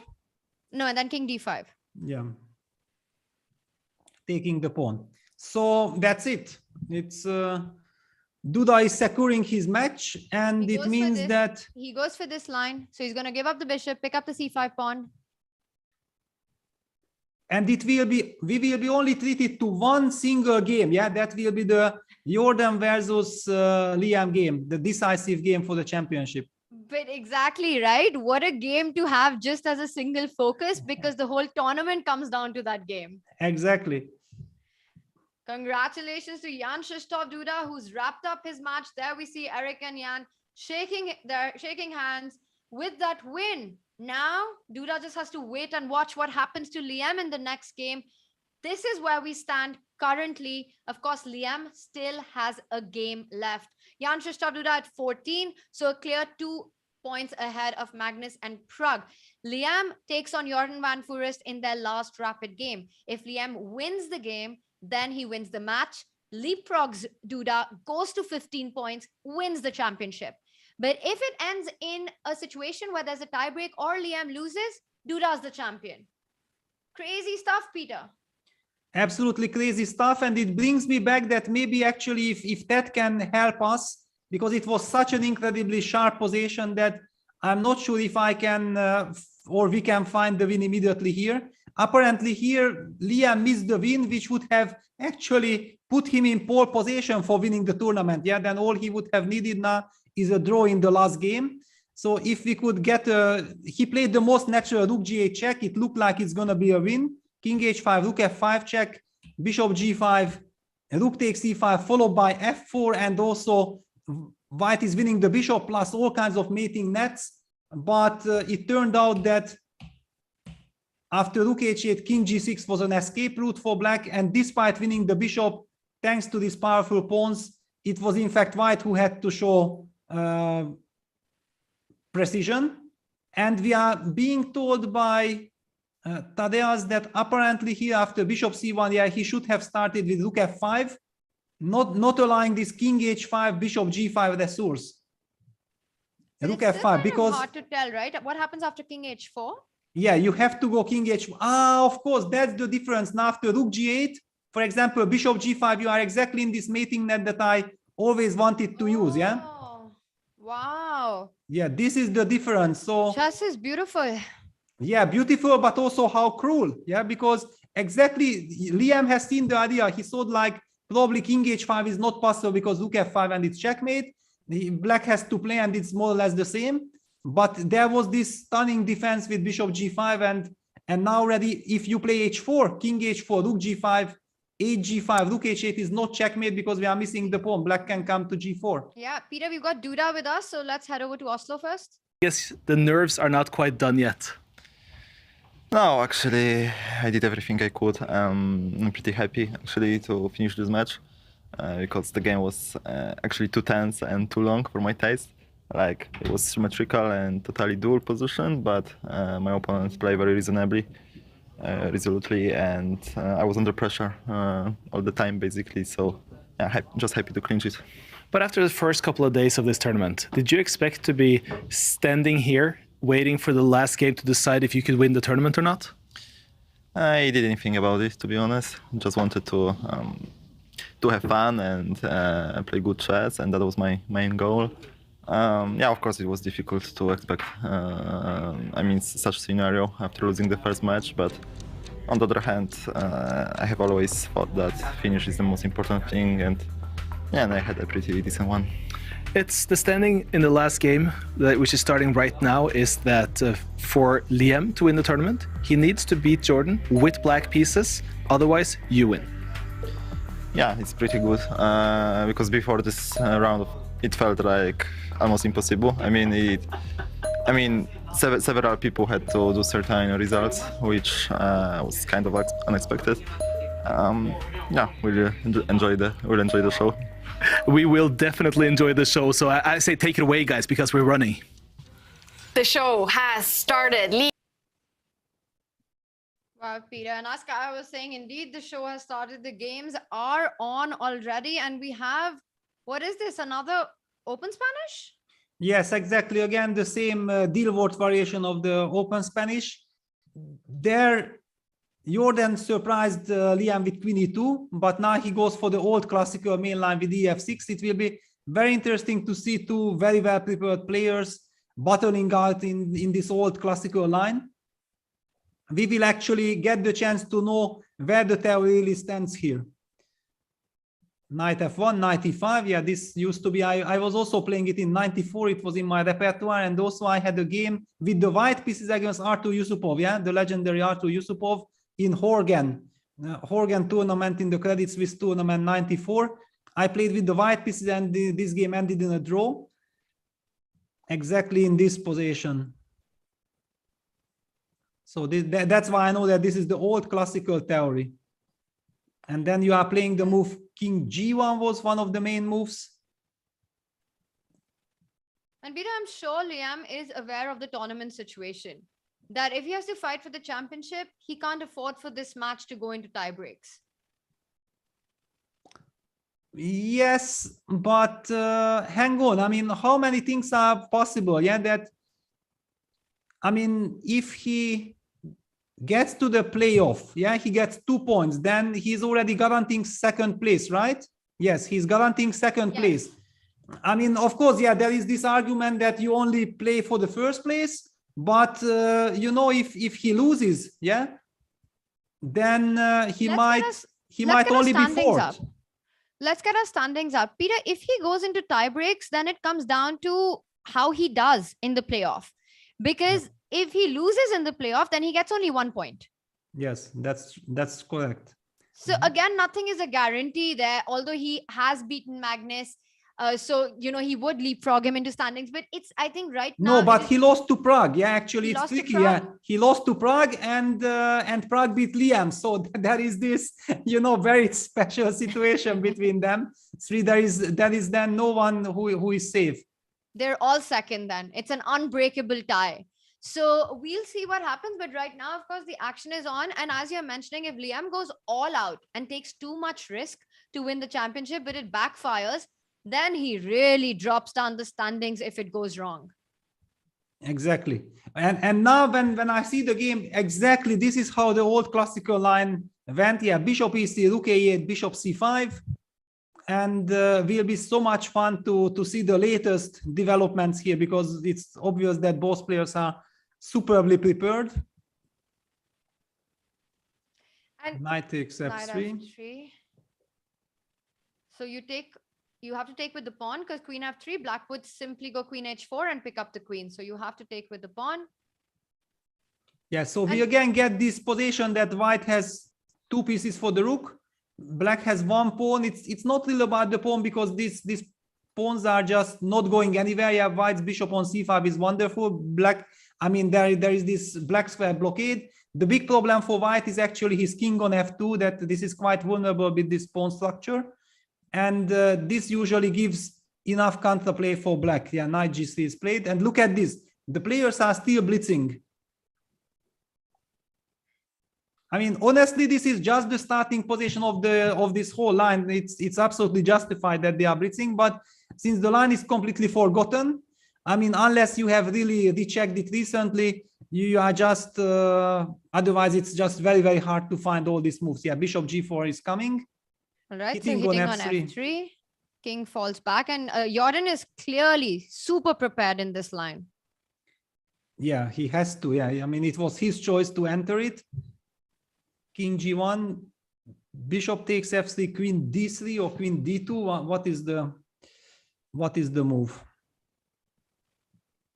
No, and then king d5. Yeah. Taking the pawn. So that's it. It's Duda is securing his match, and it means that he goes for this line. So he's going to give up the bishop, pick up the c5 pawn. And we will be only treated to one single game. Yeah, that will be the Jorden versus Liem game, the decisive game for the championship. But exactly, right? What a game to have just as a single focus, because the whole tournament comes down to that game. Exactly. Congratulations to Jan-Krzysztof Duda, who's wrapped up his match. There we see Eric and Jan shaking hands with that win. Now, Duda just has to wait and watch what happens to Liem in the next game. This is where we stand currently, of course, Liem still has a game left. Jan-Krzysztof Duda at 14, so a clear 2 points ahead of Magnus and Prag. Liem takes on Jorden van Foreest in their last rapid game. If Liem wins the game, then he wins the match. Leapfrogs Duda, goes to 15 points, wins the championship. But if it ends in a situation where there's a tiebreak or Liem loses, Duda's the champion. Crazy stuff, Peter. Absolutely crazy stuff. And it brings me back that maybe actually if that can help us, because it was such an incredibly sharp position that I'm not sure if I can or we can find the win immediately here. Apparently here, Liem missed the win, which would have actually put him in pole position for winning the tournament. Yeah, then all he would have needed now is a draw in the last game. So if we could get he played the most natural rook g8 check. It looked like it's going to be a win. King h5, rook f5 check, bishop g5, rook takes e5, followed by f4, and also white is winning the bishop plus all kinds of mating nets. But it turned out that after rook h8, king g6 was an escape route for black, and despite winning the bishop, thanks to these powerful pawns, it was in fact white who had to show precision. And we are being told by Tadeusz that apparently here after bishop c1, yeah, he should have started with rook f5, not allowing this king h5, bishop g5 resource. Rook f5, because hard to tell, right? What happens after king h4? Yeah, you have to go king h4. Ah, of course, that's the difference. Now after rook g8, for example, bishop g5, you are exactly in this mating net that I always wanted to use, yeah? Wow. Yeah, this is the difference. So chess is beautiful. Yeah, beautiful, but also how cruel. Yeah, because exactly Liem has seen the idea. He thought like probably king h5 is not possible because rook f5 and it's checkmate. Black has to play and it's more or less the same. But there was this stunning defense with bishop g5 and now already if you play h4, king h4, rook g5, h5, rook h8 is not checkmate because we are missing the pawn. Black can come to g4. Yeah, Peter, we've got Duda with us, so let's head over to Oslo first. Yes, the nerves are not quite done yet. No, actually, I did everything I could. I'm pretty happy actually to finish this match because the game was actually too tense and too long for my taste. Like it was symmetrical and totally dual position, but my opponents play very reasonably, resolutely, and I was under pressure all the time basically. So yeah, just happy to clinch it. But after the first couple of days of this tournament, did you expect to be standing here waiting for the last game to decide if you could win the tournament or not? I didn't think about it, to be honest. Just wanted to have fun and play good chess, and that was my main goal. Yeah, of course, it was difficult to expect. I mean, such a scenario after losing the first match, but on the other hand, I have always thought that finish is the most important thing, and yeah, and I had a pretty decent one. It's the standing in the last game, which is starting right now, is that for Liem to win the tournament, he needs to beat Jorden with black pieces, otherwise you win. Yeah, it's pretty good, because before this round, it felt like almost impossible. I mean, several people had to do certain results, which was kind of unexpected. Yeah, we'll enjoy the show. We will definitely enjoy the show. So I say take it away, guys, because we're running. The show has started. Wow, Peter. And as I was saying, indeed, the show has started. The games are on already. And we have, what is this? Another Open Spanish? Yes, exactly. Again, the same deal word variation of the Open Spanish. There, Jorden surprised Liem with queen e2, but now he goes for the old classical main line with ef6. It will be very interesting to see two very well prepared players battling out in this old classical line. We will actually get the chance to know where the theory really stands here. Knight f1, knight e5. Yeah, this used to be, I was also playing it in 94. It was in my repertoire, and also I had a game with the white pieces against Artur Yusupov, yeah, the legendary Artur Yusupov, in Horgen tournament, in the Credit Suisse tournament 94. I played with the white pieces and this game ended in a draw. Exactly in this position. So that's why I know that this is the old classical theory. And then you are playing the move King G1 was one of the main moves. And Peter, I'm sure Liam is aware of the tournament situation. That if he has to fight for the championship, he can't afford for this match to go into tie breaks. Yes, but hang on. I mean, how many things are possible? Yeah, that, I mean, if he gets to the playoff, yeah, he gets 2 points, then he's already guaranteeing second place, right? Yes, he's guaranteeing second place. I mean, of course, yeah, there is this argument that you only play for the first place, but you know, if he loses, yeah, then he might only be fourth. Let's get our standings up. Peter, if he goes into tie breaks, then it comes down to how he does in the playoff. Because if he loses in the playoff, then he gets only 1 point. Yes, that's correct. So again, nothing is a guarantee there, although he has beaten Magnus. So, you know, he would leapfrog him into standings, but it's, I think right now. No, but he lost to Prague. Yeah, actually, it's tricky. Yeah, he lost to Prague and Prague beat Liem. So there is this, you know, very special situation between them. Three, there is then no one who is safe. They're all second then. It's an unbreakable tie. So we'll see what happens. But right now, of course, the action is on. And as you're mentioning, if Liem goes all out and takes too much risk to win the championship, but it backfires, then he really drops down the standings if it goes wrong. Exactly. And now when I see the game, exactly this is how the old classical line went. Yeah, bishop e3, rook a8, bishop c5. And will be so much fun to see the latest developments here, because it's obvious that both players are superbly prepared. And knight takes f3. So you have to take with the pawn, because queen f3, black would simply go queen h4 and pick up the queen. So you have to take with the pawn. Yeah, so we again get this position that white has 2 pieces for the rook. Black has 1 pawn. It's not really about the pawn, because these pawns are just not going anywhere. Yeah, white's bishop on c5 is wonderful. Black, I mean, there is this black square blockade. The big problem for white is actually his king on f2, that this is quite vulnerable with this pawn structure. And this usually gives enough counterplay for black. Yeah, knight g3 is played. And look at this. The players are still blitzing. I mean, honestly, this is just the starting position of this whole line. It's absolutely justified that they are blitzing. But since the line is completely forgotten, I mean, unless you have really rechecked it recently, you are just, otherwise it's just very, very hard to find all these moves. Yeah, bishop g4 is coming. All right, so hitting on f3, king falls back, and Jorden is clearly super prepared in this line. Yeah, he has to. Yeah, I mean, it was his choice to enter it. King g1, bishop takes f3, queen d3 or queen d2. What is the move?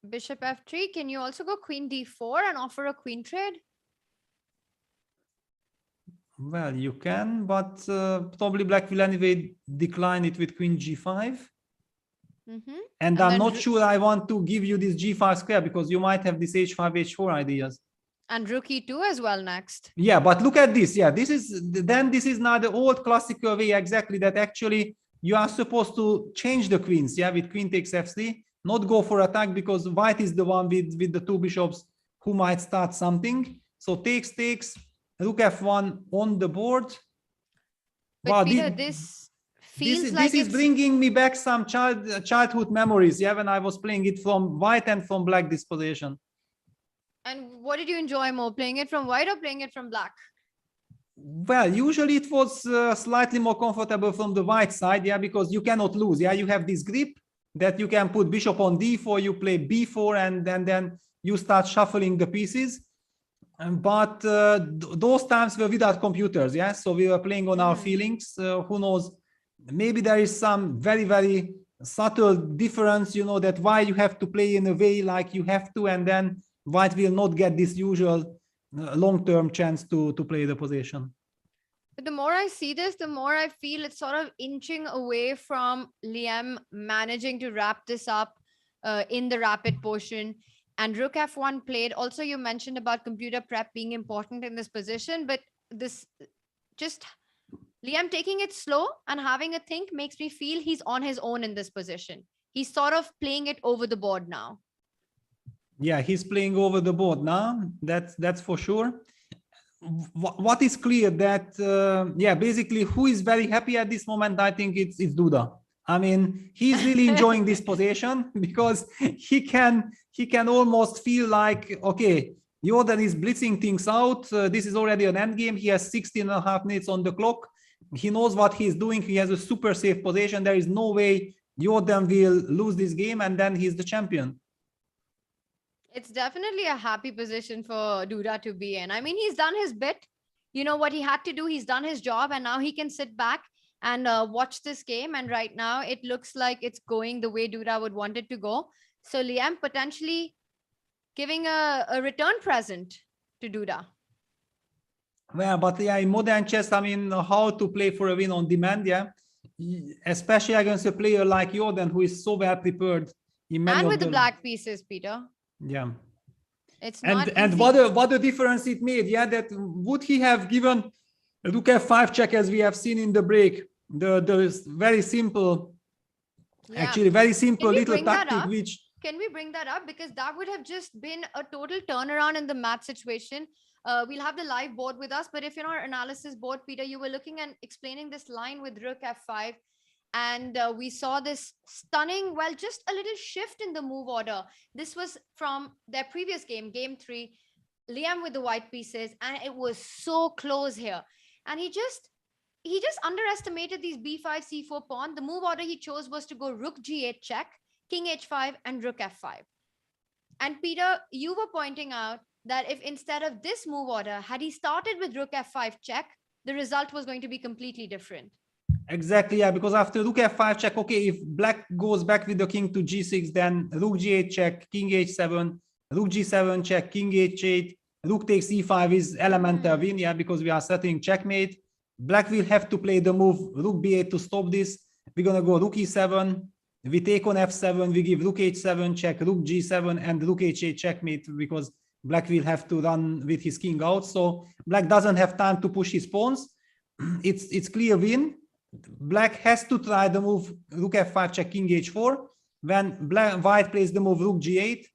Bishop f3. Can you also go queen d4 and offer a queen trade? Well, you can, but probably black will anyway decline it with queen g5. And I'm not sure I want to give you this g5 square, because you might have this h5, h4 ideas. And rook e2 as well next. Yeah, but look at this. Yeah, this is now the old classical way, exactly, that actually you are supposed to change the queens. Yeah, with queen takes f3, not go for attack, because white is the one with the 2 bishops who might start something. So takes, rook f1 on the board. But wow, Peter, this feels like this is bringing me back some childhood memories. Yeah, when I was playing it from white and from black disposition. And what did you enjoy more, playing it from white or playing it from black? Well, usually it was slightly more comfortable from the white side, yeah, because you cannot lose. Yeah, you have this grip that you can put bishop on d4, you play b4, and then you start shuffling the pieces. But those times were without computers, yeah, so we were playing on our feelings. Who knows, maybe there is some very, very subtle difference, you know, that why you have to play in a way like you have to, and then white will not get this usual long-term chance to play the position. But the more I see this, the more I feel it's sort of inching away from Liem managing to wrap this up in the rapid portion. And rook f1 played. Also, you mentioned about computer prep being important in this position, but this just Liem taking it slow and having a think makes me feel he's on his own in this position. He's sort of playing it over the board now. Yeah, he's playing over the board now. That's for sure. What is clear that yeah, basically who is very happy at this moment, I think it's Duda. I mean, he's really enjoying this position because he can almost feel like, okay, Jorden is blitzing things out. This is already an end game. He has 16.5 minutes on the clock. He knows what he's doing. He has a super safe position. There is no way Jorden will lose this game, and then he's the champion. It's definitely a happy position for Duda to be in. I mean, he's done his bit. You know what he had to do. He's done his job, and now he can sit back and watch this game. And right now, it looks like it's going the way Duda would want it to go. So Liem potentially giving a return present to Duda. Yeah, but yeah, in modern chess, I mean, how to play for a win on demand, yeah, especially against a player like Jorden, who is so well prepared in many And of with the black pieces, Peter. Yeah. It's not And easy. what a difference it made, yeah, that would he have given a rook f5 check as we have seen in the break, the very simple, Yeah. actually very simple Can we little bring that tactic, up? which Can we bring that up? Because that would have just been a total turnaround in the match situation. We'll have the live board with us, but if you're on our analysis board, Peter, you were looking and explaining this line with rook f5, and we saw this stunning, well, just a little shift in the move order. This was from their previous game, game 3, Liem with the white pieces, and it was so close here. And he just underestimated these b5, c4 pawn. The move order he chose was to go rook g8 check, king h5, and rook f5. And Peter, you were pointing out that if instead of this move order, had he started with rook f5 check, the result was going to be completely different. exactly, yeah, because after rook f5 check, okay, if black goes back with the king to g6, then rook g8 check, king h7, rook g7 check, king h8, rook takes e5 is elemental win, yeah, because we are setting checkmate. Black will have to play the move rook b8 to stop this. We're gonna go rook e7, we take on f7, we give rook h7 check, rook g7, and rook h8 checkmate, because black will have to run with his king out. So black doesn't have time to push his pawns. It's clear win. Black has to try the move rook f5 check, king h4. When white plays the move rook g8,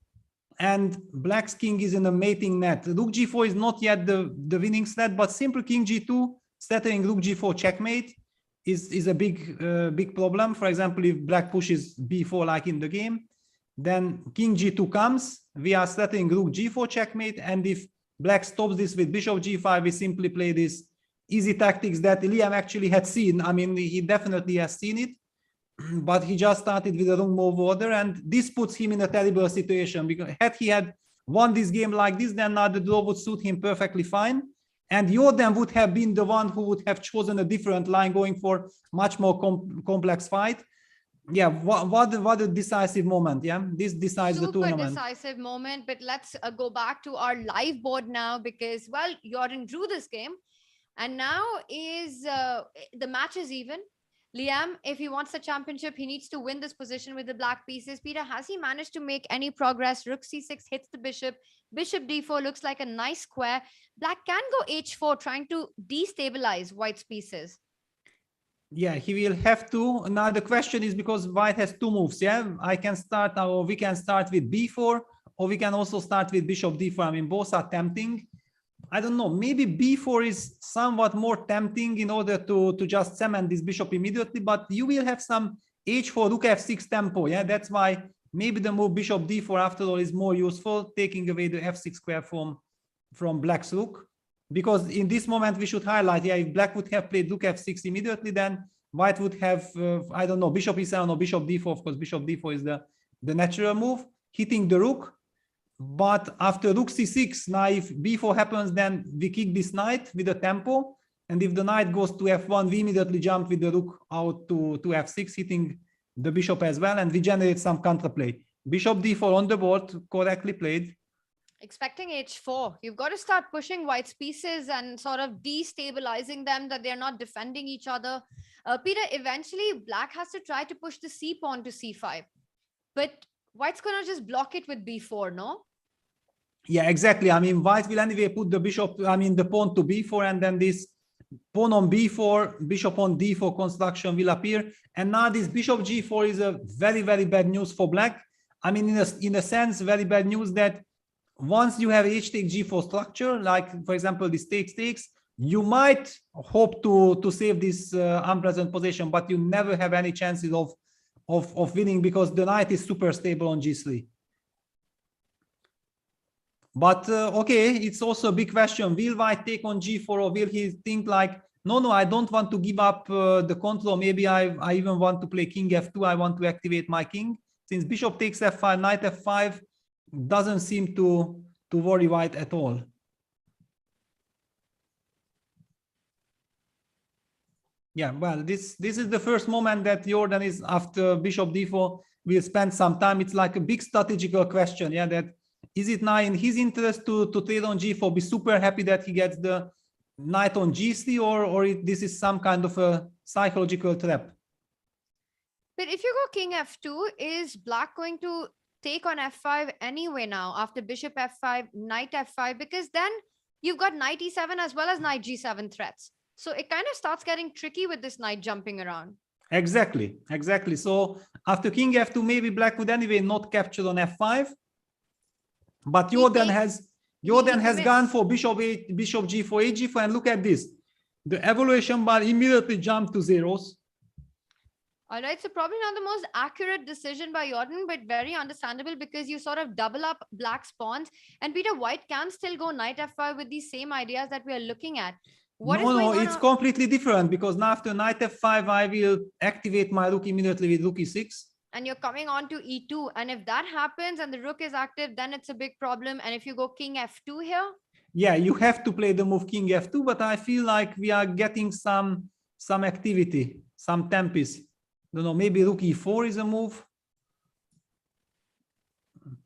and black's king is in a mating net. Rook g4 is not yet the winning set, but simple king g2 settling rook g4 checkmate is a big problem. For example, if black pushes b4 like in the game, then king g2 comes, we are settling rook g4 checkmate, and if black stops this with bishop g5, we simply play this easy tactics that Liem actually had seen. I mean, he definitely has seen it, but he just started with the wrong move order, and this puts him in a terrible situation, because had he had won this game like this, then now the draw would suit him perfectly fine, and Jorden would have been the one who would have chosen a different line, going for much more complex fight. Yeah, what a decisive moment. Yeah, this decides the tournament. Super decisive moment. But let's go back to our live board now, because, well, Jorden drew this game, and now is the match is even. Liem, if he wants the championship, he needs to win this position with the black pieces. Peter, has he managed to make any progress? Rook c6 hits the bishop. Bishop d4 looks like a nice square. Black can go h4, trying to destabilize white's pieces. Yeah, he will have to. Now the question is, because white has two moves, yeah, I can start, or we can start with b4, or we can also start with bishop d4. I mean, both are tempting. I don't know, maybe b4 is somewhat more tempting in order to just cement this bishop immediately, but you will have some h4, rook f6 tempo. Yeah, that's why maybe the move bishop d4 after all is more useful, taking away the f6 square from black's rook. Because in this moment we should highlight, yeah, if black would have played rook f6 immediately, then white would have, I don't know, bishop e7 or bishop d4. Of course, bishop d4 is the natural move, hitting the rook. But after rook c6, now if b4 happens, then we kick this knight with a tempo. And if the knight goes to f1, we immediately jump with the rook out to f6, hitting the bishop as well. And we generate some counterplay. Bishop d4 on the board, correctly played. Expecting h4. You've got to start pushing white's pieces and sort of destabilizing them, that they're not defending each other. Peter, eventually black has to try to push the c pawn to c5. But white's going to just block it with b4, no? Yeah, exactly. I mean, white will anyway put the bishop, I mean, the pawn to b4, and then this pawn on b4, bishop on d4 construction will appear. And now this bishop g4 is a very, very bad news for black. I mean, in a sense, very bad news that once you have h take g4 structure, like for example, this takes, you might hope to save this unpleasant position, but you never have any chances of winning because the knight is super stable on g3. But okay, it's also a big question. Will white take on g4, or will he think like, no, I don't want to give up the control. Maybe I even want to play king f2. I want to activate my king. Since bishop takes f5, knight f5 doesn't seem to worry white at all. Yeah, well, this is the first moment that Jorden is after bishop d4. We'll spend some time. It's like a big strategical question. Yeah, that is it now in his interest to trade on g4, be super happy that he gets the knight on g3, or this is some kind of a psychological trap? But if you go king f2, is black going to take on f5 anyway now after bishop f5, knight f5? Because then you've got knight e7 as well as knight g7 threats. So it kind of starts getting tricky with this knight jumping around. Exactly. So after king f2, maybe black would anyway not capture on f5. But Jorden has gone for bishop g4, h4, and look at this. The evaluation bar immediately jumped to zeros. All right, so probably not the most accurate decision by Jorden, but very understandable because you sort of double up black's pawns. And Peter, white can still go knight f5 with these same ideas that we are looking at. No, it's completely different because now after knight f5, I will activate my rook immediately with rook e6. And you're coming on to e2. And if that happens and the rook is active, then it's a big problem. And if you go king f2 here? Yeah, you have to play the move king f2, but I feel like we are getting some activity, some tempest. I don't know, maybe rook e4 is a move.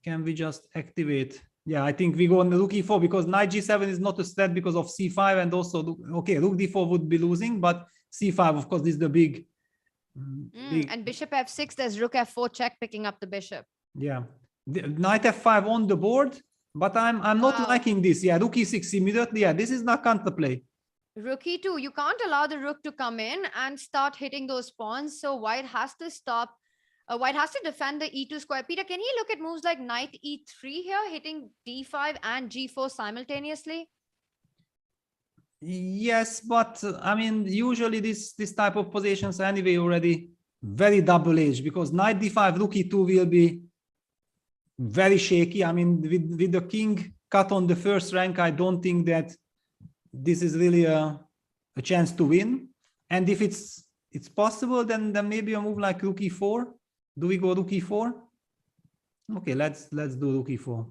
Can we just activate? Yeah, I think we go on the rook e4 because knight g7 is not a threat because of c5, and also, okay, rook d4 would be losing, but c5, of course, is the big. And bishop f6, there's rook f4 check picking up the bishop. Yeah, knight f5 on the board, but I'm not liking this. Yeah, rook e6 immediately. Yeah, this is not counterplay. Rook e2, you can't allow the rook to come in and start hitting those pawns. So white has to stop. White has to defend the e2 square. Peter, can he look at moves like knight e3 here, hitting d5 and g4 simultaneously? Yes, but I mean, usually this type of positions are anyway already very double-edged because knight d5, rook e2 will be very shaky. I mean, with the king cut on the first rank, I don't think that this is really a chance to win. And if it's possible, then maybe a move like rook e4. Do we go rook e4? Okay, let's do rook e4.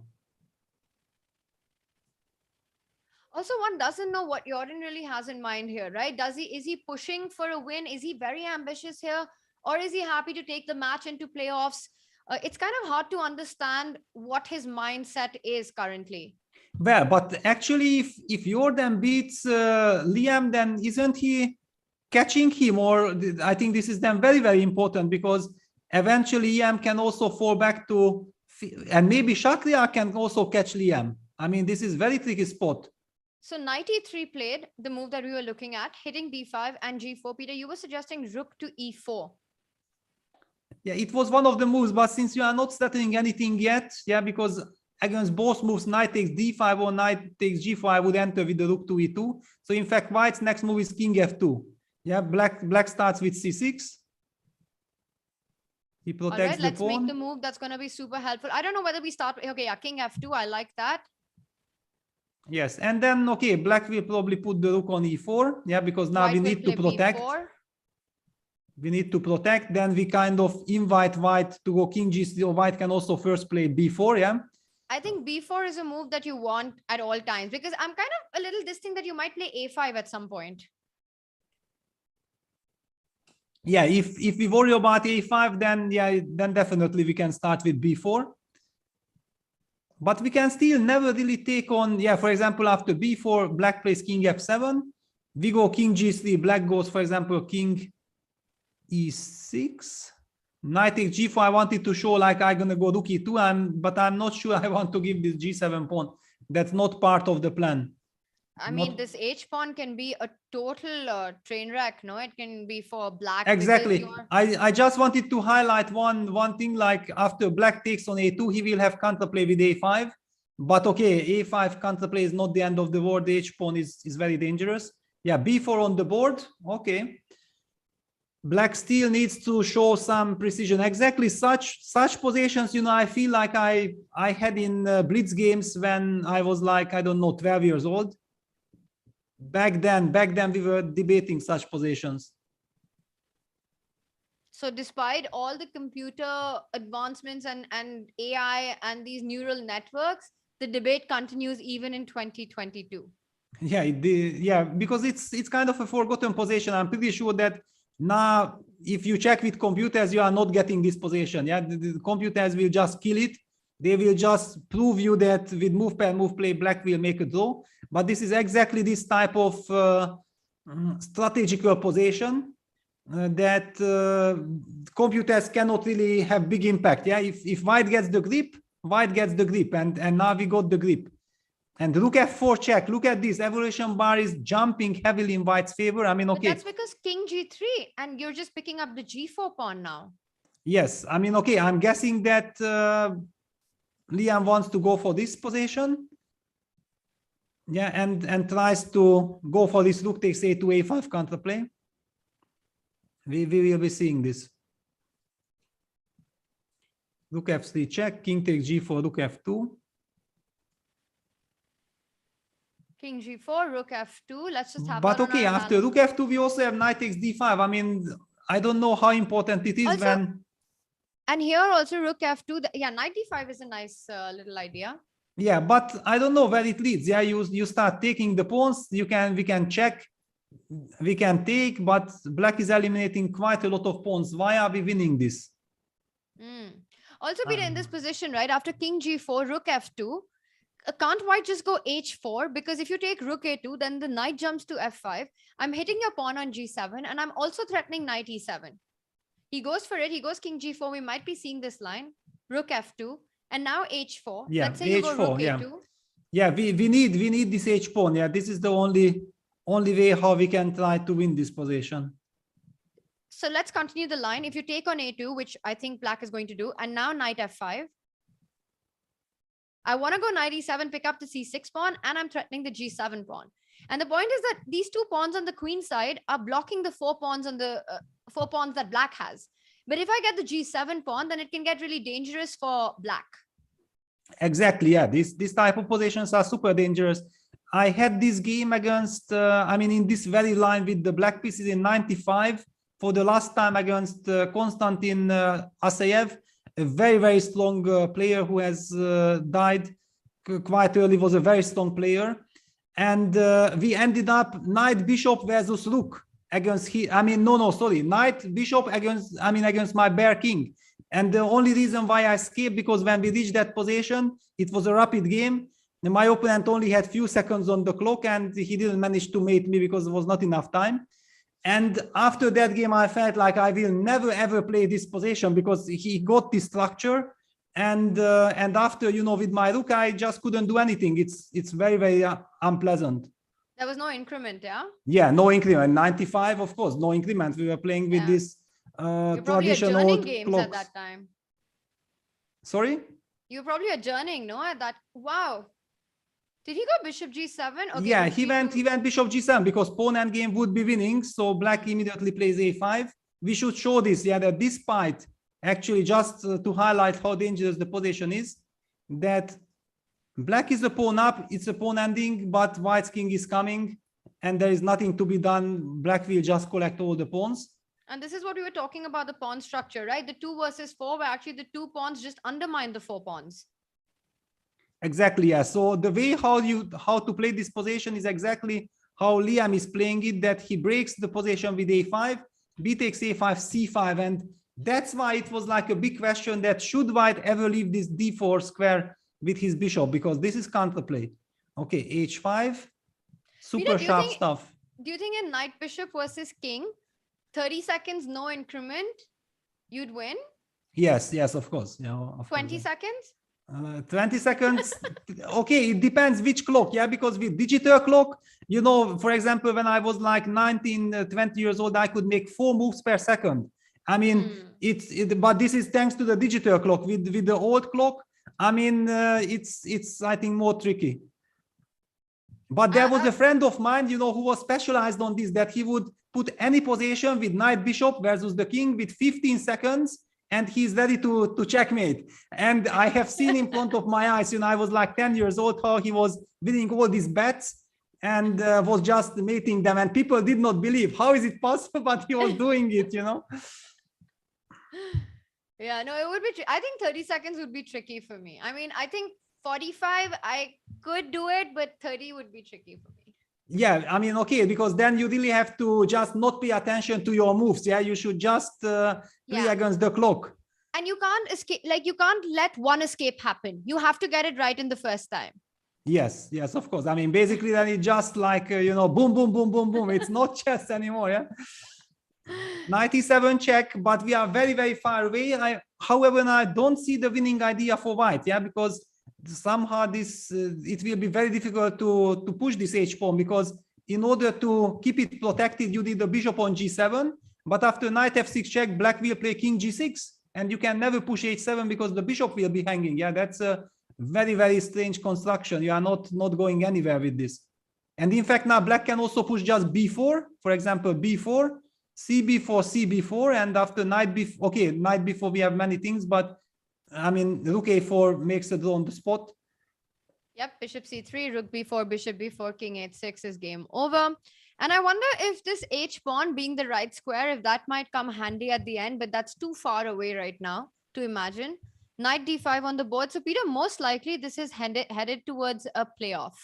Also, one doesn't know what Jorden really has in mind here, right? Is he pushing for a win? Is he very ambitious here? Or is he happy to take the match into playoffs? It's kind of hard to understand what his mindset is currently. Well, but actually, if Jorden beats Liem, then isn't he catching him? Or I think this is then very, very important because eventually Liem can also fall back to, and maybe Shakhriyar can also catch Liem. I mean, this is very tricky spot. So knight e3 played, the move that we were looking at, hitting d5 and g4. Peter, you were suggesting rook to e4. Yeah, it was one of the moves, but since you are not settling anything yet, yeah, because against both moves, knight takes d5 or knight takes g4, I would enter with the rook to e2. So in fact, white's next move is king f2. Yeah, black starts with c6. He protects All right, let's the pawn. make the move that's going to be super helpful. I don't know whether we start. Okay, yeah, king f2. I like that. Yes, and then, okay, black will probably put the rook on e4. Yeah, because now we need to protect. B4. We need to protect. Then we kind of invite white to go king g3, or white can also first play b4. Yeah. I think b4 is a move that you want at all times because I'm kind of a little distinct that you might play a5 at some point. Yeah, if we worry about a5, then definitely we can start with b4. But we can still never really take on, yeah, for example, after b4, black plays king f7. We go king g3, black goes, for example, king e6. Knight takes g4. I wanted to show like I'm going to go rook e2, but I'm not sure I want to give this g7 pawn. That's not part of the plan. I mean, this H pawn can be a total train wreck, no? It can be for black. Exactly. I just wanted to highlight one thing, like after black takes on A2, he will have counterplay with A5. But okay, A5 counterplay is not the end of the world. The H pawn is very dangerous. Yeah, B4 on the board. Okay. Black still needs to show some precision. Exactly such positions, you know, I feel like I had in blitz games when I was like, I don't know, 12 years old. Back then we were debating such positions. So despite all the computer advancements and AI and these neural networks, the debate continues even in 2022. Yeah, yeah, because it's kind of a forgotten position. I'm pretty sure that now, if you check with computers, you are not getting this position. Yeah, the computers will just kill it. They will just prove you that with move pair, move play, black will make a draw. But this is exactly this type of strategical position that computers cannot really have big impact. Yeah, if white gets the grip, white gets the grip, and now we got the grip. And rook f4 check. Look at this. Evolution bar is jumping heavily in white's favor. I mean, okay. But that's because king g3, and you're just picking up the g4 pawn now. Yes, I mean, okay. I'm guessing that Liem wants to go for this position. Yeah, and tries to go for this rook takes a2 a5 counterplay. We will be seeing this. Rook f3 check, king takes g4, rook f2. King g4, rook f2. Let's just have. But okay, after rook f2, we also have knight takes d5. I mean, I don't know how important it is also, when. And here also rook f2. Yeah, knight d5 is a nice little idea. Yeah, but I don't know where it leads. Yeah, you start taking the pawns. We can check, we can take, but black is eliminating quite a lot of pawns. Why are we winning this? Also, Peter, in this position, right after king g4, rook f2. Can't white just go h4? Because if you take rook a2, then the knight jumps to f5. I'm hitting your pawn on g7, and I'm also threatening knight e7. He goes for it. He goes king g4. We might be seeing this line. Rook f2. And now h4. Yeah, let's say you go rook a2. Yeah, we need this h pawn. Yeah, this is the only way how we can try to win this position. So let's continue the line. If you take on a2, which I think black is going to do, and now knight f5. I want to go knight e7, pick up the c6 pawn, and I'm threatening the g7 pawn. And the point is that these two pawns on the queen side are blocking the four pawns on the 4 pawns that black has. But if I get the g7 pawn, then it can get really dangerous for black. Exactly, yeah. This type of positions are super dangerous. I had this game against, I mean, in this very line with the black pieces in 95 for the last time against Konstantin Asayev. A very, very strong player who has died quite early, was a very strong player. And we ended up knight bishop versus rook against knight bishop against my bare king. And the only reason why I escaped, because when we reached that position, it was a rapid game. And my opponent only had few seconds on the clock, and he didn't manage to mate me because there was not enough time. And after that game, I felt like I will never ever play this position because he got this structure, and after, you know, with my rook, I just couldn't do anything. It's very, very unpleasant. There was no increment, yeah. Yeah, no increment. 95, of course, no increment. We were playing with this You're probably traditional adjourning games clocks. at that time. Sorry. You're probably adjourning, no? At that. Wow. Did he go bishop g7? Okay, Yeah, he went bishop g7 because pawn endgame would be winning. So black immediately plays a5. We should show this, yeah, that despite actually just to highlight how dangerous the position is, that black is a pawn up, it's a pawn ending, but white's king is coming and there is nothing to be done. Black will just collect all the pawns. And this is what we were talking about, the pawn structure, right? The 2 versus 4, where actually the 2 pawns just undermine the 4 pawns. Exactly, yeah. So the way how to play this position is exactly how Liem is playing it, that he breaks the position with a5, b takes a5, c5, and that's why it was like a big question that should white ever leave this d4 square with his bishop, because this is counterplay. Okay, h5, super sharp stuff. Do you think in knight bishop versus king, 30 seconds, no increment, you'd win? Yes, of course. Yeah, 20 seconds? 20 seconds. Okay, it depends which clock, yeah, because with digital clock, you know, for example, when I was like 19, 20 years old, I could make 4 moves per second. I mean, but this is thanks to the digital clock. With the old clock, I mean, it's I think more tricky. But there was a friend of mine, you know, who was specialized on this, that he would put any position with knight bishop versus the king with 15 seconds, and he's ready to checkmate. And I have seen in front of my eyes, you know, I was like 10 years old, how he was winning all these bets and was just mating them. And people did not believe, how is it possible? But he was doing it, you know. Yeah, no, it would be, I think 30 seconds would be tricky for me. I mean, I think 45, I could do it, but 30 would be tricky for me. Yeah, I mean, okay, because then you really have to just not pay attention to your moves. Yeah, you should just play against the clock. And you can't escape, like you can't let one escape happen. You have to get it right in the first time. Yes, yes, of course. I mean, basically then it's just like, you know, boom, boom, boom, boom, boom. It's not chess anymore, yeah? 97 check, but we are very, very far away. However, I don't see the winning idea for white, yeah, because somehow this it will be very difficult to push this h pawn, because in order to keep it protected, you need the bishop on g7, but after knight f6 check, black will play king g6, and you can never push h7 because the bishop will be hanging. Yeah, that's a very, very strange construction. You are not going anywhere with this. And in fact, now black can also push just b4, for example, b4, cb4, cb4, and after knight b4, okay, knight b4 we have many things, but I mean, rook a4 makes a draw on the spot. Yep, bishop c3, rook b4, bishop b4, king h6 is game over. And I wonder if this h pawn being the right square, if that might come handy at the end, but that's too far away right now to imagine. Knight d5 on the board. So Peter, most likely this is headed towards a playoff.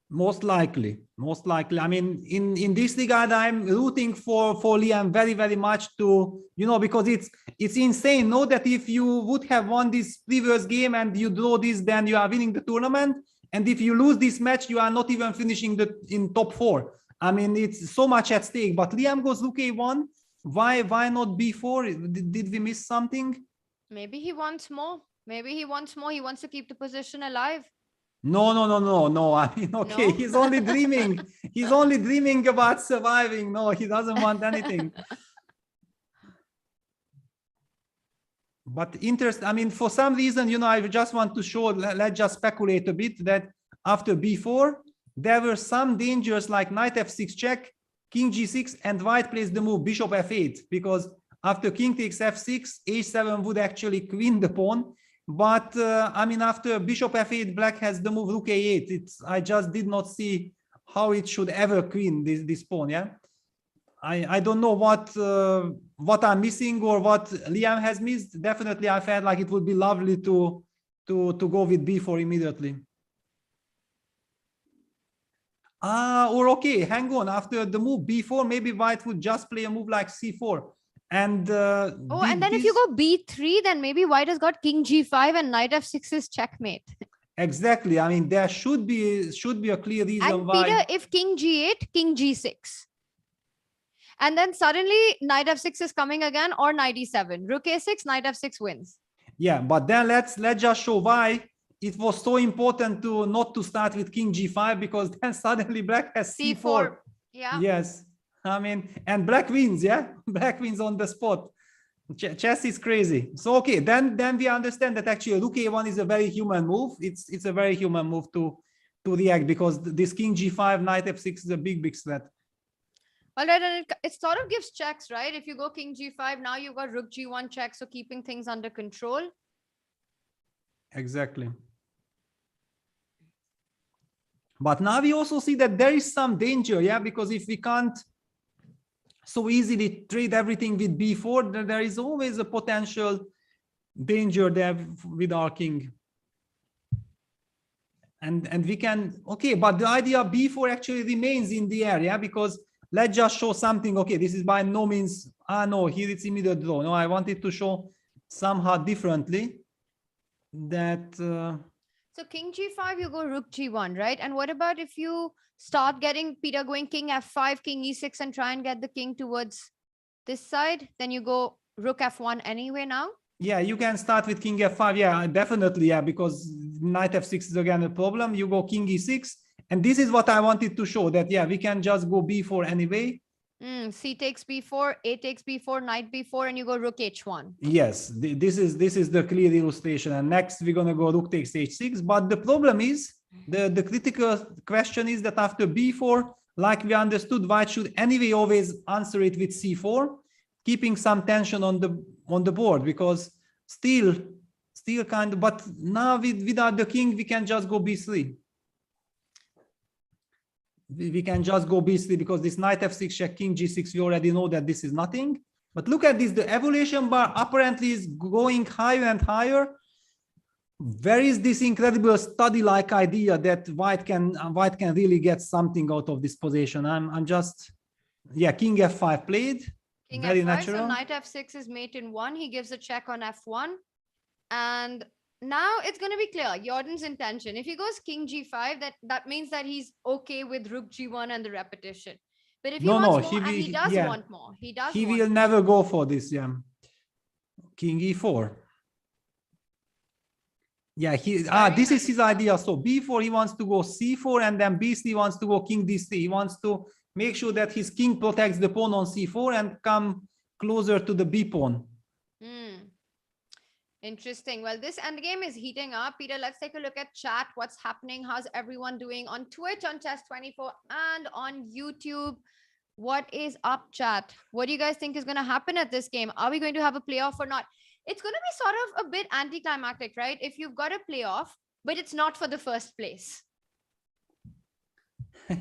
Most likely. I mean, in this regard, I'm rooting for Liem very, very much to, you know, because it's insane. Know that if you would have won this previous game and you draw this, then you are winning the tournament. And if you lose this match, you are not even finishing in top 4. I mean, it's so much at stake. But Liem goes rook a1. Why not b4? Did we miss something? Maybe he wants more. He wants to keep the position alive. No. I mean, okay, no? He's only dreaming. He's only dreaming about surviving. No, he doesn't want anything. But I mean, for some reason, you know, I just want to show, let's just speculate a bit, that after b4, there were some dangers like knight f6 check, king g6, and white plays the move bishop f8, because after king takes f6, h7 would actually queen the pawn. But I mean, after bishop f8, black has the move rook a8. I just did not see how it should ever queen this pawn. Yeah, I don't know what I'm missing or what Liem has missed. Definitely, I felt like it would be lovely to go with b4 immediately. Or okay, hang on. After the move b4, maybe white would just play a move like c4. And and then if you go b3, then maybe white has got king g5 and knight f6 is checkmate. Exactly. I mean, there should be a clear reason and why. Peter, if king g8, king g6, and then suddenly knight f6 is coming again, or knight e7, rook a6, knight f6 wins. Yeah, but then let's just show why it was so important not to start with king g5, because then suddenly black has c4. Yeah. Yes. I mean, and black wins, yeah? Black wins on the spot. Chess is crazy. So, okay, then we understand that actually rook a1 is a very human move. It's a very human move to react, because this king g5, knight f6 is a big threat. Well, and it sort of gives checks, right? If you go king g5, now you've got rook g1 check, so keeping things under control. Exactly. But now we also see that there is some danger, yeah? Because if we can't so easily trade everything with b4, there is always a potential danger there with our king. And we can, okay, but the idea of b4 actually remains in the air, yeah? Because let's just show something. Okay, this is by no means, no, here it's immediate draw. No, I wanted to show somehow differently that... So king g5, you go rook g1, right? And what about if you start getting Peter going king f5, king e6, and try and get the king towards this side? Then you go rook f1 anyway now. Yeah, you can start with king f5. Yeah, definitely. Yeah, because knight f6 is again a problem. You go king e6. And this is what I wanted to show, that, yeah, we can just go b4 anyway. C takes b4, a takes b4, knight b4, and you go rook h1. Yes, this is the clear illustration. And next we're going to go rook takes h6. But the problem is, the critical question is that after b4, like we understood, white should anyway always answer it with c4, keeping some tension on the board, because still kind of, but now without the king, we can just go b3. We can just go b3 because this knight f6 check, king g6, we already know that this is nothing. But look at this, the evaluation bar apparently is going higher and higher. Where is this incredible study-like idea that white can really get something out of this position? I'm just, yeah, king f5 played. King Very f5, natural. so knight f6 is mate in 1. He gives a check on f1. And now it's going to be clear, Jordan's intention. If he goes king g5, that means that he's okay with rook g1 and the repetition. But if he wants more, and he does want more, he will never go for this, yeah. King e4. Yeah, this is his idea. So b4, he wants to go c4, and then b3 wants to go king d3. He wants to make sure that his king protects the pawn on c4 and come closer to the b pawn. Interesting. Well, this endgame is heating up. Peter, let's take a look at chat. What's happening? How's everyone doing on Twitch, on Chess24, and on YouTube? What is up, chat? What do you guys think is going to happen at this game? Are we going to have a playoff or not? It's going to be sort of a bit anticlimactic, right? If you've got a playoff, but it's not for the first place.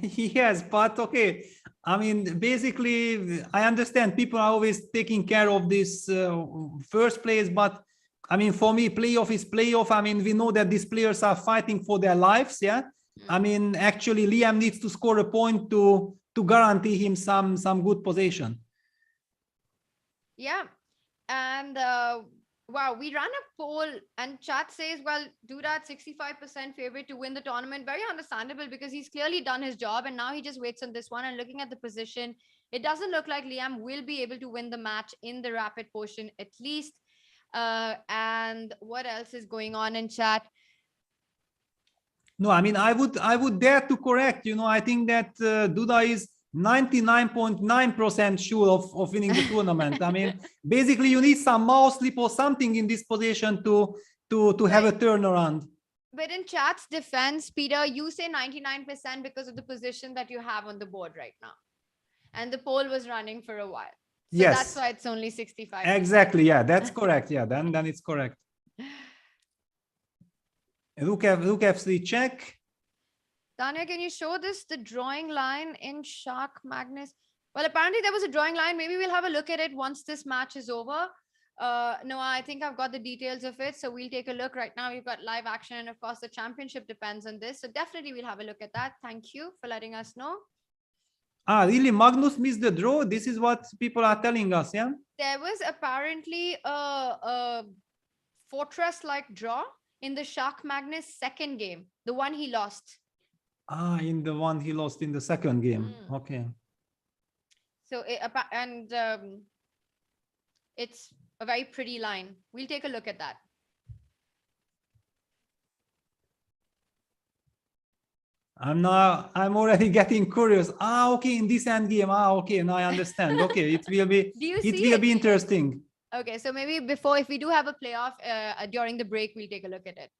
Yes, but okay. I mean, basically, I understand people are always taking care of this first place, but I mean, for me, playoff is playoff. I mean, we know that these players are fighting for their lives, yeah? I mean, actually, Liem needs to score a point to guarantee him some good position. Yeah. And wow, we ran a poll and chat says, well, Duda at 65% favorite to win the tournament. Very understandable because he's clearly done his job and now he just waits on this one. And looking at the position, it doesn't look like Liem will be able to win the match in the rapid portion at least. And what else is going on in chat? No, I mean, I would dare to correct, you know, I think that Duda is 99.9% sure of winning the tournament. I mean, basically you need some mouse slip or something in this position to have a turnaround. But in chat's defense, Peter, you say 99% because of the position that you have on the board right now. And the poll was running for a while. So yes, that's why it's only 65%. Exactly. Yeah, that's correct. Yeah, then it's correct. Rook f3 check. Tania, can you show this, the drawing line in Shah Magnus? Well, apparently there was a drawing line. Maybe we'll have a look at it once this match is over. No, I think I've got the details of it. So we'll take a look right now. We've got live action. And of course, the championship depends on this. So definitely we'll have a look at that. Thank you for letting us know. Really? Magnus missed the draw? This is what people are telling us, yeah? There was apparently a fortress-like draw in the Shah Magnus second game, the one he lost. In the one he lost in the second game. Okay. So, it's a very pretty line. We'll take a look at that. I'm already getting curious. Okay, in this end game. Okay, now I understand. Okay, it will be interesting. Okay, so maybe before, if we do have a playoff during the break, we'll take a look at it.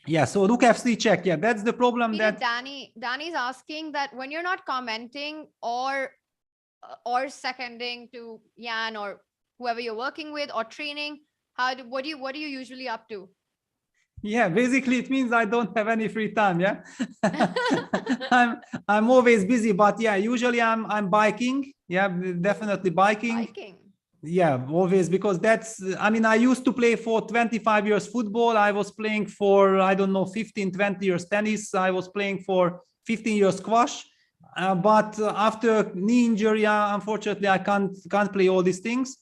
Yeah, so rook f3 check. Yeah, that's the problem. Peter, that Danny's asking that when you're not commenting or seconding to Jan or whoever you're working with or training, what are you usually up to? Yeah, basically it means I don't have any free time. Yeah, I'm always busy, but yeah, usually I'm biking. Yeah, definitely biking. Yeah, always, because that's, I mean, I used to play for 25 years football. I was playing for, I don't know, 15, 20 years tennis. I was playing for 15 years squash. But after knee injury, unfortunately, I can't play all these things.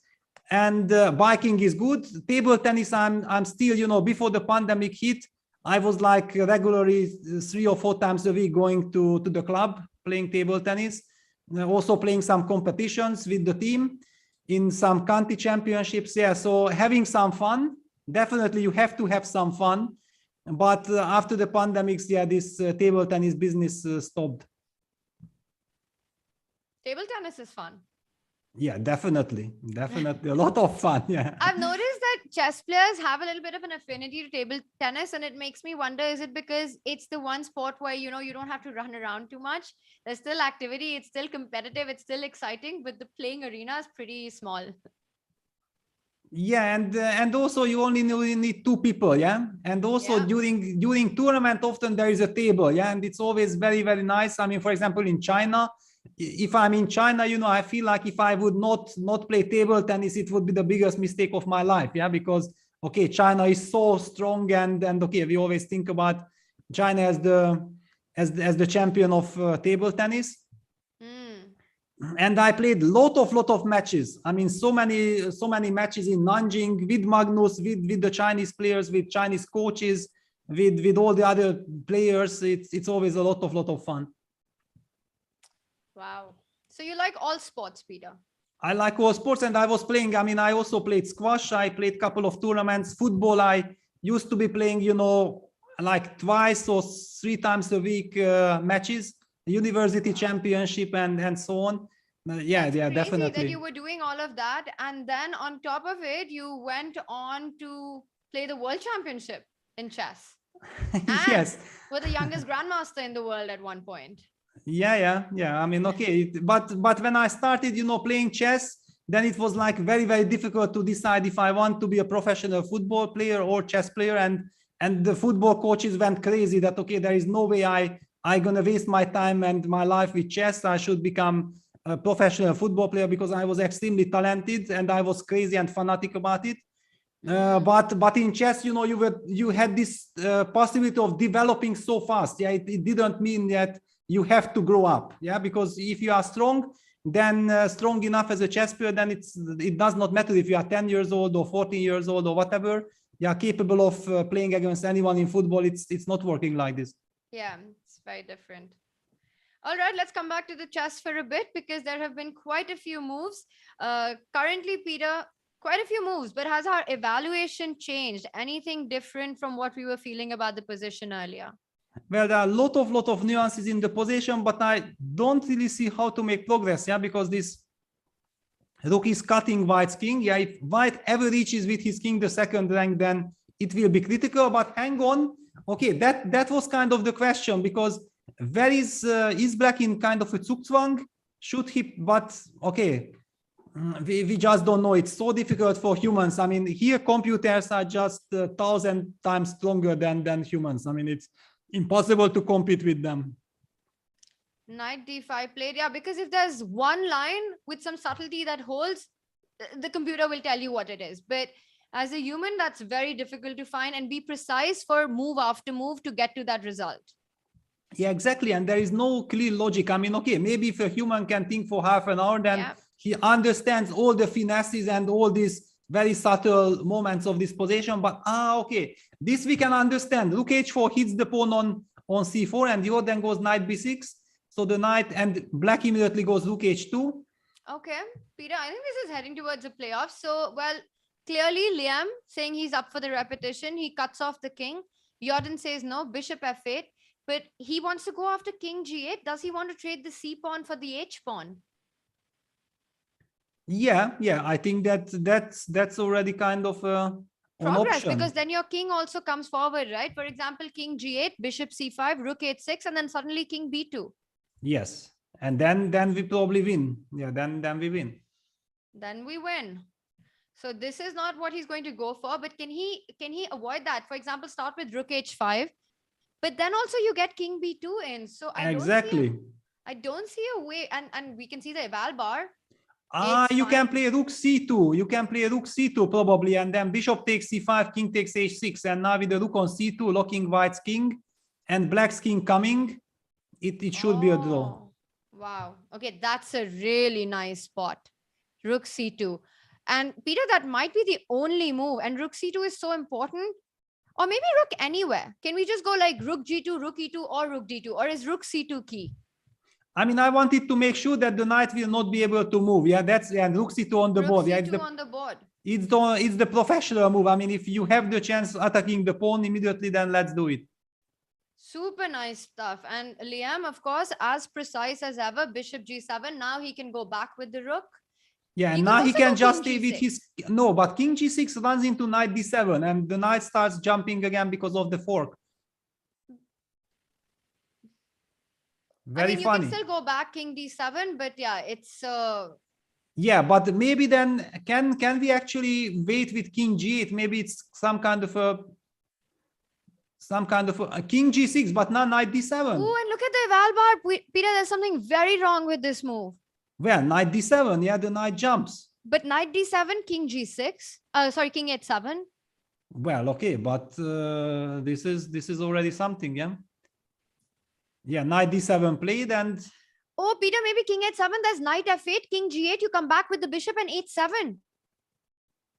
And biking is good. Table tennis, I'm still, you know, before the pandemic hit, I was like regularly 3 or 4 times a week going to the club, playing table tennis, also playing some competitions with the team. in some county championships. Yeah, so having some fun. Definitely, you have to have some fun. But after the pandemics, yeah, this table tennis business stopped. Table tennis is fun. Yeah, definitely a lot of fun. Yeah, I've noticed that chess players have a little bit of an affinity to table tennis, and it makes me wonder, is it because it's the one sport where, you know, you don't have to run around too much? There's still activity, it's still competitive, it's still exciting, but the playing arena is pretty small. yeah, and also you only need two people. Yeah, and also during tournament often there is a table. Yeah, and it's always very nice. I mean, for example, in China, if I'm in China, you know, I feel like if I would not play table tennis, it would be the biggest mistake of my life. Yeah, because okay, China is so strong, and okay, we always think about China as the champion of table tennis. And I played lot of matches. I mean, so many matches in Nanjing with Magnus, with the Chinese players, with Chinese coaches, with all the other players. It's always a lot of fun. Wow. So you like all sports, Peter? I like all sports, and I was playing. I mean, I also played squash. I played a couple of tournaments. Football, I used to be playing, you know, like twice or three times a week matches, university championship, and so on. Yeah, definitely. That you were doing all of that, and then on top of it, you went on to play the world championship in chess. Yes. Were the youngest grandmaster in the world at one point. Yeah. I mean, okay, but when I started, you know, playing chess, then it was like very difficult to decide if I want to be a professional football player or chess player, and the football coaches went crazy that okay, there is no way I gonna waste my time and my life with chess. I should become a professional football player because I was extremely talented and I was crazy and fanatic about it. But in chess, you know, you had this possibility of developing so fast. Yeah, it didn't mean that you have to grow up. Yeah, because if you are strong, then strong enough as a chess player, then it does not matter if you are 10 years old or 14 years old or whatever. You are capable of playing against anyone in football. It's not working like this. Yeah, it's very different. All right, let's come back to the chess for a bit because there have been quite a few moves. Currently, Peter, quite a few moves, but has our evaluation changed? Anything different from what we were feeling about the position earlier? Well, there are a lot of nuances in the position, but I don't really see how to make progress. Yeah, because this rook is cutting white's king. Yeah, if white ever reaches with his king the second rank, then it will be critical. But hang on, okay, that was kind of the question, because where is black in kind of a zugzwang? Should he? But okay, we just don't know. It's so difficult for humans. I mean, here computers are just 1,000 times stronger than humans. I mean, it's impossible to compete with them. Knight d5 played, yeah, because if there's one line with some subtlety that holds, the computer will tell you what it is. But as a human, that's very difficult to find and be precise for move after move to get to that result. Yeah, exactly. And there is no clear logic. I mean, okay, maybe if a human can think for half an hour, then he understands all the finesses and all these very subtle moments of this position. But okay, this we can understand. Rook h4 hits the pawn on c4, and Jorden goes knight b6. So the knight, and black immediately goes rook h2. Okay, Peter, I think this is heading towards a playoff. So, well, clearly Liem saying he's up for the repetition. He cuts off the king. Jorden says no, bishop f8. But he wants to go after king g8. Does he want to trade the c pawn for the h pawn? Yeah, I think that's already kind of an progress, option. because then your king also comes forward, right? For example, king g8, bishop c5, rook h6, and then suddenly king b2. Yes, and then we probably win. Yeah, then we win. Then we win. So this is not what he's going to go for, but can he avoid that? For example, start with rook h5, but then also you get king b2 in. So I don't see a way, and we can see the eval bar. You can play rook c2. You can play rook c2 probably, and then bishop takes c5, king takes h6, and now with the rook on c2, locking white's king, and black's king coming, it should be a draw. Wow. Okay, that's a really nice spot. Rook c2. And Peter, that might be the only move, and rook c2 is so important. Or maybe rook anywhere. Can we just go like rook g2, rook e2, or rook d2, or is rook c2 key? I mean, I wanted to make sure that the knight will not be able to move. Yeah, that's and rook c2 on the board. Yeah, C2 on the board. It's the professional move. I mean, if you have the chance attacking the pawn immediately, then let's do it. Super nice stuff. And Liem, of course, as precise as ever, bishop g7. Now he can go back with the rook. Yeah, You now he also can go just king stay with g6. his but king g6 runs into knight d7, and the knight starts jumping again because of the fork. Very you funny. can still go back king d7, but yeah, it's Yeah, but maybe then can we actually wait with king g8? Maybe it's some kind of a king g6, but not knight d7. Oh, and look at the eval bar. Peter, there's something very wrong with this move. Well, knight d7, yeah, the knight jumps. But knight d7, king g6. Sorry, king h7. Well, okay, but this is already something, yeah. Yeah, knight d7 played, and Oh, Peter, maybe king h7. There's knight f8, king g8. You come back with the bishop and h7.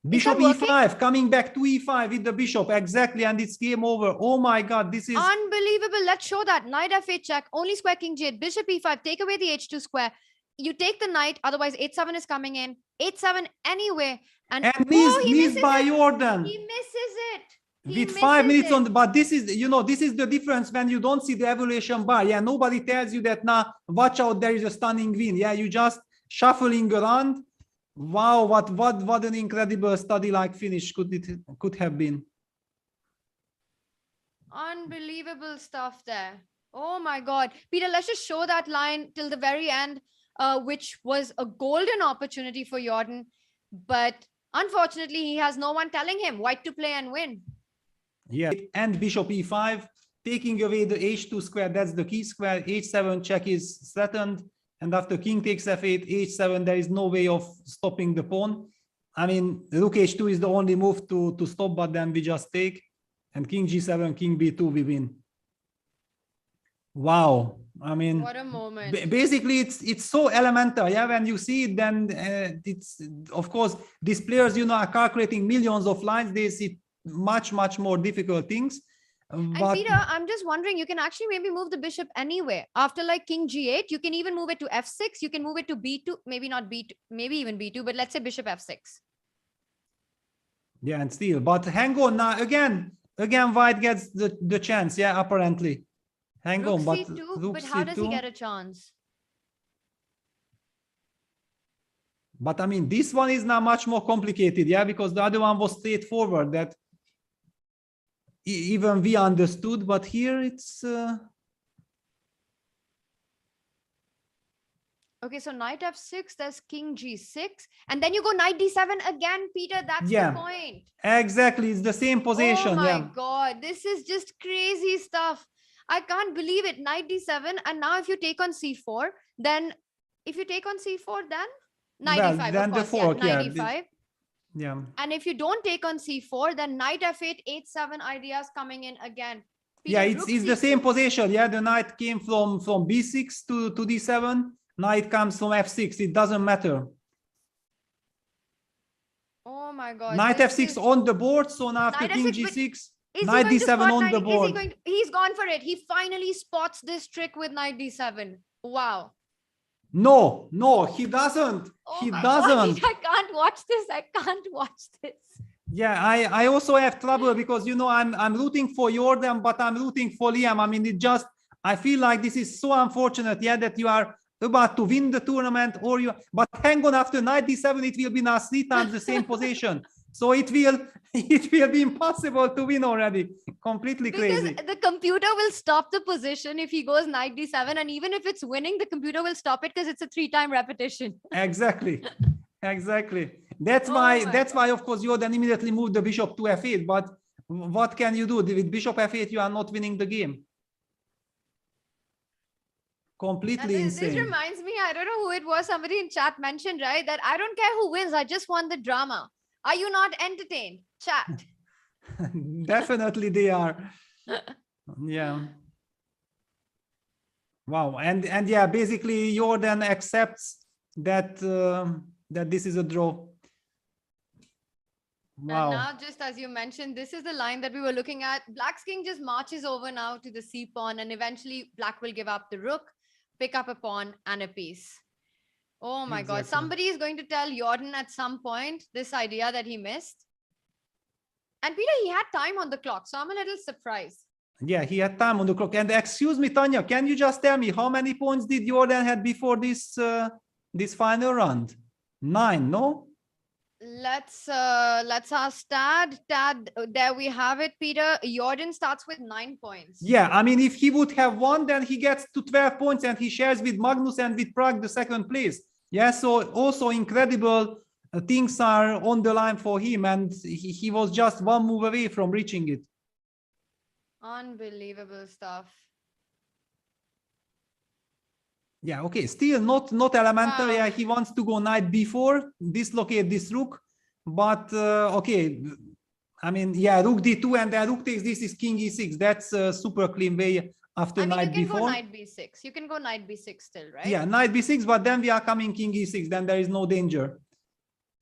bishop e5, coming back to e5 with the bishop, exactly, and it's game over. Oh my God, this is unbelievable. Let's show that. Knight f8 check, only square king g8, bishop e5, take away the h2 square. You take the knight, otherwise h7 is coming in. h7 anyway. And missed by Jorden. He misses it. With 5 minutes on, but this is, this is the difference when you don't see the evaluation bar. Yeah, nobody tells you that now, watch out, there is a stunning win. Yeah, you just shuffling around. Wow, what an incredible study-like finish could have been. Unbelievable stuff there. Oh my God. Peter, let's just show that line till the very end, which was a golden opportunity for Jorden. But unfortunately, he has no one telling him white to play and win. Yeah, and bishop e5, taking away the h2 square, that's the key square. h7 check is threatened, and after king takes f8, h7, there is no way of stopping the pawn. I mean, rook h2 is the only move to stop, but then we just take, and king g7, king b2, we win. Wow, I mean, what a moment. Basically, it's so elemental. Yeah, when you see it, then it's, of course, these players, are calculating millions of lines. They see much more difficult things. And Peter, I'm just wondering, you can actually maybe move the bishop anywhere. After like king g8, you can even move it to f6. You can move it to b2, maybe not b2, maybe even b2, but let's say bishop f6. Yeah, and still, but hang on now, again white gets the chance. Yeah, apparently. Hang rook on, but c2, rook but how c2, does he get a chance? But I mean, this one is now much more complicated, yeah, because the other one was straightforward that even we understood, but here it's okay, so knight f6, there's king g6, and then you go knight d7 again, Peter. That's the point. Exactly, it's the same position. Oh my God, this is just crazy stuff. I can't believe it. Knight d7, and now if you take on c4, then if you take on c4, then knight e5, then of course, the fork, knight e5. Yeah. And if you don't take on c4, then knight f8, h7 ideas coming in again. Peter, Yeah, it's the same position. Yeah, the knight came from b6 to d7. Knight comes from f6. It doesn't matter. Oh my God. Knight f6 on the board. So now after king g6, knight d7 on the board. He's gone for it. He finally spots this trick with knight d7. Wow. No, he doesn't. Oh he my doesn't. God, I can't watch this. I can't watch this. Yeah, I also have trouble because I'm rooting for Jorden, but I'm rooting for Liem. I mean, I feel like this is so unfortunate, yeah, that you are about to win the tournament, but hang on, after knight d7, it will be now 3 times the same position. So it will be impossible to win already. Completely crazy. Because the computer will stop the position if he goes knight d7, and even if it's winning, the computer will stop it because it's a 3-time repetition. Exactly. That's why of course Jorden immediately moved the bishop to f8, but what can you do? With bishop f8 you are not winning the game. Completely insane. This reminds me, I don't know who it was, somebody in chat mentioned, right, that I don't care who wins, I just want the drama. Are you not entertained? Chat. Definitely they are. Yeah. Wow. And yeah, basically Jorden accepts that that this is a draw. Wow. And now, just as you mentioned, this is the line that we were looking at. Black's king just marches over now to the c pawn, and eventually Black will give up the rook. pick up a pawn and a piece. Oh my God. Exactly. Somebody is going to tell Jorden at some point this idea that he missed. And Peter, he had time on the clock, so I'm a little surprised. Yeah, he had time on the clock. And excuse me, Tanya, can you just tell me how many points did Jorden had before this this final round? 9, no? Let's ask Tad. Tad, there we have it, Peter. Jorden starts with 9 points. Yeah, I mean, if he would have won, then he gets to 12 points and he shares with Magnus and with Prague the second place. Yeah, so also incredible things are on the line for him, and he was just one move away from reaching it. Unbelievable stuff. Yeah, okay, still not elemental. Wow. Yeah, he wants to go knight b4, dislocate this rook, but okay, I mean, yeah, rook d2 and then rook takes this is king e6. That's a super clean way after knight b4. You can go knight b6. You can go knight b6 still, right? Yeah, knight b6, but then we are coming king e6. Then there is no danger.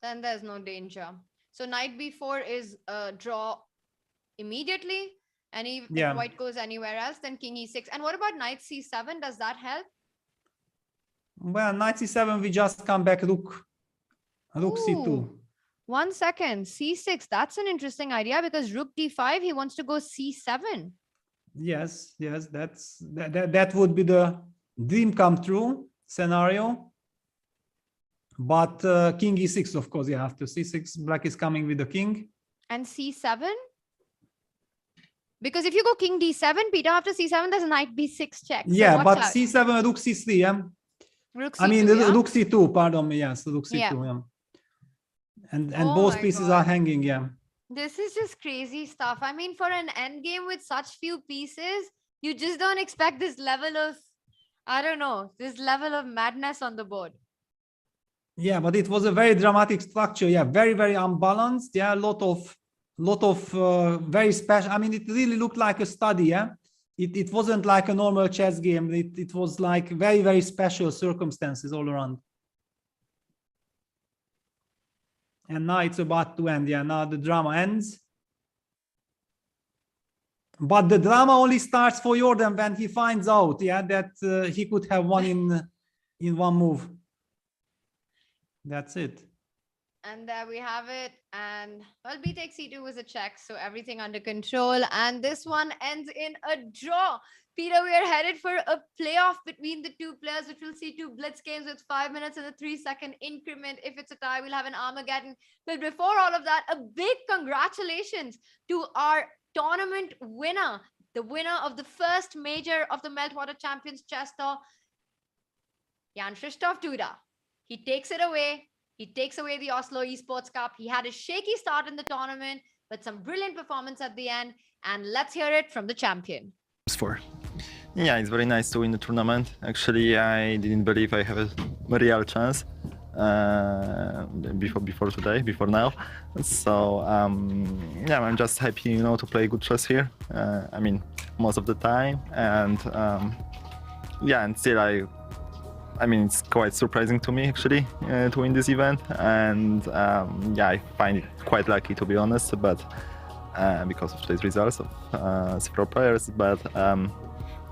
Then there's no danger. So knight b4 is draw immediately, and if white goes anywhere else, then king e6. And what about knight c7? Does that help? Well, knight c7, we just come back rook c2. 1 second, c6. That's an interesting idea because rook d5, he wants to go c7. Yes, that would be the dream come true scenario. But king e6, of course, yeah, after c6, black is coming with the king. And c7? Because if you go king d7, Peter, after c7, there's a knight b6 check. So yeah, but out. c7, rook c3, yeah? Rook c2, I mean, yeah? rook c2, pardon me, yes, rook c2, yeah. And both pieces are hanging, yeah. This is just crazy stuff. I mean, for an endgame with such few pieces, you just don't expect this level of, I don't know, this level of madness on the board. Yeah, but it was a very dramatic structure. Yeah, very, very unbalanced. Yeah, a lot of very special. I mean, it really looked like a study. Yeah, it wasn't like a normal chess game. It was like very, very special circumstances all around. And now it's about to end. Yeah, now the drama ends. But the drama only starts for Jorden when he finds out, yeah, that he could have won in one move. That's it. And there we have it. And well, b takes c2 was a check, so everything under control. And this one ends in a draw. Peter, we are headed for a playoff between the two players, which will see two blitz games with 5 minutes and a 3-second increment. If it's a tie, we'll have an Armageddon. But before all of that, a big congratulations to our tournament winner, the winner of the first major of the Meltwater Champions Chess Tour, Jan-Krzysztof Duda. He takes it away. He takes away the Oslo Esports Cup. He had a shaky start in the tournament, but some brilliant performance at the end. And let's hear it from the champion. Yeah, it's very nice to win the tournament. Actually, I didn't believe I have a real chance before now. So yeah, I'm just happy, you know, to play good chess here. I mean, most of the time, and yeah, and still I mean, it's quite surprising to me actually to win this event, and yeah, I find it quite lucky to be honest, but because of today's results of several players, but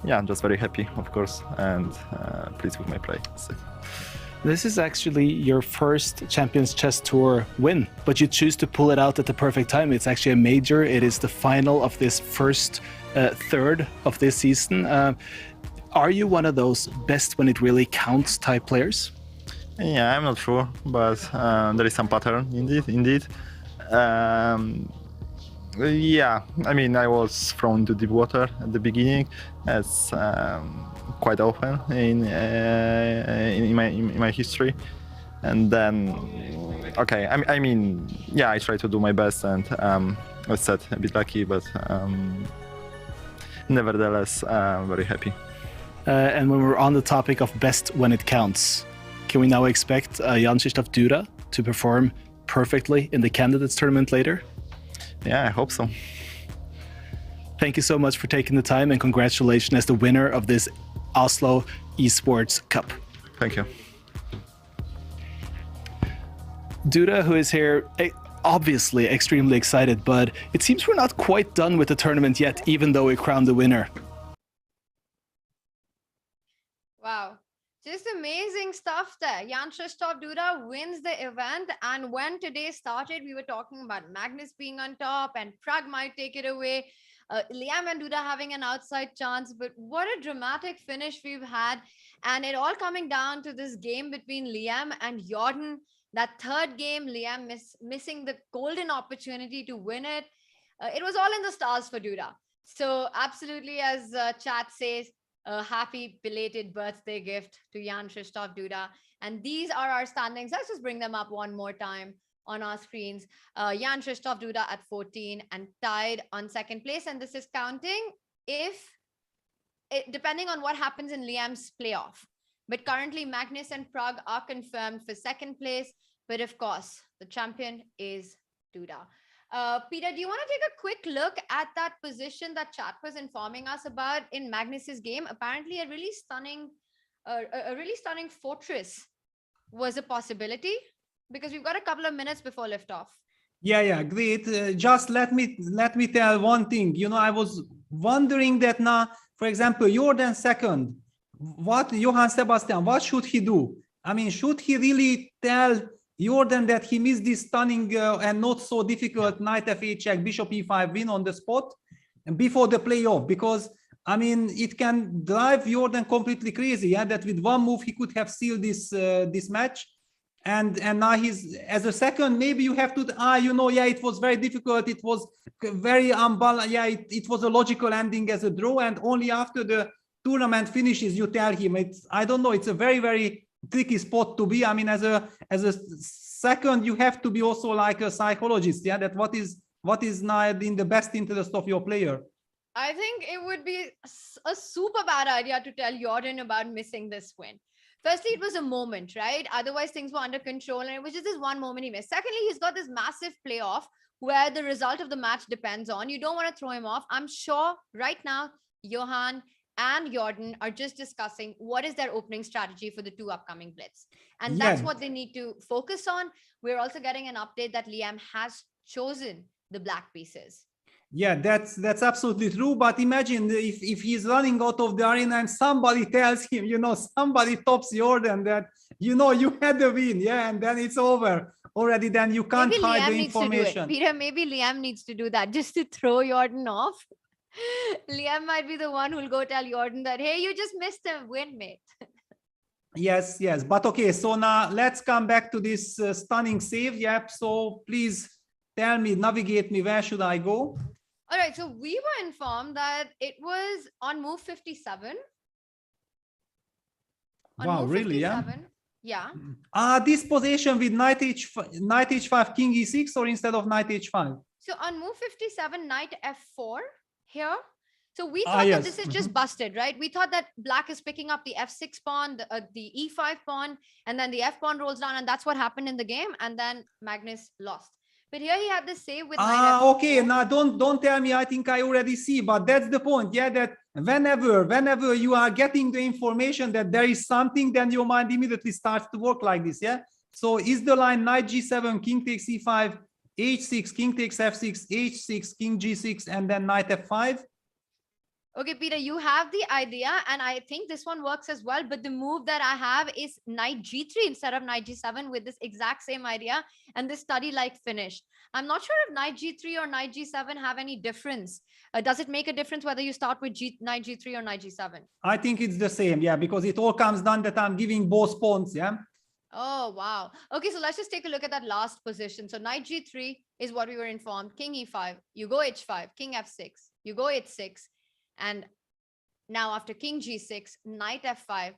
yeah, I'm just very happy, of course, and pleased with my play. So. This is actually your first Champions Chess Tour win, but you choose to pull it out at the perfect time. It's actually a major. It is the final of this first third of this season. Are you one of those best when it really counts type players? Yeah, I'm not sure, but there is some pattern indeed. Yeah, I mean, I was thrown into deep water at the beginning, as quite often in my history, and then okay, I mean, yeah, I try to do my best, and as said, a bit lucky, but nevertheless, very happy. And when we're on the topic of best when it counts, can we now expect Jan-Krzysztof Duda to perform perfectly in the candidates tournament later? Yeah, I hope so. Thank you so much for taking the time, and congratulations as the winner of this Oslo Esports Cup. Thank you. Duda, who is here, obviously extremely excited, but it seems we're not quite done with the tournament yet, even though we crowned the winner. Wow. Just amazing stuff there. Jan-Krzysztof Duda wins the event. And when today started, we were talking about Magnus being on top and Prag might take it away. Liem and Duda having an outside chance. But what a dramatic finish we've had. And it all coming down to this game between Liem and Jorden. That third game, Liem missing the golden opportunity to win it. It was all in the stars for Duda. So absolutely, as chat says, a happy belated birthday gift to Jan-Krzysztof Duda. And these are our standings. Let's just bring them up one more time on our screens. Jan-Krzysztof Duda at 14 and tied on second place. And this is counting depending on what happens in Liem's playoff. But currently, Magnus and Prag are confirmed for second place. But of course, the champion is Duda. Peter, do you want to take a quick look at that position that chat was informing us about in Magnus's game? Apparently, a really stunning fortress was a possibility, because we've got a couple of minutes before liftoff. Yeah, great. Just let me tell one thing. You know, I was wondering that now, for example, Jorden second. What Johann Sebastian? What should he do? I mean, should he really tell Jorden that he missed this stunning and not so difficult knight f8 check, bishop e5 win on the spot before the playoff? Because I mean, it can drive Jorden completely crazy. Yeah, that with one move he could have sealed this match, and now he's as a second. Maybe you have to yeah, it was very difficult. It was very unbalanced. Yeah, it was a logical ending as a draw, and only after the tournament finishes you tell him. I don't know. It's a very tricky spot to be. I mean, as a second, you have to be also like a psychologist. Yeah, that what is not in the best interest of your player. I think it would be a super bad idea to tell Jorden about missing this win. Firstly, it was a moment, right? Otherwise, things were under control, and it was just this one moment he missed. Secondly, he's got this massive playoff where the result of the match depends on. You don't want to throw him off. I'm sure right now, Johan and Jorden are just discussing what is their opening strategy for the two upcoming blitz. And that's what they need to focus on. We're also getting an update that Liem has chosen the black pieces. Yeah, that's absolutely true. But imagine if he's running out of the arena and somebody tells him, you know, somebody tops Jorden that, you know, you had the win. Yeah, and then it's over already. Then you can't hide the information. Peter, maybe Liem needs to do that just to throw Jorden off. Liem might be the one who'll go tell Jorden that, hey, you just missed a win, mate. Yes. But okay, so now let's come back to this stunning save. Yep. So please tell me, navigate me, where should I go? All right. So we were informed that it was on move 57. Wow, really? 57. Yeah. This position with knight h5, king e6, or instead of knight h5? So on move 57, knight f4 here. So we thought that this is just busted, right? We thought that black is picking up the f6 pawn, the e5 pawn, and then the f pawn rolls down, and that's what happened in the game. And then Magnus lost. But here he had the save with knight f4. Okay. Now don't tell me. I think I already see, but that's the point. Yeah, that whenever you are getting the information that there is something, then your mind immediately starts to work like this. Yeah. So is the line knight g7, king takes e5, h6, king takes f6, h6, king g6, and then knight f5? Okay, Peter, you have the idea, and I think this one works as well. But the move that I have is knight g3 instead of knight g7 with this exact same idea and this study-like finish. I'm not sure if knight g3 or knight g7 have any difference. Does it make a difference whether you start with knight g3 or knight g7? I think it's the same, yeah, because it all comes down that I'm giving both pawns, yeah. Oh, wow. Okay, so let's just take a look at that last position. So knight g3 is what we were informed. King e5, you go h5, king f6, you go h6. And now after king g6, knight f5.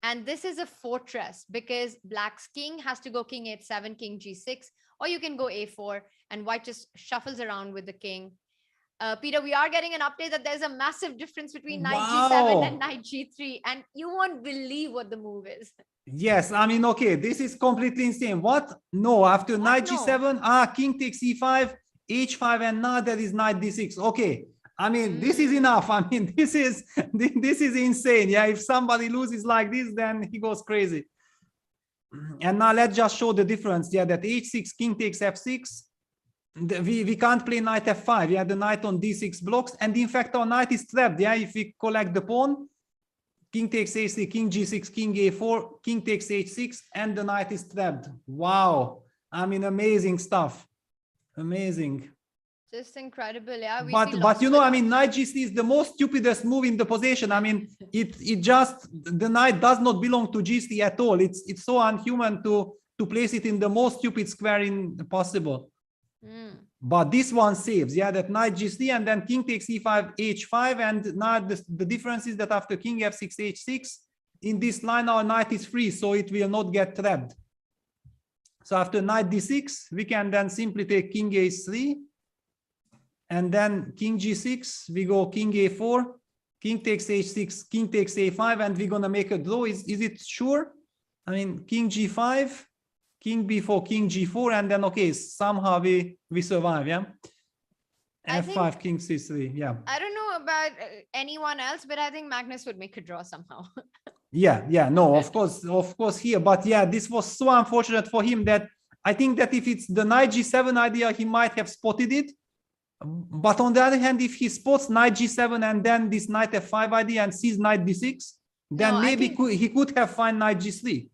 And this is a fortress because black's king has to go king h7, king g6, or you can go a4 and white just shuffles around with the king. Peter, we are getting an update that there's a massive difference between knight g7 and knight g3. And you won't believe what the move is. Yes, I mean, okay, this is completely insane. What? No, after knight g7, king takes e5, h5, and now there is knight d6. Okay. I mean, this is enough. I mean, this is insane. Yeah, if somebody loses like this, then he goes crazy. And now let's just show the difference. Yeah, that h6, king takes f6. We can't play knight f5. Yeah, the knight on d6 blocks. And in fact, our knight is trapped. Yeah, if we collect the pawn. king takes h3, king g6, king a4, king takes h6, and the knight is trapped. Wow. I mean, amazing stuff. Amazing. Just incredible, yeah. But you know, I mean, knight g3 is the most stupidest move in the position. I mean, it just, the knight does not belong to g3 at all. It's so unhuman to place it in the most stupid square possible. But this one saves, yeah, that knight g3, and then king takes e5, h5, and now the difference is that after king f6, h6, in this line our knight is free, so it will not get trapped. So after knight d6, we can then simply take king h3, and then king g6, we go king a4, king takes h6, king takes a5, and we're gonna make a draw. Is it sure? I mean, king g5, king b4, king g4, and then okay, somehow we survive, yeah. F5, king c3, yeah. I don't know about anyone else, but I think Magnus would make a draw somehow. Yeah, no, of course here, but yeah, this was so unfortunate for him that I think that if it's the knight g7 idea, he might have spotted it. But on the other hand, if he spots knight g7 and then this knight f5 idea and sees knight d6, then no, maybe he could have found knight g3.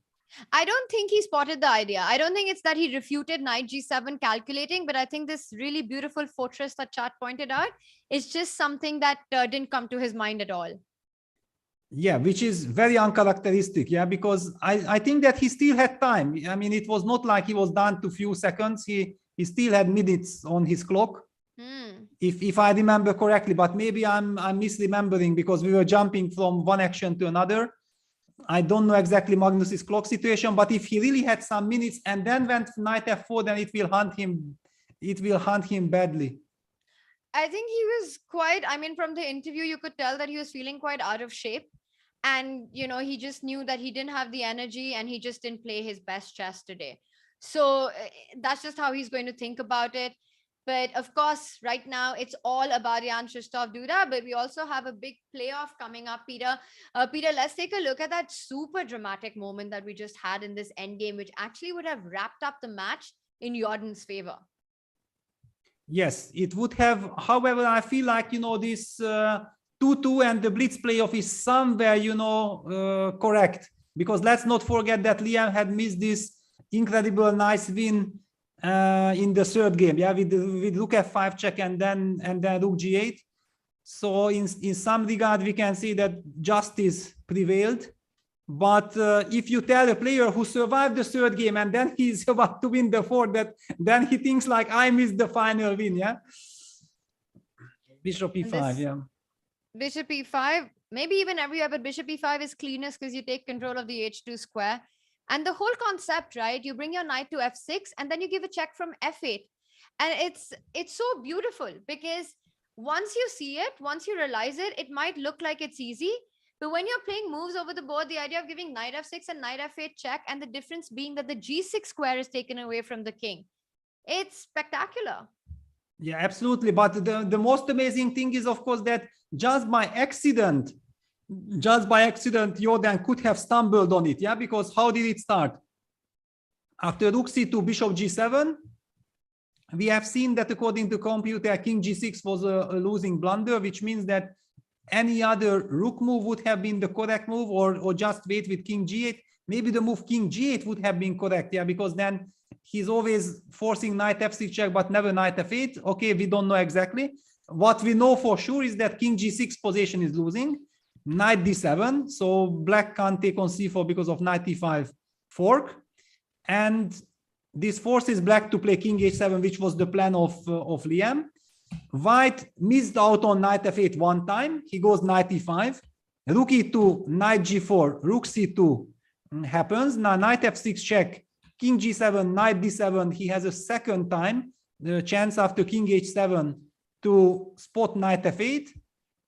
I don't think he spotted the idea. I don't think it's that he refuted knight g7 calculating, but I think this really beautiful fortress that Chat pointed out is just something that didn't come to his mind at all. Yeah, which is very uncharacteristic, yeah, because I think that he still had time. I mean, it was not like he was down to few seconds. He still had minutes on his clock. If I remember correctly, but maybe I'm misremembering because we were jumping from one action to another. I don't know exactly Magnus's clock situation, but if he really had some minutes and then went knight f4, then it will hunt him. It will hunt him badly. I think he was quite, I mean, from the interview, you could tell that he was feeling quite out of shape. And, you know, he just knew that he didn't have the energy and he just didn't play his best chess today. So that's just how he's going to think about it. But of course, right now, it's all about Jan-Krzysztof Duda, but we also have a big playoff coming up, Peter. Peter, let's take a look at that super dramatic moment that we just had in this endgame, which actually would have wrapped up the match in Jordan's favor. Yes, it would have. However, I feel like, you know, this 2-2 and the blitz playoff is somewhere, you know, correct. Because let's not forget that Liem had missed this incredible nice win in the third game, yeah, with rook f5 check and then rook g8. So in some regard we can say that justice prevailed. But if you tell a player who survived the third game and then he's about to win the fourth, that then he thinks like, I missed the final win, yeah. Bishop e5, yeah. Bishop e5, maybe even everywhere, but bishop e5 is cleanest because you take control of the h2 square. And the whole concept, right? You bring your knight to f6 and then you give a check from f8. And it's so beautiful because once you see it, once you realize it, it might look like it's easy. But when you're playing moves over the board, the idea of giving knight f6 and knight f8 check, and the difference being that the g6 square is taken away from the king, it's spectacular. Yeah, absolutely. But the most amazing thing is, of course, that just by accident, Jordan could have stumbled on it, yeah, because how did it start? After rook c2, bishop g7, we have seen that according to computer, king g6 was a losing blunder, which means that any other rook move would have been the correct move, or just wait with king g8. Maybe the move king g8 would have been correct, yeah, because then he's always forcing knight f6 check, but never knight f8. Okay, we don't know exactly. What we know for sure is that king g6 position is losing. Knight d7, so black can't take on c4 because of knight e5 fork, and this forces black to play king h7, which was the plan of Liem. White missed out on knight f8 one time. He goes knight e5, rook e2, knight g4, rook c2 happens. Now knight f6 check, king g7, knight d7. He has a second time the chance after king h7 to spot knight f8.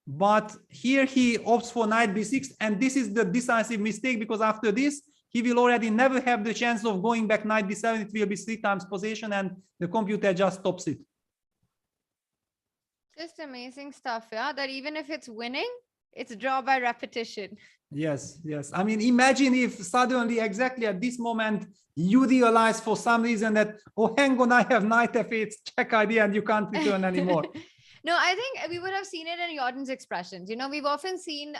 But here he opts for knight b6, and this is the decisive mistake, because after this he will already never have the chance of going back knight b7. It will be 3 times possession, and the computer just stops it. Just amazing stuff, yeah, that even if it's winning, it's draw by repetition. Yes. I mean, imagine if suddenly, exactly at this moment, you realize for some reason that, oh, hang on, I have knight f8 check idea and you can't return anymore. No, I think we would have seen it in Jordan's expressions. We've often seen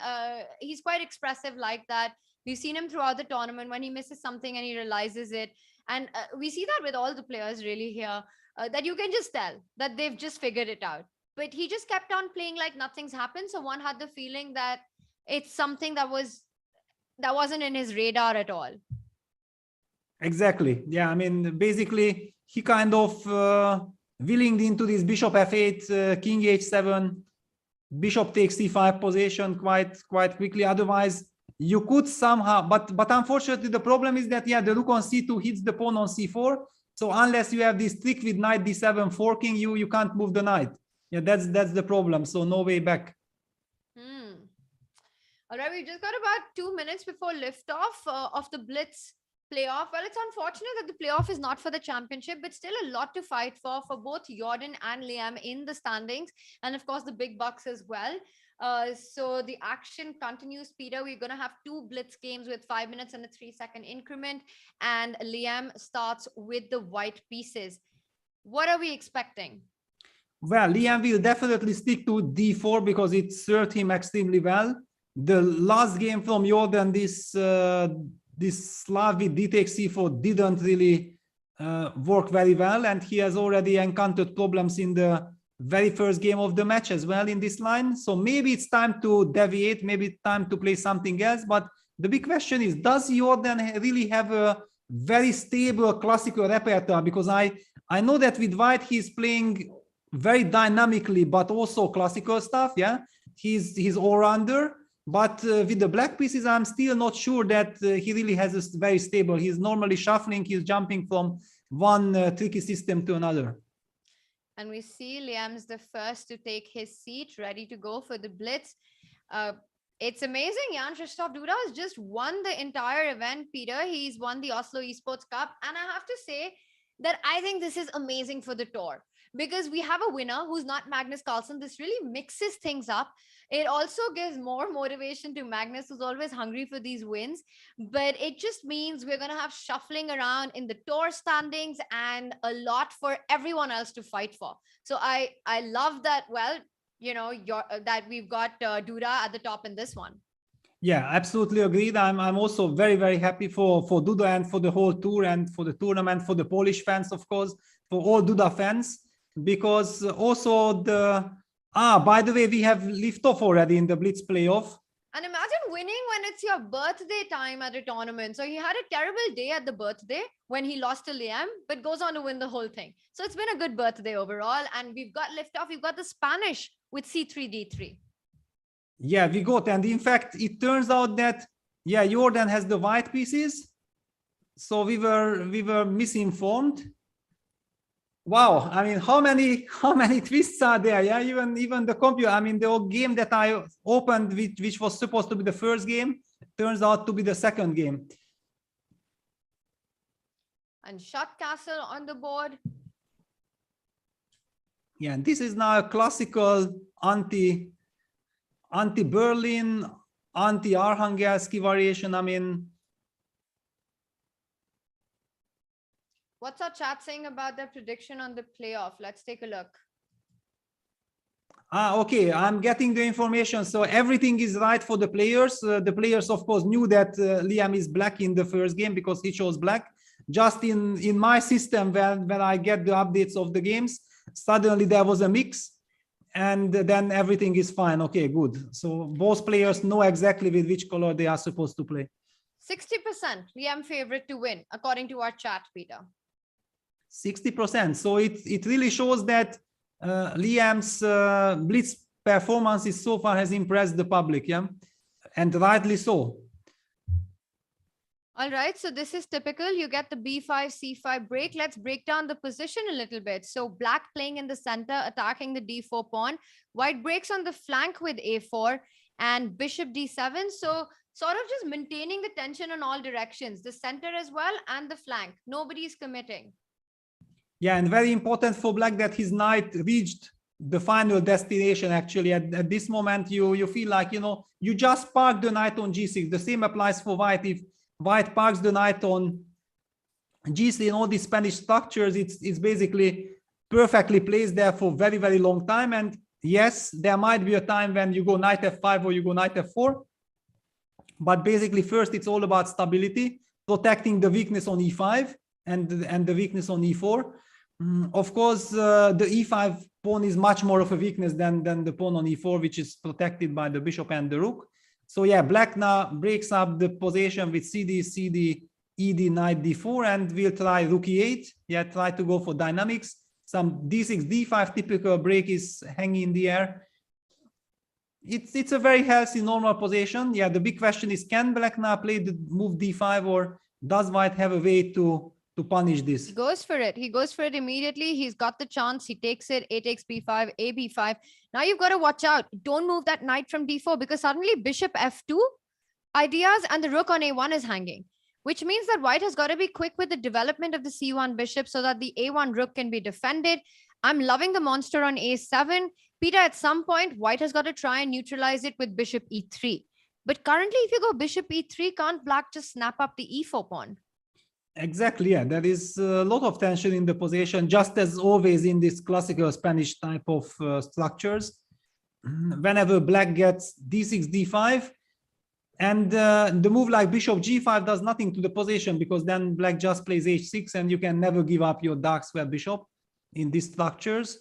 he's quite expressive like that. We've seen him throughout the tournament when he misses something and he realizes it. And we see that with all the players really here, that you can just tell that they've just figured it out. But he just kept on playing like nothing's happened. So one had the feeling that it's something that wasn't in his radar at all. Exactly. Yeah, I mean, basically, he kind of willinged into this bishop f8, king h7, bishop takes c5 position quite quickly. Otherwise, you could somehow, but unfortunately, the problem is that, yeah, the rook on c2 hits the pawn on c4. So unless you have this trick with knight d7 forking, you can't move the knight. Yeah, that's the problem. So no way back. All right, we just got about 2 minutes before liftoff of the Blitz playoff. Well, it's unfortunate that the playoff is not for the championship, but still a lot to fight for both Jorden and Liem in the standings, and of course the big bucks as well. So the action continues, Peter. We're going to have 2 Blitz games with 5 minutes and a 3-second increment, and Liem starts with the white pieces. What are we expecting? Well, Liem will definitely stick to d4 because it served him extremely well. The last game from Jorden, this Slav with d takes c4 didn't really work very well, and he has already encountered problems in the very first game of the match as well in this line. So maybe it's time to deviate, maybe it's time to play something else. But the big question is, does Jorden really have a very stable classical repertoire? Because I know that with white he's playing very dynamically, but also classical stuff. Yeah, he's all-rounder. But with the black pieces, I'm still not sure that he really has a very stable. He's normally shuffling, he's jumping from one tricky system to another. And we see Liem's the first to take his seat, ready to go for the Blitz. It's amazing. Jan-Krzysztof Duda has just won the entire event, Peter. He's won the Oslo Esports Cup. And I have to say that I think this is amazing for the tour, because we have a winner who's not Magnus Carlsen. This really mixes things up. It also gives more motivation to Magnus, who's always hungry for these wins. But it just means we're going to have shuffling around in the tour standings and a lot for everyone else to fight for. So I love that, well, that we've got Duda at the top in this one. Yeah, absolutely agreed. I'm also very, very happy for Duda and for the whole tour and for the tournament, for the Polish fans, of course, for all Duda fans, because also by the way, we have liftoff already in the Blitz playoff. And imagine winning when it's your birthday time at a tournament. So he had a terrible day at the birthday when he lost to Liem, but goes on to win the whole thing. So it's been a good birthday overall. And we've got liftoff. We've got the Spanish with C3, D3. Yeah, we got. And in fact, it turns out that, yeah, Jorden has the white pieces. So we were misinformed. Wow, I mean, how many twists are there? Yeah, even the computer. I mean, the game that I opened, which was supposed to be the first game, turns out to be the second game. And shot castle on the board. Yeah, and this is now a classical anti-Berlin, anti-Arhangelski variation. I mean, what's our chat saying about their prediction on the playoff? Let's take a look. Okay, I'm getting the information. So everything is right for the players. The players, of course, knew that Liem is black in the first game because he chose black. Just in my system, when I get the updates of the games, suddenly there was a mix, and then everything is fine. Okay, good. So both players know exactly with which color they are supposed to play. 60% Liem favorite to win, according to our chat, Peter. 60%. So it really shows that Liem's Blitz performances so far has impressed the public, yeah, and rightly so. All right, so this is typical. You get the b5, c5 break. Let's break down the position a little bit. So black playing in the center, attacking the d4 pawn. White breaks on the flank with a4 and bishop d7. So sort of just maintaining the tension in all directions, the center as well and the flank. Nobody's committing. Yeah, and very important for black that his knight reached the final destination. Actually, at this moment, you feel like, you just parked the knight on g6. The same applies for white. If white parks the knight on g3 and all these Spanish structures, it's basically perfectly placed there for very, very long time. And yes, there might be a time when you go knight f5 or you go knight f4. But basically, first, it's all about stability, protecting the weakness on e5 and the weakness on e4. Of course, the e5 pawn is much more of a weakness than the pawn on e4, which is protected by the bishop and the rook. So yeah, black now breaks up the position with cd, cd, ed, knight d4, and we'll try rook e8. Yeah, try to go for dynamics. Some d6, d5 typical break is hanging in the air. It's a very healthy, normal position. Yeah, the big question is, can black now play the move d5, or does white have a way to punish this? He goes for it. He goes for it immediately. He's got the chance. He takes it. A takes b5, a b5. Now you've got to watch out. Don't move that knight from d4, because suddenly bishop f2 ideas and the rook on a1 is hanging, which means that white has got to be quick with the development of the c1 bishop so that the a1 rook can be defended. I'm loving the monster on a7. Peter, at some point, white has got to try and neutralize it with bishop e3. But currently, if you go bishop e3, can't black just snap up the e4 pawn? Exactly, yeah. There is a lot of tension in the position, just as always in this classical Spanish type of structures. Whenever black gets d6, d5, and the move like bishop g5 does nothing to the position, because then black just plays h6, and you can never give up your dark square bishop in these structures.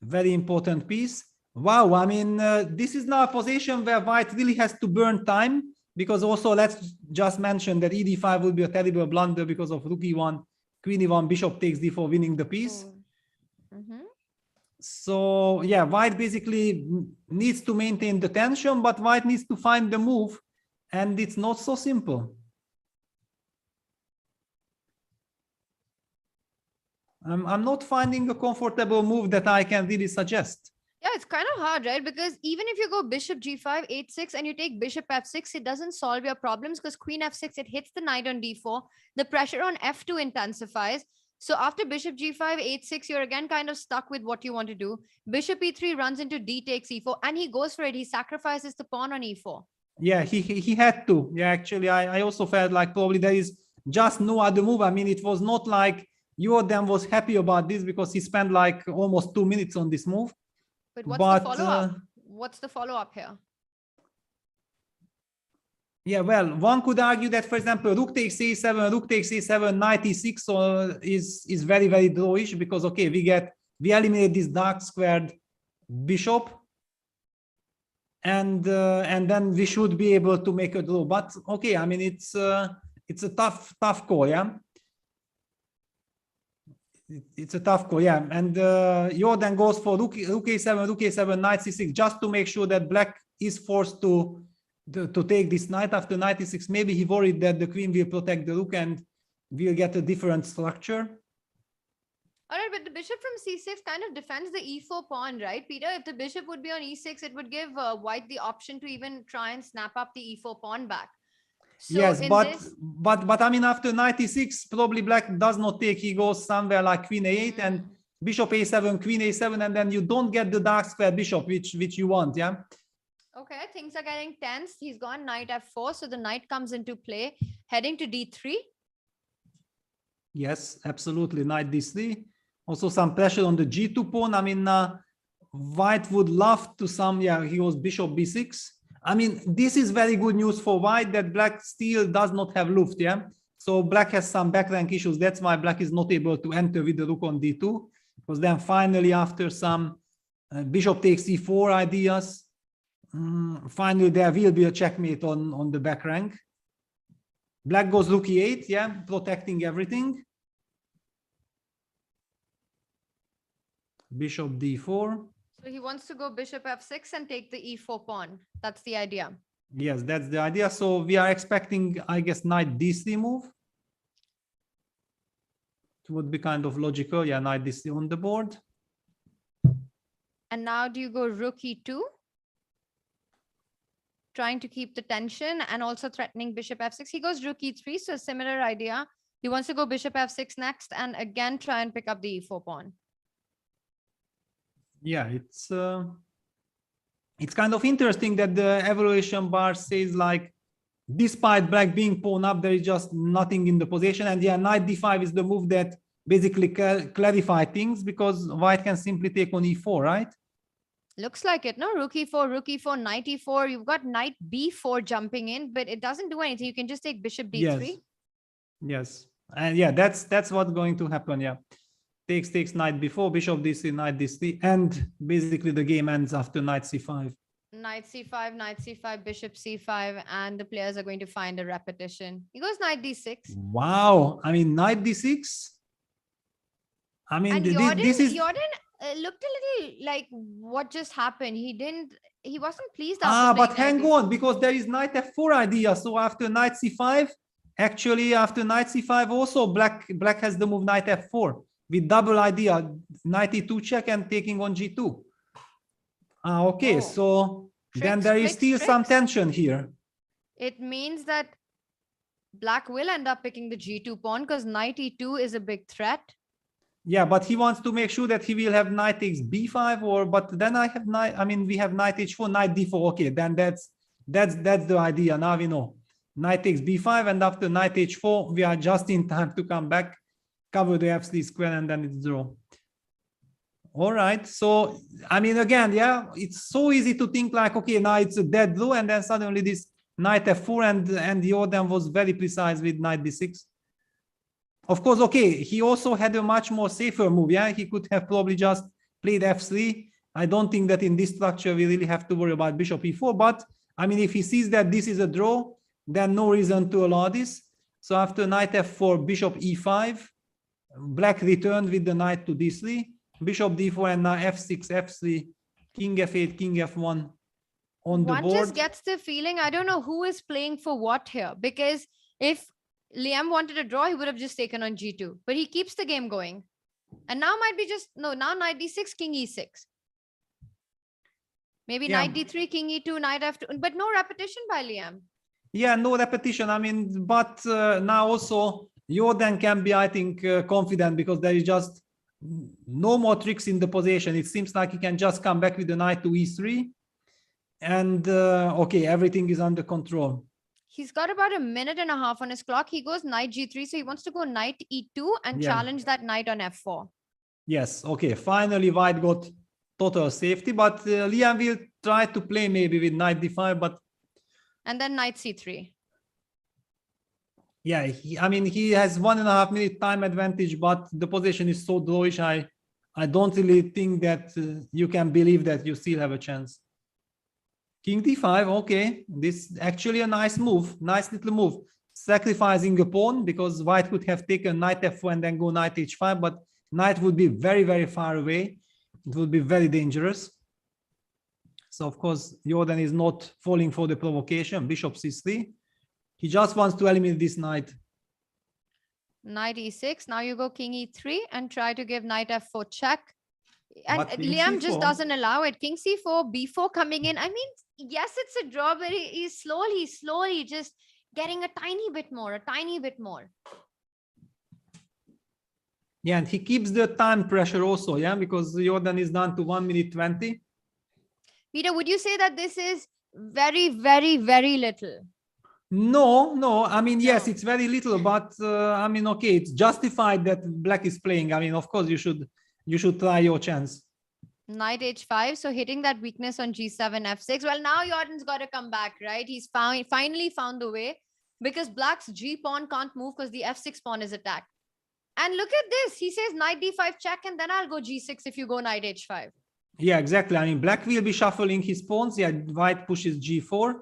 Very important piece. Wow, I mean, this is now a position where white really has to burn time, because also let's just mention that ed5 will be a terrible blunder because of rook e1, queen e1, bishop takes d4, winning the piece. So yeah, white basically needs to maintain the tension, but white needs to find the move, and it's not so simple. I'm not finding a comfortable move that I can really suggest. Yeah, it's kind of hard, right? Because even if you go bishop g5, h6, and you take bishop f6, it doesn't solve your problems, because queen f6, it hits the knight on d4. The pressure on f2 intensifies. So after bishop g5, h6, you're again kind of stuck with what you want to do. Bishop e3 runs into d takes e4, and he goes for it. He sacrifices the pawn on e4. Yeah, he had to. Yeah, actually, I also felt like probably there is just no other move. I mean, it was not like Jorden was happy about this, because he spent like almost 2 minutes on this move. But what's the follow-up? What's the follow-up here? Yeah, well, one could argue that, for example, rook takes a7, rook takes a7, knight e6 is very, very drawish, because, okay, we eliminate this dark squared bishop, and then we should be able to make a draw. But, okay, I mean, it's a tough call, yeah? It's a tough call, yeah. And Jorden goes for rook a7, knight c6, just to make sure that black is forced to take this knight after knight e6. Maybe he worried that the queen will protect the rook and we'll get a different structure. All right, but the bishop from c6 kind of defends the e4 pawn, right, Peter? If the bishop would be on e6, it would give white the option to even try and snap up the e4 pawn back. So yes, but I mean, after knight e6, probably black does not take. He goes somewhere like queen a8 and bishop a7, queen a7, and then you don't get the dark square bishop, which you want, yeah? Okay, things are getting tense. He's gone knight f4, so the knight comes into play, heading to d3. Yes, absolutely, knight d3. Also some pressure on the g2 pawn. I mean, white would love to he goes bishop b6. I mean, this is very good news for white, that black still does not have Luft, yeah? So black has some back rank issues. That's why black is not able to enter with the rook on d2. Because then finally, after some bishop takes e4 ideas, finally there will be a checkmate on the back rank. Black goes rook e8, yeah, protecting everything. Bishop d4. So he wants to go bishop f6 and take the e4 pawn. That's the idea. Yes, that's the idea. So we are expecting, I guess, knight d3 move. It would be kind of logical. Yeah, knight d3 on the board. And now do you go rook e2? Trying to keep the tension and also threatening bishop f6. He goes rook e3, so a similar idea. He wants to go bishop f6 next and again try and pick up the e4 pawn. Yeah, it's kind of interesting that the evaluation bar says, like, despite black being pawn up, there is just nothing in the position. And yeah, knight d5 is the move that basically clarify things, because white can simply take on e4, right? Looks like it, no? Rook e4, knight e4. You've got knight b4 jumping in, but it doesn't do anything. You can just take bishop d3. Yes. And yeah, that's what's going to happen. Yeah. Takes knight b4, bishop d3, knight d3, and basically the game ends after knight c5. Knight c5, bishop c5, and the players are going to find a repetition. He goes knight d6. Wow. I mean, knight d6. I mean, And this is... Jorden looked a little like what just happened. He wasn't pleased. But hang on, because there is knight f4 idea. So after knight c5, actually after knight c5 also black has the move knight f4 with double idea, knight e2 check and taking on g2. Okay, so then there is still some tension here. It means that black will end up picking the g2 pawn because knight e2 is a big threat. Yeah, but he wants to make sure that he will have knight takes b5, but then I have knight. I mean, we have knight h4, knight d4. Okay, then that's the idea. Now we know knight takes b5, and after knight h4, we are just in time to come back, cover the f3 square, and then it's draw. All right. So I mean, again, yeah, it's so easy to think like, okay, now it's a dead draw, and then suddenly this knight f4, and Jorden was very precise with knight d6. Of course, okay, he also had a much more safer move. Yeah, he could have probably just played f3. I don't think that in this structure we really have to worry about bishop e4. But I mean, if he sees that this is a draw, then no reason to allow this. So after knight f4, bishop e5, black returned with the knight to d3, bishop d4, and now f6, f3, king f8, king f1 on the board. One just gets the feeling, I don't know who is playing for what here, because if Liem wanted a draw, he would have just taken on g2, but he keeps the game going. And now might be just, no, now knight d6, king e6. Maybe knight d3, king e2, knight f2, but no repetition by Liem. Yeah, no repetition. I mean, but now also Jorden can be, I think, confident because there is just no more tricks in the position. It seems like he can just come back with the knight to e3. And okay, everything is under control. He's got about a minute and a half on his clock. He goes knight g3, so he wants to go knight e2 and challenge that knight on f4. Yes, okay. Finally, white got total safety, but Liem will try to play maybe with knight d5, but... And then knight c3. Yeah, I mean, he has 1.5 minute time advantage, but the position is so drawish. I don't really think that you can believe that you still have a chance. King d5, okay. This is actually a nice move, nice little move. Sacrificing a pawn because white could have taken knight f4 and then go knight h5, but knight would be very, very far away. It would be very dangerous. So, of course, Jorden is not falling for the provocation. Bishop c3. He just wants to eliminate this knight. Knight e6. Now you go king e3 and try to give knight f4 check. And Liem just doesn't allow it. King c4, b4 coming in. I mean, yes, it's a draw, but he's slowly just getting a tiny bit more. Yeah, and he keeps the time pressure also, yeah, because Jorden is down to 1 minute 20. Peter, would you say that this is very, very, very little? No. I mean, yes, it's very little, but I mean, okay, it's justified that black is playing. I mean, of course, you should try your chance. Knight h5, so hitting that weakness on g7, f6. Well, now Jordan's got to come back, right? He's finally found the way because black's g pawn can't move because the f6 pawn is attacked. And look at this. He says knight d5 check, and then I'll go g6 if you go knight h5. Yeah, exactly. I mean, black will be shuffling his pawns. Yeah, white pushes g4.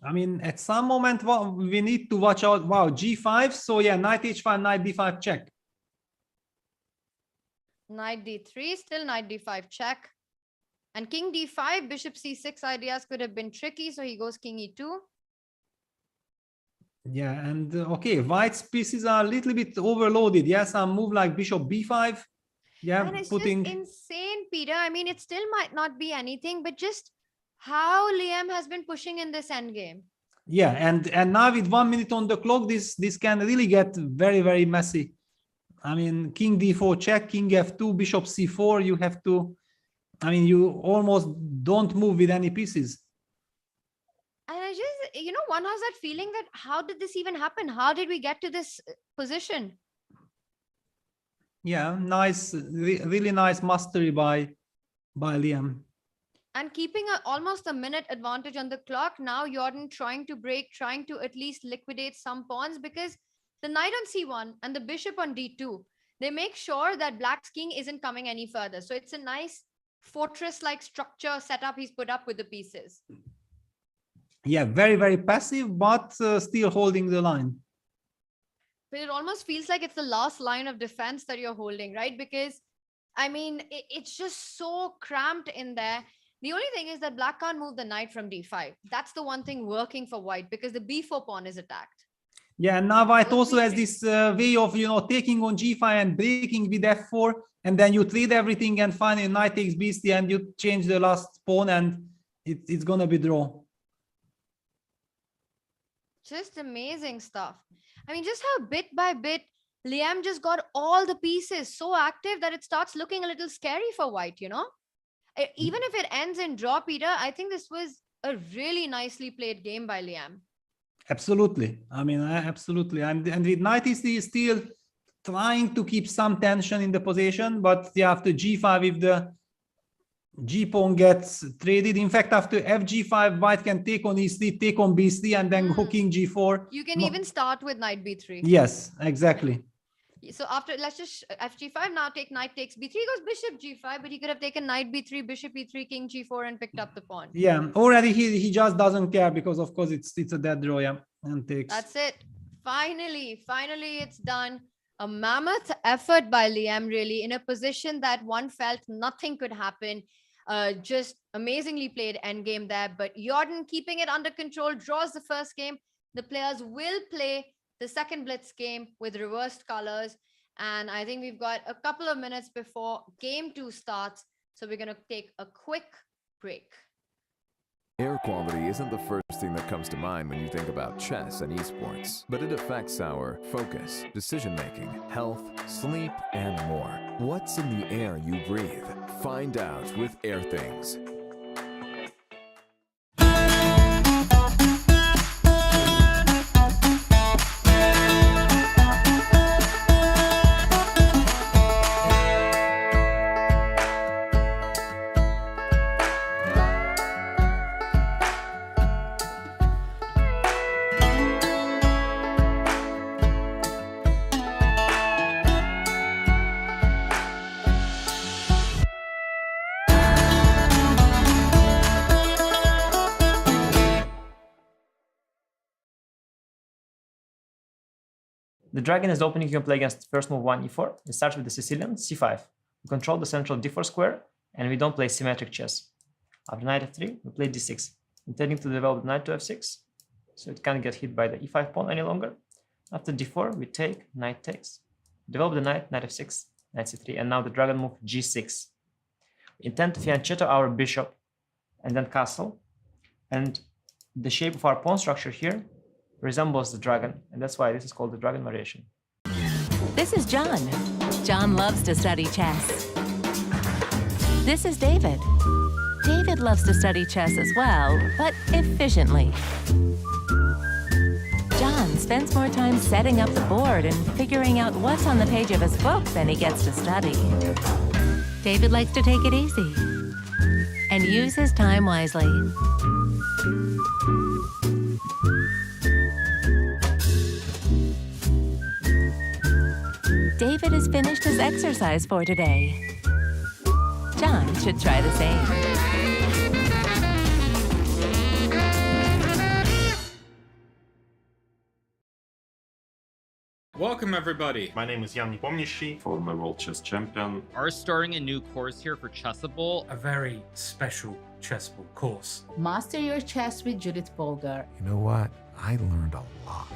I mean, at some moment, we need to watch out. Wow, g5. So yeah, knight h5, knight d5 check. Knight d3, still knight d5 check. And king d5, bishop c6 ideas could have been tricky. So he goes king e2. Yeah, and okay, white's pieces are a little bit overloaded. Yes, some move like bishop b5. Yeah, and it's just insane, Peter. I mean, it still might not be anything, but just how Liem has been pushing in this endgame. Yeah, and now with 1 minute on the clock, this can really get very, very messy. I mean, king d4 check, king f2, bishop c4. You have to, I mean, you almost don't move with any pieces. And I just, one has that feeling that how did this even happen? How did we get to this position? Yeah, nice, really nice mastery by Liem. And keeping almost a minute advantage on the clock. Now Jorden trying to break, trying to at least liquidate some pawns, because the knight on c1 and the bishop on d2, they make sure that black's king isn't coming any further. So it's a nice fortress-like structure setup he's put up with the pieces. Yeah, very, very passive, but still holding the line. But it almost feels like it's the last line of defense that you're holding, right? Because, I mean, it's just so cramped in there. The only thing is that black can't move the knight from d5. That's the one thing working for white, because the b4 pawn is attacked. Yeah, and now white also has this way of, taking on g5 and breaking with f4, and then you trade everything, and finally knight takes b3, and you change the last pawn, and it's gonna be draw. Just amazing stuff. I mean, just how bit by bit Liem just got all the pieces so active that it starts looking a little scary for white, Even if it ends in draw, Peter, I think this was a really nicely played game by Liem. Absolutely. I mean, absolutely. And with knight is still trying to keep some tension in the position, but after g5, if the g pawn gets traded, in fact, after fg5, white can take on e3, take on b3, and then go king g4. You can even start with knight b3. Yes, exactly. So after, let's just fg5 now, take knight takes b3, goes bishop g5, but he could have taken knight b3, bishop e3, king g4, and picked up the pawn. Yeah, already he just doesn't care, because of course it's a dead draw, yeah, and takes. That's it. Finally it's done. A mammoth effort by Liem, really, in a position that one felt nothing could happen. Just amazingly played endgame there, but Jorden keeping it under control, draws the first game. The players will play the second blitz game with reversed colors, and I think we've got a couple of minutes before game 2 starts, so we're going to take a quick break. Air quality isn't the first thing that comes to mind when you think about chess and esports, but it affects our focus, decision-making, health, sleep, and more. What's in the air you breathe? Find out with Air Things. The dragon is the opening you can play against first move 1 e4. It starts with the Sicilian c5. We control the central d4 square, and we don't play symmetric chess. After knight f3, we play d6, intending to develop the knight to f6, so it can't get hit by the e5 pawn any longer. After d4, we take, knight takes. Develop the knight, knight f6, knight c3, and now the dragon move g6. We intend to fianchetto our bishop and then castle, and the shape of our pawn structure here resembles the dragon, and that's why this is called the dragon variation. This is John. John loves to study chess. This is David. David loves to study chess as well, but efficiently. John spends more time setting up the board and figuring out what's on the page of his book than he gets to study. David likes to take it easy and use his time wisely. David has finished his exercise for today. John should try the same. Welcome everybody. My name is Jan-Krzysztof Duda, former world chess champion. Are starting a new course here for Chessable. A very special chessable course. Master your chess with Judit Polgar. You know what? I learned a lot.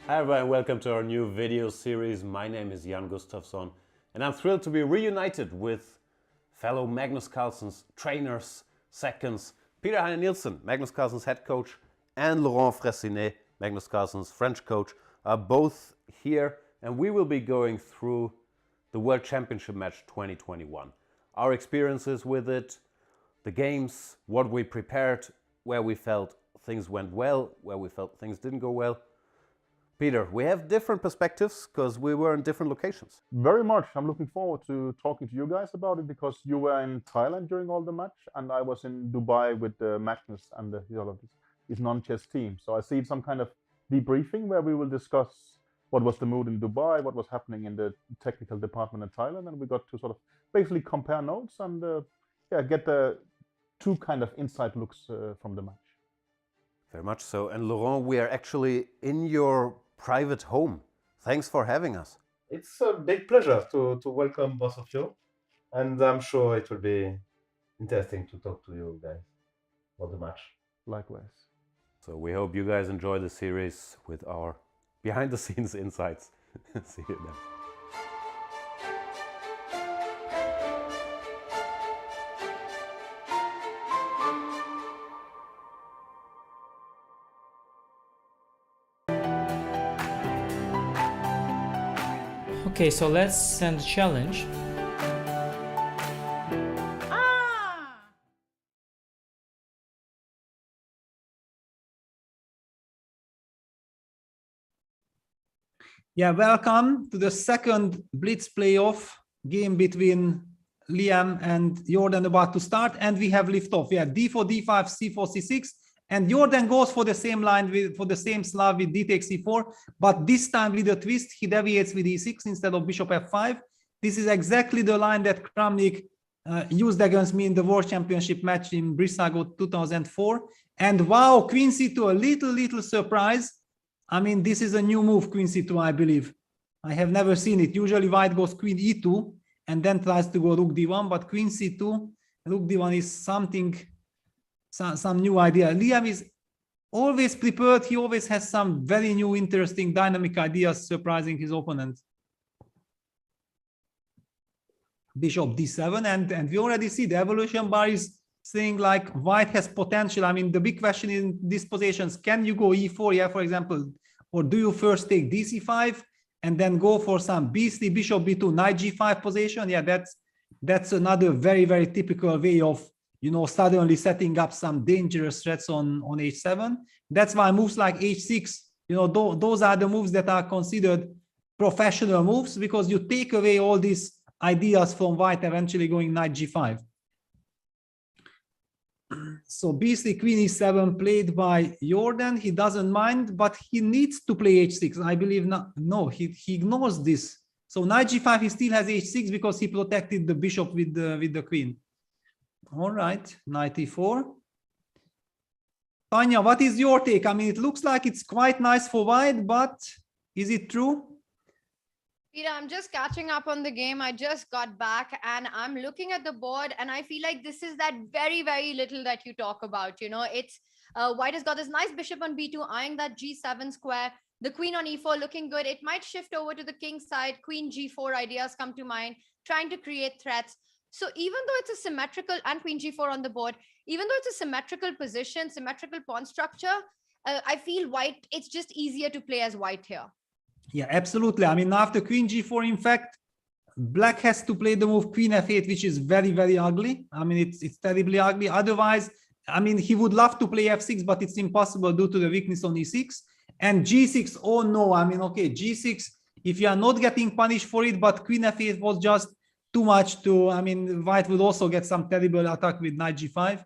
Hi everyone, welcome to our new video series. My name is Jan-Krzysztof, and I'm thrilled to be reunited with fellow Magnus Carlsen's trainers, seconds, Peter Heine Nielsen, Magnus Carlsen's head coach, and Laurent Fressinet, Magnus Carlsen's French coach, are both here, and we will be going through the World Championship match 2021. Our experiences with it, the games, what we prepared, where we felt things went well, where we felt things didn't go well. Peter, we have different perspectives because we were in different locations. Very much. I'm looking forward to talking to you guys about it because you were in Thailand during all the match and I was in Dubai with Magnus and his non-chess team. So I see some kind of debriefing where we will discuss what was the mood in Dubai, what was happening in the technical department in Thailand, and we got to sort of basically compare notes and get the two kind of inside looks from the match. Very much so. And Laurent, we are actually in your private home. Thanks for having us. It's a big pleasure to welcome both of you. And I'm sure it will be interesting to talk to you guys about the match. Likewise. So we hope you guys enjoy the series with our behind the scenes insights. See you then. Okay, so let's send a challenge. Yeah, welcome to the second Blitz playoff game between Liem and Jorden about to start, and we have liftoff. Yeah, d4, d5, c4, c6, and Jorden goes for the same line for the same Slav with d takes c4, but this time with a twist, he deviates with e6 instead of bishop f5. This is exactly the line that Kramnik used against me in the World Championship match in Brissago 2004. And wow, queen c2, a little surprise. I mean, this is a new move, queen c2, I believe. I have never seen it. Usually white goes queen e2 and then tries to go rook d1, but queen c2, rook d1 is something, some new idea. Liem is always prepared. He always has some very new, interesting, dynamic ideas surprising his opponent. Bishop d7, and we already see the evolution bar is saying like white has potential. I mean, the big question in these positions, can you go e4, yeah, for example, or do you first take dc5 and then go for some b3, bishop b2, knight g5 position? Yeah, that's another very typical way of, you know, suddenly setting up some dangerous threats on h7. That's why moves like h6, you know, those are the moves that are considered professional moves, because you take away all these ideas from white eventually going knight g5. So b3, queen e7 played by Jorden. He doesn't mind, but he needs to play h6. I believe not. No, he ignores this. So knight g5, he still has h6 because he protected the bishop with the queen. All right, knight e4. Tanya, what is your take? I mean, it looks like it's quite nice for white, but is it true? Peter, I'm just catching up on the game. I just got back and I'm looking at the board and I feel like this is that very little that you talk about. You know, it's white has got this nice bishop on b2, eyeing that g7 square, the queen on e4 looking good. It might shift over to the king side. Queen g4 ideas come to mind, trying to create threats. So even though it's a symmetrical, and queen g4 on the board, even though it's a symmetrical position, symmetrical pawn structure, I feel white, it's just easier to play as white here. Yeah, absolutely. I mean, after queen g4, in fact, black has to play the move queen f8, which is very ugly. I mean, it's terribly ugly. Otherwise, I mean, he would love to play f6, but it's impossible due to the weakness on e6. And g6, oh no, I mean, okay, g6, if you are not getting punished for it, but queen f8 was just too much to, I mean, white would also get some terrible attack with knight g5.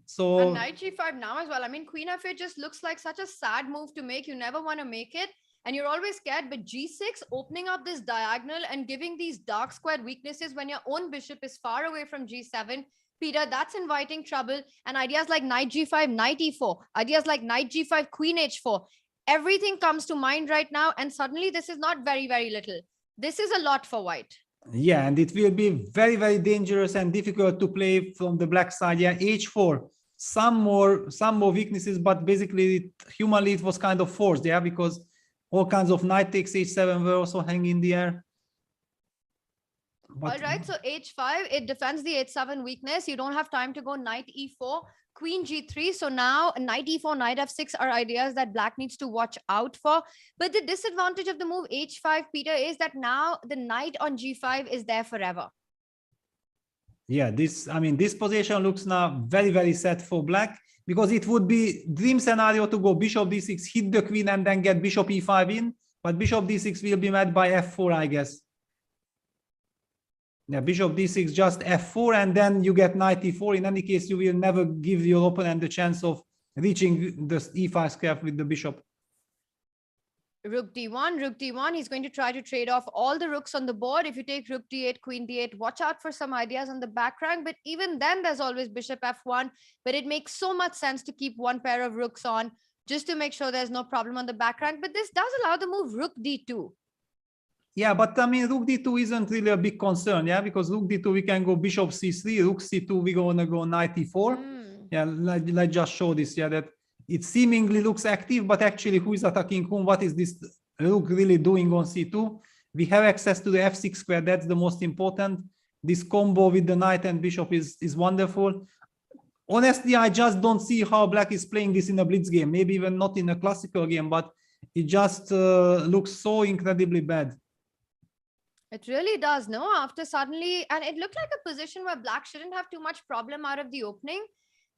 So and knight g5 now as well. I mean, queen f8 just looks like such a sad move to make. You never want to make it. And you're always scared, but g6 opening up this diagonal and giving these dark squared weaknesses when your own bishop is far away from g7, Peter, that's inviting trouble. And ideas like knight g5, knight e4, ideas like knight g5, queen h4, everything comes to mind right now. And suddenly this is not very little. This is a lot for white. Yeah, and it will be very dangerous and difficult to play from the black side. Yeah, h4, some more weaknesses, but basically humanly it was kind of forced, yeah, because all kinds of knight takes h7 were also hanging in the air. All right, so h5, it defends the h7 weakness. You don't have time to go knight e4, queen g3. So now knight e4, knight f6 are ideas that black needs to watch out for. But the disadvantage of the move h5, Peter, is that now the knight on g5 is there forever. Yeah, this position looks now very, very set for black, because it would be dream scenario to go bishop d6, hit the queen, and then get bishop e5 in. But bishop d6 will be met by f4, I guess. Yeah, bishop d6, just f4, and then you get knight e4. In any case, you will never give your opponent the chance of reaching the e5 square with the bishop. Rook d1, he's going to try to trade off all the rooks on the board. If you take rook d8, queen d8, watch out for some ideas on the back rank. But even then, there's always bishop f1. But it makes so much sense to keep one pair of rooks on, just to make sure there's no problem on the back rank. But this does allow the move rook d2. Yeah, but I mean, rook d2 isn't really a big concern, yeah, because rook d2, we can go bishop c3, rook c2, we're going to go knight e4. Yeah, let's just show this, yeah, that it seemingly looks active, but actually, who is attacking whom? What is this rook really doing on c2? We have access to the f6 square, that's the most important. This combo with the knight and bishop is wonderful. Honestly, I just don't see how black is playing this in a blitz game, maybe even not in a classical game, but it just looks so incredibly bad. It really does, no? After suddenly, and it looked like a position where black shouldn't have too much problem out of the opening.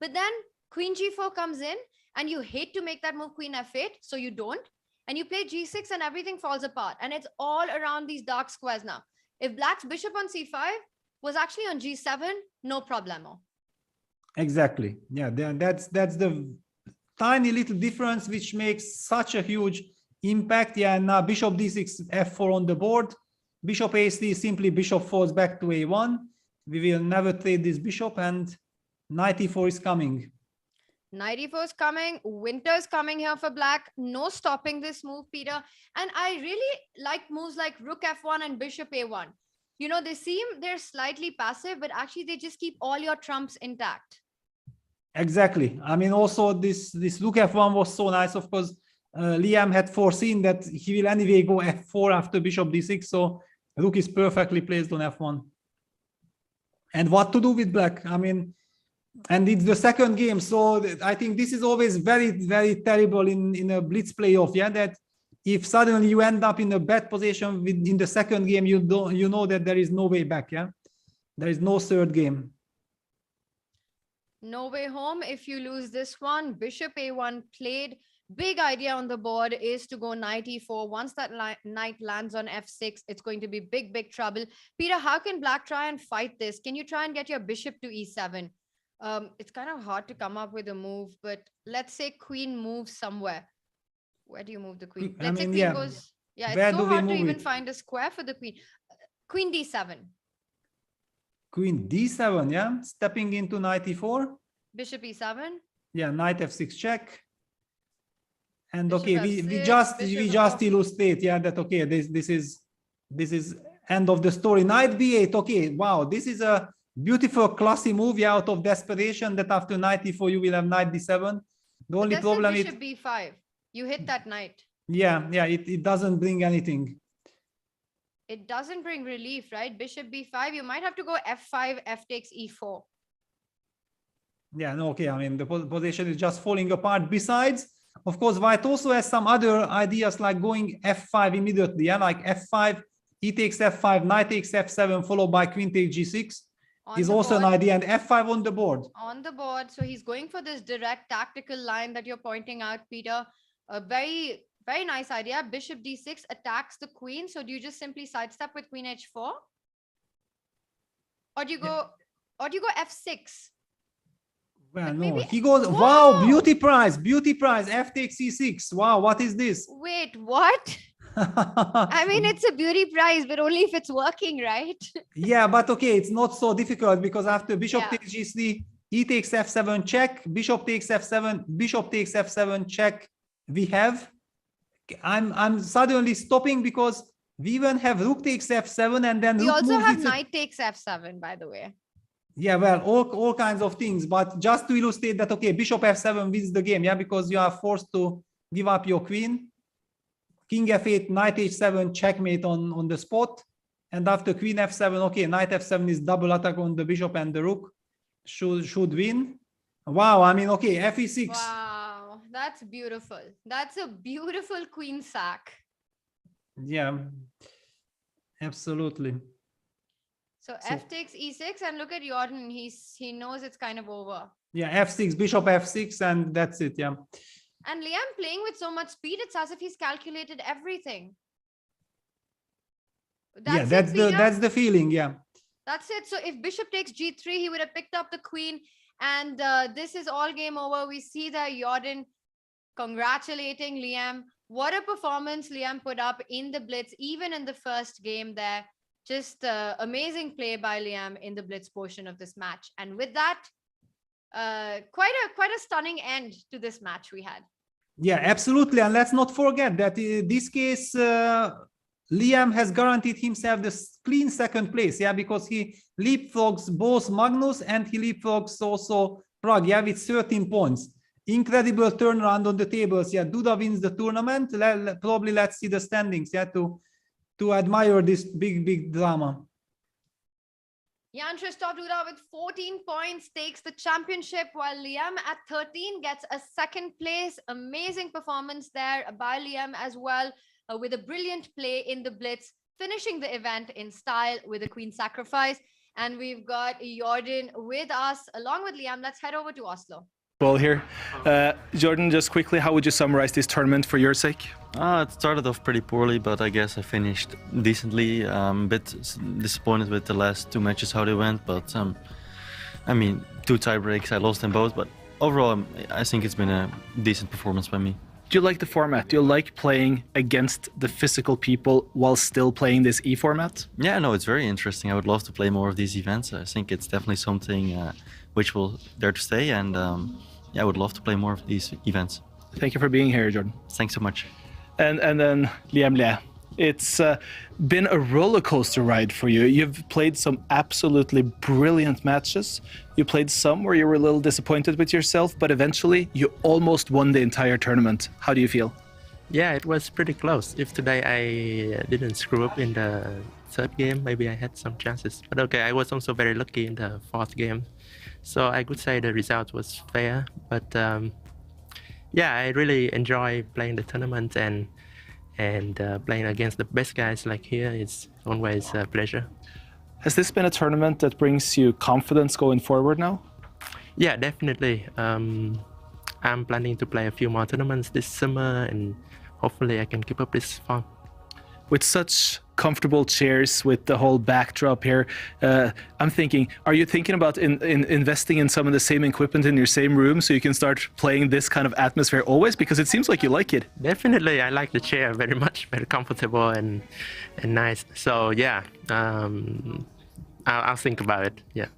But then queen g4 comes in, and you hate to make that move queen f8, so you don't. And you play g6 and everything falls apart. And it's all around these dark squares now. If black's bishop on c5 was actually on g7, no problemo. Exactly. Yeah, that's the tiny little difference which makes such a huge impact. Yeah, and now bishop d6, f4 on the board. Bishop a3, simply bishop falls back to a1. We will never trade this bishop, and knight e4 is coming. Knight e4 is coming. Winter's coming here for black. No stopping this move, Peter. And I really like moves like rook f1 and bishop a1. You know, they're slightly passive, but actually they just keep all your trumps intact. Exactly. I mean, also this rook f1 was so nice. Of course, Liem had foreseen that he will anyway go f4 after bishop d6. So rook is perfectly placed on f1. And what to do with black? I mean, and it's the second game, so I think this is always very, very terrible in a blitz playoff. Yeah, that if suddenly you end up in a bad position in the second game, you know that there is no way back. Yeah, there is no third game. No way home if you lose this one. Bishop a1 played. Big idea on the board is to go knight e4. Once that knight lands on f6, it's going to be big trouble. Peter, how can black try and fight this? Can you try and get your bishop to e7? It's kind of hard to come up with a move, but let's say queen moves somewhere. Where do you move the queen? Let's say queen goes. Yeah, it's so hard to even find a square for the queen. Queen d7. Queen d7, yeah, stepping into knight e4. Bishop e7. Yeah, knight f6 check. And bishop okay, we just illustrate, yeah, that okay, this is end of the story. Knight b8. Okay, wow, this is a beautiful classy move out of desperation, that after knight e4 you will have knight d7. The only problem is bishop b5. You hit that knight. Yeah, it doesn't bring anything. It doesn't bring relief, right? Bishop b5. You might have to go f5, f takes e4. Yeah, no, okay. I mean, the position is just falling apart. Besides, of course, white also has some other ideas like going f5 immediately. Yeah, like f5, e takes f5, knight takes f7, followed by queen takes g6. Is also an idea, and f5 on the board. On the board, so he's going for this direct tactical line that you're pointing out, Peter. A very, very nice idea. Bishop d6 attacks the queen. So do you just simply sidestep with queen h4, or do you go, f6? Well, no, he goes. Wow, beauty prize, f takes e6. Wow, what is this? Wait, what? I mean, it's a beauty prize, but only if it's working, right? Yeah, but okay, it's not so difficult, because after bishop takes g3, e takes f7 check, bishop takes f7 check. We have. I'm suddenly stopping because we even have rook takes f7, and then we also have knight takes f7, by the way. Yeah, well, all kinds of things, but just to illustrate that, okay, bishop f7 wins the game, yeah, because you are forced to give up your queen. King f8, knight h7, checkmate on the spot, And after queen f7, okay, knight f7 is double attack on the bishop and the rook. Should win. Wow, I mean, okay, fe6. Wow, that's beautiful. That's a beautiful queen sack. Yeah, absolutely. So f takes e6, and look at Jorden. He knows it's kind of over. Yeah, f6, bishop f6, and that's it. Yeah. And Liem playing with so much speed, it's as if he's calculated everything. That's the feeling. Yeah. That's it. So if bishop takes g3, he would have picked up the queen, and this is all game over. We see that Jorden congratulating Liem. What a performance Liem put up in the blitz, even in the first game there. Just amazing play by Liem in the blitz portion of this match. And with that, quite a stunning end to this match we had. Yeah, absolutely. And let's not forget that in this case, Liem has guaranteed himself the clean second place. Yeah, because he leapfrogs both Magnus and he leapfrogs also Prag. Yeah, with 13 points. Incredible turnaround on the tables. Yeah, Duda wins the tournament. Probably let's see the standings. Yeah, to admire this big drama. Jan-Krzysztof Duda with 14 points takes the championship, while Liem at 13 gets a second place. Amazing performance there by Liem as well, with a brilliant play in the blitz, finishing the event in style with a queen sacrifice. And we've got Jorden with us along with Liem. Let's head over to Oslo. Well, here, Jorden, just quickly, how would you summarize this tournament for your sake? It started off pretty poorly, but I guess I finished decently. A bit disappointed with the last two matches, how they went, but I mean, 2 tie breaks, I lost them both, but overall, I think it's been a decent performance by me. Do you like the format? Do you like playing against the physical people while still playing this e-format? Yeah, no, it's very interesting. I would love to play more of these events. I think it's definitely something which will dare to stay, and yeah, I would love to play more of these events. Thank you for being here, Jorden. Thanks so much. And then Liem, it's been a roller coaster ride for you. You've played some absolutely brilliant matches. You played some where you were a little disappointed with yourself, but eventually you almost won the entire tournament. How do you feel? Yeah, it was pretty close. If today I didn't screw up in the third game, maybe I had some chances. But okay, I was also very lucky in the fourth game. So I could say the result was fair. But yeah, I really enjoy playing the tournament, and playing against the best guys like here is always a pleasure. Has this been a tournament that brings you confidence going forward now? Yeah, definitely. I'm planning to play a few more tournaments this summer, and hopefully I can keep up this form. With such comfortable chairs, with the whole backdrop here, I'm thinking, are you thinking about investing in some of the same equipment in your same room so you can start playing this kind of atmosphere always? Because it seems like you like it. Definitely, I like the chair very much, very comfortable and nice. So yeah, I'll think about it. Yeah.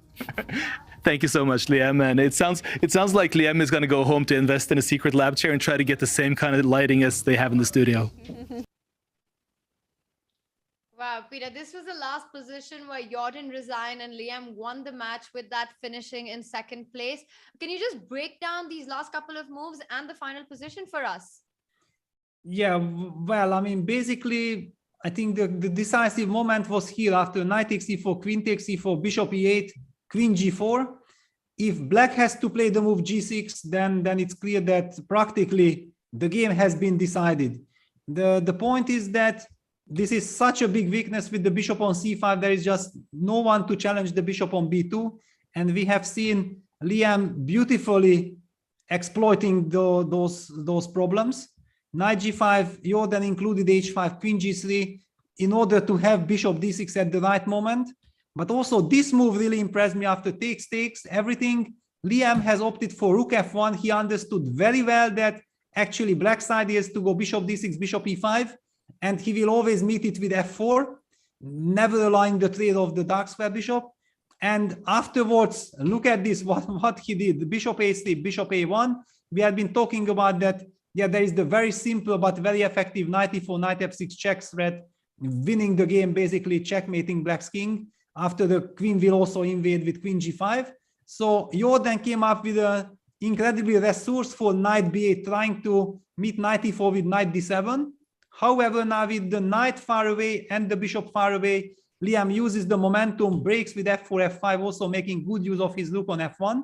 Thank you so much, Liem. And it sounds like Liem is going to go home to invest in a secret lab chair and try to get the same kind of lighting as they have in the studio. Wow, Peter, this was the last position where Jorden resigned and Liem won the match with that finishing in second place. Can you just break down these last couple of moves and the final position for us? Yeah, well, I mean, basically, I think the decisive moment was here after knight takes e4, queen takes e4, bishop e8, queen g4. If black has to play the move g6, then it's clear that practically the game has been decided. The point is that this is such a big weakness with the bishop on c5. There is just no one to challenge the bishop on b2. And we have seen Liem beautifully exploiting those problems. Knight g5, Jorden included h5, queen g3 in order to have bishop d6 at the right moment. But also this move really impressed me after takes, everything. Liem has opted for rook f1. He understood very well that actually black side is to go bishop d6, bishop e5. And he will always meet it with f4, never allowing the trade of the dark square bishop. And afterwards, look at this, what he did. The bishop a3, bishop a1. We had been talking about that. Yeah, there is the very simple but very effective knight e4, knight f6 check threat, winning the game, basically checkmating black's king. After the queen will also invade with queen g5. So Jorden came up with an incredibly resourceful knight b8, trying to meet knight e4 with knight d7. However, now with the knight far away and the bishop far away, Liem uses the momentum, breaks with f4, f5, also making good use of his rook on f1.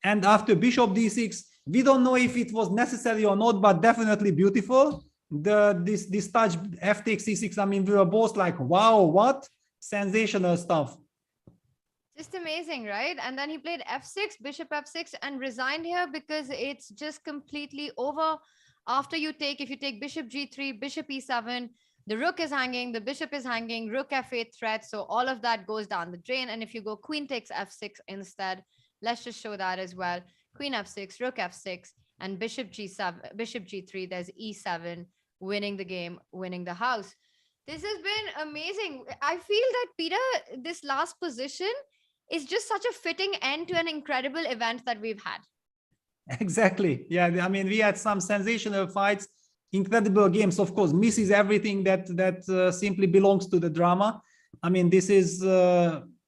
And after bishop d6, we don't know if it was necessary or not, but definitely beautiful. This touch f takes c6, I mean, we were both like, wow, what? Sensational stuff. Just amazing, right? And then he played f6, bishop f6, and resigned here because it's just completely over. After you take, if you take bishop g3, bishop e7, the rook is hanging, the bishop is hanging, rook f8 threat. So all of that goes down the drain. And if you go queen takes f6 instead, let's just show that as well. Queen f6, rook f6, and bishop g7, bishop g3, there's e7, winning the game, winning the house. This has been amazing. I feel that, Peter, this last position is just such a fitting end to an incredible event that we've had. Exactly. Yeah, I mean, we had some sensational fights, incredible games. Of course, misses everything that simply belongs to the drama. I mean, this is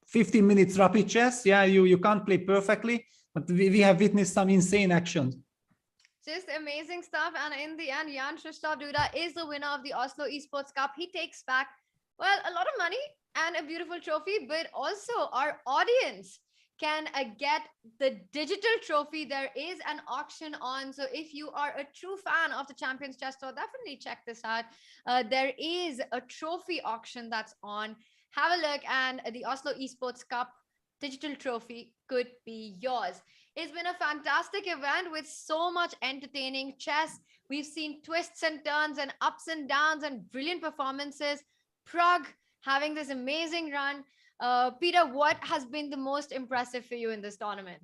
15 minutes rapid chess. Yeah, you can't play perfectly, but we have witnessed some insane actions. Just amazing stuff. And in the end, Jan-Krzysztof Duda is the winner of the Oslo Esports Cup. He takes back, well, a lot of money and a beautiful trophy, but also our audience can get the digital trophy. There is an auction on. So if you are a true fan of the Champions Chess Tour, definitely check this out. There is a trophy auction that's on. Have a look, and the Oslo Esports Cup digital trophy could be yours. It's been a fantastic event with so much entertaining chess. We've seen twists and turns and ups and downs and brilliant performances. Prague having this amazing run. Peter, what has been the most impressive for you in this tournament?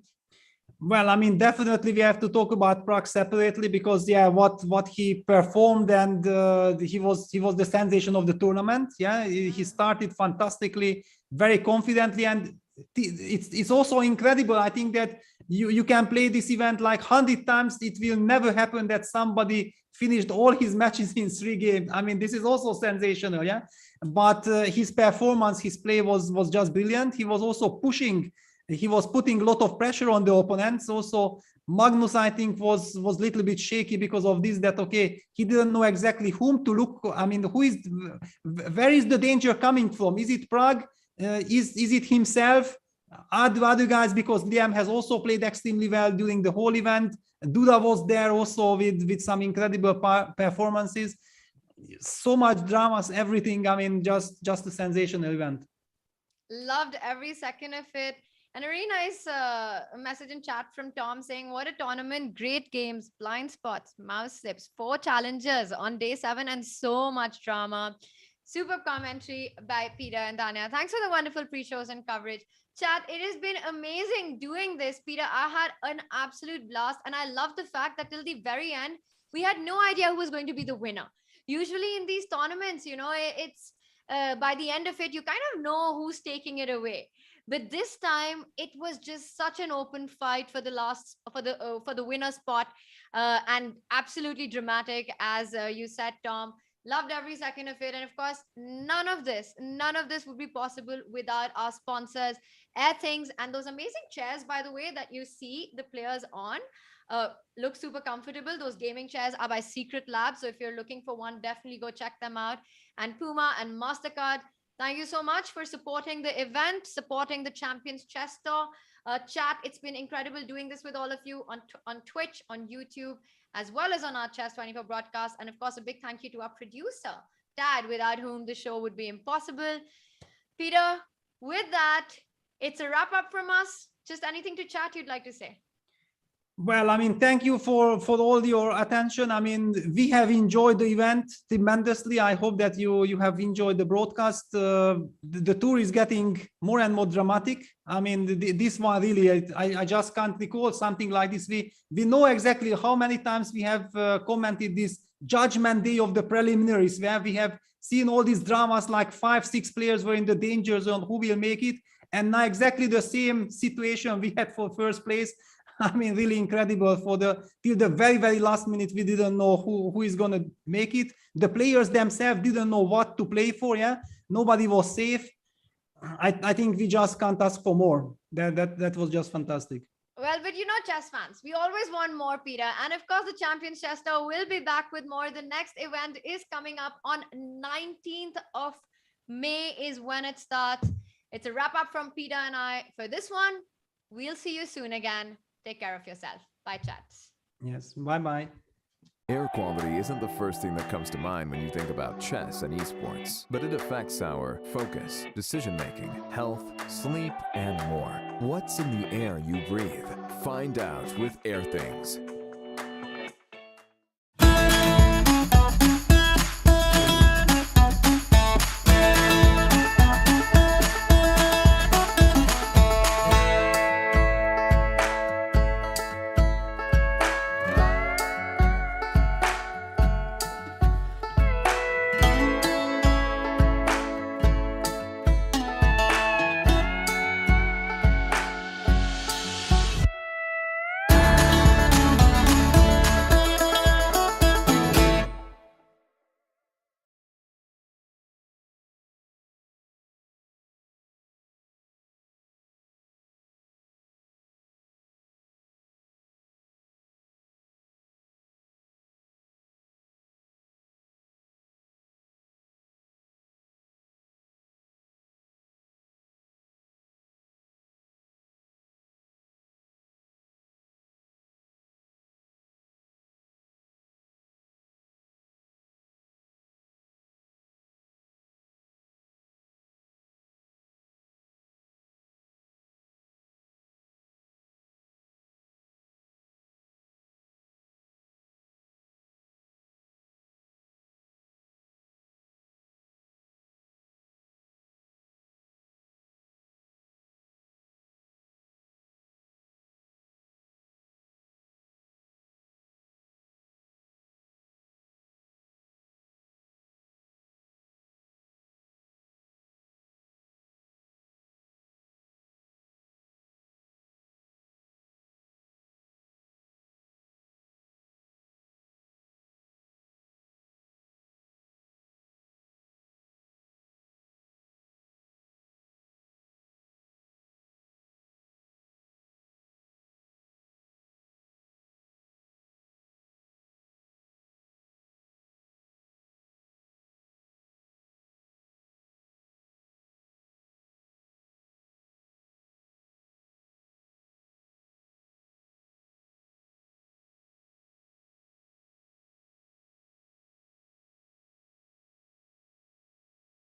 Well, I mean, definitely we have to talk about Prague separately because, yeah, what he performed, and he was the sensation of the tournament. Yeah, he started fantastically, very confidently, and it's also incredible. I think that you can play this event like 100 times. It will never happen that somebody finished all his matches in 3 games. I mean, this is also sensational. Yeah, but his performance, his play was just brilliant. He was also pushing. He was putting a lot of pressure on the opponents. Also, Magnus, I think, was a little bit shaky because of this, that, okay, he didn't know exactly whom to look. I mean, where is the danger coming from? Is it Prague? Is it himself? Are the other guys? Because Liem has also played extremely well during the whole event. Duda was there also with some incredible performances. So much dramas, everything. I mean, just a sensational event. Loved every second of it. And a really nice message in chat from Tom saying, what a tournament, great games, blind spots, mouse slips, 4 challengers on day 7 and so much drama. Superb commentary by Peter and Tania. Thanks for the wonderful pre-shows and coverage. Chat, it has been amazing doing this, Peter. I had an absolute blast, and I love the fact that till the very end, we had no idea who was going to be the winner. Usually in these tournaments, you know, it's by the end of it, you kind of know who's taking it away. But this time, it was just such an open fight for the winner spot, and absolutely dramatic, as you said, Tom. Loved every second of it, and of course, none of this would be possible without our sponsors, Airthings, and those amazing chairs, by the way, that you see the players on. Look super comfortable. Those gaming chairs are by Secret Lab, so if you're looking for one, definitely go check them out. And Puma and MasterCard, thank you so much for supporting the event, supporting the Champions Chess Tour. Chat, it's been incredible doing this with all of you on Twitch, on YouTube, as well as on our Chess24 broadcast. And of course, a big thank you to our producer, Tad, without whom the show would be impossible. Peter, with that, it's a wrap up from us. Just anything to chat you'd like to say? Well, I mean, thank you for all your attention. I mean, we have enjoyed the event tremendously. I hope that you have enjoyed the broadcast. The tour is getting more and more dramatic. I mean, this one really, I just can't recall something like this. We know exactly how many times we have commented this judgment day of the preliminaries, where we have seen all these dramas, like 5-6 players were in the danger zone, who will make it. And now exactly the same situation we had for first place. I mean, really incredible. Till the very, very last minute, we didn't know who is going to make it. The players themselves didn't know what to play for. Yeah, nobody was safe. I think we just can't ask for more. That was just fantastic. Well, but you know, chess fans, we always want more, Peter. And of course, the Champions Chess Tour will be back with more. The next event is coming up on 19th of May is when it starts. It's a wrap up from Peter and I for this one. We'll see you soon again. Take care of yourself. Bye, chats. Yes, bye-bye. Air quality isn't the first thing that comes to mind when you think about chess and esports, but it affects our focus, decision-making, health, sleep, and more. What's in the air you breathe? Find out with Air Things.